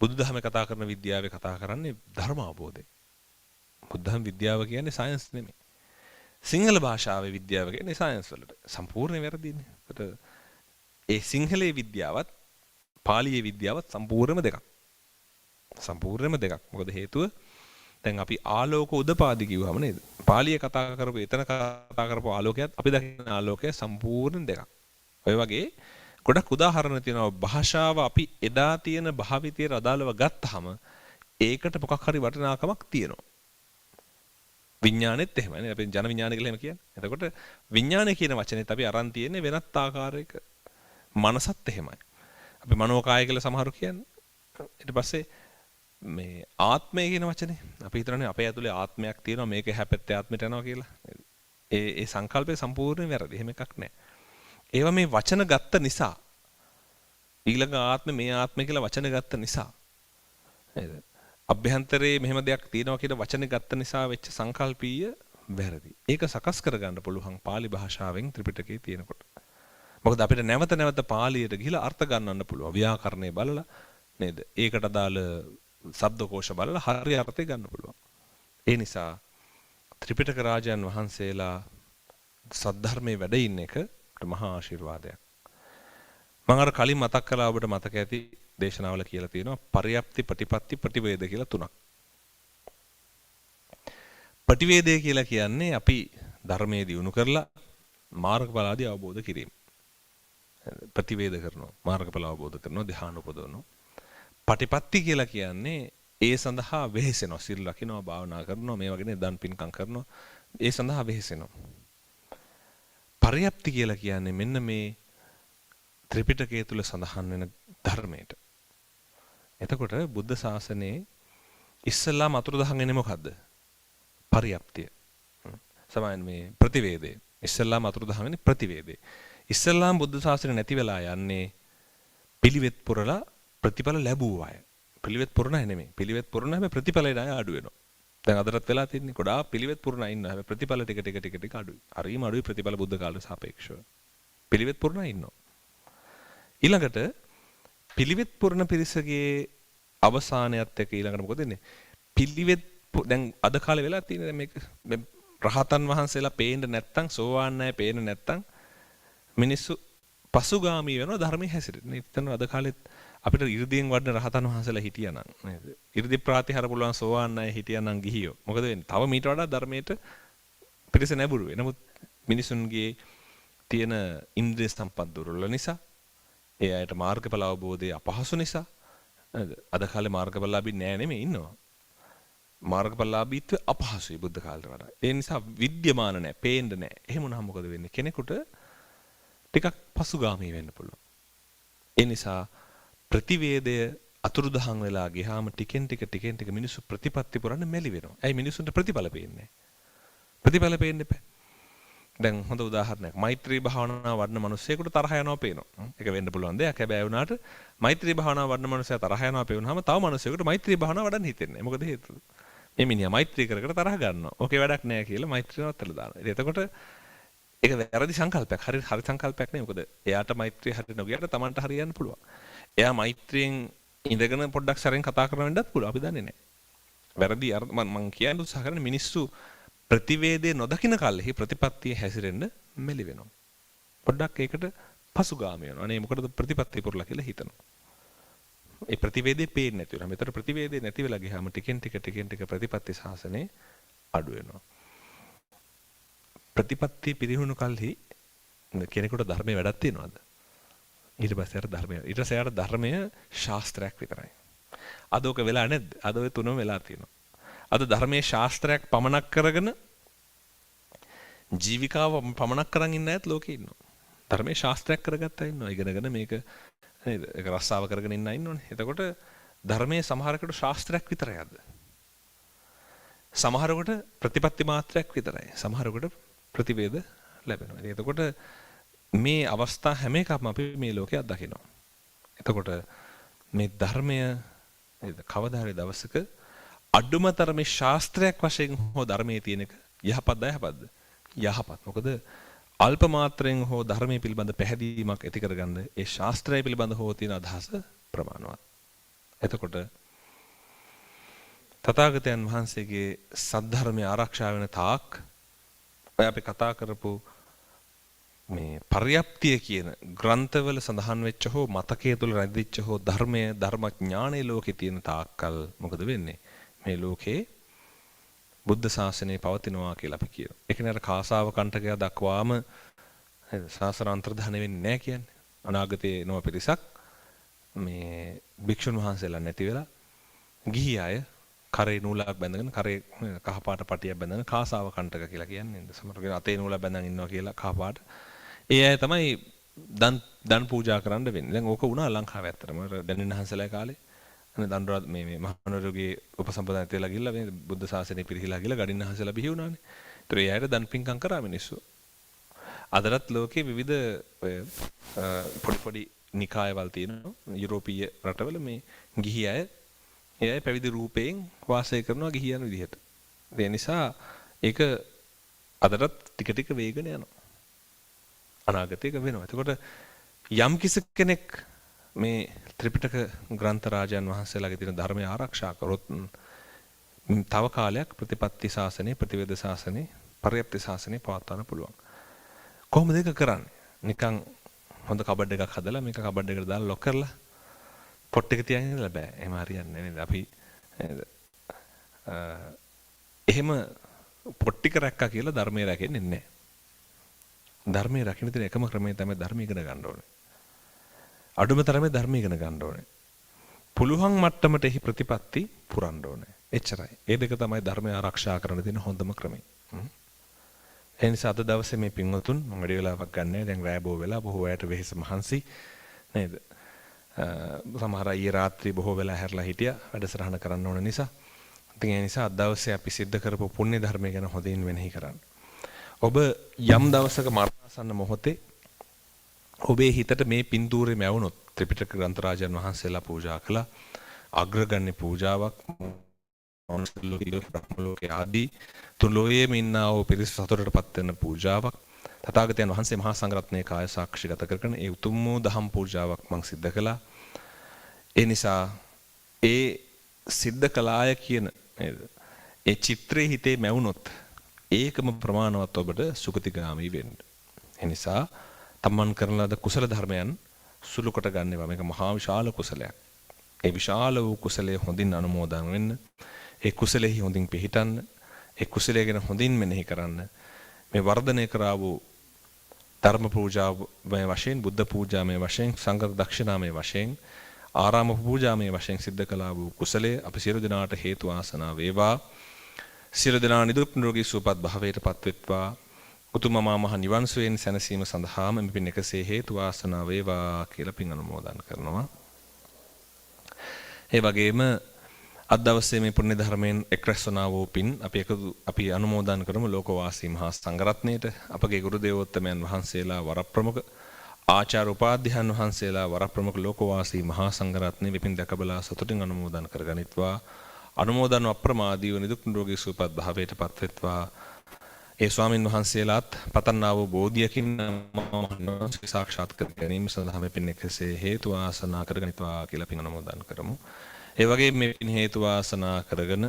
බුදුදහමේ කතා කරන විද්‍යාවේ කතා කරන්නේ ධර්ම අවබෝධය. බුදුදහම විද්‍යාව කියන්නේ සයන්ස් නෙමෙයි. සිංහල භාෂාවේ විද්‍යාව කියන්නේ සයන්ස් වලට සම්පූර්ණයෙන් වැරදින්නේ. ඒකට ඒ සිංහලයේ විද්‍යාවත් පාලියේ විද්‍යාවත් සම්පූර්ණයෙන්ම දෙකක්. සම්පූර්ණයෙන්ම දෙකක්. මොකද හේතුව දැන් අපි ආලෝක උදපාදි කිව්වම නේද? පාලියේ කතා කරපු එතන කතා කරපු ආලෝකයත් අපි දකින ආලෝකය සම්පූර්ණ දෙකක්. ඔය වගේ ගොඩක් උදාහරණ තියෙනවා. භාෂාව අපි එදා තියෙන භාවිතයට අදාළව ගත්තාම ඒකට මොකක් හරි වටිනාකමක් තියෙනවා. විඥානෙත් එහෙමයි. අපි ජන විඥානය කියලා එහෙම කියන්නේ. එතකොට විඥානය කියන වචනේත් අපි අරන් තියෙන්නේ වෙනත් ආකාරයක. මනසත් එහෙමයි. අපි මනෝකාය කියලා සමහරු කියන්නේ. ඊට පස්සේ මේ ආත්මය කියන වචනේ අපි හිතන්නේ අපේ ඇතුලේ ආත්මයක් තියෙනවා මේක හැපැත්තේ ආත්මයට යනවා කියලා. ඒ සංකල්පය සම්පූර්ණයෙන් වැරදි. එහෙම එකක් නැහැ. ඒවා මේ වචන ගත්ත නිසා ඊළඟ ආත්මය මේ ආත්මය කියලා වචන ගත්ත නිසා නේද? අභ්‍යන්තරයේ මෙහෙම දෙයක් තියෙනවා කියන වචනේ ගත්ත නිසා වෙච්ච සංකල්පීය වැරදි. ඒක සකස් කරගන්න පුළුවන් pāli භාෂාවෙන් ත්‍රිපිටකයේ තියෙනකොට. මොකද අපිට නැවත නැවත පාලියට ගිහිලා අර්ථ ගන්නන්න පුළුවන්. ව්‍යාකරණය බලලා නේද? ඒකට අදාළ ශබ්දකෝෂ බලලා හරිය අර්ථය ගන්න පුළුවන්. ඒ නිසා ත්‍රිපිටක රාජයන් වහන්සේලා සද්ධර්මයේ වැඩ ඉන්න එක මහා ආශිර්වාදයක්. මම අර කලින් මතක් කළා ඔබට මතක ඇති දේශනාවල කියලා තියෙනවා පරියප්ති ප්‍රතිපත්ති ප්‍රතිවේද කියලා තුනක්. ප්‍රතිවේදය කියලා කියන්නේ අපි ධර්මයේ දියුණු කරලා මාර්ගඵල ආදී අවබෝධ කිරීම. ප්‍රතිවේද කරනවා මාර්ගඵල අවබෝධ කරනවා ධ්‍යාන උපදවනවා. ප්‍රතිපත්ති කියලා කියන්නේ ඒ සඳහා වෙහෙසෙනවා සිල් රකින්නවා භාවනා කරනවා මේ වගේ දන් පින්කම් කරනවා ඒ සඳහා වෙහෙසෙනවා. පරියප්ති කියලා කියන්නේ මෙන්න මේ ත්‍රිපිටකය තුල සඳහන් වෙන ධර්මයට. එතකොට බුද්ධ ශාසනයේ ඉස්සල්ලාම අතුරුදහන් වෙන්නේ මොකද්ද? පරියප්තිය. සමාන මේ ප්‍රතිවේදය. ඉස්සල්ලාම අතුරුදහන් වෙන්නේ ප්‍රතිවේදේ. ඉස්සල්ලාම බුද්ධ ශාසනය නැති වෙලා යන්නේ පිළිවෙත් පුරලා ප්‍රතිඵල ලැබුව අය. පිළිවෙත් පුරණයි නෙමෙයි. පිළිවෙත් පුරණ හැබැයි ප්‍රතිඵලේ ණය අඩු වෙනවා. දැන් අදටත් වෙලා තියෙන්නේ ගොඩාක් පිළිවෙත් පුරණයි ඉන්නවා. හැබැයි ප්‍රතිඵල ටික අඩුයි. හරිම අඩුයි ප්‍රතිඵල බුද්ධ කාලයට සාපේක්ෂව. පිළිවෙත් පුරණයි ඉන්නවා. ඊළඟට පිළිවෙත් පුරණ පිරිසගේ අවසානයත් එක්ක ඊළඟට මොකද වෙන්නේ? පිළිවෙත් දැන් අද කාලේ වෙලා තියෙන්නේ මේක රහතන් වහන්සේලා පේන්න නැත්තම් සෝවාන් නැහැ පේන්න නැත්තම් මිනිස්සු පසුගාමී වෙනවා ධර්මයේ හැසිරෙන්නේ. ඉතින් අද කාලෙත් අපිට 이르දීන් වඩන රහතන් වහන්සේලා හිටියානම් නේද? 이르දි ප්‍රාතිහාර පුළුවන් සෝවාන් නැහැ හිටියානම් ගිහියෝ. මොකද වෙන්නේ? තව මීට වඩා ධර්මයට පිරිස නැඹුරු වෙයි. නමුත් මිනිසුන්ගේ තියෙන ඉන්ද්‍රිය සම්පත් දුර්වල නිසා ඒ අයට මාර්ගඵල අවබෝධය අපහසු නිසා අද කාලේ මාර්ගඵලලාභී නෑ නෙමෙයි ඉන්නවා. මාර්ගඵලලාභීත්වය අපහසුයි බුද්ධ කාලේට වඩා. ඒ නිසා විද්‍යමාන නෑ, පේන්න නෑ. එහෙම වුණාම මොකද වෙන්නේ? කෙනෙකුට ටිකක් පසුගාමී වෙන්න පුළුවන්. ඒ නිසා ප්‍රතිවේදය අතුරුදහන් වෙලා ගියාම ටිකෙන් ටික මිනිස්සු ප්‍රතිපත්ති පුරන්න මැලි වෙනවා. ඇයි මිනිස්සුන්ට ප්‍රතිඵල පේන්නේ? ප්‍රතිඵල පේන්න එපා. දැන් හොඳ උදාහරණයක් මෛත්‍රී භාවනාව වඩන මිනිස්සෙකුට තරහ යනවා පේනවා. ඒක වෙන්න පුළුවන් දෙයක්. හැබැයි වුණාට මෛත්‍රී භාවනාව වඩන මිනිස්සයා තරහ යනවා පේනවාම තව මිනිස්සෙකුට මෛත්‍රී භාවනාව වඩන්න හිතෙන්නේ. මොකද හේතුව? මේ මිනිහා මෛත්‍රී කර තරහ ගන්නවා. ඕකේ වැඩක් නැහැ කියලා මෛත්‍රී නවත්තලා දානවා. එතකොට ඒක වැරදි සංකල්පයක්. හරි සංකල්පයක් නෙවෙයි. මොකද එයාට මෛත්‍රී හරියට නොගියට Tamanට හරියන්න පුළුවන්. එයා මෛත්‍රියෙන් ඉඳගෙන පොඩ්ඩක් සැරෙන් කතා කරන වෙන්නත් පුළුවන්. අපි දන්නේ නැහැ. වැරදි මම කියන්න උත්සාහ කරන්නේ මිනිස්සු ප්‍රතිවේදේ නොදකින කල්හි ප්‍රතිපත්තිය හැසිරෙන්න මෙලි වෙනවා. පොඩ්ඩක් ඒකට පසුගාමී වෙනවා. අනේ මොකටද ප්‍රතිපත්තිය පුරලා කියලා හිතනවා. ඒ ප්‍රතිවේදේ පේන්නේ නැති වෙනවා. මෙතන ප්‍රතිවේදේ නැති වෙලා ගියාම ටිකෙන් ටික ප්‍රතිපත්ති ශාසනේ අඩු වෙනවා. ප්‍රතිපත්තිය පිරිහුණු කල්හි කෙනෙකුට ධර්මයේ වැඩක් තියනවාද? ඊට පස්සේ අර ධර්මය ශාස්ත්‍රයක් විතරයි. අද ඔක වෙලා නැද්ද? අද ඔය තුනම වෙලා තියෙනවා. අද ධර්මයේ ශාස්ත්‍රයක් පමනක් කරගෙන ජීවිකාව පමනක් කරන් ඉන්න අයත් ලෝකේ ඉන්නවා. ධර්මයේ ශාස්ත්‍රයක් කරගත්තා ඉන්නවා. ඉගෙනගෙන මේක නේද? ඒක රස්සාව කරගෙන ඉන්නෝනේ. එතකොට ධර්මයේ සමහරකට ශාස්ත්‍රයක් විතරයි අද. සමහරකට ප්‍රතිපත්ති මාත්‍රයක් විතරයි. සමහරකට ප්‍රතිවේද ලැබෙනවා. එතකොට මේ අවස්ථා හැම එකක්ම අපි මේ ලෝකේ අත්දකිනවා. එතකොට මේ ධර්මය නේද? කවදා හරි දවසක අඩුමතරමේ ශාස්ත්‍රයක් වශයෙන් හෝ ධර්මයේ තියෙන එක යහපත්ද යහපත්ද? යහපත්. මොකද අල්ප මාත්‍රයෙන් හෝ ධර්මයේ පිළිබඳ පැහැදීමක් ඇති කරගන්න ඒ ශාස්ත්‍රය පිළිබඳ හෝ තියෙන අදහස ප්‍රමාණවත්. එතකොට තථාගතයන් වහන්සේගේ සද්ධර්මය ආරක්ෂා වෙන තාක් ඔය අපි කතා කරපු මේ පරියප්තිය කියන ග්‍රන්ථවල සඳහන් වෙච්ච හෝ මතකයේ තුල රැඳිච්ච හෝ ධර්මඥානයේ ලෝකේ තියෙන තාක්කල් මොකද වෙන්නේ? මේ ලෝකේ බුද්ධ ශාසනය පවතිනවා කියලා අපි කියනවා. ඒ කියන්නේ අර කාසාව කණ්ඨකය දක්වාම ශාසන අන්තර්ධානය වෙන්නේ නැහැ කියන්නේ. අනාගතයේ නොව පිරිසක් මේ භික්ෂුන් වහන්සේලා නැති වෙලා ගිහි අය කරේ නූලක් බැඳගෙන කරේ කහපාට පටියක් බැඳගෙන කාසාව කණ්ඨක කියලා කියන්නේ. සමහර කෙනා අතේ නූලක් බැඳන් ඉන්නවා කියලා කහපාට. ඒ අය තමයි දන් පූජා කරන්න වෙන්නේ. දැන් ඕක වුණා ලංකාවේ ඇත්තටම. දැනෙන හංසලා කාලේ දන්රාත් මේ මහනුවරගේ උපසම්පදායට වෙලා ගිහිල්ලා මේ බුද්ධ ශාසනය පිරිහිලා ගිහිල්ලා ගඩින්න හසලා බිහි වුණානේ. ඒතර ඒ අයට දන් පින්කම් කරා මිනිස්සු. අදටත් ලෝකේ විවිධ පොඩි නිකායවල් තියෙනවා. යුරෝපීය රටවල මේ ගිහි අය ඒ අය පැවිදි රූපයෙන් වාසය කරනවා ගිහියන් විදිහට. ඒ නිසා ඒක අදටත් ටික ටික වේගන යනවා. අනාගතයක වෙනවා. එතකොට යම් කිසි කෙනෙක් මේ ත්‍රිපිටක ග්‍රන්ථ රාජයන් වහන්සේලාගේ තියෙන ධර්මය ආරක්ෂා කරොත් තව කාලයක් ප්‍රතිපත්ති ශාසනය, ප්‍රතිවේද ශාසනය, පර්යප්ති ශාසනය පවත්වන්න පුළුවන්. කොහොමද ඒක කරන්නේ? නිකන් හොඳ කබඩ් එකක් හදලා මේක කබඩ් එකට දාලා ලොක් කරලා පොට් එක තියන් ඉඳලා බෑ. එහෙම හරියන්නේ නේද? අපි එහෙම පොට් ටික රැක්කා කියලා ධර්මයේ රැකෙන්නේ නැහැ. ධර්මයේ රැකින තියෙන එකම ක්‍රමය තමයි ධර්ම ඉගෙන ගන්න ඕනේ. අඩුම තරමේ ධර්ම ඉගෙන ගන්න ඕනේ. පුළුවන් මට්ටමට එහි ප්‍රතිපත්ති පුරන්න ඕනේ. එච්චරයි. ඒ දෙක තමයි ධර්මය ආරක්ෂා කරන්න තියෙන හොඳම ක්‍රමය. ඒ නිසා අද දවසේ මේ පින්වතුන් මම වැඩි වෙලාවක් ගන්නෑ. දැන් රෑ බොහෝ වෙලා බොහෝ අයට වෙහෙස මහන්සි නේද? සමහර අය රාත්‍රී බොහෝ වෙලා හැරලා හිටියා වැඩසටහන කරන්න ඕන නිසා. ඉතින් ඒ නිසා අද දවසේ අපි සිද්ධ කරපු පුණ්‍ය ධර්මය ගැන හොඳින් වෙනෙහි කරන්න. ඔබ යම් දවසක මරණාසන්න මොහොතේ ඔබේ හිතට මේ පින්තූරේ මැවුනොත් ත්‍රිපිටක ග්‍රන්ථ රාජයන් වහන්සේලා පූජා කළා අග්‍රගණ්‍ය පූජාවක් ලෝකයේ ආදී තුන් ලෝකයේම ඉන්නා වූ පිරිස සතුටටපත් වෙන පූජාවක් තථාගතයන් වහන්සේ මහා සංඝරත්නයේ කාය සාක්ෂිගත කරගෙන ඒ උතුම් වූ දහම් පූජාවක් මම සිද්ධ කළා. ඒ නිසා ඒ සිද්ධ කළාය කියන නේද? ඒ චිත්‍රයේ හිතේ මැවුනොත් ඒකම ප්‍රමාණවත් ඔබට සුගතිගාමී වෙන්න. ඒ නිසා තමන් කරන ලද කුසල ධර්මයන් සුළු කොට ගන්නවා. මේක මහා විශාල කුසලයක්. ඒ විශාල වූ කුසලයේ හොඳින් අනුමෝදන් වෙන්න. ඒ කුසලෙහි හොඳින් පිහිටන්න. ඒ කුසලයේ ගැන හොඳින් මෙනෙහි කරන්න. මේ වර්ධනය කරා වූ ධර්ම පූජාමය වශයෙන්, බුද්ධ පූජාමය වශයෙන්, සංඝ දක්ෂිනාමය වශයෙන්, ආරාම පූජාමය වශයෙන් සිද්ධ කළා වූ කුසලයේ අපි සියලු දෙනාට හේතු ආසනා වේවා. සියලු දෙනා නිදුක් නිරෝගී සුවපත් භාවයට පත්වෙත්වා. උතුම් මහ නිවන් සුවයෙන් සැනසීම සඳහාම මේ පින් එකසේ හේතු වාසනා වේවා කියලා පින් අනුමෝදන් කරනවා. ඒ වගේම අද දවසේ මේ පුණ්‍ය ධර්මයෙන් එක් රැස්වනා වූ පින් අපි අනුමෝදන් කරමු ලෝකවාසී මහා සංඝරත්නයට, අපගේ ගුරු දේවෝත්තමයන් වහන්සේලා වරප්‍රමුඛ ආචාර්ය උපාධ්‍යයන් වහන්සේලා වරප්‍රමුඛ ලෝකවාසී මහා සංඝරත්නයේ විපින් දැකබලා සතුටින් අනුමෝදන් කරගනිත්වා. අනුමෝදන් අප්‍රමාදීව නිදුක් නිරෝගී සුවපත් භාවයට පත්වෙත්වා. ඒ ස්වාමින් වහන්සේලාත් පතන්නා වූ බෝධියකින් සාක්ෂාත් කර ගැනීම සඳහා මේ පින් එකසේ හේතු ආසනා කරගනිත්වා කියලා පින් අනුමෝදන් කරමු. ඒ වගේම මේ පින් හේතු ආසනා කරගෙන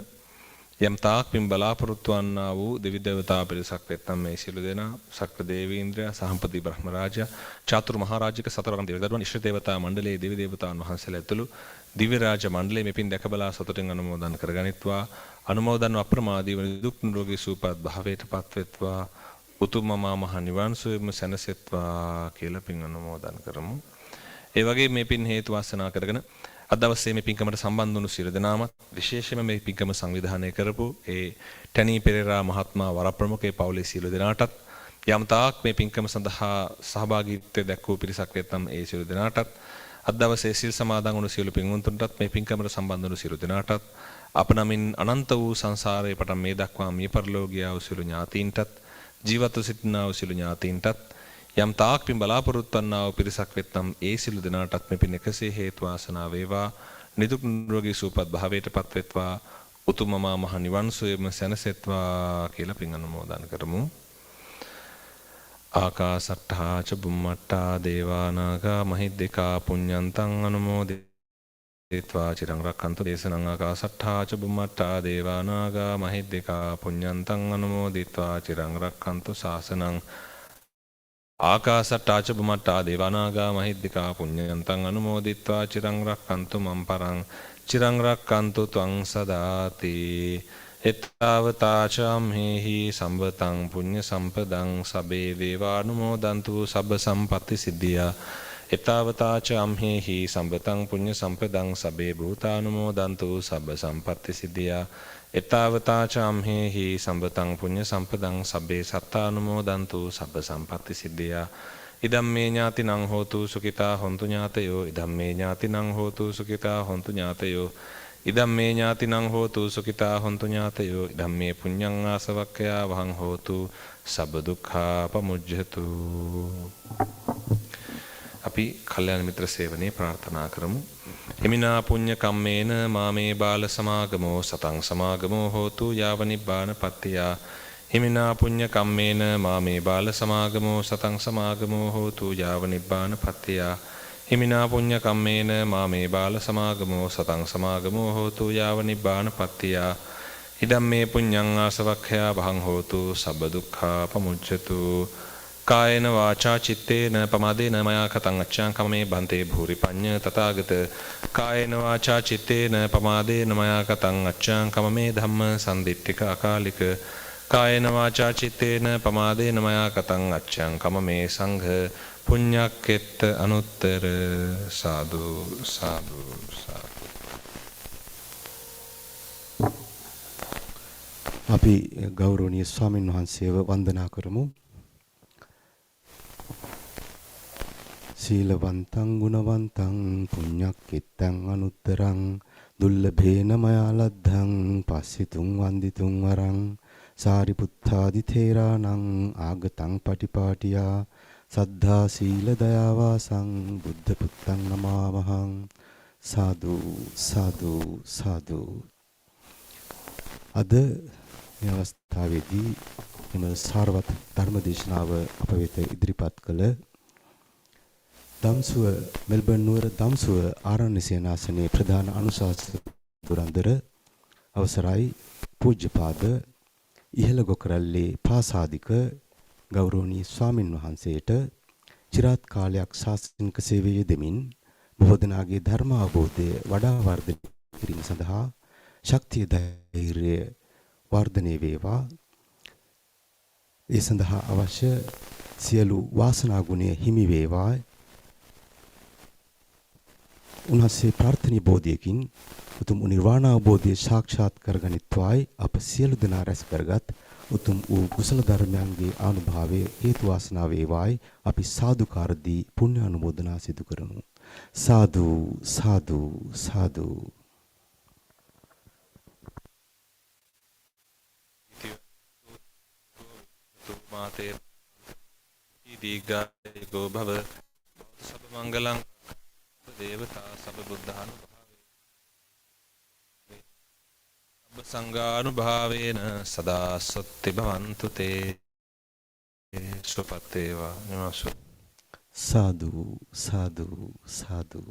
යම් තාක් පින් බලාපොරොත්තු වන්නා වූ දෙවි දේවතා පිරිසක් වෙත්තම් මේ සියලු දෙනා සක්‍ර දේවීන්ද්‍රය, සහම්පති බ්‍රහ්මරාජා, චාතුරු මහරජික සතරවරන් දෙවිදරුවන් ඉෂ්ඨ දේවතා මණ්ඩලයේ දෙවි දේවතාවුන් වහන්සේලා ඇතුළු දිව්‍ය රාජ මණ්ඩලයේ මේ පින් දැකබලා සතුටින් අනුමෝදන් කරගනිත්වා. අනුමෝදන් අප්‍රමාදීව දුක් නිරෝගී සුවපත් භාවයට පත්වෙත්වා. උතුම් මහ නිවන් සුවයම සැනසෙත්වා කියලා පින් අනුමෝදන් කරමු. ඒ වගේ මේ පින් හේතු වාසනා කරගෙන අද දවසේ මේ පින්කමට සම්බන්ධ වුණු සියලු දෙනාමත් විශේෂයෙන්ම මේ පින්කම සංවිධානය කරපු ඒ ටැනී පෙරේරා මහත්මයා වරප්‍රමුඛේ පවුලේ සියලු දෙනාටත් යම් තාක් මේ පින්කම සඳහා සහභාගීත්වය දැක්වූ පිරිසක් වෙත්නම් ඒ සියලු දෙනාටත් අද දවසේ සිල් සමාදන් වුණු සියලු පින්වතුන්ටත් මේ පින්කමට සම්බන්ධ වුණු සියලු දෙනාටත් අප නමින් අනන්ත වූ සංසාරයේ පටන් මේ දක්වා මිය පරලෝකියා වූ සියලු ඥාතීන්ටත් ජීවත්ව සිටිනා වූ සියලු ඥාතීන්ටත් යම් තාක් පින් බලාපොරොත්තු වන්නා වූ පිරිසක් වෙත්නම් ඒ සියලු දෙනාටත් මේ පින් එකසේ හේතු වාසනා වේවා. නිදුක් නිරෝගී සුවපත් භාවයට පත්වෙත්වා. උතුම් මහ නිවන් සුවයම සැනසෙත්වා කියලා පින් අනුමෝදන් කරමු. ආකාසට්ඨා ච බුම්මට්ඨා දේවා නාග මහිද්దికා පුඤ්ඤන්තං අනුමෝදිත්වා චිරං රක්ඛන්තු දේශනං. ආකාසට්ඨා ච බුම්මට්ඨා දේවා නාග මහිද්దికා පුඤ්ඤන්තං අනුමෝදිත්වා චිරං රක්ඛන්තු ශාසනං. ආකාසට්ඨා ච බුම්මට්ඨා දේවා නාග මහිද්దికා පුඤ්ඤන්තං අනුමෝදිත්වා චිරං රක්ඛන්තු මම් පරං චිරං රක්ඛන්තු ත්වං සදාති. එත්තාවතා චම්හෙහි සම්වතං පුඤ්ඤ සම්පදං සබේ දේවානුමෝදන්තු සබ්බ සම්පatti සිද්ධියා. එත්තාවතා චම්හෙහි සම්වතං පුඤ්ඤ සම්පදං සබේ භූතානුමෝදන්තු සබ්බ සම්පatti සිද්ධියා. එත්තාවතා චම්හෙහි සම්වතං පුඤ්ඤ සම්පදං සබ්බේ සත්තානුමෝදන්තු සබ්බ සම්පatti සිද්ධියා. ඉදම්මේ ඥාතිනං හෝතු සුඛිතා හොන්තු ඥාතයෝ. ඉදම්මේ ඥාතිනං හෝතු සුඛිතා හොන්තු ඥාතයෝ. ඉදම්මේ ඥාතිනං හෝතු සුඛිතා හොන්තු ඥාතයෝ. ඉදම්මේ පුඤ්ඤං ආසවක්ඛයා වහං හෝතු සබ්බ දුක්ඛා පමුජ්ජතු. අපි කල්යාණ මිත්‍ර සේවනයේ ප්‍රාර්ථනා කරමු. හිමිනා පුඤ්ඤ කම්මේන මාමේ බාල සමාගමෝ සතං සමාගමෝ හෝතු යාව නිබ්බාන පත්තිය. හිමිනා පුඤ්ඤ කම්මේන මාමේ බාල සමාගමෝ සතං සමාගමෝ හෝතු යාව නිබ්බාන පත්තිය. හිමිනා පුඤ්ඤ කම්මේන මාමේ බාල සමාගමෝ සතං සමාගමෝ හෝතු යාව නිබ්බාන පත්තිය. ඉදම්මේ පුඤ්ඤං ආසවක්ඛයා භං හෝතු සබ්බ දුක්ඛා පමුච්ඡතු. කායේන වාචා චිත්තේන පමාදේන මයා කතං අච්ඡං කමමේ බන්තේ භූරි පඤ්ඤ තථාගත. කායේන වාචා චිත්තේන පමාදේන මයා කතං අච්ඡං කමමේ ධම්ම සම්දිට්ඨික අකාලික. කායේන වාචා චිත්තේන පමාදේන මයා කතං අච්ඡං කමමේ සංඝ පුඤ්ඤක්කෙත්ත අනුත්තර. සාදු සාදු සාදු. අපි ගෞරවනීය ස්වාමින් වහන්සේව වන්දනා කරමු. සීලවන්තං ගුණවන්තං පුඤ්ඤක්කෙත්තං අනුත්තරං දුල්ලභේන මයා ලද්ධං පස්සිතුං වන්දිතුං වරං සාරිපුත්තාදි තේරාණං ආගතං පටිපාටියා සද්ධා සීල දයා වාසං බුද්ධ පුත්තං නමාමහං. සාදු සාදු සාදු. අද මේ අවස්ථාවේදී එම සාරවත් ධර්ම දේශනාව අප වෙත ඉදිරිපත් කළ ධම්සුව මෙල්බර්න් නුවර ධම්සුව ආරණ්‍ය සේනාසනයේ ප්‍රධාන අනුශාසක දුරන්දර අවසරයි පූජ්‍යපාද ඉහළ ගොකරල්ලේ පාසාදික ගෞරවනීය ස්වාමින් වහන්සේට চিරාත් කාලයක් ශාසනික සේවයේ දෙමින් බොහෝ දෙනාගේ ධර්ම අවබෝධය වඩා වර්ධනය කිරීම සඳහා ශක්තිය ධෛර්යය වර්ධනය වේවා. ඒ සඳහා අවශ්‍ය සියලු වාසනා ගුණය හිමි වේවා. උන්වහන්සේ ප්‍රාර්ථනීය බෝධියකින් උතුම් නිර්වාණ අවබෝධය සාක්ෂාත් කරගනිත්වායි අප සියලු දෙනා රැස් කරගත් උතුම් වූ කුසල ධර්මයන්ගේ ආනුභාවයේ හේතු වාසනා වේවායි අපි සාදුකාර දී පුණ්‍ය අනුමෝදනා සිදු කරමු. සාදු සාදු සාදු. මාතේ දීර්ඝායුකෝ භව සබ්බ මංගලං දේවතා සබ්බ බුද්ධානුභාවේ සබ්බ සංඝානුභාවේන සදා සොත්ති භවන්තු තේ. සුවපත් වේවා. සාදු සාදු සාදු.